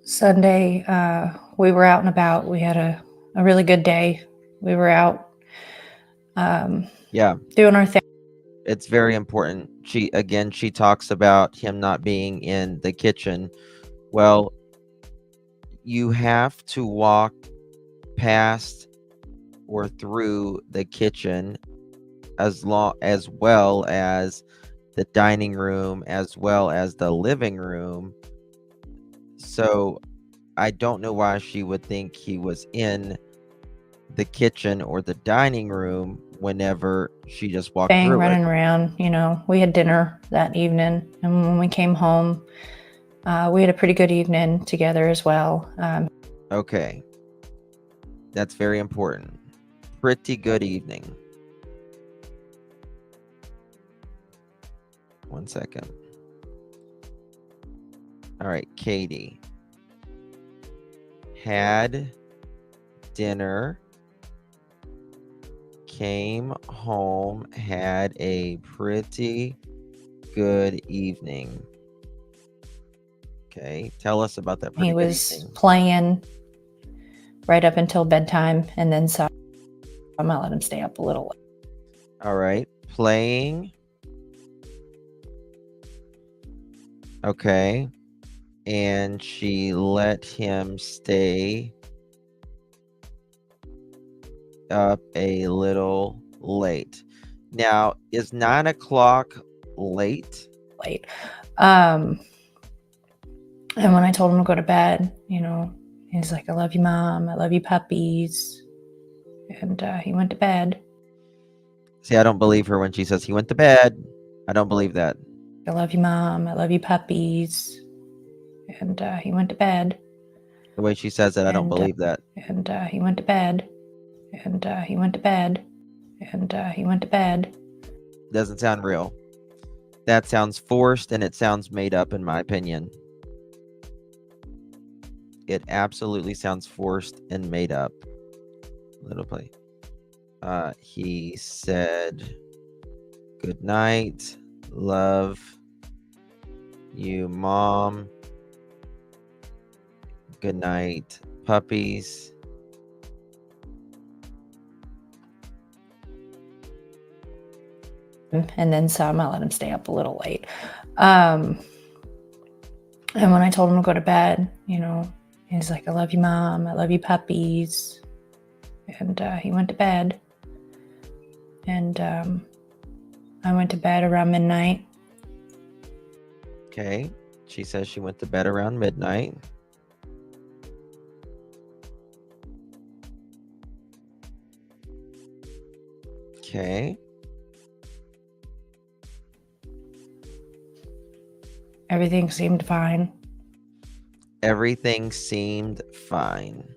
S17: Sunday, we were out and about. We had a really good day. We were out
S3: Yeah,
S17: doing our thing.
S3: it's very important. She talks about him not being in the kitchen. Well, you have to walk past or through the kitchen as well as the dining room, as well as the living room. So I don't know why she would think he was in the kitchen or the dining room whenever she just walked through
S17: Running
S3: it.
S17: around, we had dinner that evening, and when we came home, we had a pretty good evening together as well.
S3: Okay, that's very important. Pretty good evening. One second. All right, Katie. Had dinner, came home, had a pretty good evening. Okay, tell us about that pretty
S17: He
S3: good
S17: was
S3: evening.
S17: playing right up until bedtime, and then so I'm gonna let him stay up a little.
S3: All right, playing. Okay, and she let him stay up a little late. Now, is 9 o'clock late?
S17: Late. And when I told him to go to bed, he's like, "I love you, Mom. I love you, puppies." And he went to bed.
S3: See, I don't believe her when she says he went to bed. I don't believe that.
S17: "I love you, Mom. I love you, puppies." And he went to bed.
S3: The way she says it, I don't believe that.
S17: And he went to bed. And he went to bed. And he went to bed.
S3: Doesn't sound real. That sounds forced and it sounds made up, in my opinion. It absolutely sounds forced and made up. Little play. He said, "Good night. Love you, Mom. Good night, puppies."
S17: And then some, I let him stay up a little late. And when I told him to go to bed, he's like, "I love you, Mom. I love you, puppies." And he went to bed. And I went to bed around midnight.
S3: Okay. She says she went to bed around midnight. Okay.
S17: Everything seemed fine.
S3: Everything seemed fine.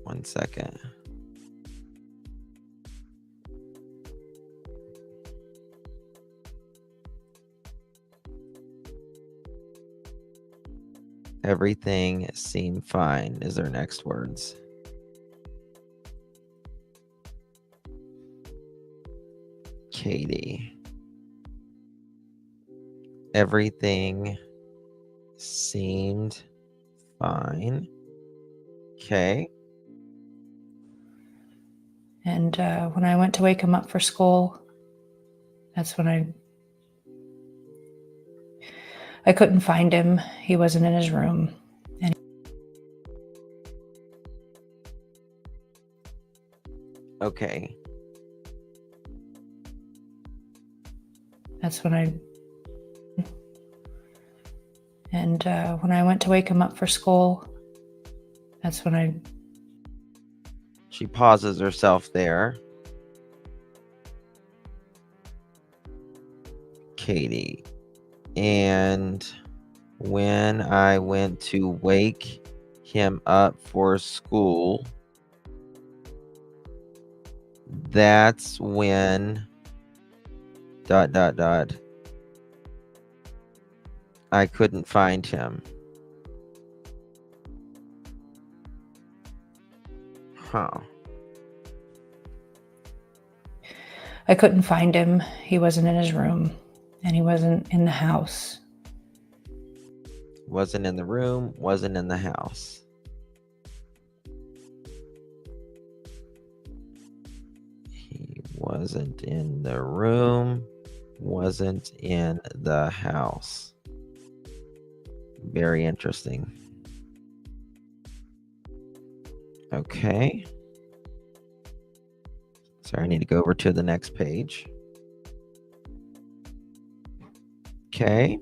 S3: One second. Everything seemed fine is their next words. Katie. Everything seemed fine. Okay.
S17: And when I went to wake him up for school, that's when I couldn't find him. He wasn't in his room. And
S3: okay.
S17: That's when when I went to wake him up for school, that's when
S3: She pauses herself there. Katie. And when I went to wake him up for school, That's when ... I couldn't find him. Huh.
S17: I couldn't find him. He wasn't in his room, and he wasn't in the house.
S3: Wasn't in the room, wasn't in the house. He wasn't in the room, wasn't in the house. Very interesting. Okay. Sorry, I need to go over to the next page. Okay.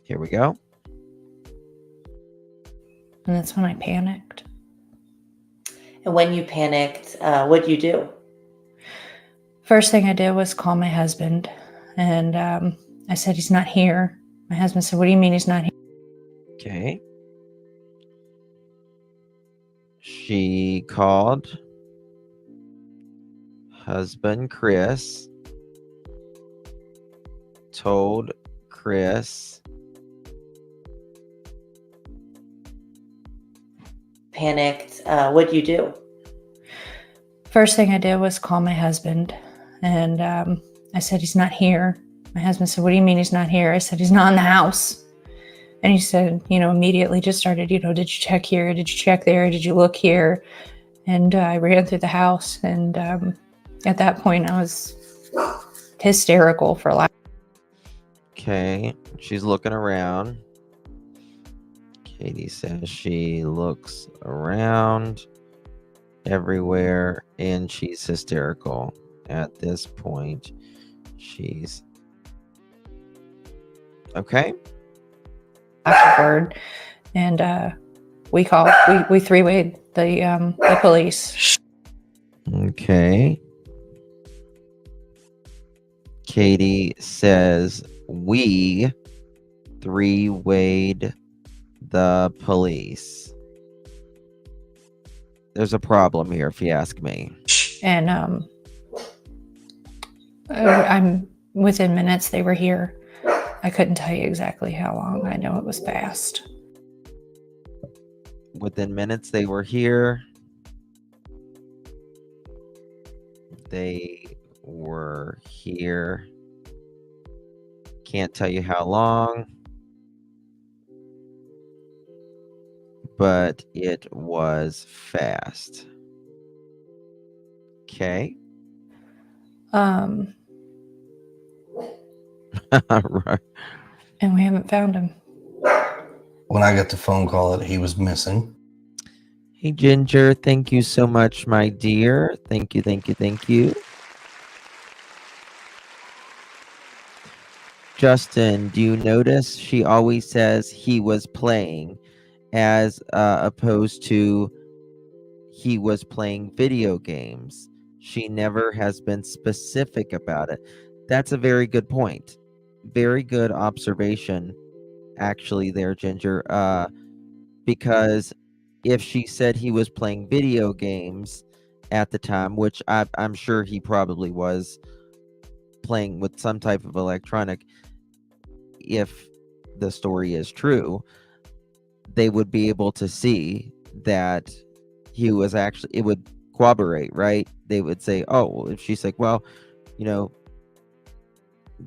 S3: Here we go.
S17: And that's when I panicked.
S18: And when you panicked, what'd you do?
S17: First thing I did was call my husband, and I said, he's not here. My husband said, what do you mean he's not here?
S3: Okay. She called husband Chris, told Chris.
S18: Panicked, what'd you do?
S17: First thing I did was call my husband, and I said, he's not here. My husband said, what do you mean he's not here? I said, he's not in the house. And he said, immediately just started, did you check here? Did you check there? Did you look here? And I ran through the house, and at that point I was hysterical for lack.
S3: Okay, she's looking around. Katie says she looks around everywhere and she's hysterical. At this point, she's okay.
S17: Afterward, and we three-wayed the police.
S3: Okay. Katie says we three-wayed the police. There's a problem here, if you ask me.
S17: And I'm within minutes they were here. I couldn't tell you exactly how long. I know it was fast.
S3: Within minutes they were here. They were here. Can't tell you how long, but it was fast. Okay. Right.
S17: And we haven't found him.
S19: When I got the phone call that he was missing.
S3: Hey, Ginger, thank you so much, my dear. Thank you, thank you, thank you. Justin, do you notice she always says he was playing as opposed to he was playing video games? She never has been specific about it. That's a very good point. Very good observation, actually, there, Ginger. Because if she said he was playing video games at the time, which I'm sure he probably was playing with some type of electronic, if the story is true, they would be able to see that he was actually, it would corroborate, right? They would say, oh, if she's like, well,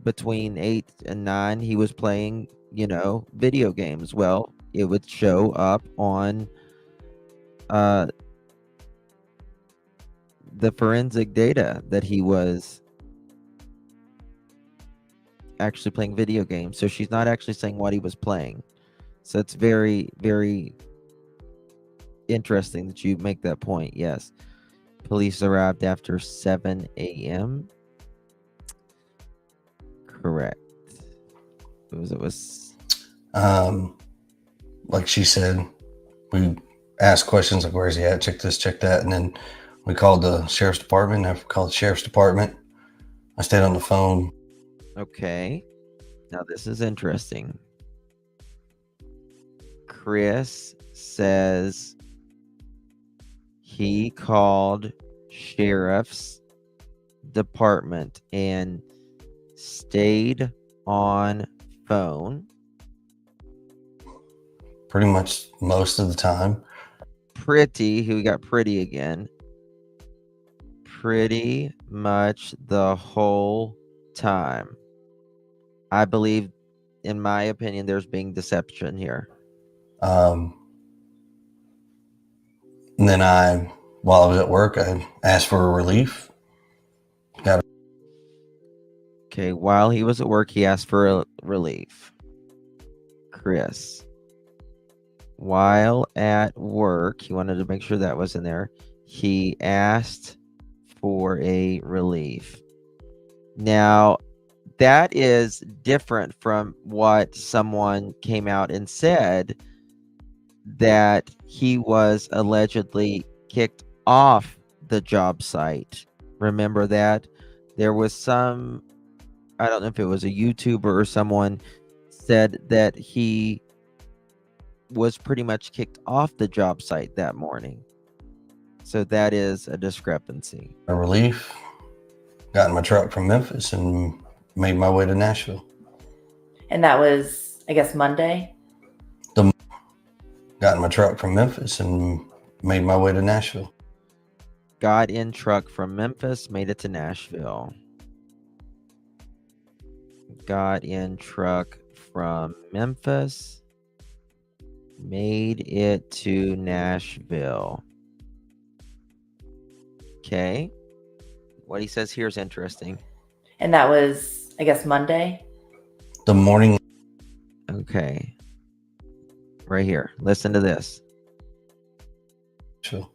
S3: between 8 and 9 he was playing video games, well, it would show up on the forensic data that he was actually playing video games. So she's not actually saying what he was playing. So it's very, very interesting that you make that point. Yes. Police arrived after 7 a.m. Correct. It was
S19: like she said, we asked questions like, where's he at? Check this, check that. And then we called the sheriff's department. I called the sheriff's department. I stayed on the phone.
S3: Okay. Now this is interesting. Chris says he called sheriff's department and stayed on phone
S19: pretty much most of the time.
S3: Here we got pretty again. Pretty much the whole time. I believe, in my opinion, there's being deception here.
S19: And then while I was at work, I asked for a relief.
S3: Okay, while he was at work, he asked for a relief. Chris. While at work, he wanted to make sure that was in there. He asked for a relief. Now, that is different from what someone came out and said, that he was allegedly kicked off the job site. Remember that? There was some, I don't know if it was a YouTuber or someone said that he was pretty much kicked off the job site that morning. So that is a discrepancy.
S19: A relief. Got in my truck from Memphis and made my way to Nashville.
S18: And that was, I guess, Monday?
S19: Got in my truck from Memphis and made my way to Nashville.
S3: Got in truck from Memphis, made it to Nashville. Got in truck from Memphis, made it to Nashville. Okay. What he says here is interesting.
S18: And that was, I guess, Monday?
S19: The morning.
S3: Okay. Right here. Listen to this.
S19: Sure.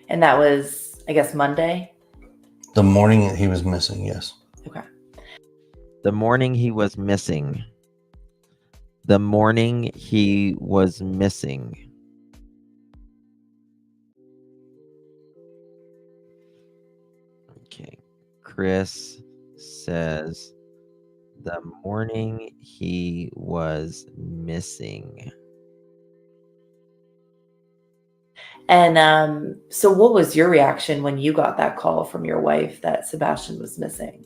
S18: And that was, I guess, Monday?
S19: The morning that he was missing, yes.
S18: Okay.
S3: The morning he was missing. The morning he was missing. Okay. Chris says the morning he was missing.
S18: And so what was your reaction when you got that call from your wife that Sebastian was missing?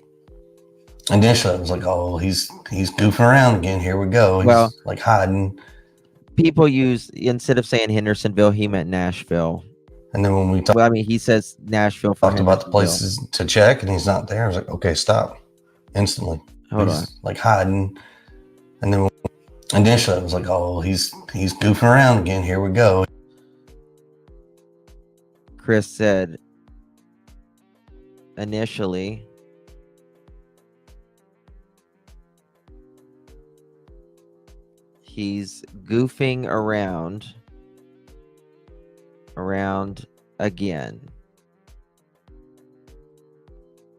S19: Initially, I was like, oh, he's goofing around again. Here we go. He's like hiding.
S3: People use, instead of saying Hendersonville, he meant Nashville.
S19: And then when we talked,
S3: well, I mean, he says Nashville for
S19: talked about the places to check, and he's not there. I was like, okay, stop. Instantly.
S3: Hold
S19: he's
S3: on.
S19: Like hiding. And then initially, I was like, oh, he's goofing around again. Here we go.
S3: Chris said initially he's goofing around again.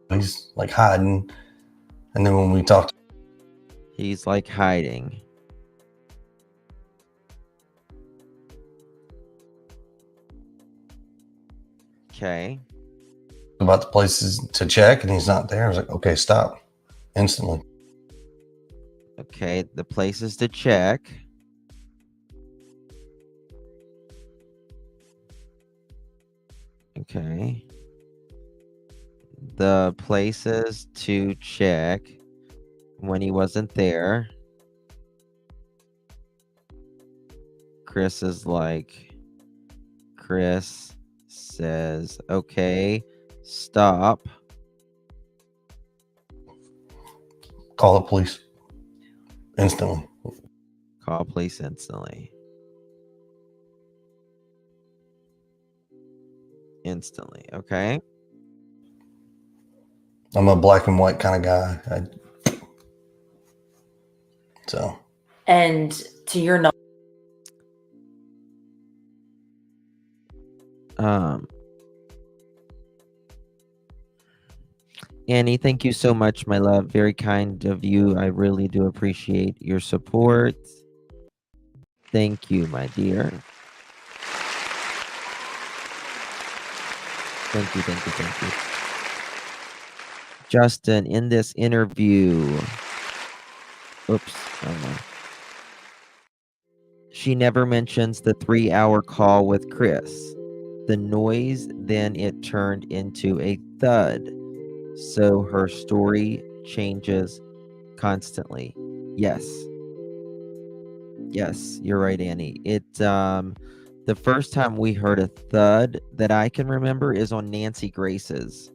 S19: He's like hiding. And then when we talked,
S3: he's like hiding. Okay.
S19: About the places to check, and he's not there. I was like, okay, stop. Instantly.
S3: Okay, the places to check. Okay. The places to check when he wasn't there. Chris says, okay, stop.
S19: Call the police. Instantly.
S3: Call police instantly. Instantly, okay?
S19: I'm a black and white kind of guy. So.
S18: And to your knowledge,
S3: Annie, thank you so much, my love. Very kind of you. I really do appreciate your support. Thank you, my dear. Thank you, thank you, thank you. Justin, in this interview, oops, she never mentions the 3-hour call with Chris. The noise, then it turned into a thud. So her story changes constantly. Yes. Yes, you're right, Annie. The first time we heard a thud that I can remember is on Nancy Grace's.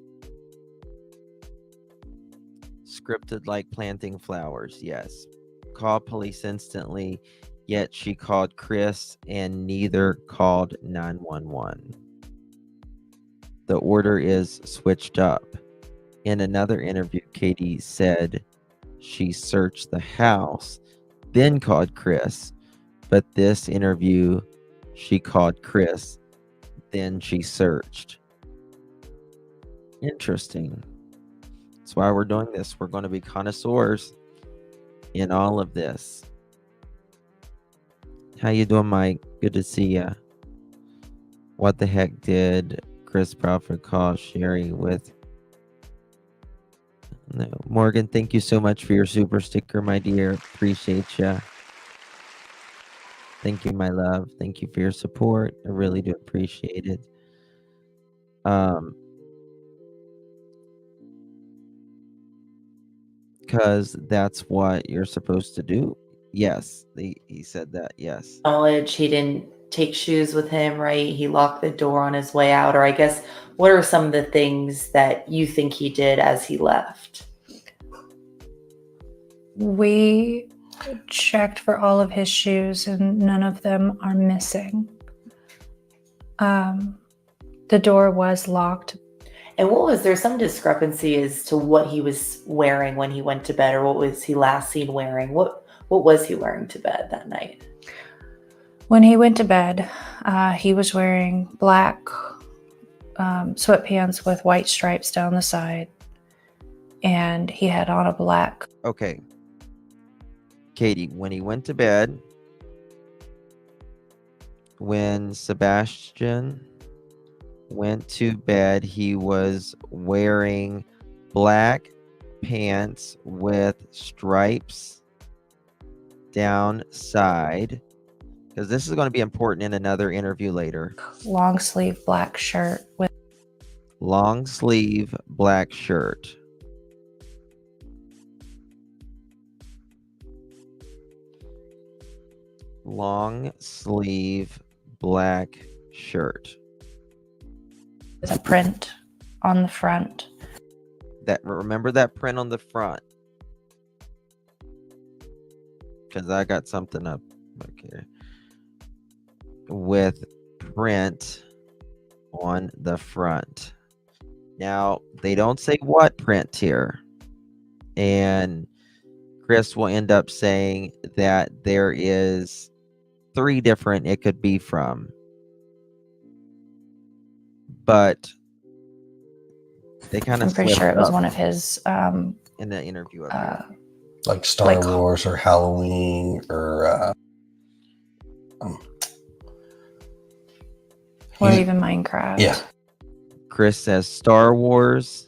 S3: Scripted like planting flowers, yes. Called police instantly, yet she called Chris and neither called 911. The order is switched up. In another interview, Katie said she searched the house, then called Chris. But this interview, she called Chris, then she searched. Interesting. That's why we're doing this. We're going to be connoisseurs in all of this. How you doing, Mike? Good to see ya. What the heck did Chris Proudfoot call Sherry with? No. Morgan, thank you so much for your super sticker, my dear. Appreciate ya. Thank you, my love. Thank you for your support. I really do appreciate it. Because that's what you're supposed to do. Yes, he said that. Yes.
S18: Knowledge, he didn't take shoes with him, right? He locked the door on his way out. Or I guess, what are some of the things that you think he did as he left?
S9: We checked for all of his shoes and none of them are missing. The door was locked.
S18: And what was there some discrepancy as to what he was wearing when he went to bed, or what was he last seen wearing? What was he wearing to bed that night?
S9: When he went to bed, he was wearing black sweatpants with white stripes down the side, and he had on a black.
S3: Okay. Katie, when he went to bed, when Sebastian went to bed, he was wearing black pants with stripes down side, because this is going to be important in another interview later.
S9: Long sleeve black shirt with
S3: long sleeve black shirt. Long sleeve black shirt.
S9: a print on the front.
S3: Remember that print on the front? Because I got something up here with print on the front. Now, they don't say what print here. And Chris will end up saying that there is 3 different it could be from. But they kind of
S9: I'm pretty sure it was one of his
S3: in the interview up here.
S19: Like Star Wars or Halloween or
S9: even Minecraft.
S19: Yeah.
S3: Chris says Star Wars,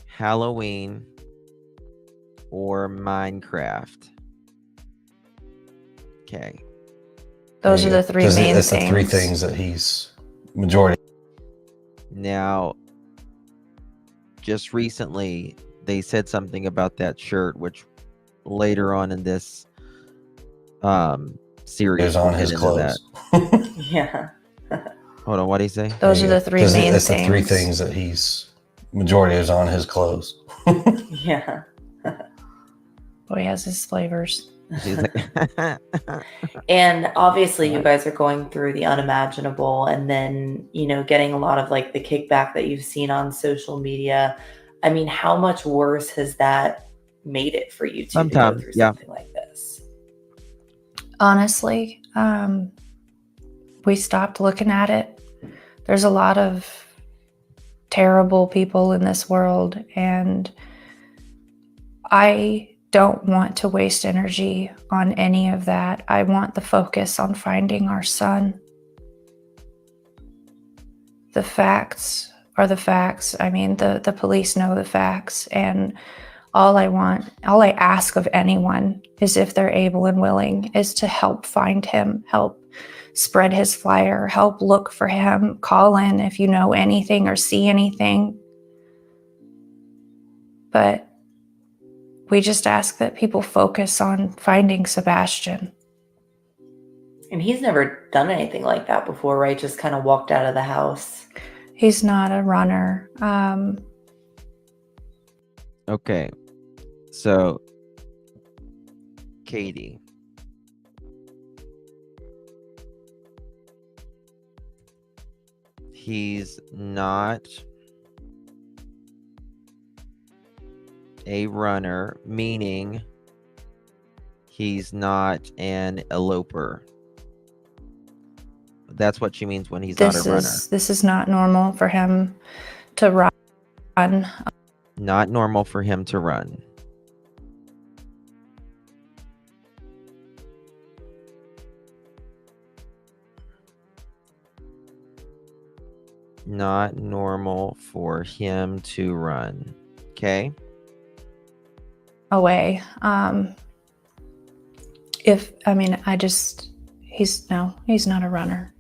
S3: Halloween, or Minecraft. Okay.
S9: Those are the 3 main things.
S19: That's the 3 things that he's majority.
S3: Now, just recently, they said something about that shirt, which later on in this series
S19: is on his clothes.
S18: Yeah.
S3: Hold on, what did he say?
S9: Those are the 3 main things.
S19: That's the 3 things that he's majority is on his clothes.
S18: Yeah.
S9: Well, he has his flavors.
S18: And obviously you guys are going through the unimaginable, and then, getting a lot of like the kickback that you've seen on social media. I mean, how much worse has that made it for you to go through something like this?
S9: Honestly, we stopped looking at it. There's a lot of terrible people in this world, and I don't want to waste energy on any of that. I want the focus on finding our son. The facts are the facts. I mean, the police know the facts, and All I ask of anyone is, if they're able and willing, is to help find him, help spread his flyer, help look for him, call in if you know anything or see anything. But we just ask that people focus on finding Sebastian.
S18: And he's never done anything like that before, right? Just kind of walked out of the house.
S9: He's not a runner.
S3: Okay. So, Katie. He's not a runner, meaning he's not an eloper. That's what she means when he's not a runner.
S9: This is not normal for him to run.
S3: Not normal for him to run. Not normal for him to run. Okay.
S9: Away. He's not a runner.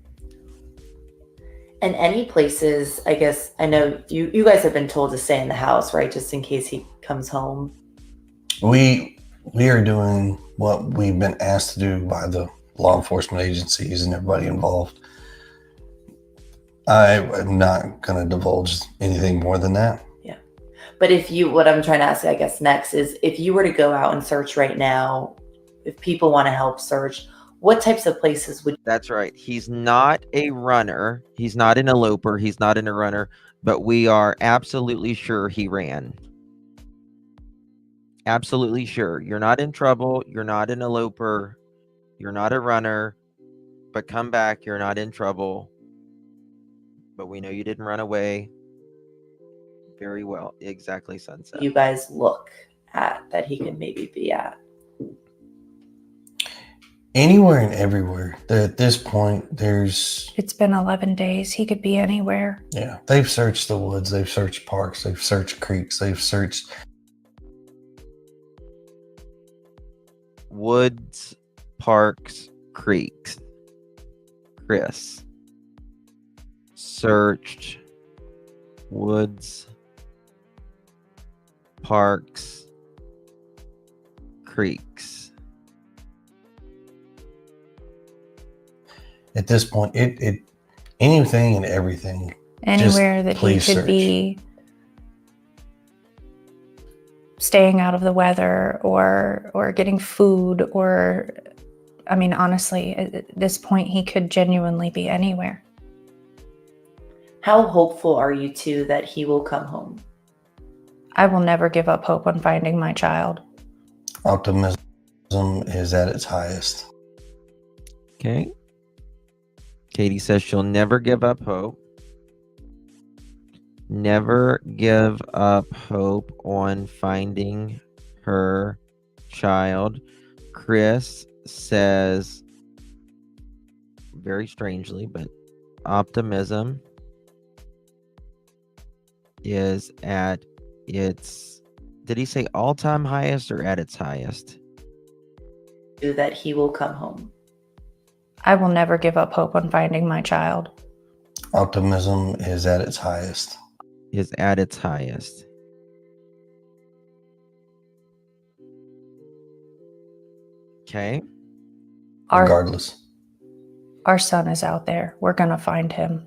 S18: And any places, I guess, I know you guys have been told to stay in the house, right? Just in case he comes home.
S19: We are doing what we've been asked to do by the law enforcement agencies and everybody involved. I am not going to divulge anything more than that.
S18: Yeah. But what I'm trying to ask, I guess, next is, if you were to go out and search right now, if people want to help search, what types of places would...
S3: That's right. He's not a runner. He's not an eloper. He's not a runner, but we are absolutely sure he ran. Absolutely sure. You're not in trouble. You're not an eloper. You're not a runner, but come back. You're not in trouble, but we know you didn't run away. Very well. Exactly, Sunset.
S18: You guys look at that he could maybe be at?
S19: Anywhere and everywhere. At this point,
S9: It's been 11 days. He could be anywhere.
S19: Yeah. They've searched the woods. They've searched parks. They've searched creeks. They've searched
S3: woods, parks, creeks. Chris. Searched woods, parks, creeks.
S19: At this point, it anything and everything.
S9: Anywhere that he could be staying out of the weather or getting food, or, I mean, honestly, at this point, he could genuinely be anywhere.
S18: How hopeful are you two that he will come home?
S9: I will never give up hope on finding my child.
S19: Optimism is at its highest.
S3: Okay. Katie says she'll never give up hope. Never give up hope on finding her child. Chris says, very strangely, but optimism is at its, did he say all-time highest or at its highest?
S18: That he will come home.
S9: I will never give up hope on finding my child.
S19: Optimism is at its highest.
S3: Is at its highest. Okay.
S19: Regardless.
S9: Our son is out there. We're going to find him.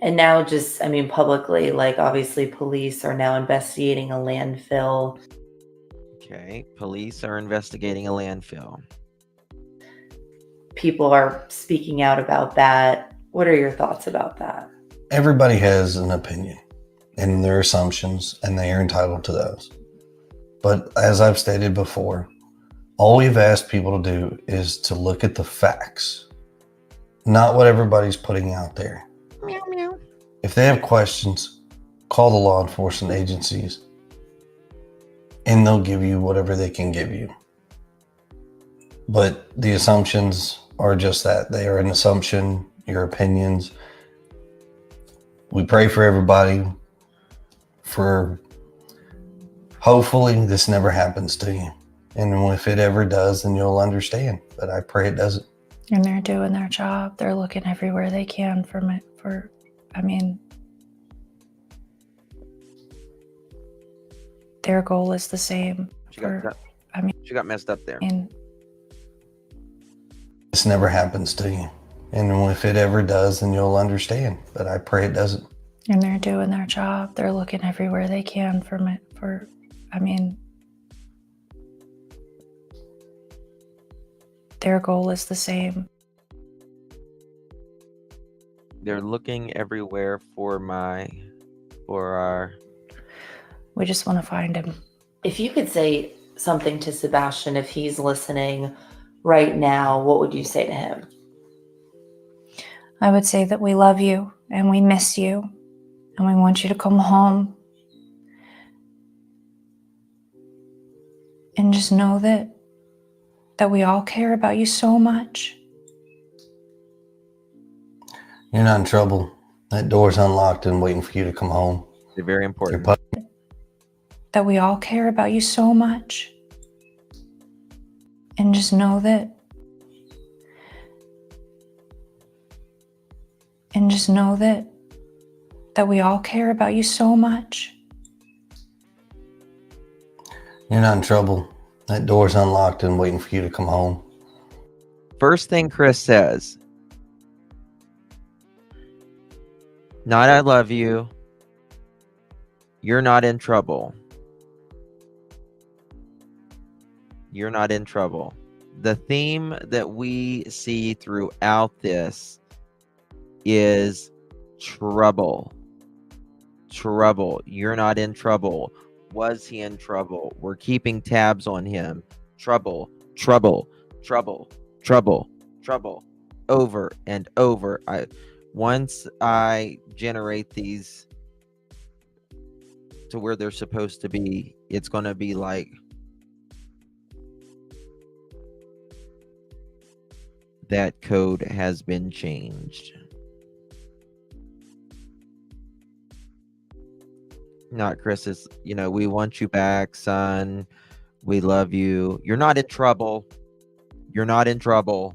S18: And now just, I mean, publicly, like, obviously police are now investigating a landfill.
S3: Okay. Police are investigating a landfill.
S18: People are speaking out about that. What are your thoughts about that?
S19: Everybody has an opinion and their assumptions, and they are entitled to those. But as I've stated before, all we've asked people to do is to look at the facts, not what everybody's putting out there.
S3: Meow, meow.
S19: If they have questions, call the law enforcement agencies, and they'll give you whatever they can give you. But the assumptions are just that. They are an assumption, your opinions. We pray for everybody, for Hopefully this never happens to you. And if it ever does, then you'll understand. But I pray it doesn't.
S9: And they're doing their job. They're looking everywhere they can their goal is the same.
S3: She got messed up there.
S19: This never happens to you. And if it ever does, then you'll understand. But I pray it doesn't.
S9: And they're doing their job. They're looking everywhere they can their goal is the same.
S3: They're looking everywhere for our.
S9: We just want to find him.
S18: If you could say something to Sebastian, if he's listening right now, what would you say to him?
S9: I would say that we love you and we miss you and we want you to come home. And just know that we all care about you so much.
S19: You're not in trouble. That door's unlocked and waiting for you to come home.
S3: They're very important.
S9: That we all care about you so much. And just know that we all care about you so much.
S19: You're not in trouble. That door's unlocked and waiting for you to come home.
S3: First thing Chris says, not I love you. You're not in trouble. You're not in trouble. The theme that we see throughout this is trouble. Trouble. You're not in trouble. Was he in trouble? We're keeping tabs on him. Trouble, trouble, trouble, trouble, trouble. Over and over. Once I generate these to where they're supposed to be, it's going to be like that code has been changed. Not Chris's, we want you back, son. We love you. You're not in trouble. You're not in trouble.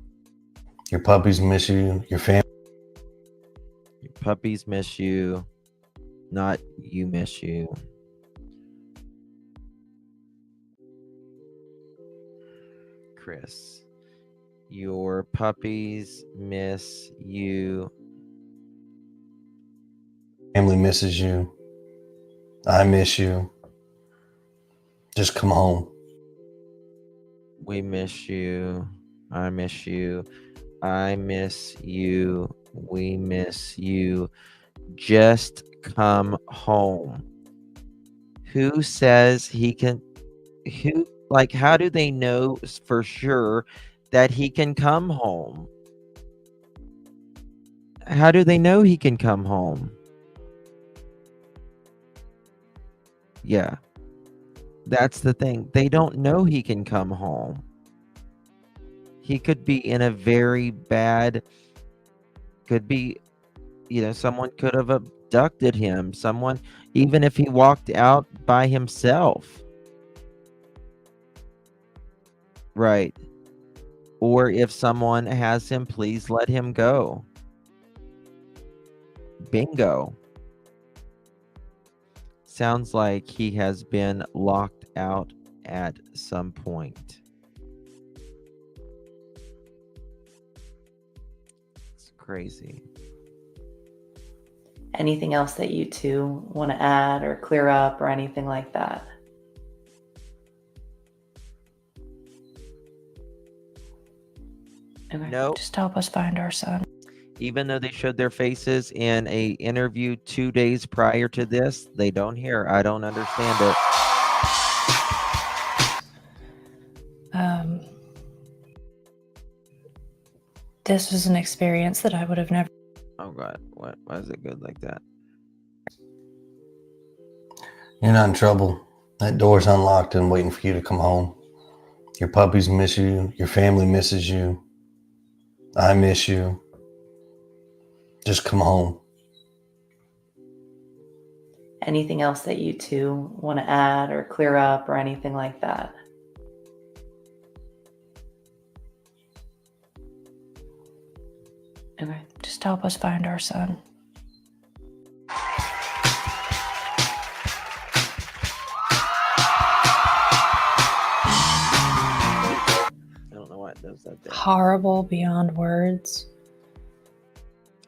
S19: Your puppies miss you. Your family.
S3: Your puppies miss you. Not you miss you. Chris, your puppies miss you.
S19: Family misses you. I miss you. Just come home.
S3: We miss you. I miss you. I miss you. We miss you. Just come home. Who says he can? How do they know for sure that he can come home? How do they know he can come home? Yeah, that's the thing. They don't know he can come home. He could be in a very bad, someone could have abducted him. Someone, even if he walked out by himself. Right. Or if someone has him, please let him go. Bingo. Sounds like he has been locked out at some point. It's crazy.
S18: Anything else that you two want to add or clear up or anything like that?
S9: Okay.
S3: No.
S9: Just help us find our son.
S3: Even though they showed their faces in a interview 2 days prior to this, they don't hear. I don't understand it.
S9: This was an experience that I would have never.
S3: Oh God, why is it good like that?
S19: You're not in trouble. That door's unlocked and waiting for you to come home. Your puppies miss you. Your family misses you. I miss you. Just come home.
S18: anything else that you two want to add or clear up or anything like that? Okay.
S9: Just help us find our son.
S3: I don't know why it does that there.
S9: Horrible beyond words.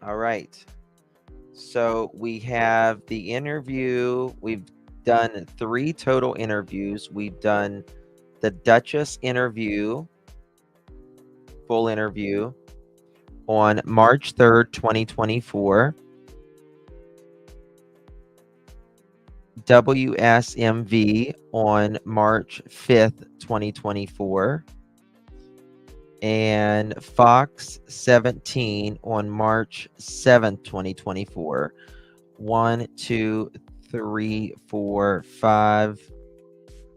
S3: All right. So we have the interview. We've done 3 total interviews. We've done the Duchess interview, full interview, on March 3rd, 2024. WSMV on March 5th, 2024. And Fox 17 on March 7th, 2024. 1, 2, 3, 4, 5.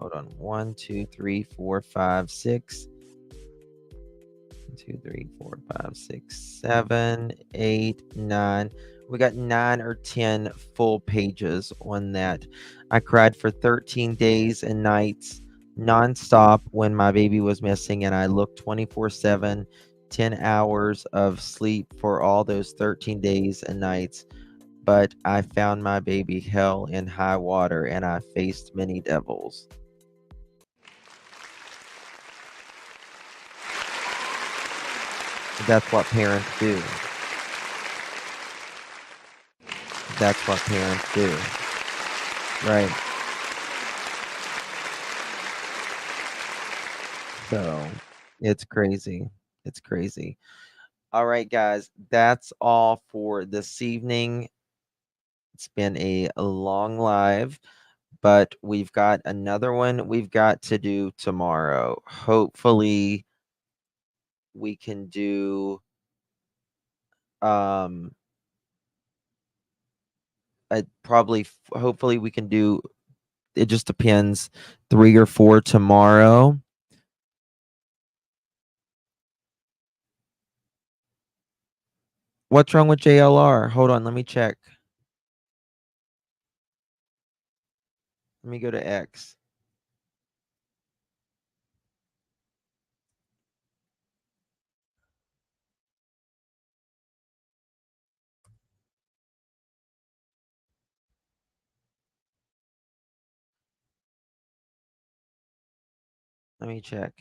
S3: Hold on. 1, 2, 3, 4, 5, 6. 1, 2, 3, 4, 5, 6, 7, 8, 9. We got 9 or 10 full pages on that. I cried for 13 days and nights nonstop when my baby was missing, and I looked 24/7, 10 hours of sleep for all those 13 days and nights. But I found my baby hell in high water, and I faced many devils. That's what parents do. That's what parents do. Right. So it's crazy. It's crazy. All right, guys. That's all for this evening. It's been a long live, but we've got another one we've got to do tomorrow. Hopefully we can do hopefully we can do, it just depends, 3 or 4 tomorrow. What's wrong with JLR? Hold on, let me check. Let me go to X. Let me check.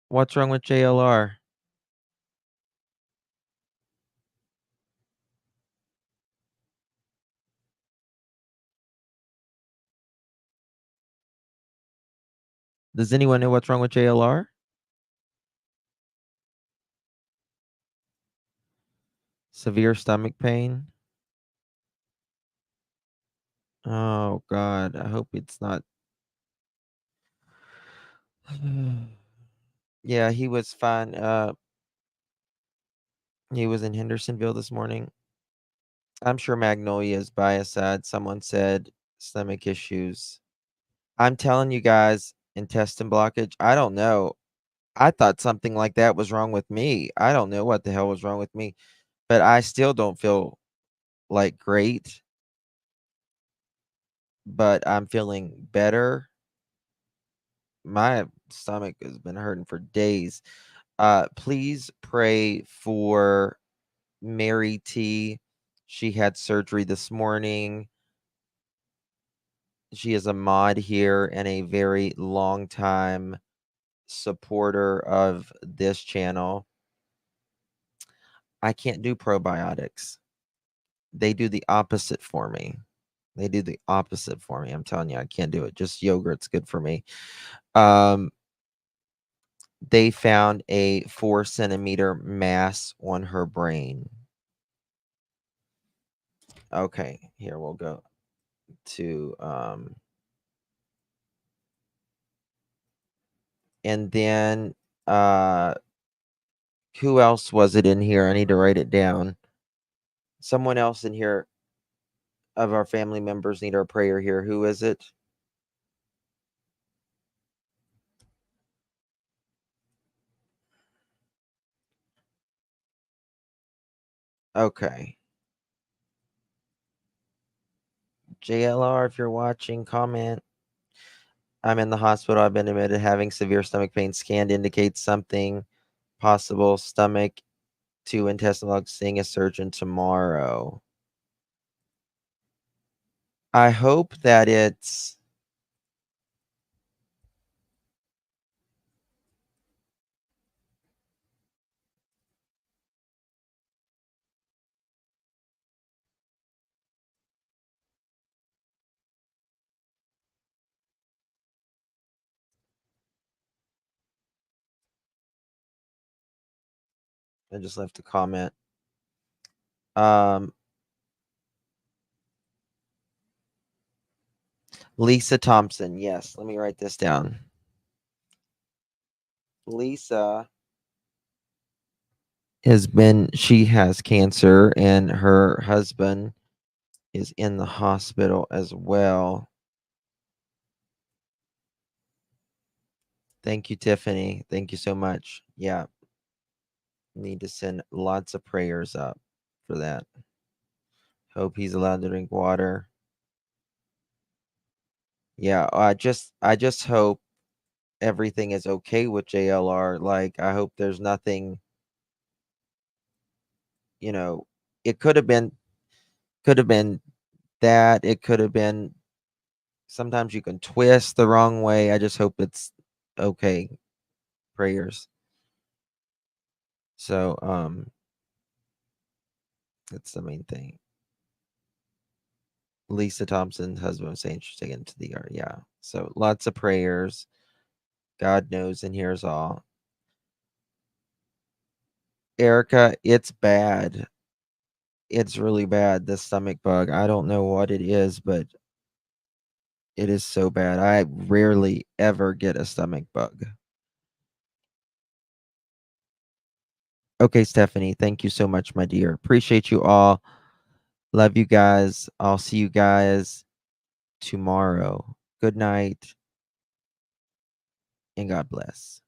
S3: What's wrong with JLR? Does anyone know what's wrong with JLR? Severe stomach pain. Oh God, I hope it's not. Yeah, he was fine. He was in Hendersonville this morning. I'm sure Magnolia is by his side. Someone said stomach issues. I'm telling you guys, intestine blockage. I don't know. I thought something like that was wrong with me. I don't know what the hell was wrong with me, but I still don't feel like great. But I'm feeling better. My stomach has been hurting for days. Please pray for Mary T. She had surgery this morning. She is a mod here and a very long time supporter of this channel. I can't do probiotics. They do the opposite for me. They do the opposite for me. I'm telling you, I can't do it. Just yogurt's good for me. They found a 4-centimeter mass on her brain. Okay, here we'll go to and then who else was it in here? I need to write it down. Someone else in here of our family members need our prayer here. Who is it? Okay. JLR, if you're watching, comment. I'm in the hospital. I've been admitted having severe stomach pain. Scan indicates something possible. Stomach to intestinal log. Seeing a surgeon tomorrow. I hope that it's I just left a comment. Lisa Thompson. Yes, let me write this down. Lisa she has cancer, and her husband is in the hospital as well. Thank you, Tiffany. Thank you so much. Yeah. Need to send lots of prayers up for that. Hope he's allowed to drink water. Yeah, I just hope everything is okay with JLR. Like, I hope there's nothing, it could have been that. It could have been, sometimes you can twist the wrong way. I just hope it's okay. Prayers. So, that's the main thing. Lisa Thompson's husband was saying she's taken to the ER. Yeah. So lots of prayers. God knows and hears all. Erica, it's bad. It's really bad, the stomach bug. I don't know what it is, but it is so bad. I rarely ever get a stomach bug. Okay, Stephanie, thank you so much, my dear. Appreciate you all. Love you guys. I'll see you guys tomorrow. Good night, and God bless.